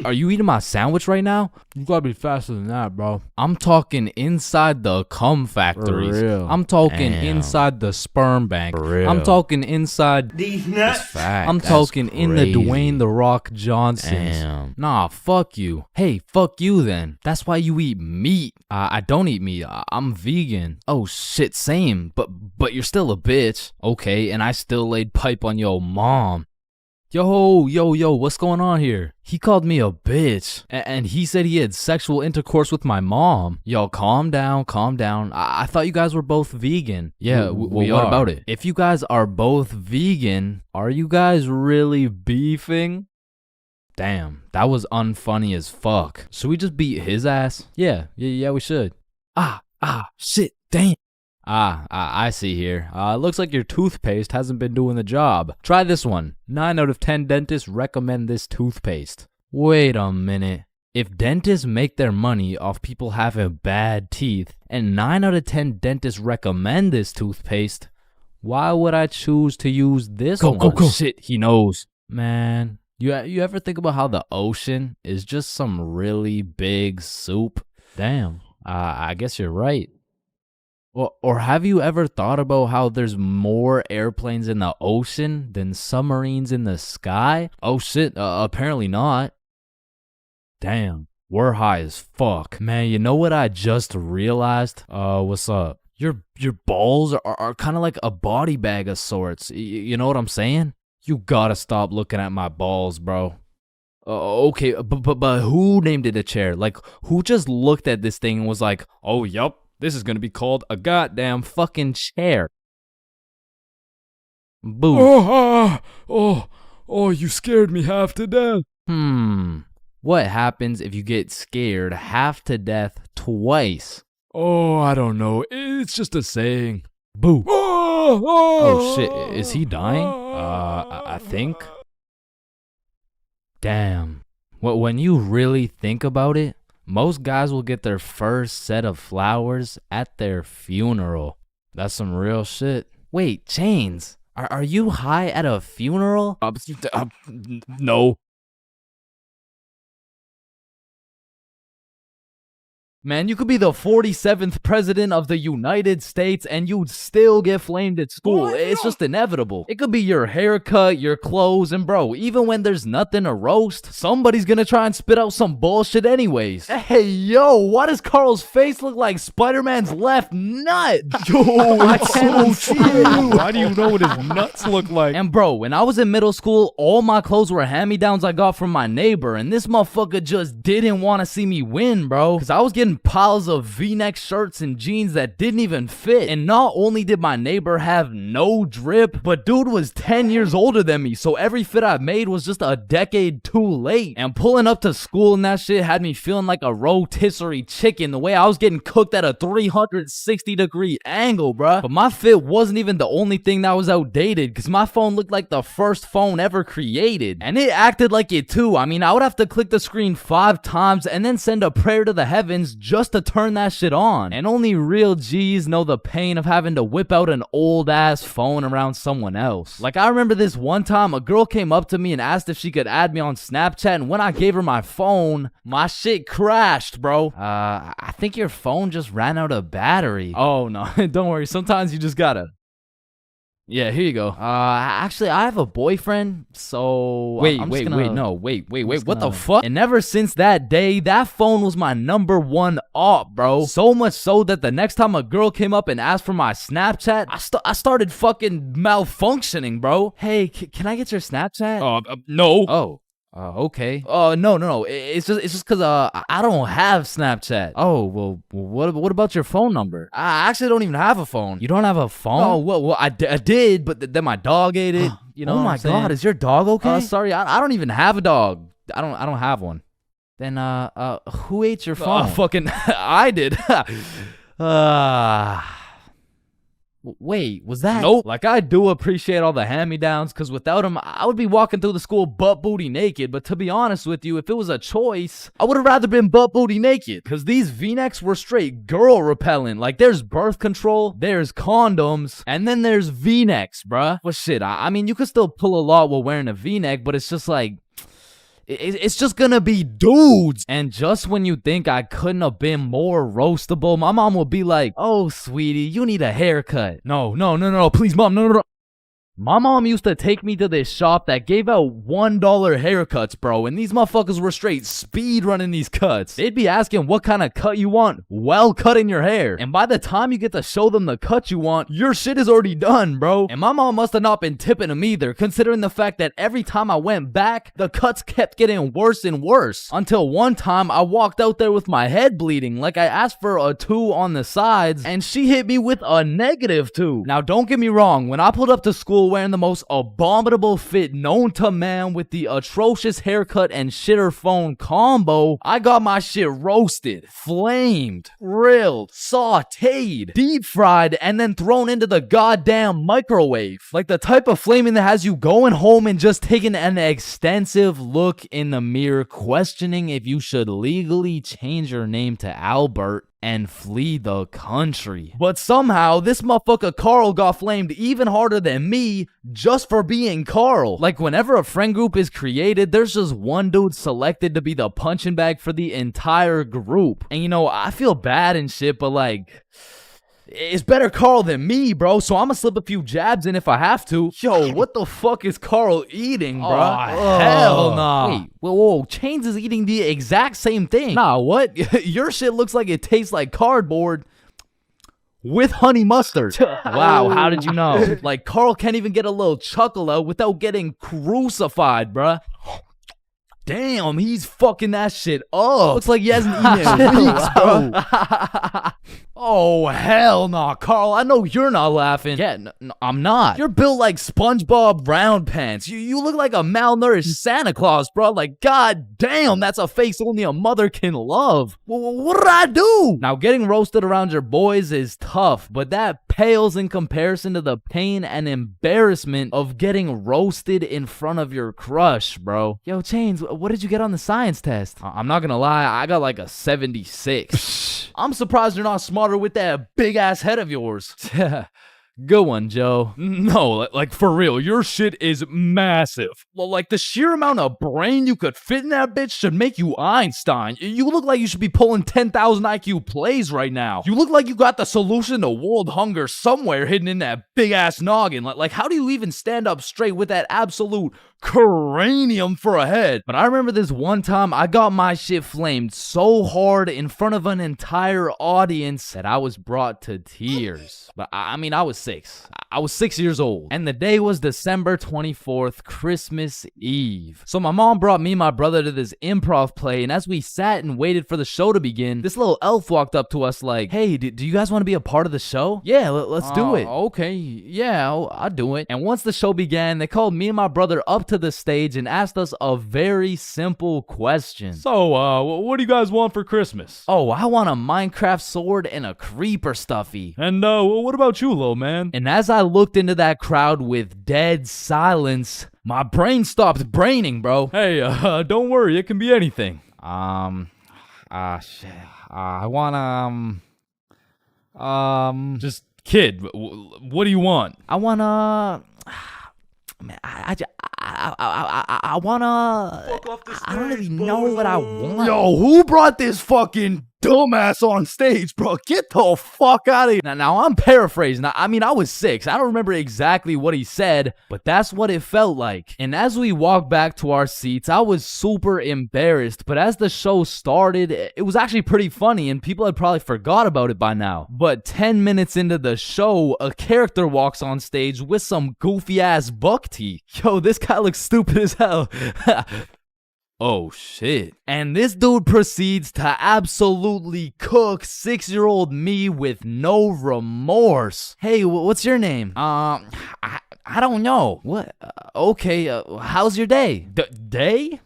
Are you eating my sandwich right now? You gotta be faster than that, bro. I'm talking inside the cum factories. For real. I'm talking inside the sperm bank. For real. I'm talking inside These nuts. I'm talking in the Dwayne The Rock Johnsons. Damn. Nah, fuck you. Hey, fuck you then. That's why you eat meat. I don't eat meat. I'm vegan. Oh shit, same. But you're still a bitch. Okay, and I still laid pipe on your mom. Yo, what's going on here? He called me a bitch, and he said he had sexual intercourse with my mom. Yo, calm down. I thought you guys were both vegan. Yeah, we what are. about it? If you guys are both vegan, are you guys really beefing? Damn, that was unfunny as fuck. Should we just beat his ass? Yeah, we should. Shit, damn. I see here. Looks like your toothpaste hasn't been doing the job. Try this one. 9 out of 10 dentists recommend this toothpaste. Wait a minute. If dentists make their money off people having bad teeth, and 9 out of 10 dentists recommend this toothpaste, why would I choose to use this one? Go. Shit, he knows. Man, you ever think about how the ocean is just some really big soup? Damn, I guess you're right. Or have you ever thought about how there's more airplanes in the ocean than submarines in the sky? Oh shit, apparently not. Damn, we're high as fuck. Man, you know what I just realized? What's up? Your balls are kind of like a body bag of sorts. You know what I'm saying? You gotta stop looking at my balls, bro. Okay, but who named it a chair? Like, who just looked at this thing and was like, oh, yup. This is gonna be called a goddamn fucking chair. Boo. Oh, you scared me half to death. What happens if you get scared half to death twice? Oh, I don't know. It's just a saying. Boo. Oh shit, is he dying? I think. Damn. When you really think about it, most guys will get their first set of flowers at their funeral. That's some real shit. Wait, Chains, are you high at a funeral? No. Man, you could be the 47th president of the United States and you'd still get flamed at school. It's just inevitable. It could be your haircut, your clothes, and bro, even when there's nothing to roast, somebody's gonna try and spit out some bullshit anyways. Hey, yo, why does Carl's face look like Spider-Man's left nut? Yo, I it's cannot so see true. it. Why do you know what his nuts look like? And bro, when I was in middle school, all my clothes were hand-me-downs I got from my neighbor, and this motherfucker just didn't want to see me win, bro. Cause I was getting piles of V-neck shirts and jeans that didn't even fit. And not only did my neighbor have no drip, but dude was 10 years older than me, so every fit I made was just a decade too late. And pulling up to school and that shit had me feeling like a rotisserie chicken, the way I was getting cooked at a 360-degree angle, bruh. But my fit wasn't even the only thing that was outdated, cause my phone looked like the first phone ever created. And it acted like it too. I mean, I would have to click the screen 5 times and then send a prayer to the heavens just to turn that shit on. And only real G's know the pain of having to whip out an old ass phone around someone else. Like, I remember this one time a girl came up to me and asked if she could add me on Snapchat, and when I gave her my phone, my shit crashed, bro. I think your phone just ran out of battery. Oh no, don't worry, sometimes you just gotta. Yeah, here you go. Actually, I have a boyfriend, so... Wait, what the fuck? And ever since that day, that phone was my #1 op, bro. So much so that the next time a girl came up and asked for my Snapchat, I started fucking malfunctioning, bro. Hey, can I get your Snapchat? No. Oh. Okay. No. It's just cause I don't have Snapchat. Oh, well, what about your phone number? I actually don't even have a phone. You don't have a phone? Oh, well, I did, but then my dog ate it. You know? Oh my god, is your dog okay? Sorry, I don't even have a dog. I don't have one. Then who ate your phone? Fucking I did. Wait, was that? Nope. Like, I do appreciate all the hand-me-downs, because without them, I would be walking through the school butt-booty naked. But to be honest with you, if it was a choice, I would have rather been butt-booty naked, because these V-necks were straight girl-repellent. Like, there's birth control, there's condoms, and then there's V-necks, bruh. Well, shit, I mean, you could still pull a lot while wearing a V-neck, but it's just like... It's just gonna be dudes. And just when you think I couldn't have been more roastable, my mom will be like, oh, sweetie, you need a haircut. No, please, mom, no. My mom used to take me to this shop that gave out $1 haircuts, bro, and these motherfuckers were straight speed running these cuts. They'd be asking what kind of cut you want while cutting your hair. And by the time you get to show them the cut you want, your shit is already done, bro. And my mom must have not been tipping them either, considering the fact that every time I went back, the cuts kept getting worse and worse. Until one time, I walked out there with my head bleeding, like I asked for a 2 on the sides, and she hit me with a -2. Now, don't get me wrong, when I pulled up to school wearing the most abominable fit known to man with the atrocious haircut and shitter phone combo, I got my shit roasted, flamed, grilled, sauteed, deep fried, and then thrown into the goddamn microwave. Like the type of flaming that has you going home and just taking an extensive look in the mirror, questioning if you should legally change your name to Albert and flee the country. But somehow, this motherfucker Carl got flamed even harder than me just for being Carl. Like, whenever a friend group is created, there's just one dude selected to be the punching bag for the entire group. And you know, I feel bad and shit, but like... it's better Carl than me, bro, so I'ma slip a few jabs in if I have to. Yo, what the fuck is Carl eating, bro? Oh, hell nah. Wait, whoa, Chains is eating the exact same thing. Nah, what? Your shit looks like it tastes like cardboard with honey mustard. Wow, how did you know? Like, Carl can't even get a little chuckle out without getting crucified, bruh. Damn, he's fucking that shit up. Looks like he hasn't eaten in weeks, bro. Oh, hell nah, Carl. I know you're not laughing. Yeah, no, I'm not. You're built like SpongeBob Round Pants. You look like a malnourished Santa Claus, bro. Like, god damn, that's a face only a mother can love. What did I do? Now, getting roasted around your boys is tough, but that pales in comparison to the pain and embarrassment of getting roasted in front of your crush, bro. Yo, Chains, what did you get on the science test? I'm not gonna lie, I got like a 76. I'm surprised you're not smarter with that big ass head of yours. Good one, Joe. No, like for real, your shit is massive. Well, like the sheer amount of brain you could fit in that bitch should make you Einstein. You look like you should be pulling 10,000 IQ plays right now. You look like you got the solution to world hunger somewhere hidden in that big ass noggin. Like how do you even stand up straight with that absolute cranium for a head? But I remember this one time I got my shit flamed so hard in front of an entire audience that I was brought to tears. But I mean, I was 6. I was 6 years old. And the day was December 24th, Christmas Eve. So my mom brought me and my brother to this improv play, and as we sat and waited for the show to begin, this little elf walked up to us like, hey, do you guys want to be a part of the show? Yeah, let's do it. Okay, yeah, I'll do it. And once the show began, they called me and my brother up to the stage and asked us a very simple question. So, what do you guys want for Christmas? Oh, I want a Minecraft sword and a creeper stuffy. And, what about you, little man? And as I looked into that crowd with dead silence, my brain stopped braining, bro. Hey, don't worry, it can be anything. Shit. I want, Just, kid, what do you want? I wanna... Man, I wanna... I don't really know what I want. Yo, who brought this fucking dumbass on stage, bro? Get the fuck out of here. Now I'm paraphrasing. I mean, I was 6. I don't remember exactly what he said, but that's what it felt like. And as we walked back to our seats, I was super embarrassed. But as the show started, it was actually pretty funny, and people had probably forgot about it by now. But 10 minutes into the show, a character walks on stage with some goofy-ass buck teeth. Yo, this guy looks stupid as hell. Oh shit. And this dude proceeds to absolutely cook 6-year-old me with no remorse. Hey, what's your name? I don't know. What? Okay, how's your day? Day?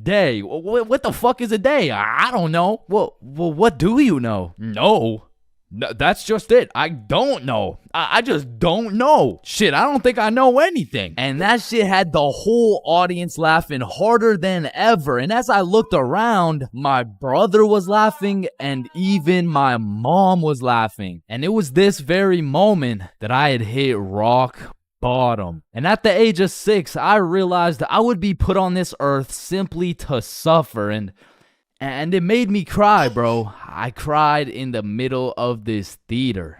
Day? What the fuck is a day? I don't know. Well, what do you know? No. That's just it. I don't know. I just don't know. Shit, I don't think I know anything. And that shit had the whole audience laughing harder than ever. And as I looked around, my brother was laughing and even my mom was laughing. And it was this very moment that I had hit rock bottom. And at the age of 6, I realized I would be put on this earth simply to suffer. And it made me cry, bro. I cried in the middle of this theater.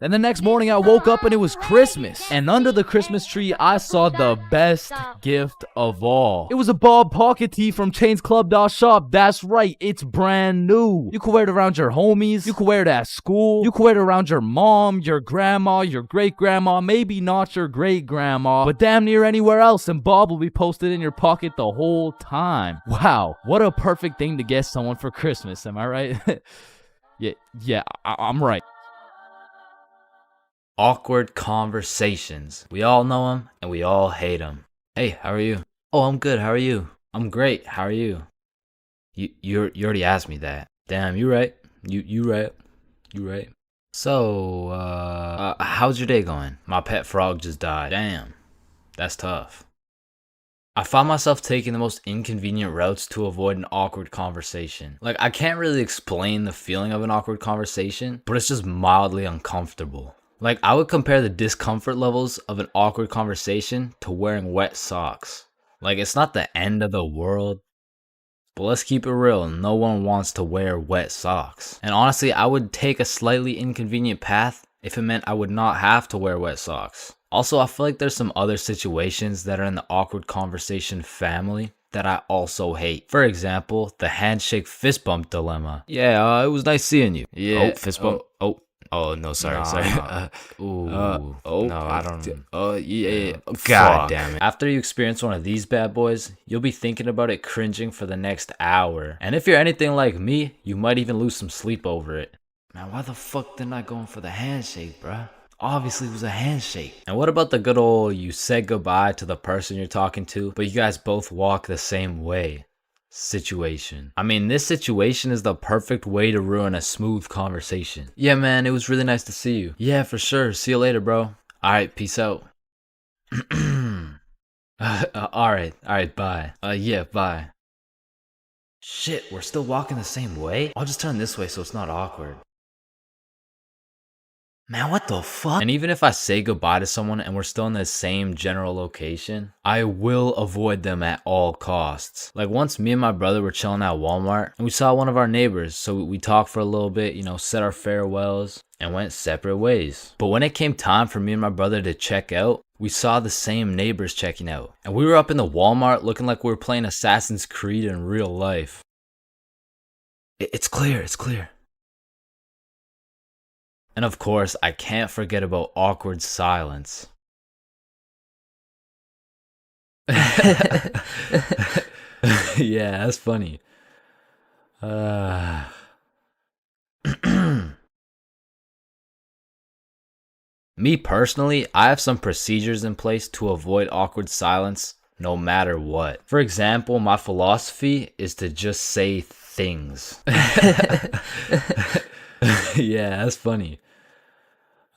Then the next morning I woke up and it was Christmas. And under the Christmas tree, I saw the best gift of all. It was a Bob pocket tee from ChainsClub.shop. That's right, it's brand new. You can wear it around your homies. You can wear it at school. You can wear it around your mom, your grandma, your great-grandma, maybe not your great-grandma, but damn near anywhere else, and Bob will be posted in your pocket the whole time. Wow, what a perfect thing to get someone for Christmas, am I right? yeah, I'm right. Awkward conversations. We all know them and we all hate them. Hey, how are you? Oh, I'm good. How are you? I'm great. How are you? You already asked me that. Damn, you right. You right. You right. So, how's your day going? My pet frog just died. Damn, that's tough. I found myself taking the most inconvenient routes to avoid an awkward conversation. Like, I can't really explain the feeling of an awkward conversation, but it's just mildly uncomfortable. Like, I would compare the discomfort levels of an awkward conversation to wearing wet socks. Like, it's not the end of the world, but let's keep it real, no one wants to wear wet socks. And honestly, I would take a slightly inconvenient path if it meant I would not have to wear wet socks. Also, I feel like there's some other situations that are in the awkward conversation family that I also hate. For example, the handshake fist bump dilemma. Yeah, it was nice seeing you. Yeah. Oh, fist bump. Oh, no, sorry. No, I don't. Yeah. God damn it. After you experience one of these bad boys, you'll be thinking about it cringing for the next hour. And if you're anything like me, you might even lose some sleep over it. Man, why the fuck didn't I go in for the handshake, bruh? Obviously it was a handshake. And what about the good old you said goodbye to the person you're talking to, but you guys both walk the same way situation? I mean, this situation is the perfect way to ruin a smooth conversation. Yeah, man, it was really nice to see you. Yeah, for sure. See you later, bro. Alright, peace out. Alright, bye. Yeah, bye. Shit, we're still walking the same way? I'll just turn this way so it's not awkward. Man, what the fuck? And even if I say goodbye to someone and we're still in the same general location, I will avoid them at all costs. Like once me and my brother were chilling at Walmart and we saw one of our neighbors, so we talked for a little bit, you know, said our farewells and went separate ways. But when it came time for me and my brother to check out, we saw the same neighbors checking out. And we were up in the Walmart looking like we were playing Assassin's Creed in real life. It's clear, it's clear. And of course, I can't forget about awkward silence. Yeah, that's funny. Me personally, I have some procedures in place to avoid awkward silence no matter what. For example, my philosophy is to just say things. Yeah, that's funny.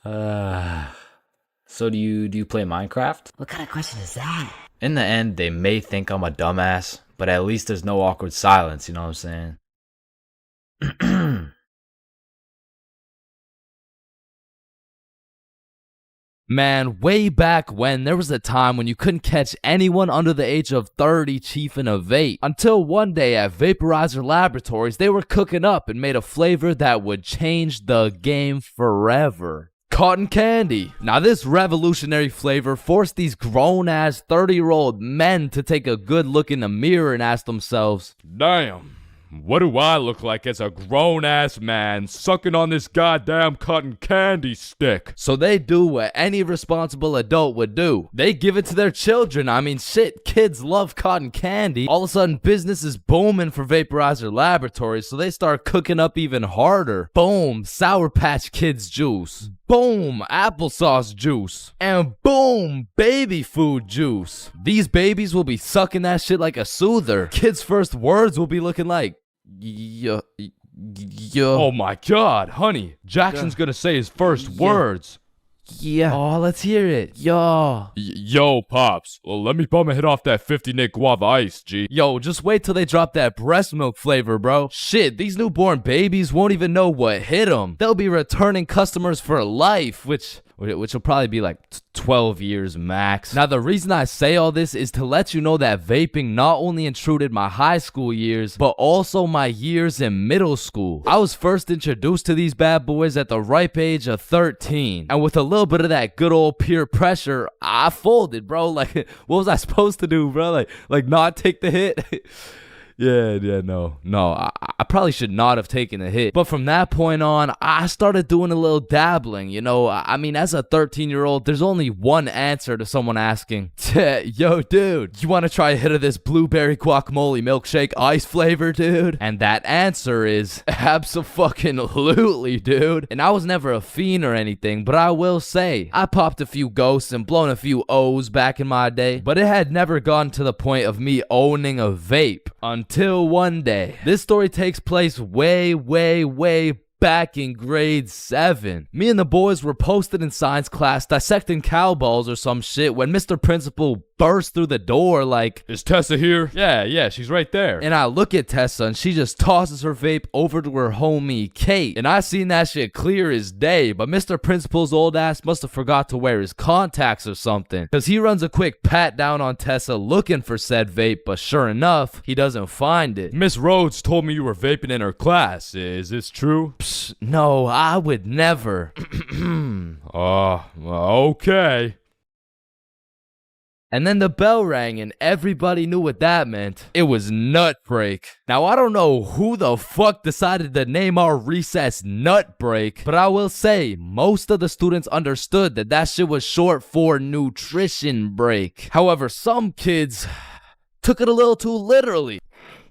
So do you play Minecraft? What kind of question is that? In the end, they may think I'm a dumbass, but at least there's no awkward silence, you know what I'm saying? Man, way back when, there was a time when you couldn't catch anyone under the age of 30 chiefing a vape. Until one day at Vaporizer Laboratories, they were cooking up and made a flavor that would change the game forever. Cotton candy. Now this revolutionary flavor forced these grown-ass 30-year-old men to take a good look in the mirror and ask themselves, damn, what do I look like as a grown-ass man sucking on this goddamn cotton candy stick? So they do what any responsible adult would do. They give it to their children. I mean, shit, kids love cotton candy. All of a sudden, business is booming for Vaporizer Laboratories, so they start cooking up even harder. Boom, Sour Patch Kids juice. Boom, applesauce juice. And boom, baby food juice. These babies will be sucking that shit like a soother. Kids' first words will be looking like, yo. Oh my god, honey, Jackson's gonna say his first words. Yeah. Oh, let's hear it. Yo. Yo, Pops. Well, let me bum a hit off that 50 Nick Guava Ice, G. Yo, just wait till they drop that breast milk flavor, bro. Shit, these newborn babies won't even know what hit them. They'll be returning customers for life, which will probably be like 12 years max. Now, the reason I say all this is to let you know that vaping not only intruded my high school years, but also my years in middle school. I was first introduced to these bad boys at the ripe age of 13. And with a little bit of that good old peer pressure, I folded, bro. Like, what was I supposed to do, bro? Like not take the hit? No, I probably should not have taken the hit. But from that point on, I started doing a little dabbling, you know. I mean, as a 13-year-old, there's only one answer to someone asking, yo, dude, you want to try a hit of this blueberry guacamole milkshake ice flavor, dude? And that answer is abso-fucking-lutely, dude. And I was never a fiend or anything, but I will say, I popped a few ghosts and blown a few O's back in my day, but it had never gotten to the point of me owning a vape. Until one day. This story takes place way back in grade 7. Me and the boys were posted in science class dissecting cowballs or some shit when Mr. Principal burst through the door like, is Tessa here? Yeah, she's right there. And I look at Tessa and she just tosses her vape over to her homie Kate. And I seen that shit clear as day, but Mr. Principal's old ass must have forgot to wear his contacts or something. Cause he runs a quick pat down on Tessa looking for said vape, but sure enough, he doesn't find it. Miss Rhodes told me you were vaping in her class. Is this true? Psh, no, I would never. Okay. And then the bell rang and everybody knew what that meant. It was nut break. Now I don't know who the fuck decided to name our recess nut break, but I will say most of the students understood that that shit was short for nutrition break. However, some kids took it a little too literally.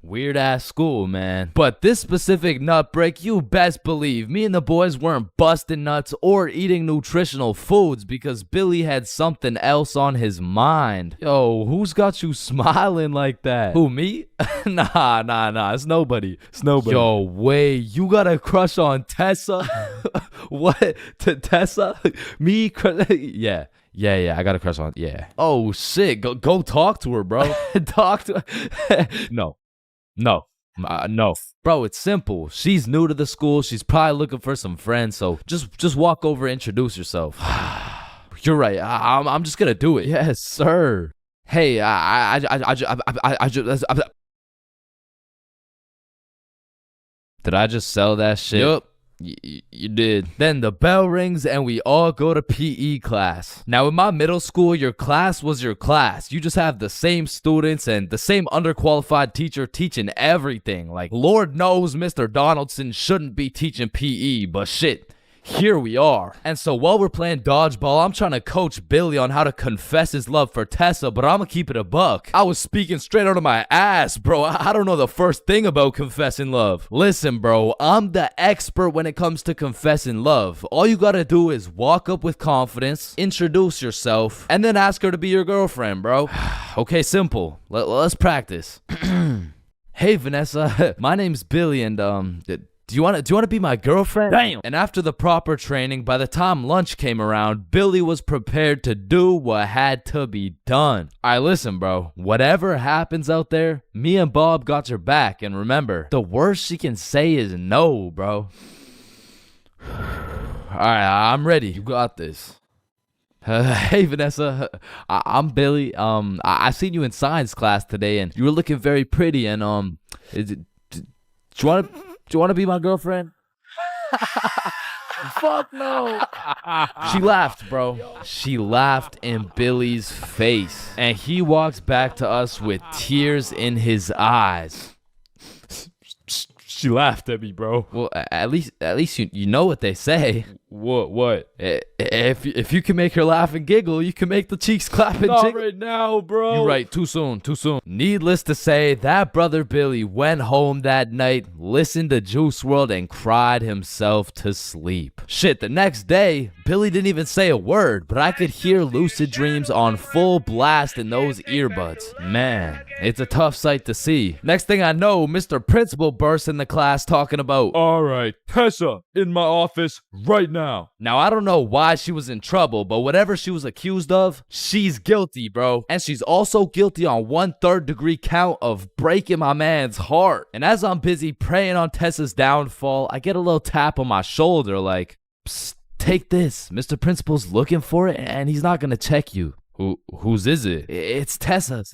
Weird ass school, man. But this specific nut break, you best believe me and the boys weren't busting nuts or eating nutritional foods because Billy had something else on his mind. Yo, who's got you smiling like that? Who, me? Nah. It's nobody. Yo, wait, you got a crush on Tessa? What? Tessa? Me? Yeah. Yeah, I got a crush on, yeah. Oh, shit, go talk to her, bro. Talk to her. No. No. Bro, it's simple. She's new to the school. She's probably looking for some friends. So just walk over, introduce yourself. You're right. I'm just gonna do it. Yes, sir. Hey, did I just sell that shit? Yup. You did. Then the bell rings and we all go to PE class. Now in my middle school, your class was your class. You just have the same students and the same underqualified teacher teaching everything. Like, Lord knows Mr. Donaldson shouldn't be teaching PE, but shit. Here we are. And so while we're playing dodgeball, I'm trying to coach Billy on how to confess his love for Tessa, but I'm gonna keep it a buck. I was speaking straight out of my ass, bro. I don't know the first thing about confessing love. Listen, bro, I'm the expert when it comes to confessing love. All you gotta do is walk up with confidence, introduce yourself, and then ask her to be your girlfriend, bro. Okay, simple. Let's practice. Hey, Vanessa. My name's Billy, and do you want to be my girlfriend? Damn. And after the proper training, by the time lunch came around, Billy was prepared to do what had to be done. Alright, listen, bro. Whatever happens out there, me and Bob got your back. And remember, the worst she can say is no, bro. Alright, I'm ready. You got this. Hey, Vanessa. I'm Billy. I seen you in science class today, and you were looking very pretty. And do you want to be my girlfriend? Fuck no. She laughed, bro. She laughed in Billy's face. And he walks back to us with tears in his eyes. She laughed at me, bro. Well, at least you know what they say. What? If you can make her laugh and giggle, you can make the cheeks clap and Not jiggle. right now, bro. You're right. Too soon. Needless to say, that brother Billy went home that night, listened to Juice WRLD, and cried himself to sleep. Shit, the next day, Billy didn't even say a word, but I could hear Lucid Dreams on full blast in those earbuds. Man, it's a tough sight to see. Next thing I know, Mr. Principal bursts in the class talking about, all right, Tessa, in my office right now. Now, I don't know why she was in trouble, but whatever she was accused of, she's guilty, bro. And she's also guilty on 1/3 degree count of breaking my man's heart. And as I'm busy praying on Tessa's downfall, I get a little tap on my shoulder like, psst, take this. Mr. Principal's looking for it and he's not gonna check you. Whose is it? It's Tessa's.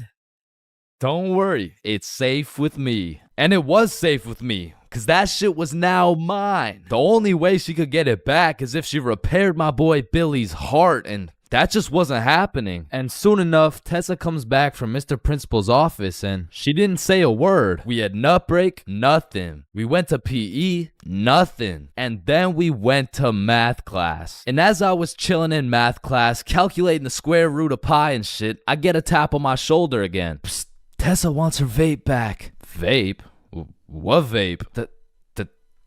Don't worry, it's safe with me. And it was safe with me, cause that shit was now mine. The only way she could get it back is if she repaired my boy Billy's heart, and that just wasn't happening. And soon enough, Tessa comes back from Mr. Principal's office and she didn't say a word. We had nut break, nothing. We went to PE, nothing. And then we went to math class. And as I was chilling in math class, calculating the square root of pi and shit, I get a tap on my shoulder again. Psst, Tessa wants her vape back. Vape? What vape?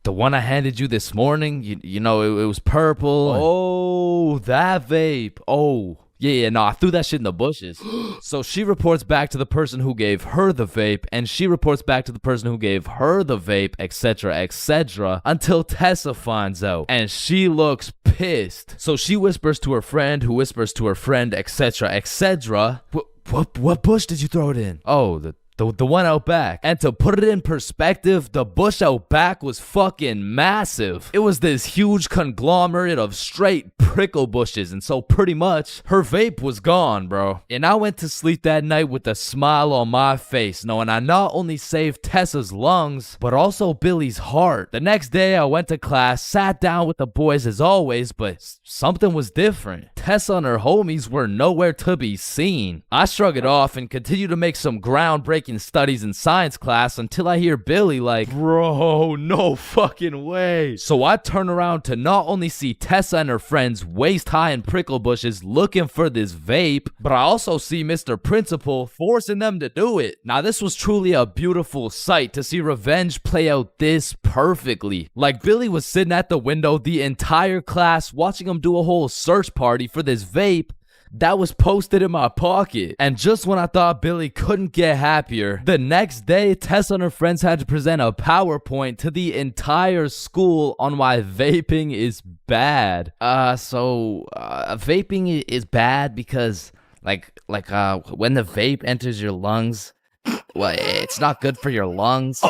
The one I handed you this morning? You know, it was purple. Oh, that vape. Oh, yeah, no, I threw that shit in the bushes. So she reports back to the person who gave her the vape, and she reports back to the person who gave her the vape, etc., until Tessa finds out. And she looks pissed. So she whispers to her friend, who whispers to her friend, etc. What bush did you throw it in? Oh, the one out back. And to put it in perspective, the bush out back was fucking massive. It was this huge conglomerate of straight prickle bushes, and so pretty much her vape was gone, bro. And I went to sleep that night with a smile on my face, knowing I not only saved Tessa's lungs, but also Billy's heart. The next day I went to class, sat down with the boys as always, but something was different. Tessa and her homies were nowhere to be seen. I shrugged it off and continued to make some groundbreaking studies in science class until I hear Billy like, bro, no fucking way. So I turn around to not only see Tessa and her friends waist high in prickle bushes looking for this vape, but I also see Mr. Principal forcing them to do it. Now this was truly a beautiful sight to see revenge play out this perfectly. Like Billy was sitting at the window the entire class watching him do a whole search party for this vape that was posted in my pocket. And just when I thought Billy couldn't get happier, the next day Tessa and her friends had to present a PowerPoint to the entire school on why vaping is bad. Vaping is bad because like when the vape enters your lungs, Well, it's not good for your lungs.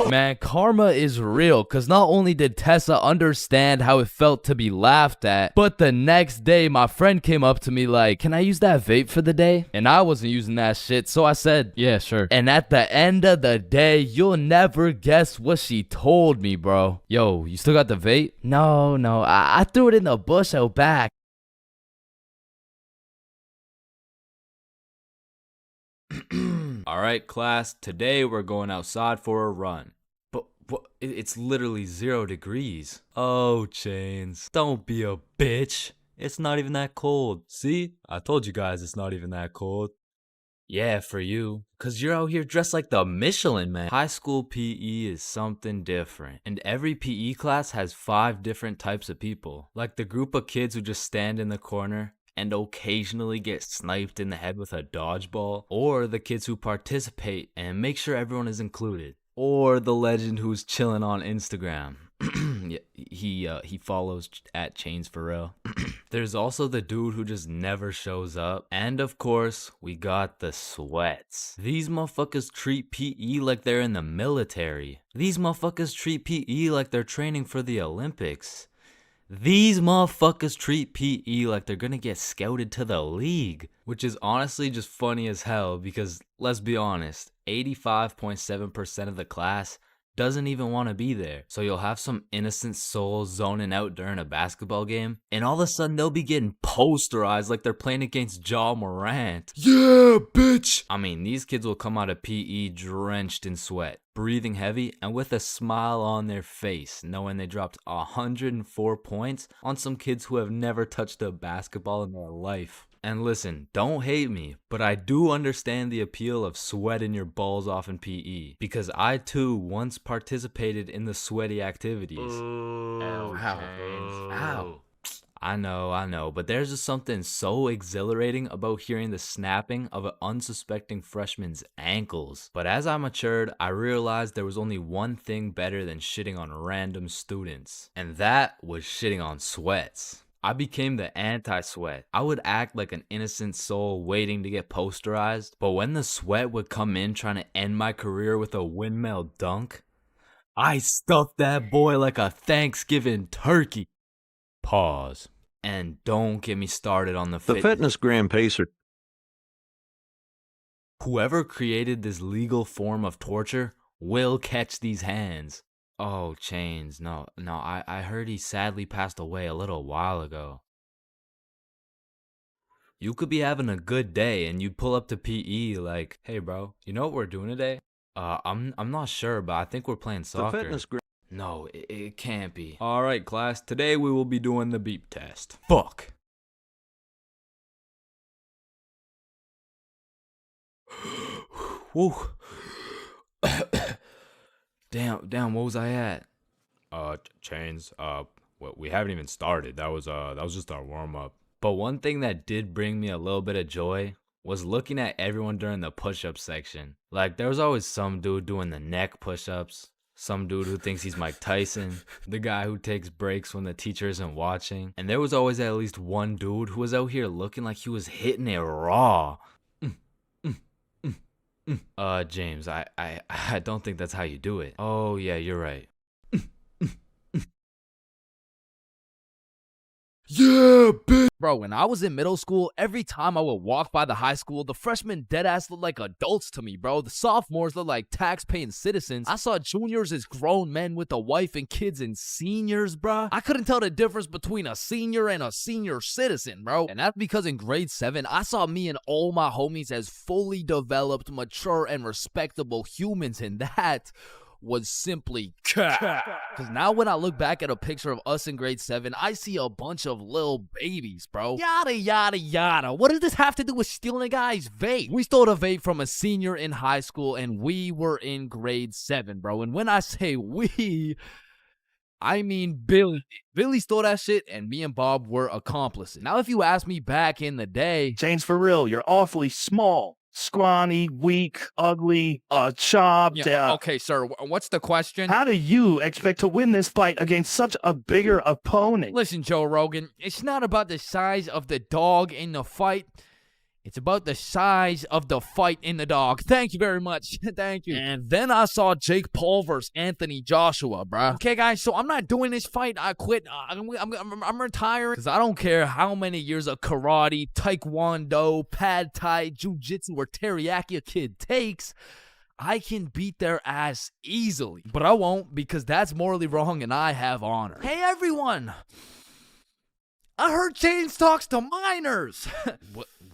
Man, karma is real, because not only did Tessa understand how it felt to be laughed at, but the next day my friend came up to me like, can I use that vape for the day? And I wasn't using that shit, so I said, yeah, sure. And at the end of the day, you'll never guess what she told me, bro. Yo, you still got the vape? No, I threw it in the bush out back. Alright, class, today we're going outside for a run. But it's literally 0 degrees. Oh, Chains, don't be a bitch. It's not even that cold. See? I told you guys it's not even that cold. Yeah, for you. Cause you're out here dressed like the Michelin Man. High school PE is something different. And every PE class has 5 different types of people. Like the group of kids who just stand in the corner and occasionally get sniped in the head with a dodgeball, or the kids who participate and make sure everyone is included, or the legend who's chilling on Instagram. he follows at ChainsFR. There's also the dude who just never shows up, and of course we got the sweats. These motherfuckers treat PE like they're in the military. These motherfuckers treat PE like they're training for the Olympics. These motherfuckers treat PE like they're gonna get scouted to the league. Which is honestly just funny as hell because, let's be honest, 85.7% of the class doesn't even want to be there. So you'll have some innocent soul zoning out during a basketball game, and all of a sudden they'll be getting posterized like they're playing against Ja Morant. Yeah, bitch! I mean, these kids will come out of PE drenched in sweat, breathing heavy, and with a smile on their face, knowing they dropped 104 points on some kids who have never touched a basketball in their life. And listen, don't hate me, but I do understand the appeal of sweating your balls off in PE, because I too once participated in the sweaty activities. Ow. I know, but there's just something so exhilarating about hearing the snapping of an unsuspecting freshman's ankles. But as I matured, I realized there was only one thing better than shitting on random students, and that was shitting on sweats. I became the anti-sweat. I would act like an innocent soul waiting to get posterized, but when the sweat would come in trying to end my career with a windmill dunk, I stuffed that boy like a Thanksgiving turkey. Pause. And don't get me started on the fitness gram pacer. Whoever created this legal form of torture will catch these hands. Oh, Chains, no, I heard he sadly passed away a little while ago. You could be having a good day and you'd pull up to PE like, hey bro, you know what we're doing today? I'm not sure, but I think we're playing soccer. No, it can't be. Alright class, today we will be doing the beep test. Fuck. Woo. Damn, what was I at? Chains, well, we haven't even started. That was just our warm-up. But one thing that did bring me a little bit of joy was looking at everyone during the push-up section. Like, there was always some dude doing the neck push-ups, some dude who thinks he's Mike Tyson, the guy who takes breaks when the teacher isn't watching, and there was always at least one dude who was out here looking like he was hitting it raw. James, I don't think that's how you do it. Oh, yeah, you're right. Yeah, bitch. Bro, when I was in middle school, every time I would walk by the high school, the freshmen deadass looked like adults to me, bro. The sophomores looked like tax-paying citizens. I saw juniors as grown men with a wife and kids, and seniors, bro. I couldn't tell the difference between a senior and a senior citizen, bro. And that's because in grade 7, I saw me and all my homies as fully developed, mature, and respectable humans, and that was simply cat. Because now when I look back at a picture of us in grade 7, I see a bunch of little babies, bro. Yada, yada, yada. What does this have to do with stealing a guy's vape? We stole a vape from a senior in high school, and we were in grade 7, bro. And when I say we, I mean Billy. Billy stole that shit, and me and Bob were accomplices. Now, if you ask me back in the day, ChainsFR, you're awfully small. Scrawny, weak, ugly, chopped. Yeah, okay, sir, what's the question? How do you expect to win this fight against such a bigger opponent? Listen, Joe Rogan, it's not about the size of the dog in the fight. It's about the size of the fight in the dog. Thank you very much. Thank you. And then I saw Jake Paul versus Anthony Joshua, bruh. Okay, guys, so I'm not doing this fight. I quit. I'm retiring. Because I don't care how many years of karate, taekwondo, pad thai, jujitsu, or teriyaki a kid takes. I can beat their ass easily. But I won't, because that's morally wrong and I have honor. Hey, everyone. I heard Chains talks to minors.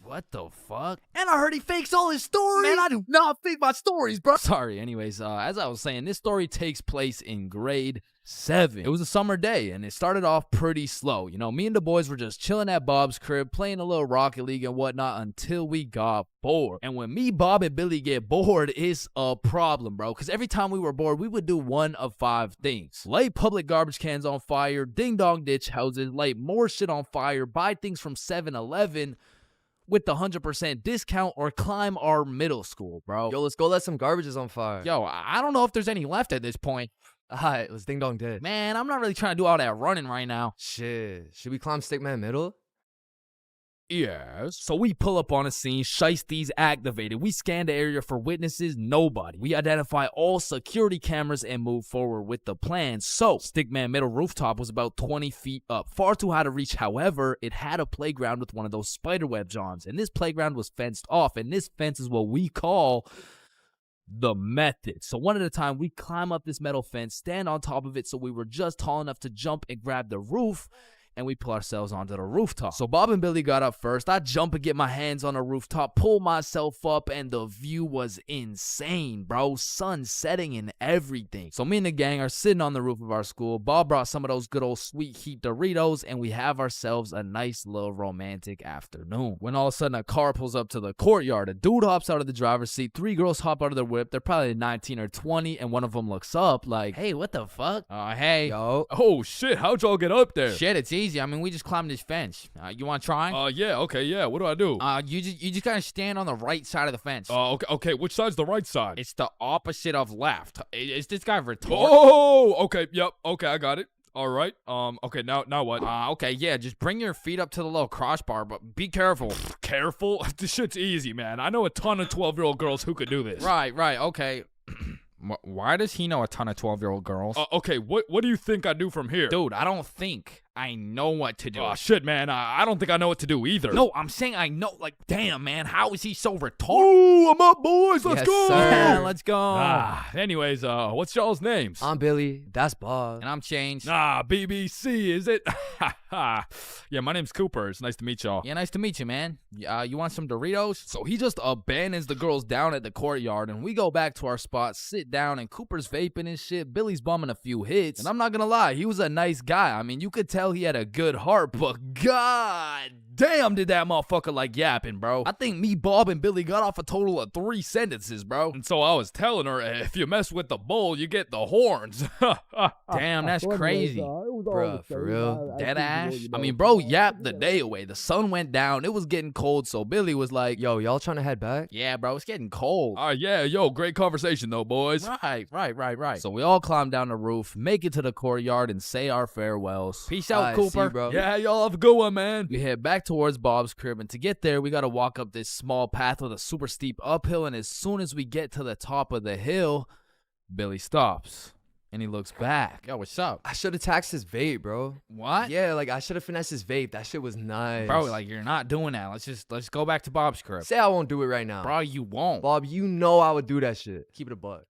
What the fuck? And I heard he fakes all his stories. Man, I do not fake my stories, bro. Sorry, anyways, as I was saying, this story takes place in grade 7. It was a summer day, and it started off pretty slow. You know, me and the boys were just chilling at Bob's crib, playing a little Rocket League and whatnot until we got bored. And when me, Bob, and Billy get bored, it's a problem, bro. Because every time we were bored, we would do one of 5 things. Light public garbage cans on fire, ding-dong ditch houses, light more shit on fire, buy things from 7-Eleven, with the 100% discount, or climb our middle school, bro. Yo, let's go let some garbages on fire. Yo, I don't know if there's any left at this point. Alright, let's ding dong ditch. Man, I'm not really trying to do all that running right now. Shit. Should we climb Stickman Middle? Yes. So we pull up on a scene, shiesties activated. We scan the area for witnesses, nobody. We identify all security cameras and move forward with the plan. So, Stickman Middle rooftop was about 20 feet up, far too high to reach. However, it had a playground with one of those spiderweb johns, and this playground was fenced off, and this fence is what we call the method. So one at a time, we climb up this metal fence, stand on top of it so we were just tall enough to jump and grab the roof, and we pull ourselves onto the rooftop. So Bob and Billy got up first. I jump and get my hands on the rooftop, pull myself up, and the view was insane, bro. Sun setting and everything. So me and the gang are sitting on the roof of our school. Bob brought some of those good old sweet heat Doritos, and we have ourselves a nice little romantic afternoon. When all of a sudden a car pulls up to the courtyard. A dude hops out of the driver's seat. 3 girls hop out of their whip. They're probably 19 or 20, and one of them looks up like, hey, what the fuck? Hey. Yo. Oh, shit. How'd y'all get up there? Shit, it's easy. I mean, we just climbed this fence. You want to try? Yeah, okay, yeah. What do I do? You just gotta stand on the right side of the fence. Okay. Which side's the right side? It's the opposite of left. Is this guy retarded? Oh, okay, yep, okay, I got it. All right. Okay, now what? Okay, yeah, just bring your feet up to the little crossbar, but be careful. Careful? This shit's easy, man. I know a ton of 12-year-old girls who could do this. Right, okay. Why does he know a ton of 12-year-old girls? Okay, what do you think I do from here? Dude, I don't think I know what to do. Oh, shit, man. I don't think I know what to do either. No, I'm saying I know. Like, damn, man. How is he so retarded? Ooh, I'm up, boys. Let's go. Sir. Yeah, let's go. Anyways, what's y'all's names? I'm Billy. That's Bob. And I'm Chains. BBC, is it? Yeah, my name's Cooper. It's nice to meet y'all. Yeah, nice to meet you, man. You want some Doritos? So he just abandons the girls down at the courtyard, and we go back to our spot, sit down, and Cooper's vaping and shit. Billy's bumming a few hits. And I'm not gonna lie, he was a nice guy. I mean, you could tell he had a good heart, but god damn did that motherfucker like yapping, bro. I think me, Bob, and Billy got off a total of 3 sentences, bro. And so I was telling her, if you mess with the bull, you get the horns. Damn, that's crazy. Bruh, for real? Dead ass? I mean, bro yapped the day away. The sun went down. It was getting cold, so Billy was like, yo, y'all trying to head back? Yeah, bro, it's getting cold. Yeah, yo, great conversation though, boys. Right. So we all climb down the roof, make it to the courtyard, and say our farewells. Peace out, Cooper. See you, bro. Yeah, y'all have a good one, man. We head back towards Bob's crib, and to get there, we gotta walk up this small path with a super steep uphill, and as soon as we get to the top of the hill, Billy stops. And he looks back. Yo, what's up? I should have taxed his vape, bro. What? Yeah, like I should have finessed his vape. That shit was nice. Bro, like you're not doing that. Let's go back to Bob's crib. Say I won't do it right now. Bro, you won't. Bob, you know I would do that shit. Keep it a buck.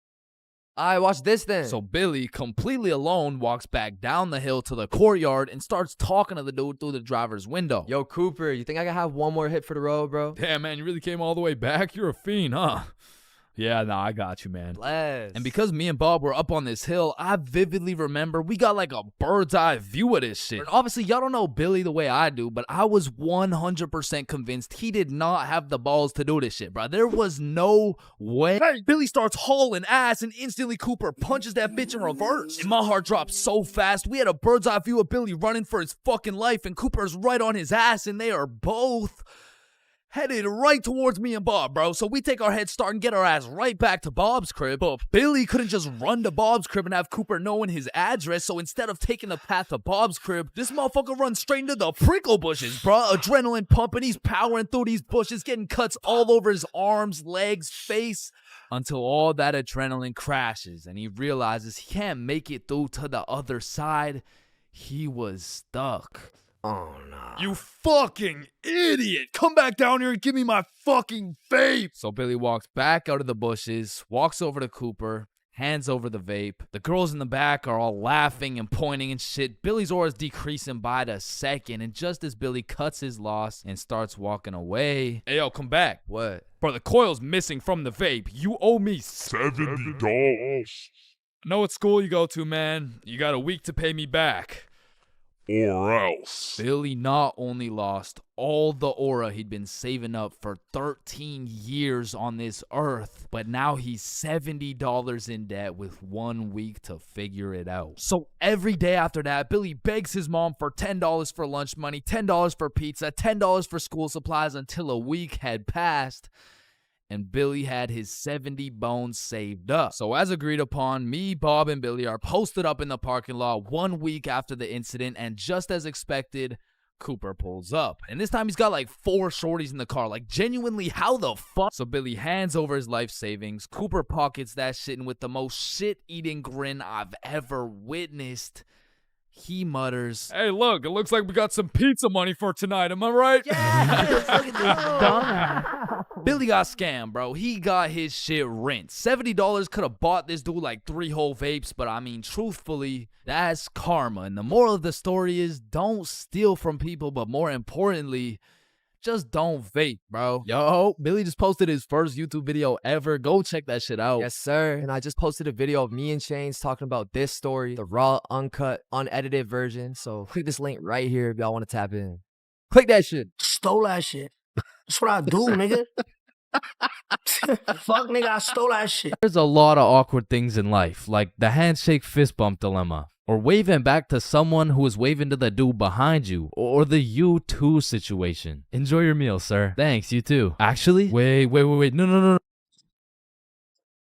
Alright, watch this then. So Billy, completely alone, walks back down the hill to the courtyard and starts talking to the dude through the driver's window. Yo, Cooper, you think I can have one more hit for the road, bro? Damn, man, you really came all the way back? You're a fiend, huh? Yeah, nah, I got you, man. Bless. And because me and Bob were up on this hill, I vividly remember we got like a bird's eye view of this shit. And obviously, y'all don't know Billy the way I do, but I was 100% convinced he did not have the balls to do this shit, bro. There was no way. Hey, Billy starts hauling ass, and instantly Cooper punches that bitch in reverse. And my heart dropped so fast. We had a bird's eye view of Billy running for his fucking life, and Cooper's right on his ass, and they are both headed right towards me and Bob, bro. So we take our head start and get our ass right back to Bob's crib. But Billy couldn't just run to Bob's crib and have Cooper knowing his address. So instead of taking the path to Bob's crib, this motherfucker runs straight into the prickle bushes, bro. Adrenaline pumping. He's powering through these bushes, getting cuts all over his arms, legs, face, until all that adrenaline crashes and he realizes he can't make it through to the other side. He was stuck. Oh, no. You fucking idiot! Come back down here and give me my fucking vape! So Billy walks back out of the bushes, walks over to Cooper, hands over the vape. The girls in the back are all laughing and pointing and shit. Billy's aura's decreasing by the second, and just as Billy cuts his loss and starts walking away... Hey, yo, come back. What? Bro, the coil's missing from the vape. You owe me $70. I know what school you go to, man. You got a week to pay me back. Or else. Billy not only lost all the aura he'd been saving up for 13 years on this earth, but now he's $70 in debt with 1 week to figure it out. So every day after that, Billy begs his mom for $10 for lunch money, $10 for pizza, $10 for school supplies until a week had passed. And Billy had his 70 bones saved up. So as agreed upon, me, Bob, and Billy are posted up in the parking lot 1 week after the incident, and just as expected, Cooper pulls up. And this time he's got like 4 shorties in the car. Like, genuinely, how the fuck? So Billy hands over his life savings. Cooper pockets that shit, and with the most shit-eating grin I've ever witnessed, he mutters, "Hey, look, it looks like we got some pizza money for tonight, am I right?" Yes, look at this dumbass. Billy got scammed, bro. He got his shit rinsed. $70 could have bought this dude like 3 whole vapes, but I mean, truthfully, that's karma. And the moral of the story is, don't steal from people, but more importantly, just don't vape, bro. Yo, Billy just posted his first YouTube video ever. Go check that shit out. Yes, sir. And I just posted a video of me and Chains talking about this story, the raw, uncut, unedited version. So click this link right here if y'all want to tap in. Click that shit. Stole that shit. That's what I do, nigga. Fuck, nigga, I stole that shit. There's a lot of awkward things in life, like the handshake fist bump dilemma, or waving back to someone who is waving to the dude behind you, or the you too situation. Enjoy your meal, sir. Thanks, you too. Actually, wait, no.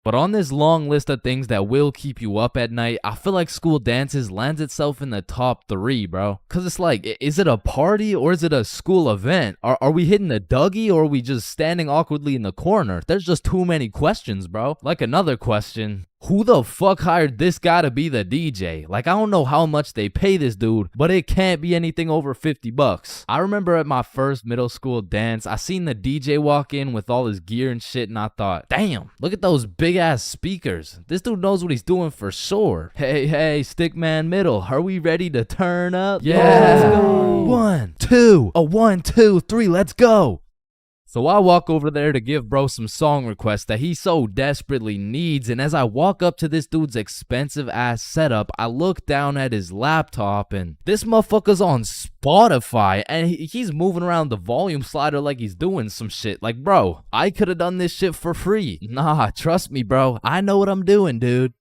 But on this long list of things that will keep you up at night, I feel like school dances lands itself in the top 3, bro. Cause it's like, is it a party or is it a school event? Are we hitting a Dougie or are we just standing awkwardly in the corner? There's just too many questions, bro. Like another question, who the fuck hired this guy to be the DJ? Like, I don't know how much they pay this dude, but it can't be anything over $50. I remember at my first middle school dance, I seen the DJ walk in with all his gear and shit, and I thought, damn, look at those big ass speakers. This dude knows what he's doing for sure. Hey, Stickman Middle, are we ready to turn up? Yeah, let's go. 1, 2, 1, 2, 3, let's go. So I walk over there to give bro some song requests that he so desperately needs, and as I walk up to this dude's expensive ass setup, I look down at his laptop and this motherfucker's on Spotify and he's moving around the volume slider like he's doing some shit. Like, bro, I could have done this shit for free. Nah, trust me, bro. I know what I'm doing, dude.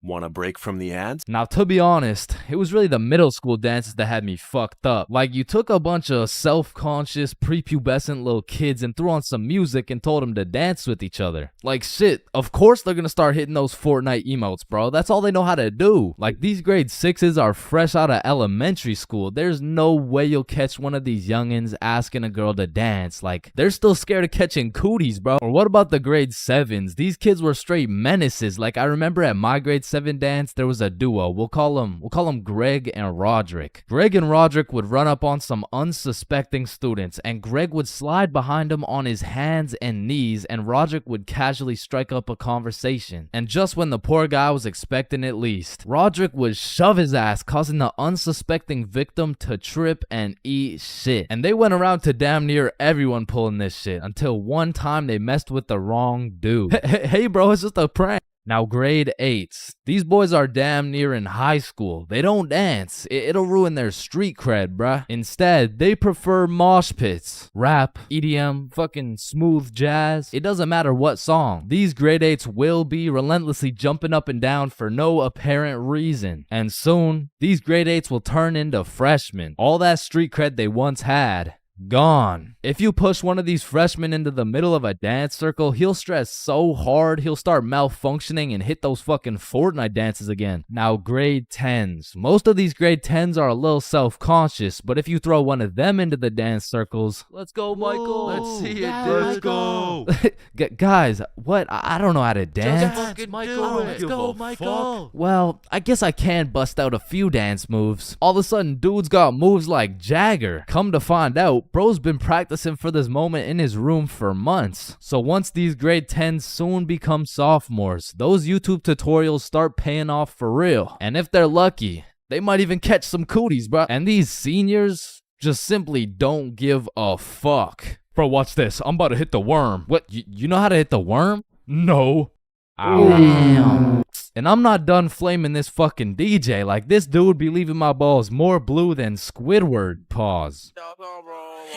Want a break from the ads? Now, to be honest, it was really the middle school dances that had me fucked up. Like, you took a bunch of self-conscious, prepubescent little kids and threw on some music and told them to dance with each other. Like, shit, of course they're gonna start hitting those Fortnite emotes, bro. That's all they know how to do. Like, these grade 6s are fresh out of elementary school. There's no way you'll catch one of these youngins asking a girl to dance. Like, they're still scared of catching cooties, bro. Or what about the grade 7s? These kids were straight menaces. Like, I remember at my grade 7 dance, there was a duo. We'll call them Greg and Roderick. Greg and Roderick would run up on some unsuspecting students, and Greg would slide behind him on his hands and knees, and Roderick would casually strike up a conversation. And just when the poor guy was expecting it least, Roderick would shove his ass, causing the unsuspecting victim to trip and eat shit. And they went around to damn near everyone pulling this shit, until one time they messed with the wrong dude. Hey bro, it's just a prank. Now, grade 8s. These boys are damn near in high school. They don't dance. It'll ruin their street cred, bruh. Instead, they prefer mosh pits, rap, EDM, fucking smooth jazz. It doesn't matter what song. These grade 8s will be relentlessly jumping up and down for no apparent reason. And soon, these grade 8s will turn into freshmen. All that street cred they once had gone. If you push one of these freshmen into the middle of a dance circle, he'll stress so hard he'll start malfunctioning and hit those fucking Fortnite dances again. Now, grade 10s. Most of these grade 10s are a little self-conscious, but if you throw one of them into the dance circles, let's go, Michael. Let's see it, Let's go. Guys, what? I don't know how to dance. Let's go, Michael. Well, I guess I can bust out a few dance moves. All of a sudden, dude's got moves like Jagger. Come to find out, bro's been practicing for this moment in his room for months. So once these grade 10s soon become sophomores, those YouTube tutorials start paying off for real. And if they're lucky, they might even catch some cooties, bro. And these seniors just simply don't give a fuck. Bro, watch this. I'm about to hit the worm. What? You know how to hit the worm? No. Damn. And I'm not done flaming this fucking DJ. Like, this dude be leaving my balls more blue than Squidward. Pause.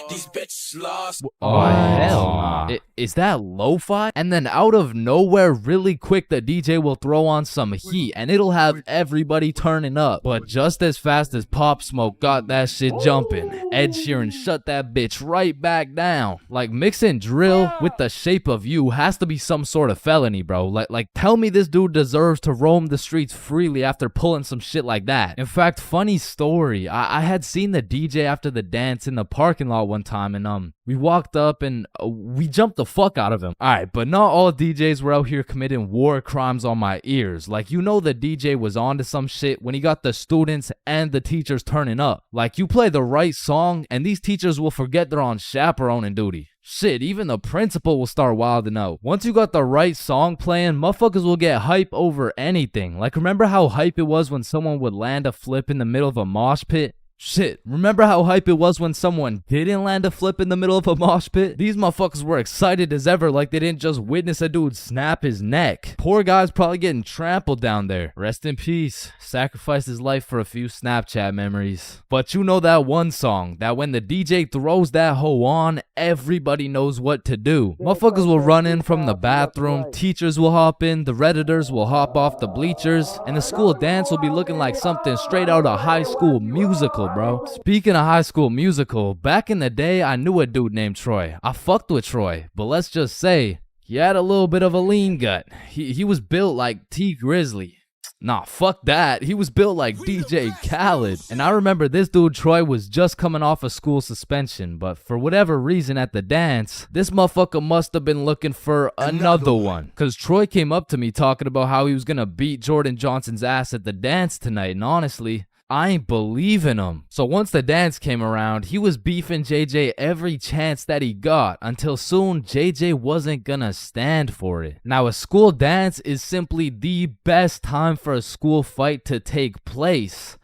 These bitches lost. Oh, hell nah. Is that lo-fi? And then out of nowhere, really quick, the DJ will throw on some heat and it'll have everybody turning up. But just as fast as Pop Smoke got that shit jumping, Ed Sheeran shut that bitch right back down. Like, mixing drill with The Shape of You has to be some sort of felony, bro. Like tell me this dude deserves to roam the streets freely after pulling some shit like that. In fact, funny story, I had seen the DJ after the dance in the parking lot one time, and we walked up and we jumped the fuck out of him. Alright, but not all DJs were out here committing war crimes on my ears. Like, you know, the DJ was onto some shit when he got the students and the teachers turning up. Like, you play the right song and these teachers will forget they're on chaperoning duty. Shit, even the principal will start wilding out. Once you got the right song playing, motherfuckers will get hype over anything. Like, remember how hype it was when someone would land a flip in the middle of a mosh pit? Shit, remember how hype it was when someone didn't land a flip in the middle of a mosh pit? These motherfuckers were excited as ever, like they didn't just witness a dude snap his neck. Poor guy's probably getting trampled down there. Rest in peace. Sacrificed his life for a few Snapchat memories. But you know that one song, that when the DJ throws that hoe on, everybody knows what to do. Motherfuckers will run in from the bathroom, teachers will hop in, the Redditors will hop off the bleachers, and the school dance will be looking like something straight out of High School Musical, bro. Speaking of High School Musical, back in the day, I knew a dude named Troy. I fucked with Troy, but let's just say, he had a little bit of a lean gut. He was built like T Grizzly. Nah, fuck that. He was built like DJ Khaled. And I remember this dude, Troy, was just coming off a school suspension, but for whatever reason at the dance, this motherfucker must have been looking for another one. Cause Troy came up to me talking about how he was gonna beat Jordan Johnson's ass at the dance tonight, and honestly, I ain't believing him. So once the dance came around, he was beefing JJ every chance that he got, until soon JJ wasn't gonna stand for it. Now, a school dance is simply the best time for a school fight to take place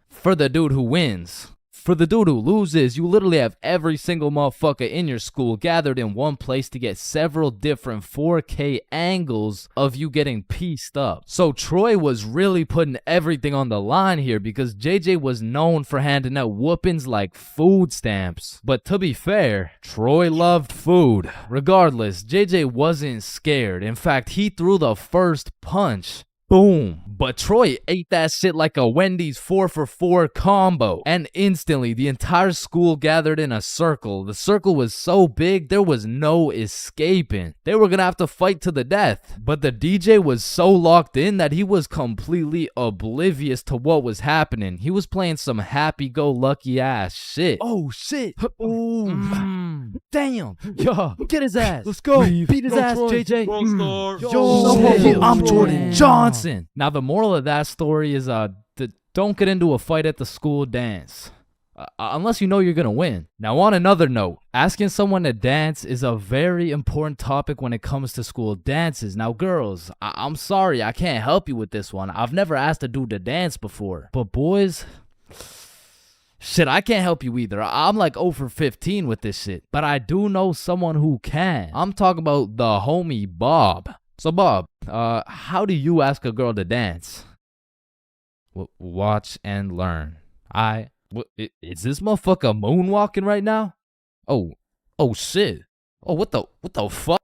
for the dude who wins. For the dude who loses, you literally have every single motherfucker in your school gathered in one place to get several different 4K angles of you getting pieced up. So Troy was really putting everything on the line here because JJ was known for handing out whoopings like food stamps. But to be fair, Troy loved food. Regardless, JJ wasn't scared. In fact, he threw the first punch. Boom. But Troy ate that shit like a Wendy's 4-for-4 combo. And instantly, the entire school gathered in a circle. The circle was so big, there was no escaping. They were gonna have to fight to the death. But the DJ was so locked in that he was completely oblivious to what was happening. He was playing some happy-go-lucky ass shit. Oh, shit. Ooh. Damn. Yo, get his ass. Let's go. Beat his ass, Troy. JJ. Yo, I'm Jordan Johnson. Now, the moral of that story is don't get into a fight at the school dance. Unless you know you're gonna win. Now, on another note, asking someone to dance is a very important topic when it comes to school dances. Now, girls, I'm sorry, I can't help you with this one. I've never asked a dude to dance before. But boys, shit, I can't help you either. I'm like 0 for 15 with this shit. But I do know someone who can. I'm talking about the homie Bob. So Bob, how do you ask a girl to dance? Watch and learn. Is this motherfucker moonwalking right now? Oh shit. Oh, what the fuck?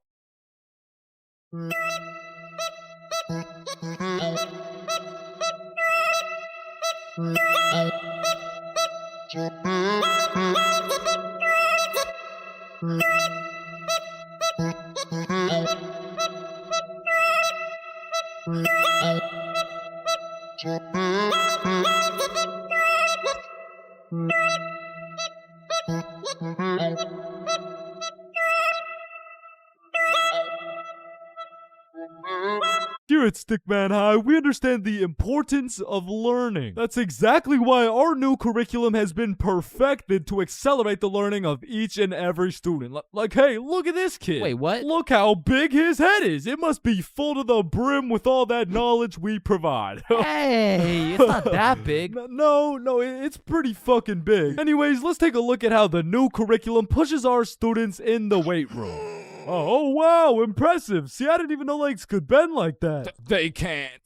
Here at Stickman High, we understand the importance of learning. That's exactly why our new curriculum has been perfected to accelerate the learning of each and every student. Like, hey, look at this kid. Wait, what? Look how big his head is. It must be full to the brim with all that knowledge we provide. Hey, it's not that big. No, it's pretty fucking big. Anyways, let's take a look at how the new curriculum pushes our students in the weight room. Oh, wow, impressive. See, I didn't even know legs could bend like that. They can't.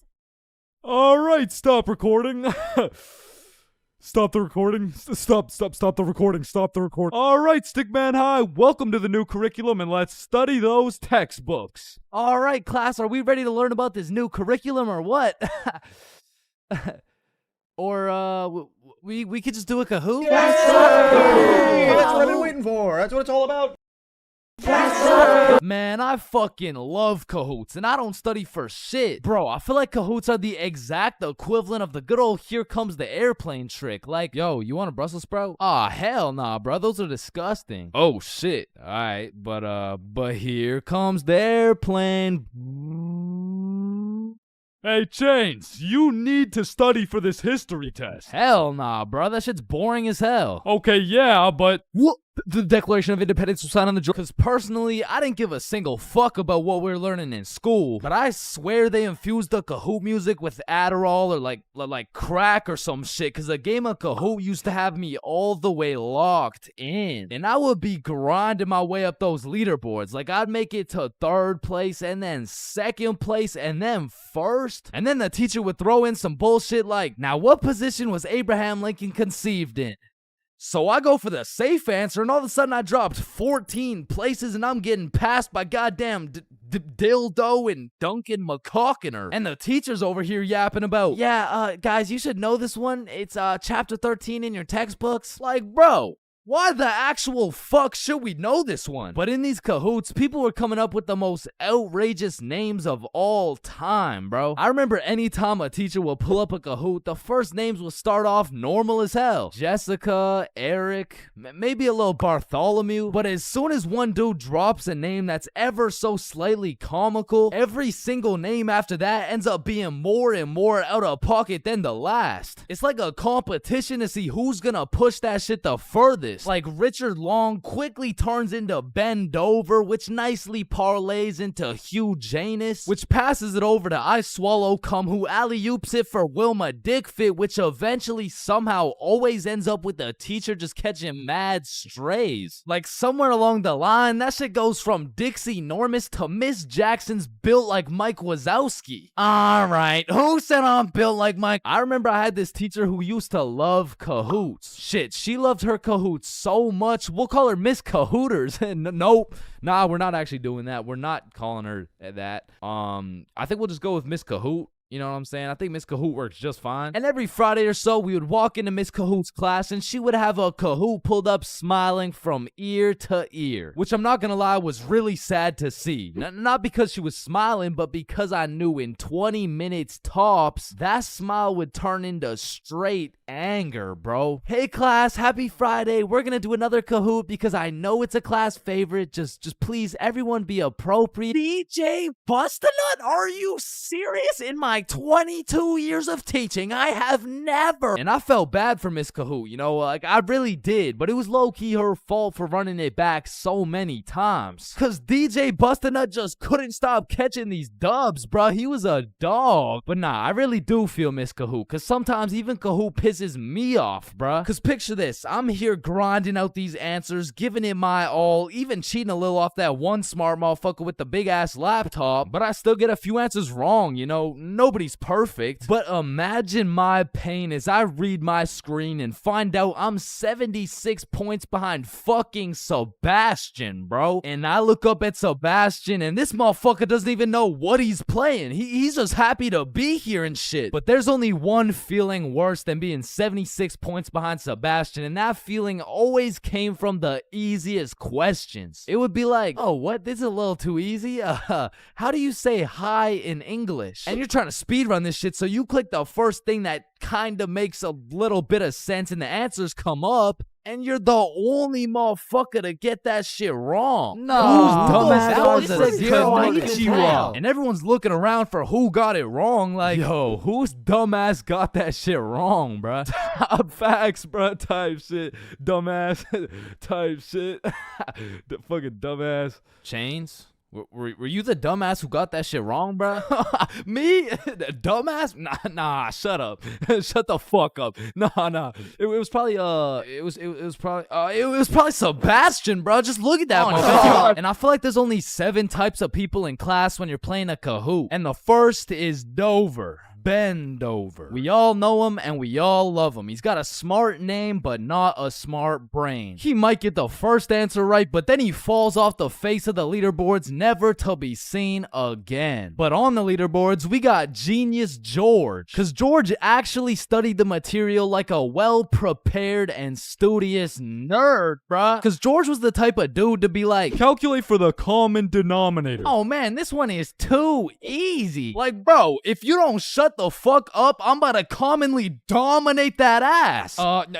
All right, stop recording. Stop the recording. Stop the recording. Stop the recording. All right, Stickman High, welcome to the new curriculum, and let's study those textbooks. All right, class, are we ready to learn about this new curriculum or what? Or, we could just do a Kahoot? Yes, sir! That's what I've been waiting for. That's what it's all about. Man, I fucking love Kahoots, and I don't study for shit. Bro, I feel like Kahoots are the exact equivalent of the good old here comes the airplane trick. Like, yo, you want a Brussels sprout? Aw, hell nah, bro, those are disgusting. Oh, shit. Alright, but here comes the airplane. Hey, Chains, you need to study for this history test. Hell nah, bro, that shit's boring as hell. Okay, yeah, but... What? The Declaration of Independence was signed on the Georgia. Because personally, I didn't give a single fuck about what we were learning in school. But I swear they infused the Kahoot music with Adderall or like crack or some shit. Because a game of Kahoot used to have me all the way locked in. And I would be grinding my way up those leaderboards. Like I'd make it to 3rd place and then 2nd place and then 1st. And then the teacher would throw in some bullshit like, now what position was Abraham Lincoln conceived in? So I go for the safe answer, and all of a sudden I dropped 14 places, and I'm getting passed by goddamn Dildo and Duncan McCawkiner. And the teacher's over here yapping about, yeah, guys, you should know this one. It's chapter 13 in your textbooks. Like, bro, why the actual fuck should we know this one? But in these Kahoots, people were coming up with the most outrageous names of all time, bro. I remember anytime a teacher would pull up a Kahoot, the first names would start off normal as hell. Jessica, Eric, maybe a little Bartholomew. But as soon as one dude drops a name that's ever so slightly comical, every single name after that ends up being more and more out of pocket than the last. It's like a competition to see who's gonna push that shit the furthest. Like Richard Long quickly turns into Ben Dover, which nicely parlays into Hugh Janus, which passes it over to I Swallow Cum, who alley-oops it for Wilma Dickfit, which eventually somehow always ends up with the teacher just catching mad strays. Like somewhere along the line, that shit goes from Dixie Normus to Miss Jackson's built like Mike Wazowski. Alright, who said I'm built like Mike? I remember I had this teacher who used to love Kahoots. Shit, she loved her Kahoots so much, we'll call her Miss Cahooters. Nope. Nah, we're not actually doing that. We're not calling her that. I think we'll just go with Miss Kahoot. You know what I'm saying? I think Miss Kahoot works just fine. And every Friday or so, we would walk into Miss Kahoot's class, and she would have a Kahoot pulled up smiling from ear to ear. Which I'm not gonna lie, was really sad to see. Not because she was smiling, but because I knew in 20 minutes tops, that smile would turn into straight anger, bro. Hey class, happy Friday. We're gonna do another Kahoot because I know it's a class favorite. Just please, everyone be appropriate. DJ Bustanut, are you serious? In my 22 years of teaching, I have never. And I felt bad for Miss Kahoot, you know, like I really did, but it was low-key her fault for running it back so many times. Cause DJ Bustanut just couldn't stop catching these dubs, bruh. He was a dog. But nah, I really do feel Miss Kahoot, cause sometimes even Kahoot pisses me off, bruh. Cause picture this, I'm here grinding out these answers, giving it my all, even cheating a little off that one smart motherfucker with the big ass laptop, but I still get a few answers wrong, you know. No nobody's perfect. But imagine my pain as I read my screen and find out I'm 76 points behind fucking Sebastian, bro. And I look up at Sebastian and this motherfucker doesn't even know what he's playing. He's just happy to be here and shit. But there's only one feeling worse than being 76 points behind Sebastian, and that feeling always came from the easiest questions. It would be like, oh, what? This is a little too easy? How do you say hi in English? And you're trying to speedrun this shit, so you click the first thing that kind of makes a little bit of sense and the answers come up, and you're the only motherfucker to get that shit wrong. No, dumbass, that was a Konnichiwa. And everyone's looking around for who got it wrong. Like, yo, whose dumbass got that shit wrong, bruh? Top facts, bruh, type shit. Dumbass, type shit. The fucking dumbass. Chains? Were you the dumbass who got that shit wrong, bro? Me? Dumbass? Nah, shut up. Shut the fuck up. Nah. It was probably it was probably Sebastian, bro. Just look at that motherfucker. And I feel like there's only 7 types of people in class when you're playing a Kahoot. And the first is Dover. Bend over. We all know him and we all love him. He's got a smart name, but not a smart brain. He might get the first answer right, but then he falls off the face of the leaderboards, never to be seen again. But on the leaderboards, we got Genius George, because George actually studied the material like a well-prepared and studious nerd, bruh. Because George was the type of dude to be like, calculate for the common denominator. Oh man, this one is too easy. Like, bro, if you don't shut the fuck up, I'm about to commonly dominate that ass.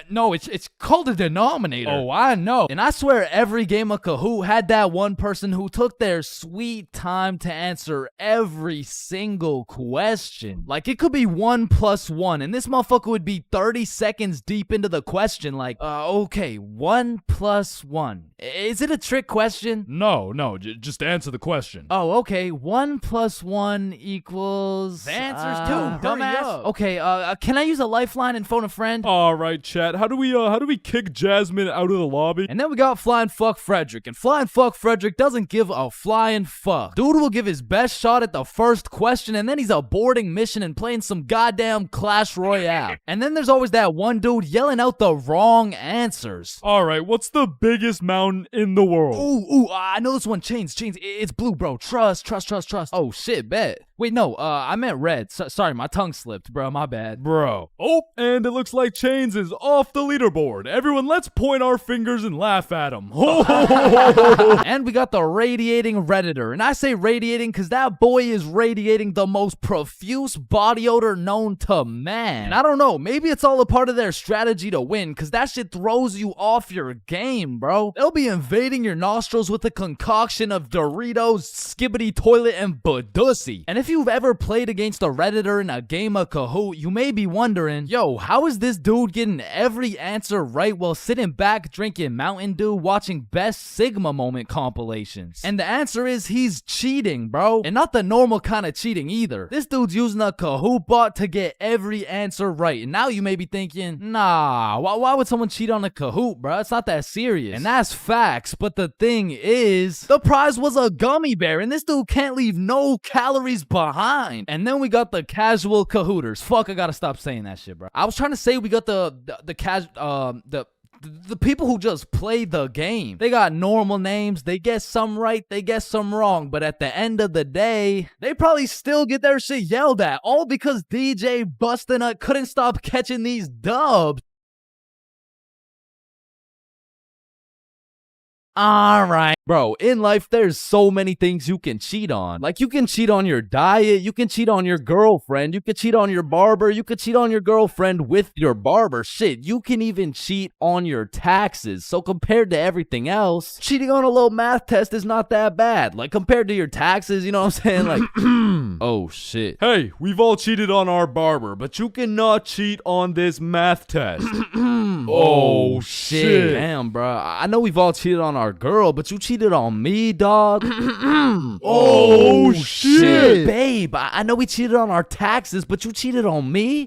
No, it's called a denominator. Oh, I know. And I swear every game of Kahoot had that one person who took their sweet time to answer every single question. Like, it could be 1 + 1, and this motherfucker would be 30 seconds deep into the question, like, okay, 1 + 1. Is it a trick question? No, just answer the question. Oh, okay, 1 + 1 equals... The answer's 2. Dumbass. Okay, can I use a lifeline and phone a friend? All right, chat. How do we kick Jasmine out of the lobby? And then we got Flying Fuck Frederick, and Flying Fuck Frederick doesn't give a flying fuck. Dude will give his best shot at the first question, and then he's aborting mission and playing some goddamn Clash Royale. And then there's always that one dude yelling out the wrong answers. All right, what's the biggest mountain in the world? Ooh, I know this one. Chains. It's blue, bro. Trust. Oh shit, bet. Wait, no, I meant red. Sorry, my tongue slipped, bro. My bad. Bro. Oh, and it looks like Chains is off the leaderboard. Everyone, let's point our fingers and laugh at him. And we got the radiating Redditor. And I say radiating because that boy is radiating the most profuse body odor known to man. And I don't know, maybe it's all a part of their strategy to win, because that shit throws you off your game, bro. They'll be invading your nostrils with a concoction of Doritos, Skibbity Toilet, and Badussi. And if you've ever played against a Redditor in a game of Kahoot, you may be wondering, yo, how is this dude getting every answer right while sitting back drinking Mountain Dew watching Best Sigma Moment compilations? And the answer is he's cheating, bro. And not the normal kind of cheating either. This dude's using a Kahoot bot to get every answer right. And now you may be thinking, nah, why would someone cheat on a Kahoot, bro? It's not that serious. And that's facts, but the thing is, the prize was a gummy bear, and this dude can't leave no calories behind. And then we got the casual Kahooters. Fuck, I gotta stop saying that shit, bro. I was trying to say we got the people who just play the game. They got normal names. They guess some right, they guess some wrong. But at the end of the day, they probably still get their shit yelled at. All because DJ Bustinut couldn't stop catching these dubs. Alright. Bro, in life, there's so many things you can cheat on. Like, you can cheat on your diet, you can cheat on your girlfriend, you can cheat on your barber, you can cheat on your girlfriend with your barber. Shit, you can even cheat on your taxes. So compared to everything else, cheating on a little math test is not that bad. Like, compared to your taxes, you know what I'm saying? Like, oh shit. Hey, we've all cheated on our barber, but you cannot cheat on this math test. Oh shit. Damn, bro. I know we've all cheated on our girl, but you cheated on me, dog. Oh shit. Babe, I know we cheated on our taxes, but you cheated on me?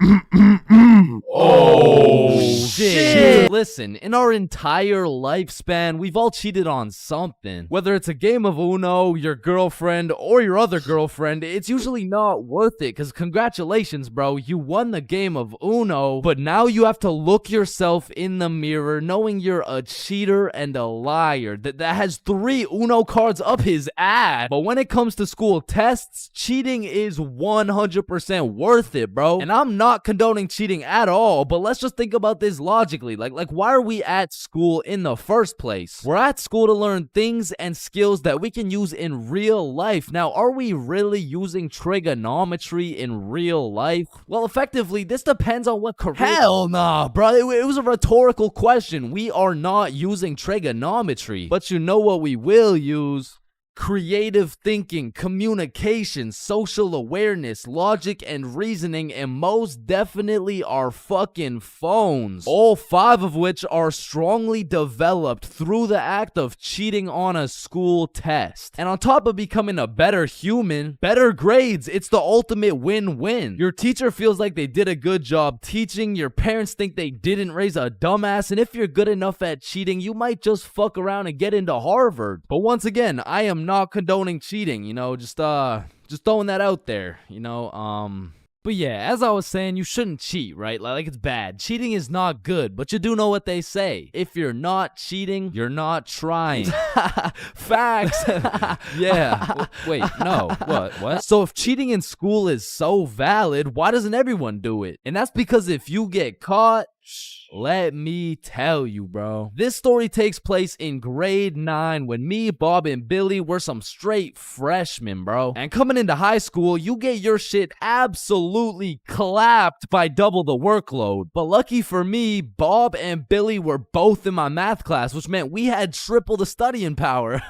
Oh shit. listen, in our entire lifespan, we've all cheated on something. Whether it's a game of Uno, your girlfriend, or your other girlfriend, it's usually not worth it, because congratulations, bro, you won the game of Uno, but now you have to look yourself in the mirror knowing you're a cheater and a liar that has 3 Uno cards up his ass. But when it comes to school tests, cheating is 100% worth it, bro. And I'm not condoning cheating at all, but let's just think about this logically. Like why are we at school in the first place? We're at school to learn things and skills that we can use in real life. Now, are we really using trigonometry in real life? Well, effectively, this depends on what career. Hell nah, bro. It was a rhetorical question. We are not using trigonometry. But you know what we will use? Creative thinking, communication, social awareness, logic, and reasoning, and most definitely our fucking phones. All 5 of which are strongly developed through the act of cheating on a school test. And on top of becoming a better human, better grades, it's the ultimate win-win. Your teacher feels like they did a good job teaching, your parents think they didn't raise a dumbass, and if you're good enough at cheating, you might just fuck around and get into Harvard. But once again, I am not condoning cheating, you know, just throwing that out there, you know. But yeah, as I was saying, you shouldn't cheat, right? Like it's bad. Cheating is not good, but you do know what they say. If you're not cheating, you're not trying. Facts. Yeah. Wait, no. What? So if cheating in school is so valid, why doesn't everyone do it? And that's because if you get caught, let me tell you, bro. This story takes place in grade 9 when me, Bob, and Billy were some straight freshmen, bro. And coming into high school, you get your shit absolutely clapped by double the workload. But lucky for me, Bob and Billy were both in my math class, which meant we had triple the studying power.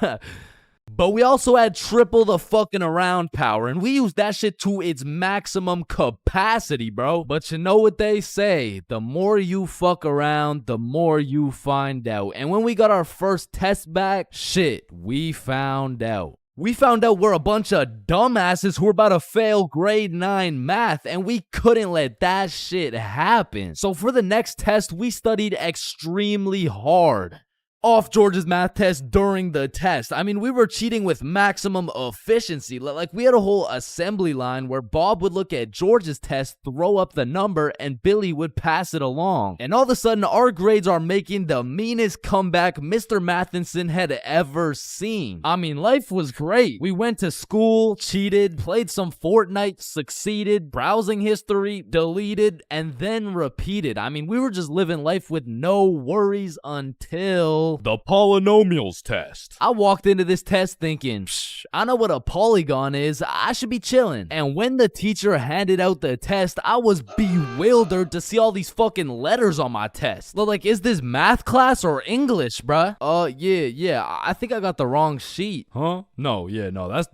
But we also had triple the fucking around power, and we used that shit to its maximum capacity, bro. But you know what they say, the more you fuck around, the more you find out. And when we got our first test back, shit, we found out. We found out we're a bunch of dumbasses who were about to fail grade 9 math, and we couldn't let that shit happen. So for the next test, we studied extremely hard. Off George's math test during the test. I mean, we were cheating with maximum efficiency. Like, we had a whole assembly line where Bob would look at George's test, throw up the number, and Billy would pass it along. And all of a sudden, our grades are making the meanest comeback Mr. Mathinson had ever seen. I mean, life was great. We went to school, cheated, played some Fortnite, succeeded, browsing history, deleted, and then repeated. I mean, we were just living life with no worries until the polynomials test. I walked into this test thinking, I know what a polygon is, I should be chilling. And when the teacher handed out the test, I was bewildered to see all these fucking letters on my test. Like, is this math class or English, bruh? Yeah, I think I got the wrong sheet. Huh? No,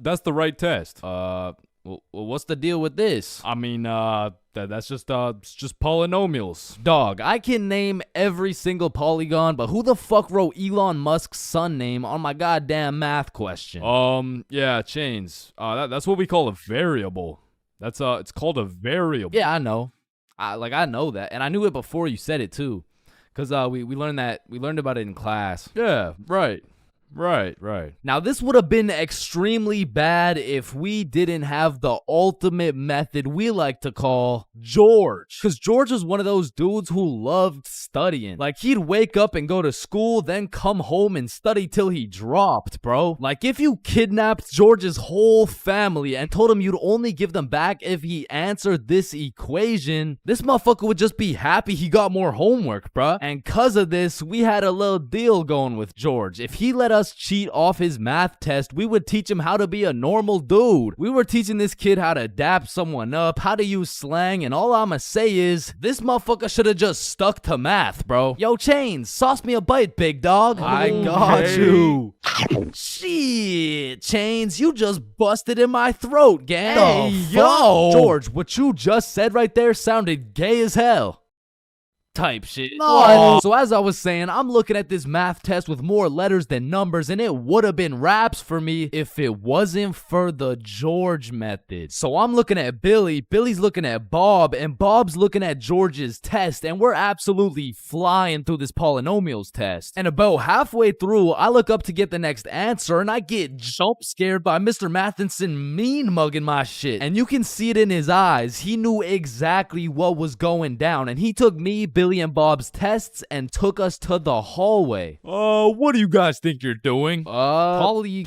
that's the right test. Well, what's the deal with this? I mean, that's just polynomials. Dog, I can name every single polygon, but who the fuck wrote Elon Musk's son name on my goddamn math question? Yeah, Chains. That's what we call a variable. It's called a variable. Yeah, I know. I know that, and I knew it before you said it too, cause we learned about it in class. Yeah, right. Right. Now, this would have been extremely bad if we didn't have the ultimate method we like to call George. Because George was one of those dudes who loved studying. Like, he'd wake up and go to school, then come home and study till he dropped, bro. Like, if you kidnapped George's whole family and told him you'd only give them back if he answered this equation, this motherfucker would just be happy he got more homework, bro. And cause of this, we had a little deal going with George. If he let us cheat off his math test, we would teach him how to be a normal dude. We were teaching this kid how to dap someone up, how to use slang, and all I'ma say is, this motherfucker should have just stuck to math, bro. Yo, Chains, sauce me a bite, big dog. I got you. Shit, Chains, you just busted in my throat, gang. Hey, yo. George, what you just said right there sounded gay as hell. type shit. No. So as I was saying, I'm looking at this math test with more letters than numbers, and it would have been raps for me if it wasn't for the George method. So I'm looking at Billy, Billy's looking at Bob, and Bob's looking at George's test, and we're absolutely flying through this polynomials test. And about halfway through, I look up to get the next answer, and I get jump scared by Mr. Matheson mean mugging my shit. And you can see it in his eyes. He knew exactly what was going down, and he took me, Billy, and Bob's tests and took us to the hallway. What do you guys think you're doing? Polygamy.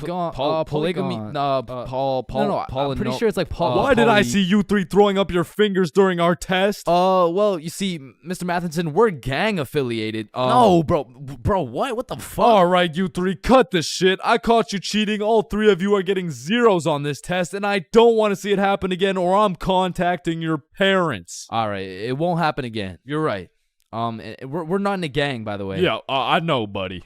I'm pretty sure it's like Why did I see you three throwing up your fingers during our test? Well, you see, Mr. Matheson, we're gang affiliated. No, bro, what the fuck? All right, you three, cut this shit. I caught you cheating. All three of you are getting zeros on this test, and I don't want to see it happen again, or I'm contacting your parents. All right, it won't happen again. You're right. We're not in a gang, by the way. Yeah, I know, buddy.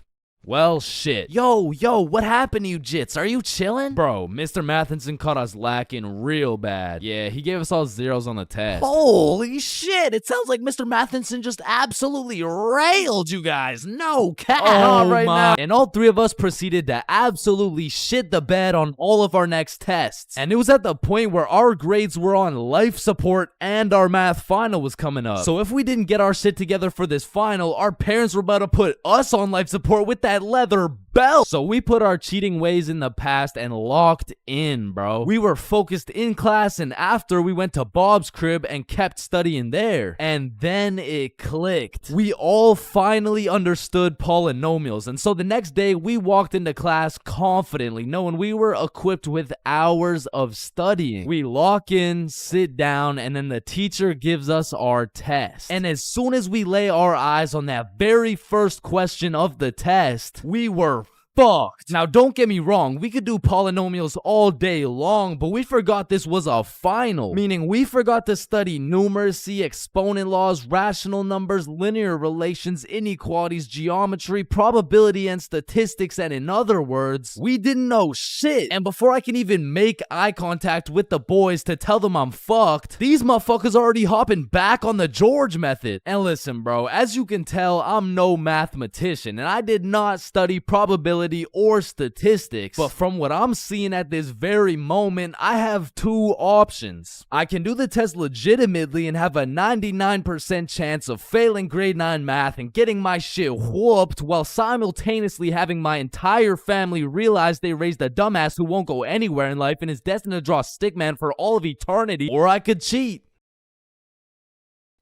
Well, shit. Yo, what happened to you, Jits? Are you chilling? Bro, Mr. Matheson caught us lacking real bad. Yeah, he gave us all zeros on the test. Holy shit, it sounds like Mr. Matheson just absolutely railed you guys. No cap. Now. And all three of us proceeded to absolutely shit the bed on all of our next tests. And it was at the point where our grades were on life support and our math final was coming up. So if we didn't get our shit together for this final, our parents were about to put us on life support with that leather belt. So we put our cheating ways in the past and locked in, bro. We were focused in class, and after we went to Bob's crib and kept studying there. And then it clicked. We all finally understood polynomials. And so the next day we walked into class confidently, knowing we were equipped with hours of studying. We lock in, sit down, and then the teacher gives us our test. And as soon as we lay our eyes on that very first question of the test, we were fucked. Now, don't get me wrong, we could do polynomials all day long, but we forgot this was a final. Meaning we forgot to study numeracy, exponent laws, rational numbers, linear relations, inequalities, geometry, probability, and statistics, and in other words, we didn't know shit. And before I can even make eye contact with the boys to tell them I'm fucked, these motherfuckers already hopping back on the George method. And listen, bro, as you can tell, I'm no mathematician, and I did not study probability or statistics, but from what I'm seeing at this very moment, I have two options. I can do the test legitimately and have a 99% chance of failing grade 9 math and getting my shit whooped while simultaneously having my entire family realize they raised a dumbass who won't go anywhere in life and is destined to draw stickman for all of eternity, or I could cheat.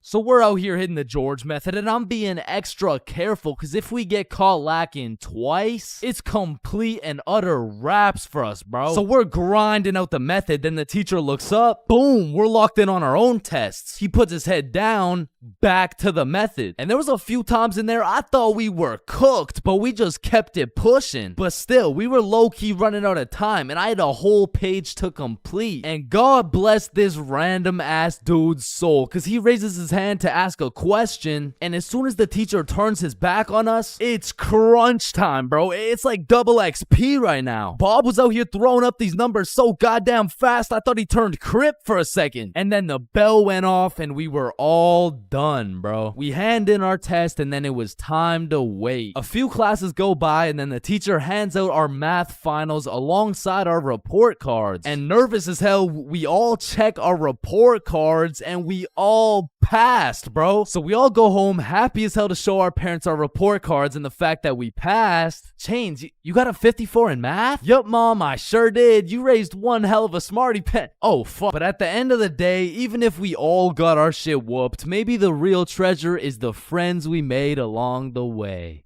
So we're out here hitting the George method, and I'm being extra careful because if we get caught lacking twice, it's complete and utter raps for us, bro. So we're grinding out the method, then the teacher looks up, boom, we're locked in on our own tests. He puts his head down, back to the method. And there was a few times in there I thought we were cooked, but we just kept it pushing. But still, we were low-key running out of time, and I had a whole page to complete. And God bless this random ass dude's soul, because he raises his hand to ask a question, and as soon as the teacher turns his back on us, it's crunch time, bro. It's like double XP right now. Bob was out here throwing up these numbers so goddamn fast, I thought he turned Crip for a second. And then the bell went off, and we were all done, bro. We hand in our test, and then it was time to wait. A few classes go by, and then the teacher hands out our math finals alongside our report cards. And nervous as hell, we all check our report cards, and we all passed, bro. So we all go home happy as hell to show our parents our report cards and the fact that we passed. Chains, you got a 54 in math? Yup, Mom, I sure did. You raised one hell of a smarty pen. Oh, fuck. But at the end of the day, even if we all got our shit whooped, maybe the real treasure is the friends we made along the way.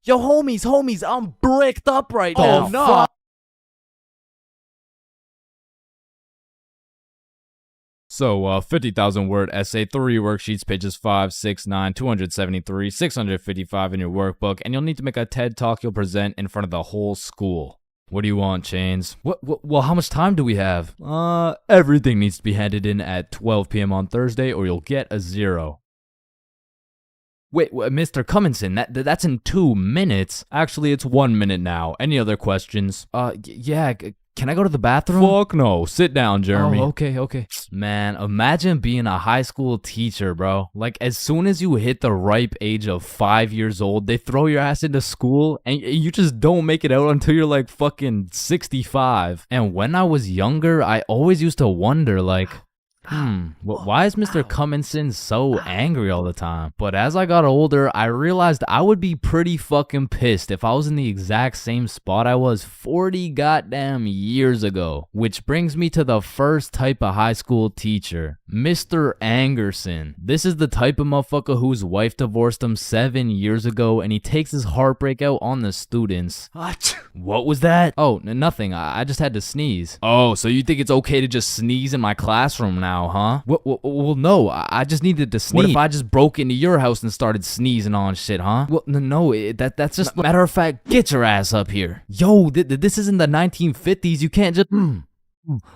Yo, homies, I'm bricked up right now. Oh, no. So, 50,000 word essay, 3 worksheets, pages 5, 6, 9, 273, 655 in your workbook, and you'll need to make a TED Talk you'll present in front of the whole school. What do you want, Chains? Well, how much time do we have? Everything needs to be handed in at 12 p.m. on Thursday or you'll get a 0. Wait, Mr. Cumminson, that's in 2 minutes. Actually, it's 1 minute now. Any other questions? Yeah, Can I go to the bathroom? Fuck no. Sit down, Jeremy. Oh, okay. Man, imagine being a high school teacher, bro. Like, as soon as you hit the ripe age of 5 years old, they throw your ass into school and you just don't make it out until you're like fucking 65. And when I was younger, I always used to wonder, like, why is Mr. Cumminson so angry all the time? But as I got older, I realized I would be pretty fucking pissed if I was in the exact same spot I was 40 goddamn years ago. Which brings me to the first type of high school teacher, Mr. Angerson. This is the type of motherfucker whose wife divorced him 7 years ago and he takes his heartbreak out on the students. What was that? Oh, nothing. I just had to sneeze. Oh, so you think it's okay to just sneeze in my classroom now, huh? Well, no, I just needed to sneeze. What if I just broke into your house and started sneezing on shit, huh? Well, no, that's just... Matter of fact, get your ass up here. Yo, this isn't the 1950s. You can't just...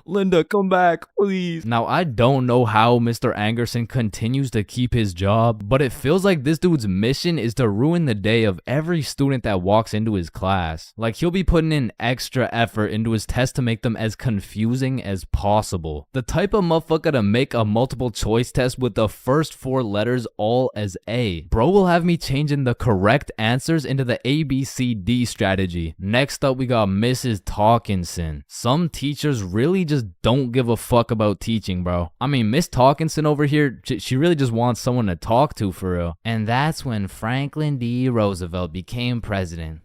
Linda, come back, please. Now, I don't know how Mr. Angerson continues to keep his job, but it feels like this dude's mission is to ruin the day of every student that walks into his class. Like, he'll be putting in extra effort into his tests to make them as confusing as possible. The type of motherfucker to make a multiple choice test with the first 4 letters all as A. Bro will have me changing the correct answers into the ABCD strategy. Next up, we got Mrs. Talkinson. Some teachers really just don't give a fuck about teaching, bro. I mean, Miss Talkinson over here, she really just wants someone to talk to for real. And that's when Franklin D. Roosevelt became president.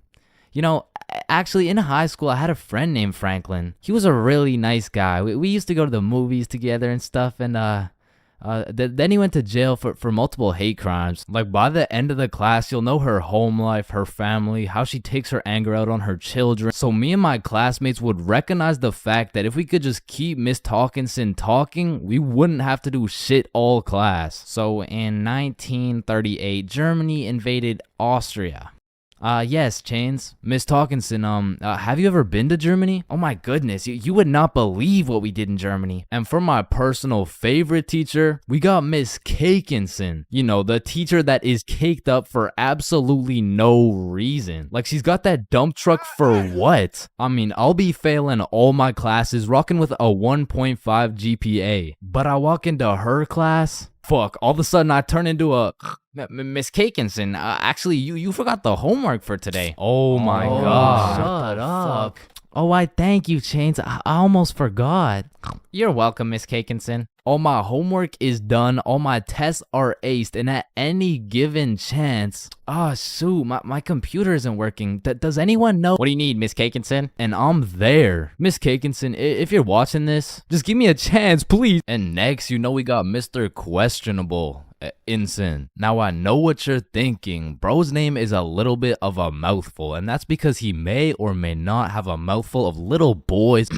You know, actually in high school, I had a friend named Franklin. He was a really nice guy. We used to go to the movies together and stuff, and then he went to jail for multiple hate crimes. Like, by the end of the class, you'll know her home life, her family, how she takes her anger out on her children. So me and my classmates would recognize the fact that if we could just keep Miss Talkinson talking, we wouldn't have to do shit all class. So in 1938, Germany invaded Austria. Yes, Chains. Miss Talkinson, have you ever been to Germany? Oh my goodness, you would not believe what we did in Germany. And for my personal favorite teacher, we got Miss Cakinson. You know, the teacher that is caked up for absolutely no reason. Like, she's got that dump truck for what? I mean, I'll be failing all my classes, rocking with a 1.5 GPA. But I walk into her class, fuck, all of a sudden I turn into a... Miss Cakinson, actually, you forgot the homework for today. Oh my god. Shut up. Oh, I thank you, Chains. I almost forgot. You're welcome, Miss Cakinson. All my homework is done, all my tests are aced, and at any given chance... shoot, my computer isn't working. Does anyone know? What do you need, Miss Cakinson? And I'm there. Miss Cakinson, if you're watching this, just give me a chance, please. And next, you know we got Mr. Questionable. Ensign. Now I know what you're thinking. Bro's name is a little bit of a mouthful, and that's because he may or may not have a mouthful of little boys.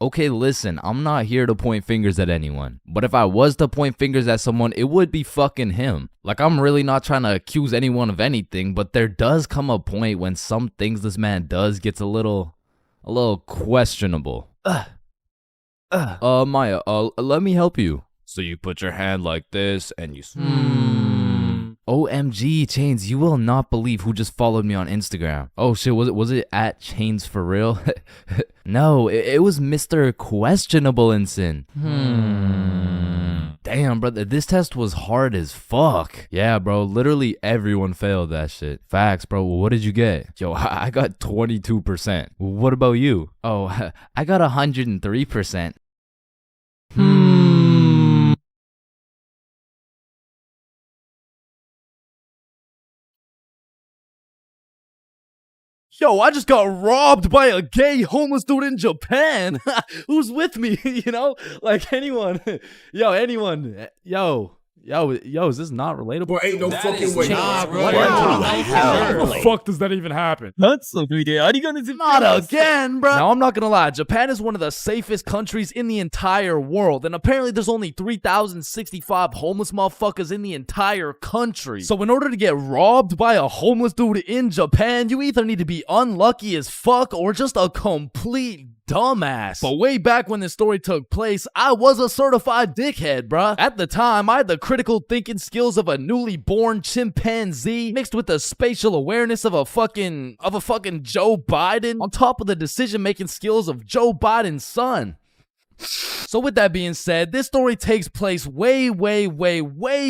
Okay, listen, I'm not here to point fingers at anyone, but if I was to point fingers at someone, it would be fucking him. Like, I'm really not trying to accuse anyone of anything, but there does come a point when some things this man does gets a little questionable. Maya, let me help you. So you put your hand like this and you... OMG, Chains, you will not believe who just followed me on Instagram. Oh shit, was it at ChainsFR? No, it was Mr. Questionable Ensign. Damn, brother, this test was hard as fuck. Yeah, bro, literally everyone failed that shit. Facts, bro. What did you get? Yo, I got 22%. What about you? Oh, I got 103%. Yo, I just got robbed by a gay homeless dude in Japan. Who's with me? You know, like anyone. Anyone. Yo, is this not relatable? Bro, ain't no fucking way. Nah, bro. What the fuck does that even happen? Not again, bro. Now, I'm not gonna lie. Japan is one of the safest countries in the entire world, and apparently there's only 3,065 homeless motherfuckers in the entire country. So in order to get robbed by a homeless dude in Japan, you either need to be unlucky as fuck or just a complete dumbass. But way back when this story took place, I was a certified dickhead, bruh. At the time, I had the critical thinking skills of a newly born chimpanzee mixed with the spatial awareness of a fucking Joe Biden on top of the decision-making skills of Joe Biden's son. So with that being said, this story takes place way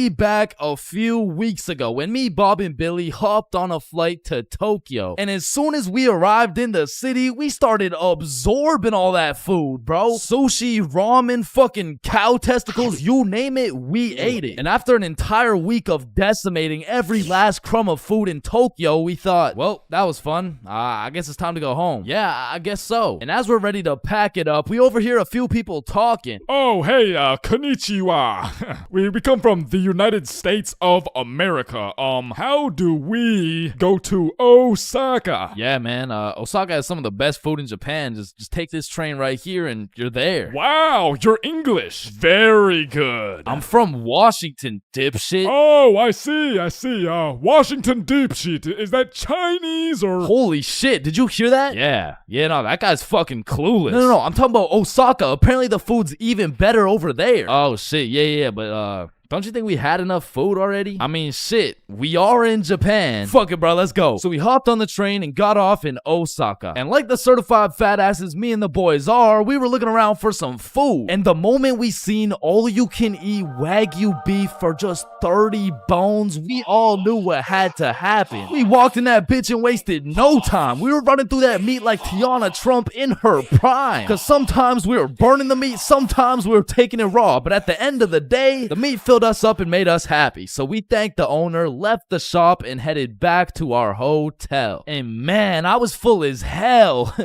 back a few weeks ago when me, Bob, and Billy hopped on a flight to Tokyo. And as soon as we arrived in the city, we started absorbing all that food, bro. Sushi, ramen, fucking cow testicles, you name it, we ate it. And after an entire week of decimating every last crumb of food in Tokyo, we thought, well, that was fun. I guess it's time to go home. Yeah, I guess so. And as we're ready to pack it up, we overhear a few people talking. Oh, hey, konnichiwa. we come from the United States of America. How do we go to Osaka? Yeah, man, Osaka has some of the best food in Japan. Just take this train right here and you're there. Wow, you're English. Very good. I'm from Washington, dipshit. Oh, I see. Washington dipshit. Is that Chinese or? Holy shit, did you hear that? Yeah, no, that guy's fucking clueless. No, I'm talking about Osaka. Apparently the food's even better over there. Oh shit, yeah, but don't you think we had enough food already? I mean, shit, we are in Japan. Fuck it, bro, let's go. So we hopped on the train and got off in Osaka. And like the certified fat asses me and the boys are, we were looking around for some food. And the moment we seen all-you-can-eat Wagyu beef for just 30 bones, we all knew what had to happen. We walked in that bitch and wasted no time. We were running through that meat like Tiana Trump in her prime. Cause sometimes we were burning the meat, sometimes we were taking it raw. But at the end of the day, the meat filled us up and made us happy. So we thanked the owner, left the shop, and headed back to our hotel. And man, I was full as hell.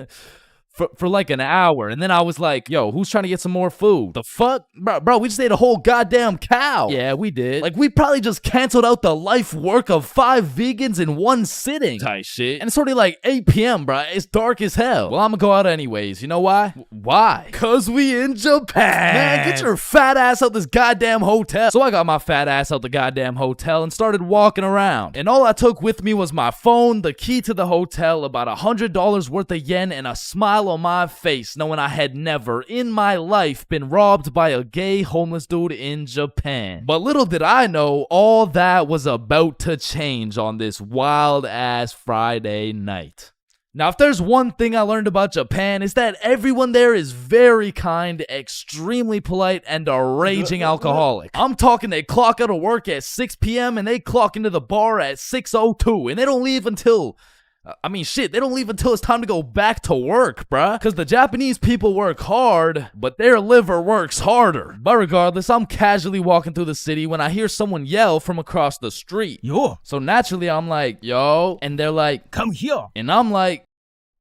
For like an hour, and then I was like, yo, who's trying to get some more food? The fuck? Bro, we just ate a whole goddamn cow. Yeah, we did. Like, we probably just canceled out the life work of 5 vegans in one sitting. Type shit. And it's already like 8 p.m., bro. It's dark as hell. Well, I'm gonna go out anyways. You know why? Why? Cause we in Japan. Man, get your fat ass out this goddamn hotel. So I got my fat ass out the goddamn hotel and started walking around. And all I took with me was my phone, the key to the hotel, about $100 worth of yen, and a smile on my face, knowing I had never in my life been robbed by a gay homeless dude in Japan. But little did I know, all that was about to change on this wild ass Friday night. Now, if there's one thing I learned about Japan, it's that everyone there is very kind, extremely polite, and a raging alcoholic. I'm talking they clock out of work at 6 p.m. and they clock into the bar at 6:02, and they don't leave until... they don't leave until it's time to go back to work, bruh. Cause the Japanese people work hard, but their liver works harder. But regardless, I'm casually walking through the city when I hear someone yell from across the street. Yo. So naturally, I'm like, yo. And they're like, come here. And I'm like,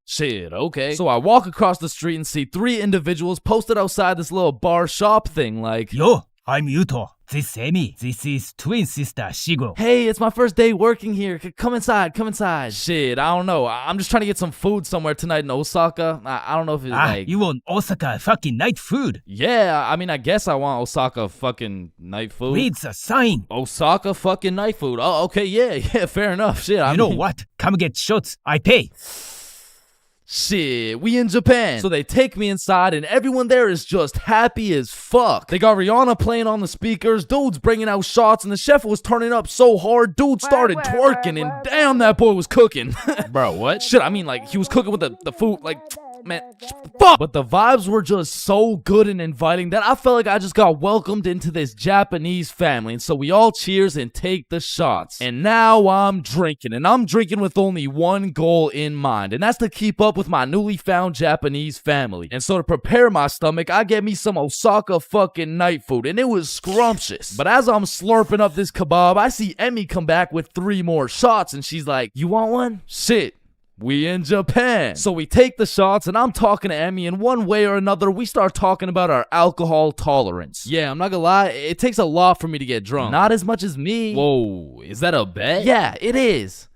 shit, okay. So I walk across the street and see 3 individuals posted outside this little bar shop thing like, yo, I'm Yuto. This is Emi. This is twin sister Shigo. Hey, it's my first day working here. Come inside, come inside. Shit, I don't know. I'm just trying to get some food somewhere tonight in Osaka. I don't know if it's like... You want Osaka fucking night food? Yeah, I mean, I guess I want Osaka fucking night food. Reads a sign. Osaka fucking night food. Oh, okay, yeah, fair enough. Shit, I mean... what? Come get shots. I pay. Shit, we in Japan. So they take me inside and everyone there is just happy as fuck. They got Rihanna playing on the speakers, dudes bringing out shots, and the chef was turning up so hard, dude started twerking, and damn, that boy was cooking. Bro, what? Shit, I mean, like, he was cooking with the food, like... Man, fuck. But the vibes were just so good and inviting that I felt like I just got welcomed into this Japanese family. And so we all cheers and take the shots. And now I'm drinking. And I'm drinking with only one goal in mind. And that's to keep up with my newly found Japanese family. And so to prepare my stomach, I get me some Osaka fucking night food. And it was scrumptious. But as I'm slurping up this kebab, I see Emmy come back with 3 more shots. And she's like, you want one? Shit. We in Japan. So we take the shots and I'm talking to Emmy, and one way or another we start talking about our alcohol tolerance. Yeah, I'm not gonna lie, it takes a lot for me to get drunk. Not as much as me. Whoa, is that a bet? Yeah, it is.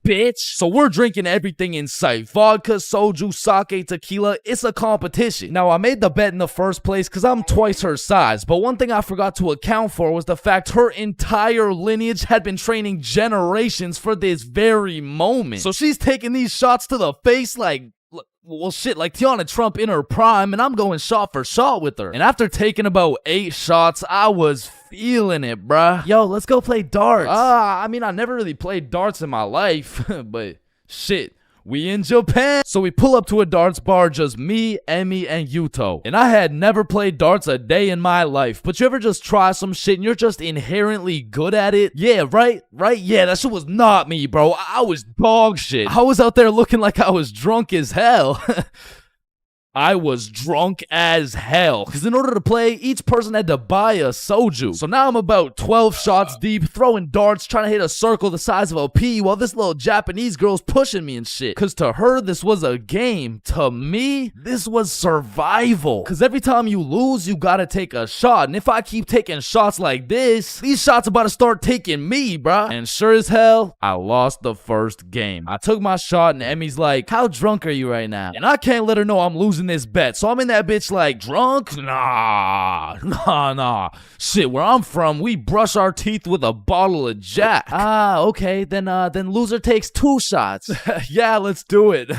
Bitch. So we're drinking everything in sight. Vodka, soju, sake, tequila. It's a competition. Now, I made the bet in the first place because I'm twice her size. But one thing I forgot to account for was the fact her entire lineage had been training generations for this very moment. So she's taking these shots to the face like, Well, shit, like Tiana Trump in her prime, and I'm going shot for shot with her. And after taking about 8 shots, I was feeling it, bruh. Yo, let's go play darts. I mean, I never really played darts in my life, but shit. We in Japan. So we pull up to a darts bar, just me, Emmy, and Yuto. And I had never played darts a day in my life. But you ever just try some shit and you're just inherently good at it? Yeah, right? Yeah, that shit was not me, bro. I was dog shit. I was out there looking like I was drunk as hell. I was drunk as hell. Because in order to play, each person had to buy a soju. So now I'm about 12 shots deep, throwing darts, trying to hit a circle the size of a pea, while this little Japanese girl's pushing me and shit. Because to her, this was a game. To me, this was survival. Because every time you lose, you gotta take a shot. And if I keep taking shots like this, these shots about to start taking me, bruh. And sure as hell, I lost the first game. I took my shot and Emmy's like, how drunk are you right now? And I can't let her know I'm losing this bet. So I'm in that bitch like, drunk? Nah. Shit, where I'm from, we brush our teeth with a bottle of Jack. Okay, then loser takes 2 shots. Yeah, let's do it.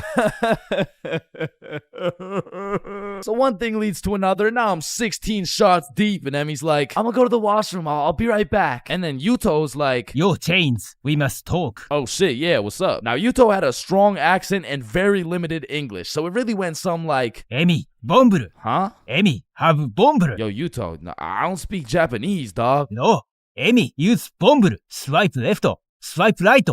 So one thing leads to another. Now I'm 16 shots deep, and Emmy's like, I'm gonna go to the washroom. I'll be right back. And then Yuto's like, Yo, Chains, we must talk. Oh shit, yeah, what's up? Now Yuto had a strong accent and very limited English, so it really went some like, Emmy, bomburu. Huh? Emmy, have bomburu. Yo, Yuto, no, I don't speak Japanese, dog. No, Emmy, use bomburu. Swipe left, swipe right.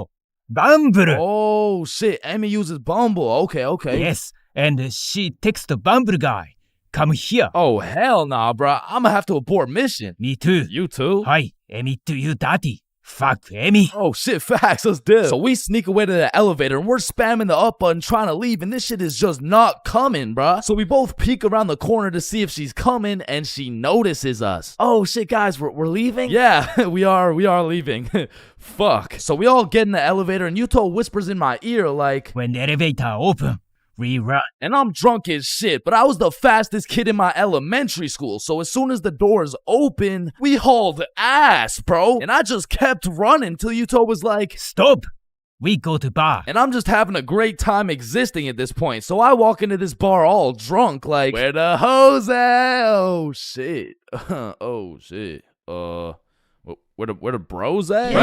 Bumble. Oh shit, Emmy uses Bumble. Okay. Yes, and she texts the Bumble guy. Come here. Oh hell nah, bruh. I'ma have to abort mission. Me too. You too? Hi, Emmy to you, daddy. Fuck Emmy. Oh shit, facts, let's do it. So we sneak away to the elevator and we're spamming the up button trying to leave, and this shit is just not coming, bruh. So we both peek around the corner to see if she's coming, and she notices us. Oh shit, guys, we're leaving? Yeah, we are leaving. Fuck. So we all get in the elevator and Yuto whispers in my ear like, when the elevator open, we run. And I'm drunk as shit, but I was the fastest kid in my elementary school, so as soon as the doors open, we hauled ass, bro. And I just kept running till Yuto was like, stop, we go to bar. And I'm just having a great time existing at this point, so I walk into this bar all drunk like, where the hoes at? Oh shit. Oh shit. Where the bros at?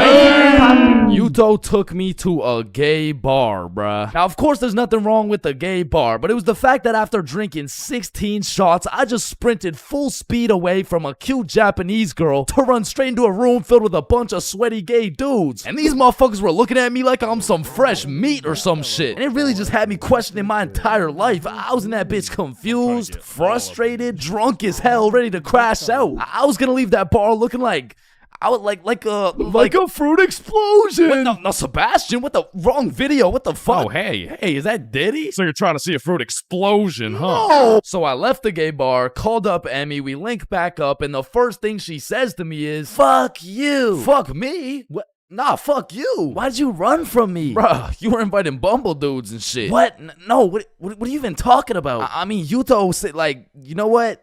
Yuto took me to a gay bar, bruh. Now, of course, there's nothing wrong with the gay bar, but it was the fact that after drinking 16 shots, I just sprinted full speed away from a cute Japanese girl to run straight into a room filled with a bunch of sweaty gay dudes. And these motherfuckers were looking at me like I'm some fresh meat or some shit. And it really just had me questioning my entire life. I was in that bitch confused, frustrated, drunk as hell, ready to crash out. I was gonna leave that bar looking like I would like a fruit explosion. No, Sebastian, what the wrong video? What the fuck? Oh, hey, is that Diddy? So you're trying to see a fruit explosion, huh? No. So I left the gay bar, called up Emmy, we link back up, and the first thing she says to me is, fuck you. Fuck me? What? Nah, fuck you. Why'd you run from me? Bruh, you were inviting Bumble dudes and shit. What? No, what are you even talking about? I mean, Yuto said, like, you know what?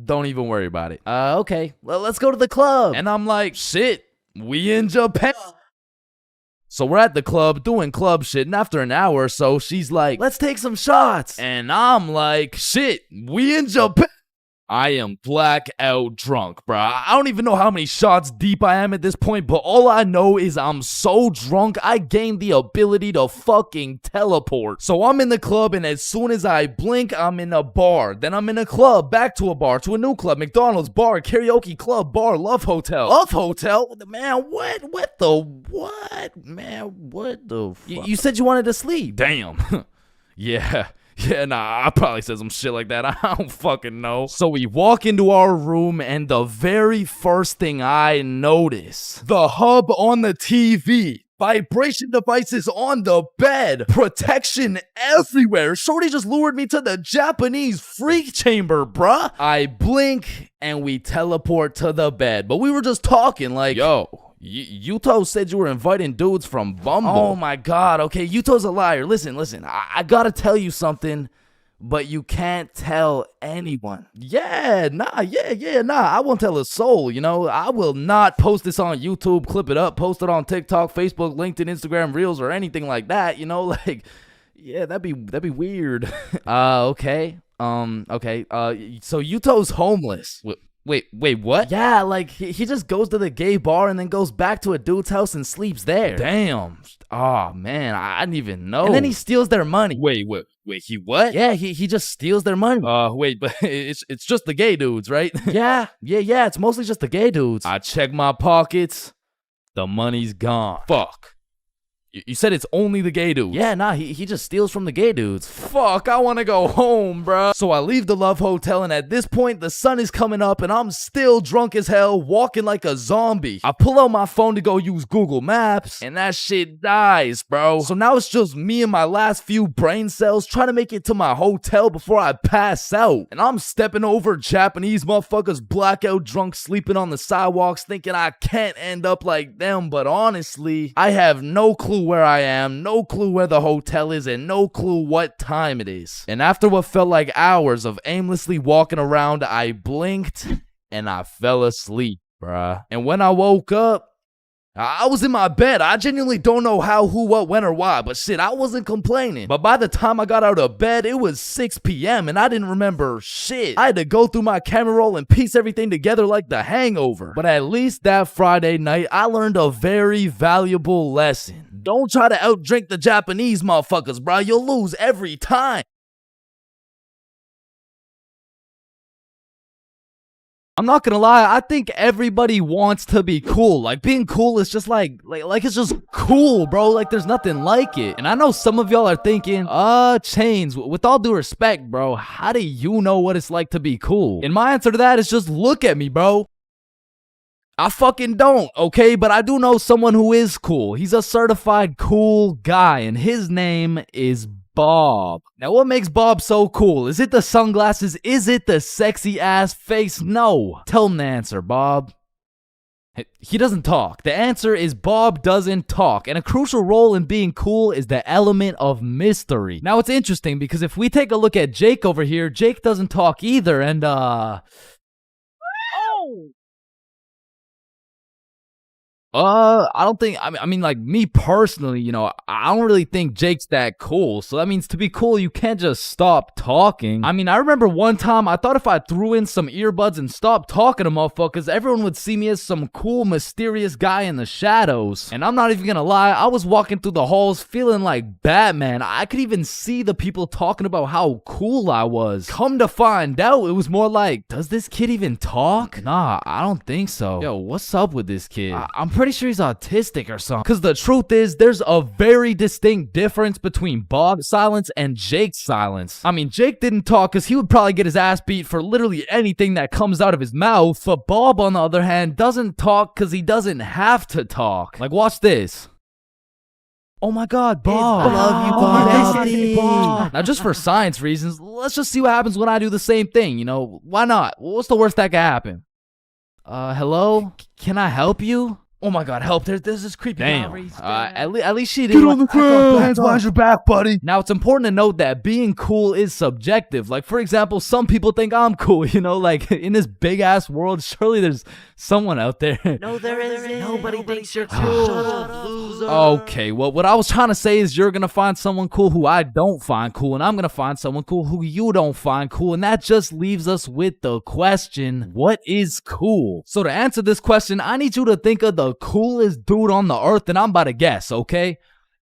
Don't even worry about it. Okay. Well, let's go to the club. And I'm like, shit, we in Japan. So we're at the club doing club shit, and after an hour or so, she's like, let's take some shots. And I'm like, shit, we in Japan. I am blackout drunk, bruh. I don't even know how many shots deep I am at this point, but all I know is I'm so drunk, I gained the ability to fucking teleport. So I'm in the club, and as soon as I blink, I'm in a bar. Then I'm in a club, back to a bar, to a new club, McDonald's, bar, karaoke club, bar, Love Hotel. Love Hotel? Man, what? What the what? Man, what the fuck? You said you wanted to sleep. Damn. Yeah, nah, I probably said some shit like that. I don't fucking know. So we walk into our room, and the very first thing I notice, the hub on the TV, vibration devices on the bed, protection everywhere. Shorty just lured me to the Japanese freak chamber, bruh. I blink, and we teleport to the bed. But we were just talking like, yo, Yuto said you were inviting dudes from Bumble. Oh my god, okay, Yuto's a liar. Listen, I gotta tell you something, but you can't tell anyone. Yeah, nah, I won't tell a soul, you know. I will not post this on YouTube, clip it up, post it on TikTok, Facebook, LinkedIn, Instagram, Reels, or anything like that, you know, like, Yeah, that'd be weird. Okay. Okay. So Yuto's homeless. Wait, what? Yeah, like he just goes to the gay bar and then goes back to a dude's house and sleeps there. Damn. Oh man, I didn't even know. And then he steals their money. Wait, he what? Yeah, he just steals their money. Wait, but it's just the gay dudes, right? Yeah, it's mostly just the gay dudes. I check my pockets. The money's gone. Fuck. You said it's only the gay dudes. Yeah, nah, he just steals from the gay dudes. Fuck, I want to go home, bro. So I leave the Love Hotel, and at this point, the sun is coming up, and I'm still drunk as hell, walking like a zombie. I pull out my phone to go use Google Maps, and that shit dies, bro. So now it's just me and my last few brain cells trying to make it to my hotel before I pass out. And I'm stepping over Japanese motherfuckers blackout drunk sleeping on the sidewalks, thinking I can't end up like them, but honestly, I have no clue where I am, no clue where the hotel is, and no clue what time it is. And after what felt like hours of aimlessly walking around, I blinked and I fell asleep, bruh. And when I woke up, I was in my bed. I genuinely don't know how, who, what, when, or why, but shit, I wasn't complaining. But by the time I got out of bed, it was 6 p.m. and I didn't remember shit. I had to go through my camera roll and piece everything together like The Hangover. But at least that Friday night, I learned a very valuable lesson. Don't try to outdrink the Japanese motherfuckers, bro. You'll lose every time. I'm not gonna lie, I think everybody wants to be cool. Like, being cool is just like it's just cool, bro. Like, there's nothing like it. And I know some of y'all are thinking, Chains, with all due respect, bro, how do you know what it's like to be cool? And my answer to that is just look at me, bro. I fucking don't, okay? But I do know someone who is cool. He's a certified cool guy, and his name is Bob. Now, what makes Bob so cool? Is it the sunglasses? Is it the sexy ass face? No. Tell him the answer, Bob. He doesn't talk. The answer is Bob doesn't talk. And a crucial role in being cool is the element of mystery. Now, it's interesting because if we take a look at Jake over here, Jake doesn't talk either. And, I don't think, I mean, like, me personally, you know, I don't really think Jake's that cool. So that means to be cool, you can't just stop talking. I mean, I remember one time, I thought if I threw in some earbuds and stopped talking to motherfuckers, everyone would see me as some cool, mysterious guy in the shadows. And I'm not even gonna lie, I was walking through the halls feeling like Batman. I could even see the people talking about how cool I was. Come to find out, it was more like, does this kid even talk? Nah, I don't think so. Yo, what's up with this kid? I'm pretty sure he's autistic or something. Because the truth is, there's a very distinct difference between Bob's silence and Jake's silence. I mean, Jake didn't talk because he would probably get his ass beat for literally anything that comes out of his mouth. But Bob, on the other hand, doesn't talk because he doesn't have to talk. Like, watch this. Oh my god, Bob. Love you, Bob. Now, just for science reasons, let's just see what happens when I do the same thing, you know? Why not? What's the worst that could happen? Hello? Can I help you? Oh my god, help. There's this creepy guy. At least she didn't. Get on the ground. Hands behind your back, buddy. Now, it's important to note that being cool is subjective. Like, for example, some people think I'm cool, you know? Like, in this big-ass world, surely there's someone out there. No, there isn't. Nobody thinks you're cool. Shut up, loser. Okay, well, what I was trying to say is you're gonna find someone cool who I don't find cool, and I'm gonna find someone cool who you don't find cool, and that just leaves us with the question, what is cool? So to answer this question, I need you to think of the coolest dude on the earth, and I'm about to guess, okay?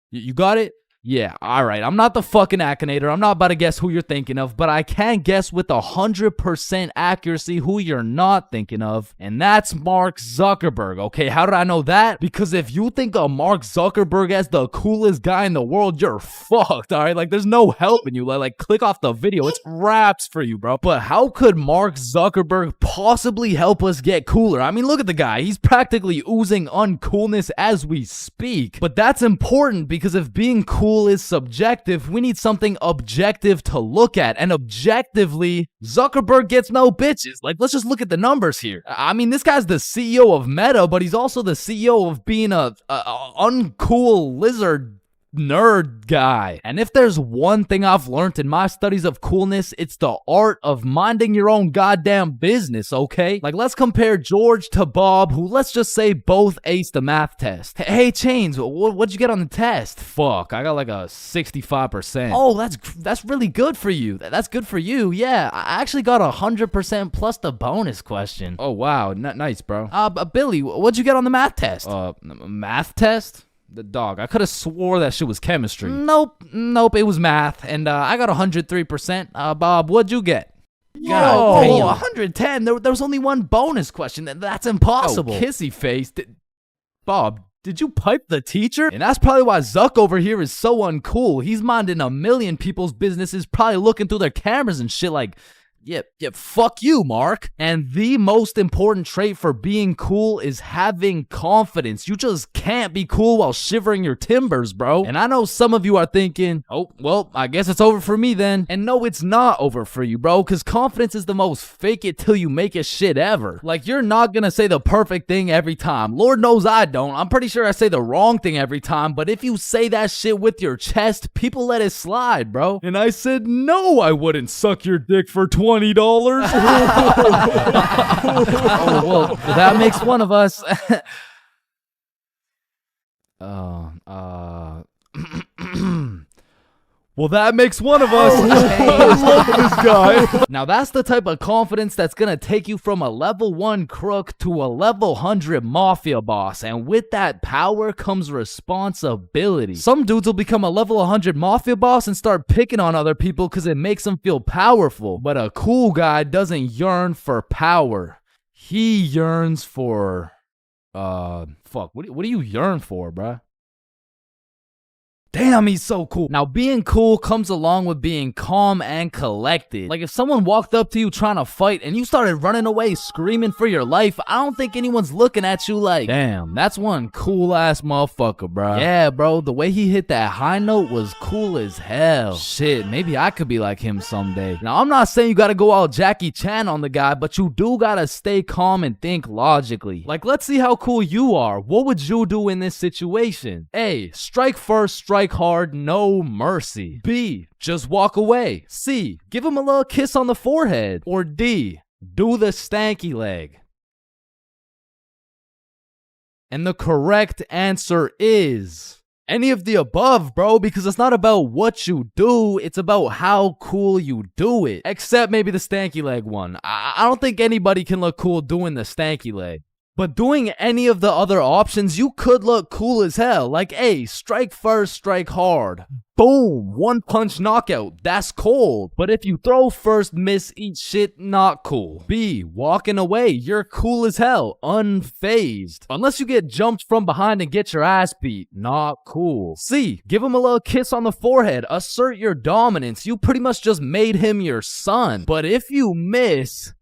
You got it? Yeah, alright. I'm not the fucking Akinator. I'm not about to guess who you're thinking of, but I can guess with 100% accuracy who you're not thinking of, and that's Mark Zuckerberg, okay? How did I know that? Because if you think of Mark Zuckerberg as the coolest guy in the world, you're fucked, alright? Like, there's no helping you. Like, click off the video. It's wraps for you, bro. But how could Mark Zuckerberg possibly help us get cooler? I mean, look at the guy. He's practically oozing uncoolness as we speak. But that's important because if being cool is subjective, we need something objective to look at, and objectively, Zuckerberg gets no bitches. Like, let's just look at the numbers here. I mean, this guy's the CEO of Meta, but he's also the CEO of being a uncool lizard nerd guy. And if there's one thing I've learned in my studies of coolness, it's the art of minding your own goddamn business, okay? Like, let's compare George to Bob, who, let's just say, both aced the math test. Hey, Chains, what'd you get on the test? Fuck, I got like a 65%. Oh, that's really good for you. That's good for you, yeah. I actually got 100% plus the bonus question. Oh, wow, nice, bro. Billy, what'd you get on the math test? Math test? The dog. I could have swore that shit was chemistry. Nope, it was math, and I got 103%. Bob, what'd you get? God, 110. There was only one bonus question. That's impossible. Oh, kissy face. Bob, did you pipe the teacher? And that's probably why Zuck over here is so uncool. He's minding a million people's businesses, probably looking through their cameras and shit like, yeah, fuck you, Mark. And the most important trait for being cool is having confidence. You just can't be cool while shivering your timbers, bro. And I know some of you are thinking, oh, well, I guess it's over for me then. And no, it's not over for you, bro, because confidence is the most fake it till you make it shit ever. Like, you're not gonna say the perfect thing every time. Lord knows I don't. I'm pretty sure I say the wrong thing every time, but if you say that shit with your chest, people let it slide, bro. And I said, no, I wouldn't suck your dick for $20. Oh, well, that makes one of us. Well, that makes one of us. I love this guy. Now, that's the type of confidence that's gonna take you from a level 1 crook to a level 100 mafia boss. And with that power comes responsibility. Some dudes will become a level 100 mafia boss and start picking on other people because it makes them feel powerful. But a cool guy doesn't yearn for power. He yearns for... fuck, what do you yearn for, bruh? Damn, he's so cool. Now, being cool comes along with being calm and collected. Like, if someone walked up to you trying to fight and you started running away screaming for your life, I don't think anyone's looking at you like, damn, that's one cool-ass motherfucker, bro. Yeah, bro, the way he hit that high note was cool as hell. Shit, maybe I could be like him someday. Now, I'm not saying you gotta go all Jackie Chan on the guy, but you do gotta stay calm and think logically. Like, let's see how cool you are. What would you do in this situation? A, strike first, strike hard, no mercy. B, just walk away. C, give him a little kiss on the forehead. Or D, do the stanky leg. And the correct answer is any of the above, bro, because it's not about what you do, it's about how cool you do it. Except maybe the stanky leg one. I don't think anybody can look cool doing the stanky leg. But doing any of the other options, you could look cool as hell. Like, A, strike first, strike hard. Boom, one punch knockout. That's cold. But if you throw first, miss, eat shit, not cool. B, walking away. You're cool as hell. Unfazed. Unless you get jumped from behind and get your ass beat. Not cool. C, give him a little kiss on the forehead. Assert your dominance. You pretty much just made him your son. But if you miss,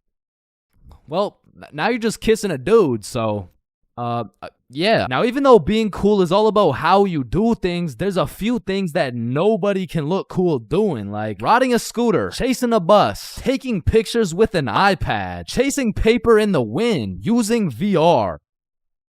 well, now you're just kissing a dude, so, yeah. Now, even though being cool is all about how you do things, there's a few things that nobody can look cool doing, like riding a scooter, chasing a bus, taking pictures with an iPad, chasing paper in the wind, using VR,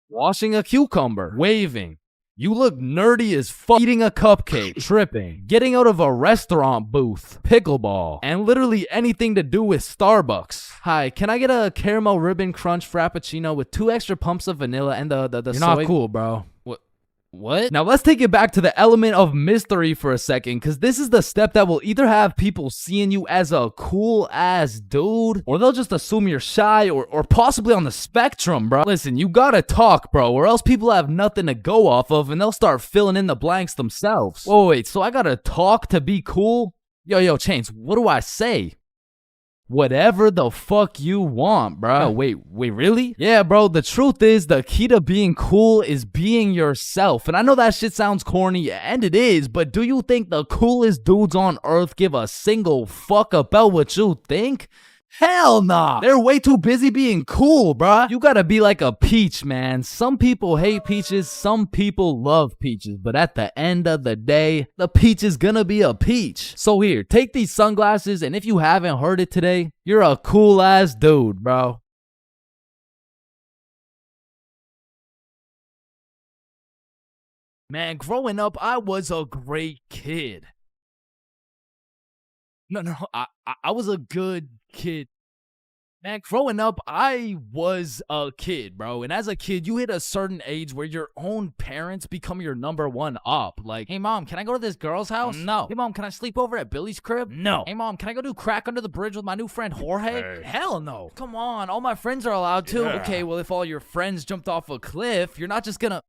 washing a cucumber, waving. You look nerdy as fuck, eating a cupcake, tripping, getting out of a restaurant booth, pickleball, and literally anything to do with Starbucks. Hi, can I get a caramel ribbon crunch frappuccino with 2 extra pumps of vanilla and the You're soy? not cool, bro. What? Now let's take it back to the element of mystery for a second, because this is the step that will either have people seeing you as a cool ass dude, or they'll just assume you're shy or possibly on the spectrum, bro. Listen, you gotta talk, bro, or else people have nothing to go off of and they'll start filling in the blanks themselves. Whoa, wait, so I gotta talk to be cool? Yo, Chains, what do I say? Whatever the fuck you want, bro. Wait, really? Yeah, bro, the truth is the key to being cool is being yourself. And I know that shit sounds corny, and it is, but do you think the coolest dudes on earth give a single fuck about what you think? Hell nah. They're way too busy being cool, bruh. You gotta be like a peach, man. Some people hate peaches, some people love peaches. But at the end of the day, the peach is gonna be a peach. So here, take these sunglasses, and if you haven't heard it today, you're a cool ass dude, bro. Man, growing up, I was a great kid. No, I was a good kid. Man, growing up, I was a kid, bro. And as a kid, you hit a certain age where your own parents become your number one up. Like, hey, mom, can I go to this girl's house? No. Hey, mom, can I sleep over at Billy's crib? No. Hey, mom, can I go do crack under the bridge with my new friend Jorge? Hell no. Come on, all my friends are allowed to. Yeah. Okay, well, if all your friends jumped off a cliff, you're not just gonna...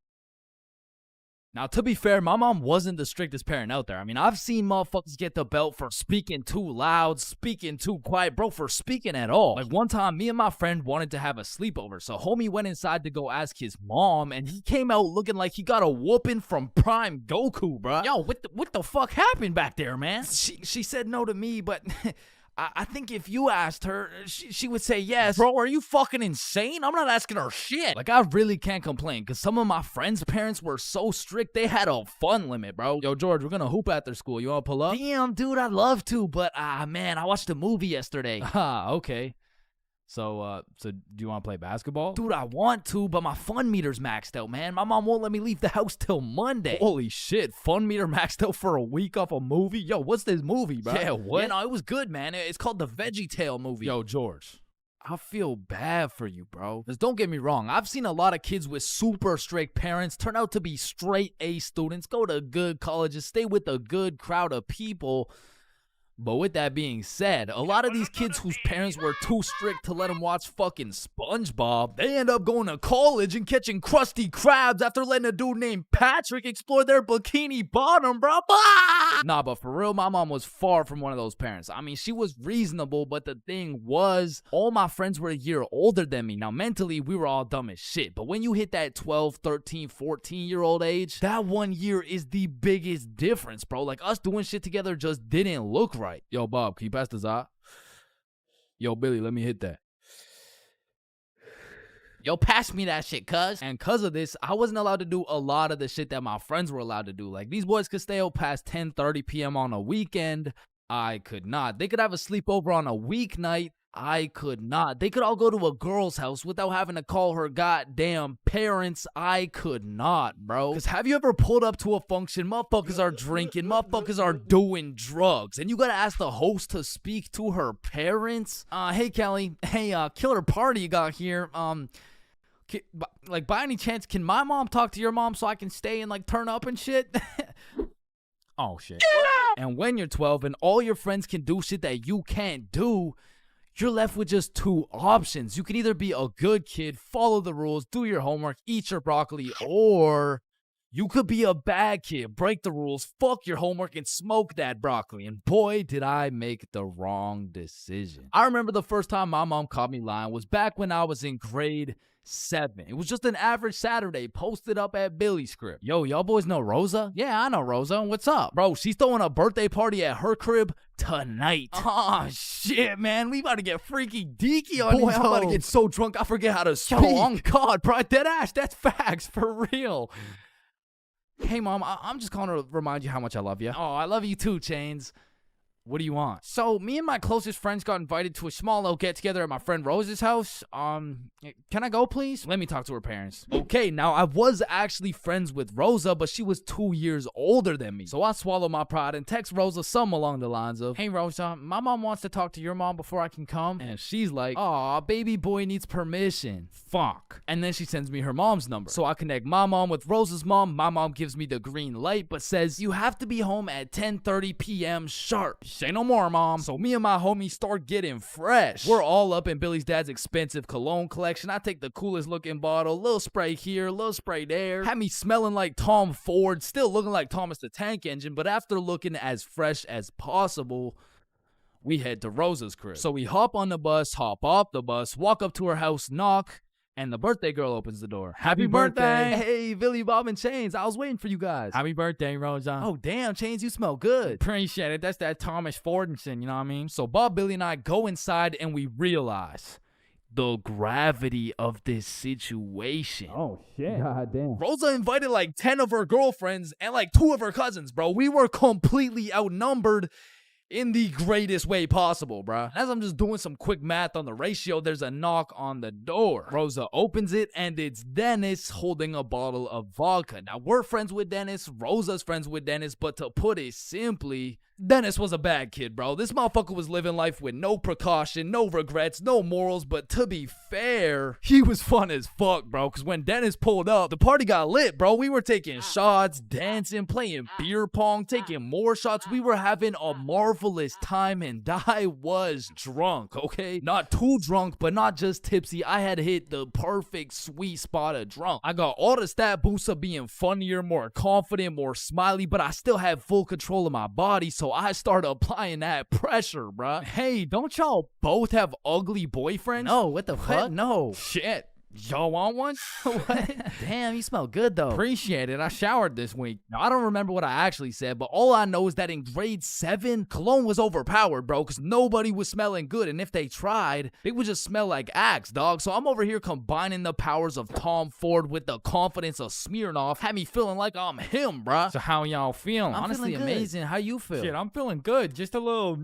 Now, to be fair, my mom wasn't the strictest parent out there. I mean, I've seen motherfuckers get the belt for speaking too loud, speaking too quiet, bro, for speaking at all. Like, one time, me and my friend wanted to have a sleepover, so homie went inside to go ask his mom, and he came out looking like he got a whooping from Prime Goku, bro. Yo, what the fuck happened back there, man? She said no to me, but... I think if you asked her, she would say yes. Bro, are you fucking insane? I'm not asking her shit. Like, I really can't complain, because some of my friends' parents were so strict, they had a fun limit, bro. Yo, George, we're gonna hoop after school. You wanna pull up? Damn, dude, I'd love to, but, man, I watched a movie yesterday. Okay. So do you want to play basketball? Dude, I want to, but my fun meter's maxed out, man. My mom won't let me leave the house till Monday. Holy shit, fun meter maxed out for a week off a movie? Yo, what's this movie, bro? Yeah, what? Yeah, no, it was good, man. It's called the Veggie Tale movie. Yo, George, I feel bad for you, bro. Because don't get me wrong, I've seen a lot of kids with super strict parents turn out to be straight A students, go to good colleges, stay with a good crowd of people. But with that being said, a lot of these kids whose parents were too strict to let them watch fucking SpongeBob, they end up going to college and catching Krusty Krabs after letting a dude named Patrick explore their bikini bottom, bro. Nah, but for real, my mom was far from one of those parents. I mean, she was reasonable, but the thing was, all my friends were a year older than me. Now, mentally, we were all dumb as shit. But when you hit that 12, 13, 14-year-old age, that 1 year is the biggest difference, bro. Like, us doing shit together just didn't look right. Yo, Bob, can you pass the Zot? Yo, Billy, let me hit that. Yo, pass me that shit, cuz. And cuz of this, I wasn't allowed to do a lot of the shit that my friends were allowed to do. Like, these boys could stay out past 10:30 p.m. on a weekend. I could not. They could have a sleepover on a weeknight. I could not. They could all go to a girl's house without having to call her goddamn parents. I could not, bro. Because have you ever pulled up to a function, motherfuckers are drinking, motherfuckers are doing drugs, and you gotta ask the host to speak to her parents? Hey, Kelly. Hey, killer party you got here. Like, by any chance, can my mom talk to your mom so I can stay and, like, turn up and shit? Oh, shit. And when you're 12 and all your friends can do shit that you can't do, you're left with just two options. You can either be a good kid, follow the rules, do your homework, eat your broccoli, or you could be a bad kid, break the rules, fuck your homework, and smoke that broccoli. And boy, did I make the wrong decision. I remember the first time my mom caught me lying was back when I was in grade 7. It was just an average Saturday posted up at Billy's crib. Yo, y'all boys know Rosa? Yeah, I know Rosa. What's up? Bro, she's throwing a birthday party at her crib tonight. Oh, shit, man. We about to get freaky deaky on these I'm about to get so drunk I forget how to speak. Yo, on God, bro. Dead ass. That's facts. For real. Hey, Mom, I'm just calling to remind you how much I love you. Oh, I love you too, Chains. What do you want? So, me and my closest friends got invited to a small little get-together at my friend Rose's house. Can I go, please? Let me talk to her parents. Okay, now, I was actually friends with Rosa, but she was 2 years older than me. So, I swallowed my pride and text Rosa something along the lines of, hey, Rosa, my mom wants to talk to your mom before I can come. And she's like, aw, baby boy needs permission. Fuck. And then she sends me her mom's number. So, I connect my mom with Rosa's mom. My mom gives me the green light, but says, you have to be home at 10:30 p.m. sharp. Say no more, Mom. So me and my homies start getting fresh. We're all up in Billy's dad's expensive cologne collection. I take the coolest looking bottle, little spray here, little spray there. Had me smelling like Tom Ford, still looking like Thomas the Tank Engine, but after looking as fresh as possible, we head to Rosa's crib. So we hop on the bus, hop off the bus, walk up to her house, knock, and the birthday girl opens the door. Happy birthday! Hey, Billy, Bob, and Chains. I was waiting for you guys. Happy birthday, Rosa. Oh, damn, Chains, you smell good. Appreciate it. That's that Thomas Fordenson, you know what I mean? So Bob, Billy, and I go inside, and we realize the gravity of this situation. Oh, shit. God damn. Rosa invited like 10 of her girlfriends and like 2 of her cousins, bro. We were completely outnumbered. in the greatest way possible, bruh. As I'm just doing some quick math on the ratio, there's a knock on the door. Rosa opens it, and it's Dennis holding a bottle of vodka. Now, we're friends with Dennis, Rosa's friends with Dennis, but to put it simply, Dennis was a bad kid, bro. This motherfucker was living life with no precaution, no regrets, no morals, but to be fair, he was fun as fuck, bro, because when Dennis pulled up, the party got lit, bro. We were taking shots, dancing, playing beer pong, taking more shots. We were having a marvelous time, and I was drunk, okay? Not too drunk, but not just tipsy. I had hit the perfect sweet spot of drunk. I got all the stat boosts of being funnier, more confident, more smiley, but I still had full control of my body, so I started applying that pressure, bruh. Hey, don't y'all both have ugly boyfriends? No, what the fuck? No. Shit. Y'all want one? What? Damn, you smell good though. Appreciate it. I showered this week. Now, I don't remember what I actually said, but all I know is that in grade 7, cologne was overpowered, bro, because nobody was smelling good. And if they tried, they would just smell like Axe, dog. So I'm over here combining the powers of Tom Ford with the confidence of Smirnoff. Had me feeling like I'm him, bro. So how y'all feeling? Honestly, feeling good. amazing. How you feel? Shit, I'm feeling good. Just a little,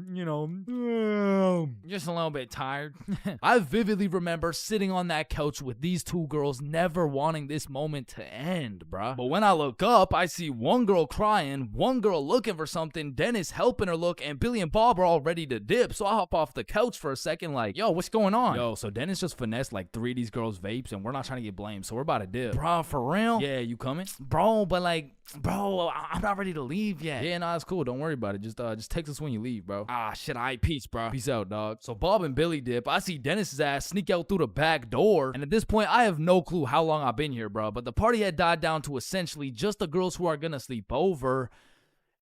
Just a little bit tired. I vividly remember sitting on that couch with these two girls, never wanting this moment to end, bruh. But when I look up, I see one girl crying, one girl looking for something, Dennis helping her look, and Billy and Bob are all ready to dip. So I hop off the couch for a second like, yo, what's going on? Yo, so Dennis just finessed like 3 of these girls' vapes, and we're not trying to get blamed, so we're about to dip. Bro, for real? Yeah, you coming? Bro, but like, bro, I'm not ready to leave yet. Yeah, nah, it's cool. Don't worry about it. Just text us when you leave, bro. Ah, shit, all right, peace, bro. Peace out, dog. So Bob and Billy dip. I see Dennis's ass sneak out through the back door, and at this point, I have no clue how long I've been here, bro. But the party had died down to essentially just the girls who are gonna sleep over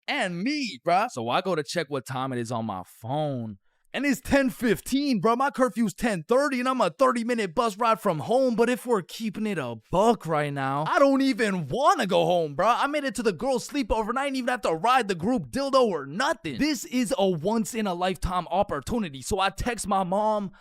and me, bro. So I go to check what time it is on my phone. And it's 10:15, bro. My curfew's 10:30, and I'm a 30-minute bus ride from home. But if we're keeping it a buck right now, I don't even want to go home, bro. I made it to the girls' sleepover, and I didn't even have to ride the group dildo or nothing. This is a once-in-a-lifetime opportunity. So I text my mom,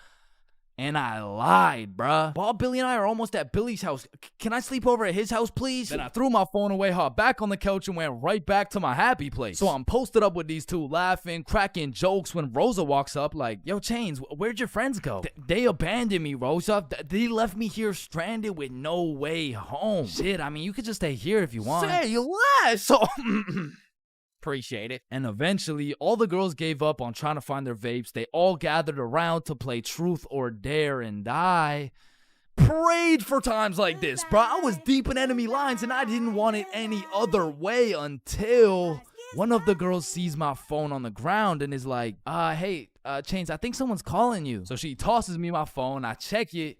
and I lied, bruh. Bob, Billy, and I are almost at Billy's house. Can I sleep over at his house, please? Then I threw my phone away, hopped back on the couch, and went right back to my happy place. So I'm posted up with these two, laughing, cracking jokes when Rosa walks up like, yo, Chains, where'd your friends go? They abandoned me, Rosa. They left me here stranded with no way home. Shit, I mean, you could just stay here if you want. Say less! So... Appreciate it. And eventually, all the girls gave up on trying to find their vapes. They all gathered around to play Truth or Dare, and I prayed for times like this, bro. I was deep in enemy lines, and I didn't want it any other way until one of the girls sees my phone on the ground and is like, hey, Chains, I think someone's calling you. So she tosses me my phone. I check it.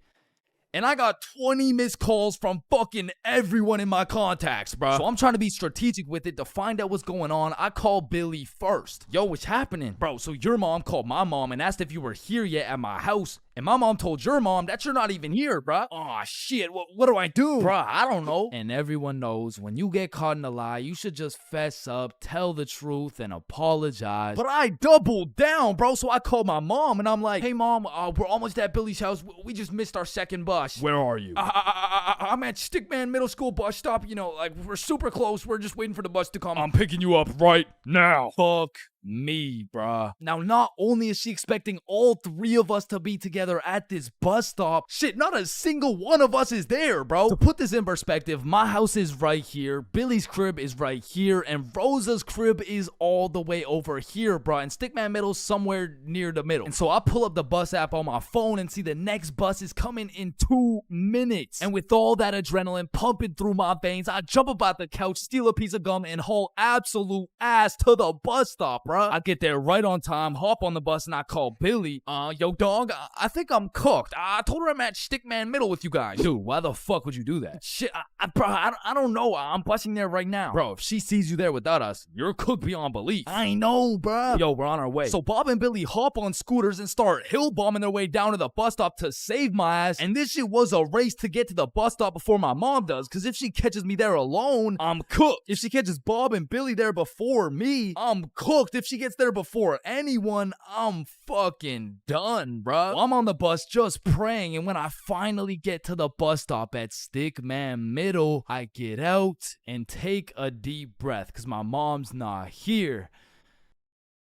And I got 20 missed calls from fucking everyone in my contacts, bro. So I'm trying to be strategic with it to find out what's going on. I called Billy first. Yo, what's happening? Bro, so your mom called my mom and asked if you were here yet at my house. And my mom told your mom that you're not even here, bruh. Aw, shit, what do I do? Bruh, I don't know. And everyone knows when you get caught in a lie, you should just fess up, tell the truth, and apologize. But I doubled down, bro, so I called my mom, and I'm like, hey, mom, we're almost at Billy's house. We just missed our second bus. Where are you? I'm at Stickman Middle School bus stop. You know, like, we're super close. We're just waiting for the bus to come. I'm picking you up right now. Fuck me, bruh. Now, not only is she expecting all 3 of us to be together at this bus stop, shit, not a single one of us is there, bro. To put this in perspective, my house is right here, Billy's crib is right here, and Rosa's crib is all the way over here, bro, and Stickman Middle's somewhere near the middle. And so I pull up the bus app on my phone and see the next bus is coming in 2 minutes. And with all that adrenaline pumping through my veins, I jump up out the couch, steal a piece of gum, and haul absolute ass to the bus stop, bro. I get there right on time, hop on the bus, and I call Billy. Yo, dog, I think I'm cooked. I told her I'm at Stickman Middle with you guys. Dude, why the fuck would you do that? Shit, bro, I don't know. I'm busting there right now. Bro, if she sees you there without us, you're cooked beyond belief. I know, bro. Yo, we're on our way. So Bob and Billy hop on scooters and start hill bombing their way down to the bus stop to save my ass. And this shit was a race to get to the bus stop before my mom does, because if she catches me there alone, I'm cooked. If she catches Bob and Billy there before me, I'm cooked. If she gets there before anyone, I'm fucking done, bruh. I'm on the bus just praying, and when I finally get to the bus stop at Stickman Middle, I get out and take a deep breath because my mom's not here.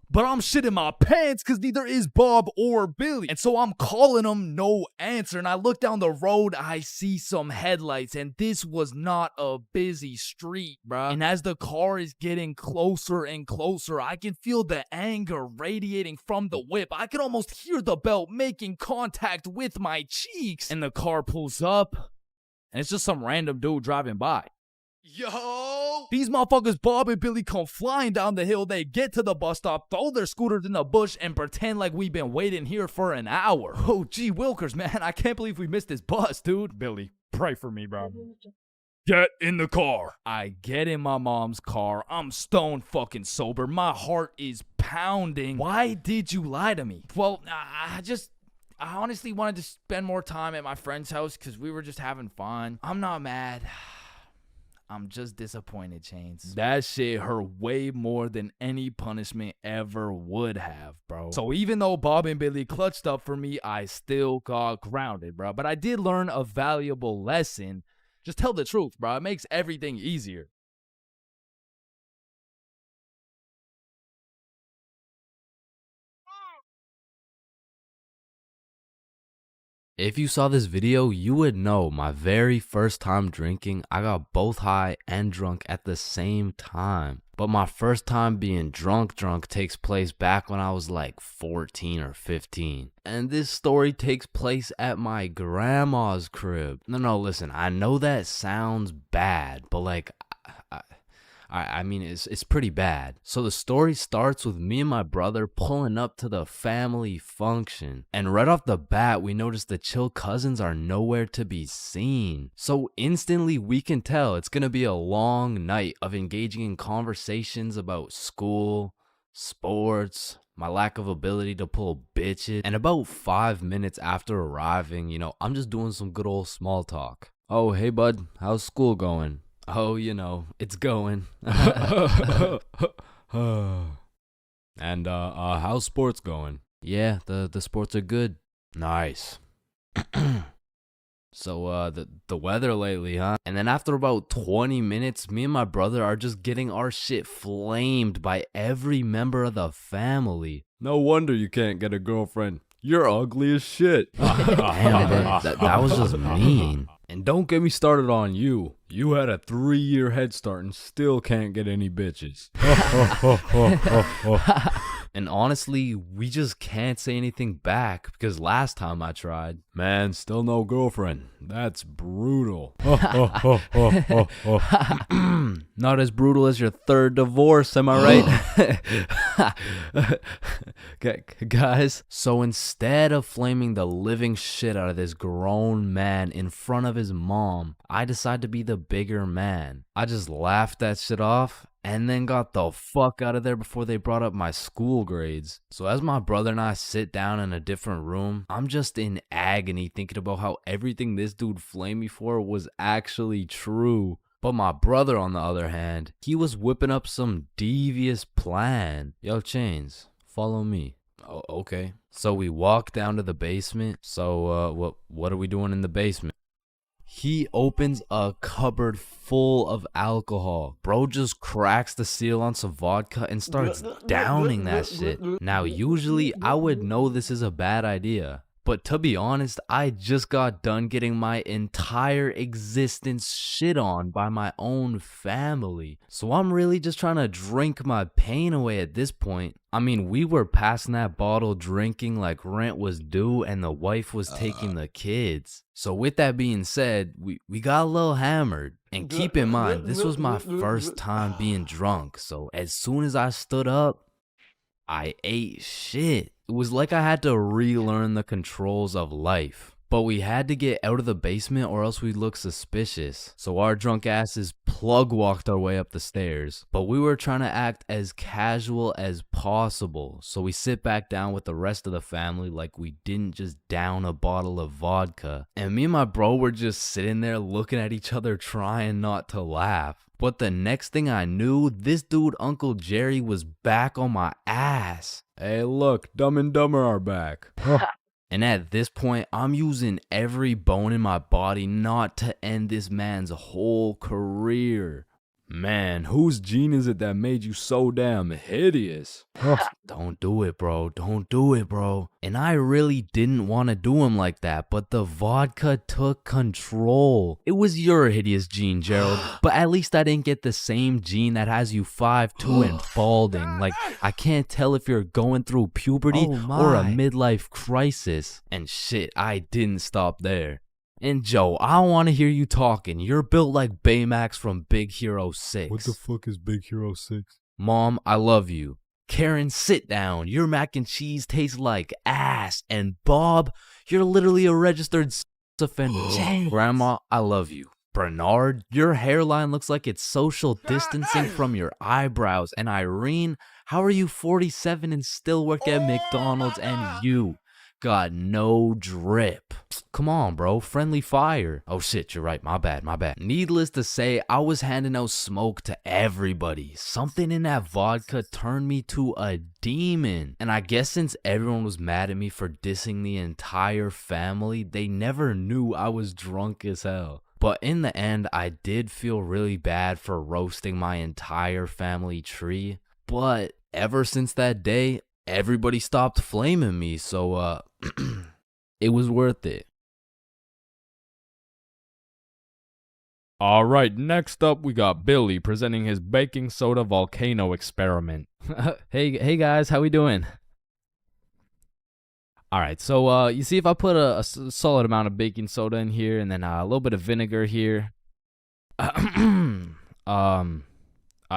But I'm shitting my pants because neither is Bob or Billy. And so I'm calling them, no answer. And I look down the road, I see some headlights. And this was not a busy street, bruh. And as the car is getting closer and closer, I can feel the anger radiating from the whip. I can almost hear the belt making contact with my cheeks. And the car pulls up, and it's just some random dude driving by. Yo! These motherfuckers, Bob and Billy, come flying down the hill. They get to the bus stop, throw their scooters in the bush, and pretend like we've been waiting here for an hour. Oh, gee Wilkers, man. I can't believe we missed this bus, dude. Billy, pray for me, bro. Get in the car. I get in my mom's car. I'm stone fucking sober. My heart is pounding. Why did you lie to me? Well, I honestly wanted to spend more time at my friend's house because we were just having fun. I'm not mad. I'm just disappointed, Chains. That shit hurt way more than any punishment ever would have, bro. So even though Bob and Billy clutched up for me, I still got grounded, bro. But I did learn a valuable lesson. Just tell the truth, bro. It makes everything easier. If you saw this video, you would know my very first time drinking, I got both high and drunk at the same time. But my first time being drunk takes place back when I was like 14 or 15. And this story takes place at my grandma's crib. No, listen, I know that sounds bad, but like, I mean, it's pretty bad. So the story starts with me and my brother pulling up to the family function. And right off the bat, we notice the chill cousins are nowhere to be seen. So instantly we can tell it's gonna be a long night of engaging in conversations about school, sports, my lack of ability to pull bitches. And about 5 minutes after arriving, you know, I'm just doing some good old small talk. Oh, hey bud, how's school going? Oh, you know, it's going. And, how's sports going? Yeah, the sports are good. Nice. So, the weather lately, huh? And then after about 20 minutes, me and my brother are just getting our shit flamed by every member of the family. No wonder you can't get a girlfriend. You're ugly as shit. Damn, that was just mean. And don't get me started on you. You had a 3-year head start and still can't get any bitches. And honestly, we just can't say anything back because last time I tried, man, still no girlfriend. That's brutal. Not as brutal as your third divorce, am I right? Guys, so instead of flaming the living shit out of this grown man in front of his mom, I decided to be the bigger man. I just laughed that shit off and then got the fuck out of there before they brought up my school grades. So as my brother and I sit down in a different room, I'm just in agony thinking about how everything this dude flamed me for was actually true. But my brother, on the other hand, he was whipping up some devious plan. Yo, Chains, follow me. Oh, okay. So we walk down to the basement. So, what are we doing in the basement? He opens a cupboard full of alcohol. Bro just cracks the seal on some vodka and starts downing that shit. Now, usually I would know this is a bad idea. But to be honest, I just got done getting my entire existence shit on by my own family. So I'm really just trying to drink my pain away at this point. I mean, we were passing that bottle drinking like rent was due and the wife was taking the kids. So with that being said, we got a little hammered. And keep in mind, this was my first time being drunk. So as soon as I stood up, I ate shit. It was like I had to relearn the controls of life. But we had to get out of the basement or else we'd look suspicious. So our drunk asses plug walked our way up the stairs. But we were trying to act as casual as possible. So we sit back down with the rest of the family like we didn't just down a bottle of vodka. And me and my bro were just sitting there looking at each other trying not to laugh. But the next thing I knew, this dude, Uncle Jerry, was back on my ass. Hey, look, Dumb and Dumber are back. And at this point, I'm using every bone in my body not to end this man's whole career. Man, whose gene is it that made you so damn hideous? Don't do it, bro. Don't do it, bro. And I really didn't want to do him like that, but the vodka took control. It was your hideous gene, Gerald. But at least I didn't get the same gene that has you 5'2" and balding. Like, I can't tell if you're going through puberty or a midlife crisis. And shit, I didn't stop there. And Joe, I don't want to hear you talking. You're built like Baymax from Big Hero 6. What the fuck is Big Hero 6? Mom, I love you. Karen, sit down. Your mac and cheese tastes like ass. And Bob, you're literally a registered offender. Grandma, I love you. Bernard, your hairline looks like it's social distancing from your eyebrows. And Irene, how are you 47 and still work at McDonald's? And you got no drip. Come on, bro. Friendly fire. Oh shit, you're right. My bad. Needless to say, I was handing out smoke to everybody. Something in that vodka turned me to a demon. And I guess since everyone was mad at me for dissing the entire family, they never knew I was drunk as hell. But in the end, I did feel really bad for roasting my entire family tree. But ever since that day, everybody stopped flaming me, so it was worth it. Alright, next up we got Billy presenting his baking soda volcano experiment. Hey guys, how we doing? Alright, so you see if I put a solid amount of baking soda in here and then a little bit of vinegar here.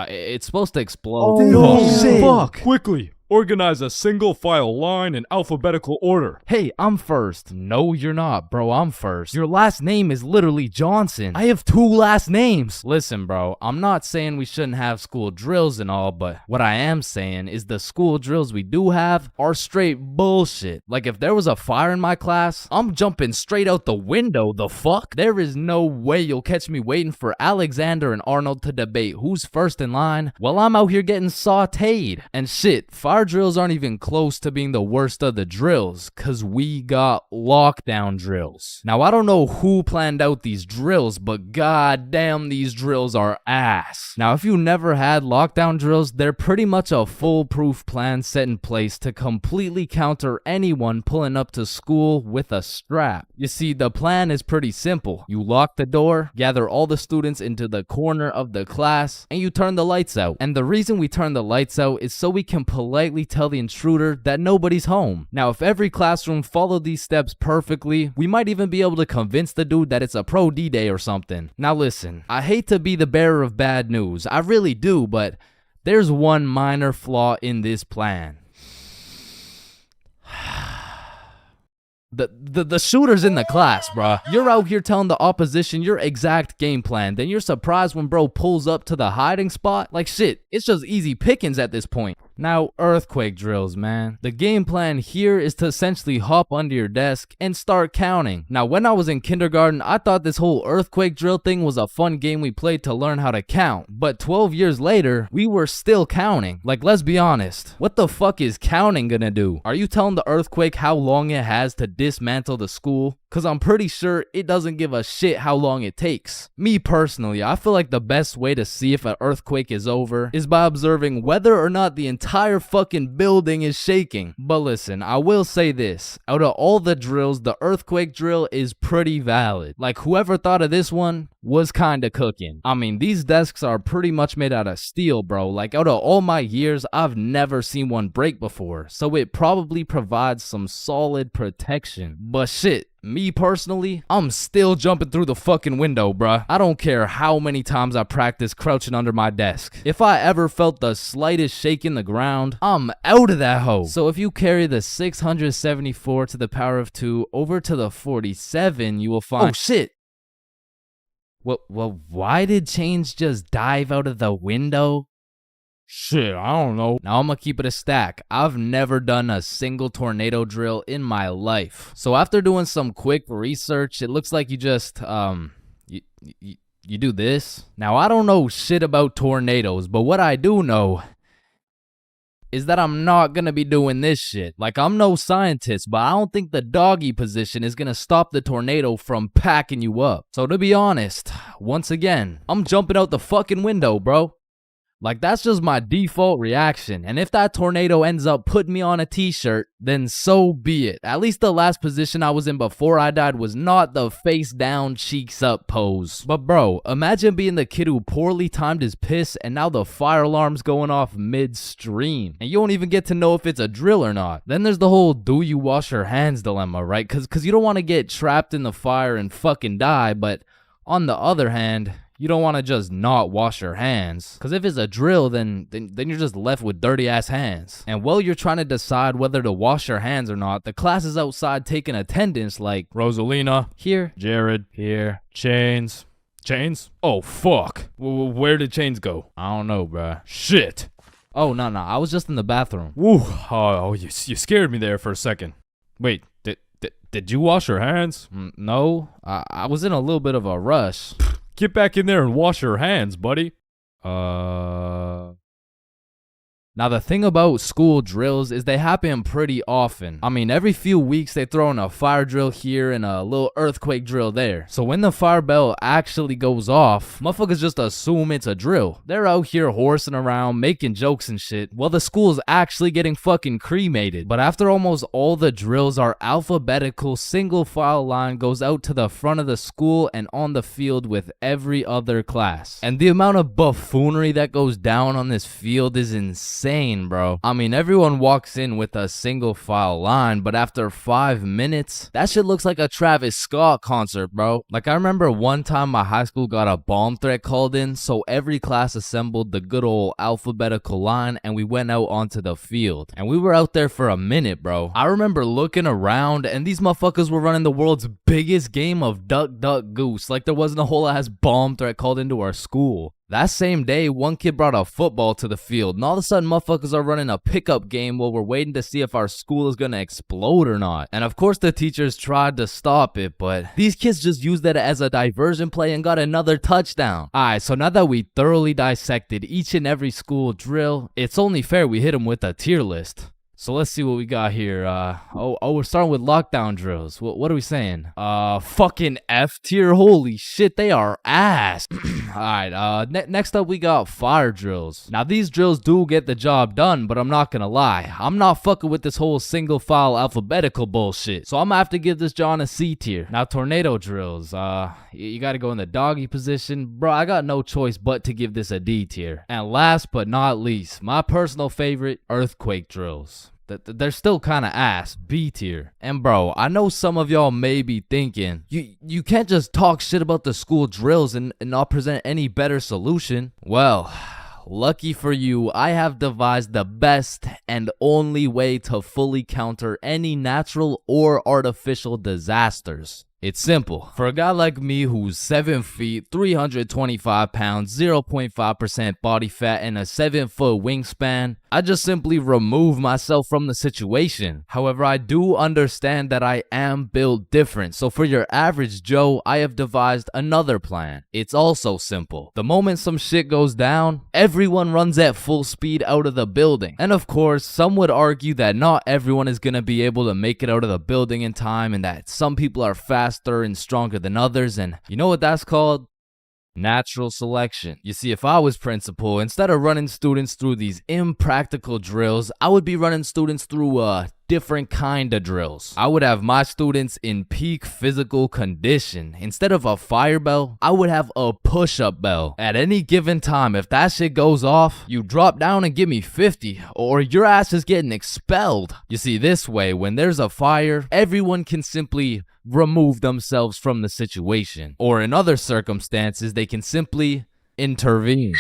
It's supposed to explode. Oh, shit. Fuck! Quickly! Organize a single file line in alphabetical order. Hey, I'm first. No, you're not, bro. I'm first. Your last name is literally Johnson. I have 2 last names. Listen, bro, I'm not saying we shouldn't have school drills and all, but what I am saying is the school drills we do have are straight bullshit. Like, if there was a fire in my class, I'm jumping straight out the window. The fuck? There is no way you'll catch me waiting for Alexander and Arnold to debate who's first in line while I'm out here getting sauteed. And shit, fire drills aren't even close to being the worst of the drills, cause we got lockdown drills. Now I don't know who planned out these drills, but goddamn these drills are ass. Now if you never had lockdown drills, they're pretty much a foolproof plan set in place to completely counter anyone pulling up to school with a strap. You see, the plan is pretty simple. You lock the door, gather all the students into the corner of the class, and you turn the lights out. And the reason we turn the lights out is so we can politely tell the intruder that nobody's home. Now, if every classroom followed these steps perfectly, we might even be able to convince the dude that it's a pro D-Day or something. Now listen, I hate to be the bearer of bad news, I really do, but there's one minor flaw in this plan. The shooter's in the class, bruh. You're out here telling the opposition your exact game plan. Then you're surprised when bro pulls up to the hiding spot. Like shit, it's just easy pickings at this point. Now, earthquake drills, man. The game plan here is to essentially hop under your desk and start counting. Now, when I was in kindergarten, I thought this whole earthquake drill thing was a fun game we played to learn how to count. But 12 years later, we were still counting. Like, let's be honest. What the fuck is counting gonna do? Are you telling the earthquake how long it has to dismantle the school? Cause I'm pretty sure it doesn't give a shit how long it takes. Me personally, I feel like the best way to see if an earthquake is over is by observing whether or not the entire fucking building is shaking. But listen, I will say this. Out of all the drills, the earthquake drill is pretty valid. Like whoever thought of this one was kinda cooking. I mean, these desks are pretty much made out of steel, bro. Like out of all my years, I've never seen one break before. So it probably provides some solid protection. But shit, me personally, I'm still jumping through the fucking window, bruh. I don't care how many times I practice crouching under my desk. If I ever felt the slightest shake in the ground, I'm out of that hoe. So if you carry the 674 to the power of 2 over to the 47, you will find— oh shit! Well, why did Chains just dive out of the window? Shit, I don't know. Now I'm gonna keep it a stack. I've never done a single tornado drill in my life. So after doing some quick research, it looks like you just, you do this. Now I don't know shit about tornadoes, but what I do know is that I'm not gonna be doing this shit. Like, I'm no scientist, but I don't think the doggy position is gonna stop the tornado from packing you up. So to be honest, once again, I'm jumping out the fucking window, bro. Like, that's just my default reaction. And if that tornado ends up putting me on a t-shirt, then so be it. At least the last position I was in before I died was not the face down, cheeks up pose. But bro, imagine being the kid who poorly timed his piss and now the fire alarm's going off midstream. And you don't even get to know if it's a drill or not. Then there's the whole do you wash your hands dilemma, right? Cause you don't want to get trapped in the fire and fucking die, but on the other hand, you don't want to just not wash your hands. Because if it's a drill, then you're just left with dirty ass hands. And while you're trying to decide whether to wash your hands or not, the class is outside taking attendance like Rosalina. Here. Jared. Here. Chains. Chains? Oh, fuck. Where did Chains go? I don't know, bruh. Shit. Oh, no. I was just in the bathroom. Woo. Oh, you scared me there for a second. Wait, did you wash your hands? No. I was in a little bit of a rush. Get back in there and wash your hands, buddy. Now, the thing about school drills is they happen pretty often. I mean, every few weeks they throw in a fire drill here and a little earthquake drill there. So when the fire bell actually goes off, motherfuckers just assume it's a drill. They're out here horsing around, making jokes and shit, while the school's actually getting fucking cremated. But after almost all the drills are alphabetical, single file line goes out to the front of the school and on the field with every other class. And the amount of buffoonery that goes down on this field is insane. Bro. I mean, everyone walks in with a single file line, but after 5 minutes, that shit looks like a Travis Scott concert, bro. Like, I remember one time my high school got a bomb threat called in, so every class assembled the good old alphabetical line and we went out onto the field. And we were out there for a minute, bro. I remember looking around and these motherfuckers were running the world's biggest game of duck, duck, goose. Like there wasn't a whole ass bomb threat called into our school. That same day, one kid brought a football to the field, and all of a sudden, motherfuckers are running a pickup game while we're waiting to see if our school is gonna explode or not. And of course, the teachers tried to stop it, but these kids just used that as a diversion play and got another touchdown. Alright, so now that we thoroughly dissected each and every school drill, it's only fair we hit them with a tier list. So let's see what we got here. We're starting with lockdown drills. What are we saying? Fucking F tier. Holy shit, they are ass. Alright, next up we got fire drills. Now these drills do get the job done, but I'm not gonna lie. I'm not fucking with this whole single file alphabetical bullshit. So I'm gonna have to give this John a C tier. Now tornado drills. You gotta go in the doggy position. Bro, I got no choice but to give this a D tier. And last but not least, my personal favorite, earthquake drills. They're still kind of ass, B tier. And bro, I know some of y'all may be thinking, you can't just talk shit about the school drills and not present any better solution. Well, lucky for you, I have devised the best and only way to fully counter any natural or artificial disasters. It's simple. For a guy like me who's 7 feet, 325 pounds, 0.5% body fat, and a 7-foot wingspan, I just simply remove myself from the situation. However, I do understand that I am built different, so for your average Joe, I have devised another plan. It's also simple. The moment some shit goes down, everyone runs at full speed out of the building. And of course, some would argue that not everyone is gonna be able to make it out of the building in time and that some people are faster and stronger than others, and you know what that's called? Natural selection. You see, if I was principal, instead of running students through these impractical drills, I would be running students through different kind of drills. I would have my students in peak physical condition. Instead of a fire bell, I would have a push-up bell. At any given time, if that shit goes off, you drop down and give me 50, or your ass is getting expelled. You see, this way, when there's a fire, everyone can simply remove themselves from the situation. Or in other circumstances, they can simply intervene.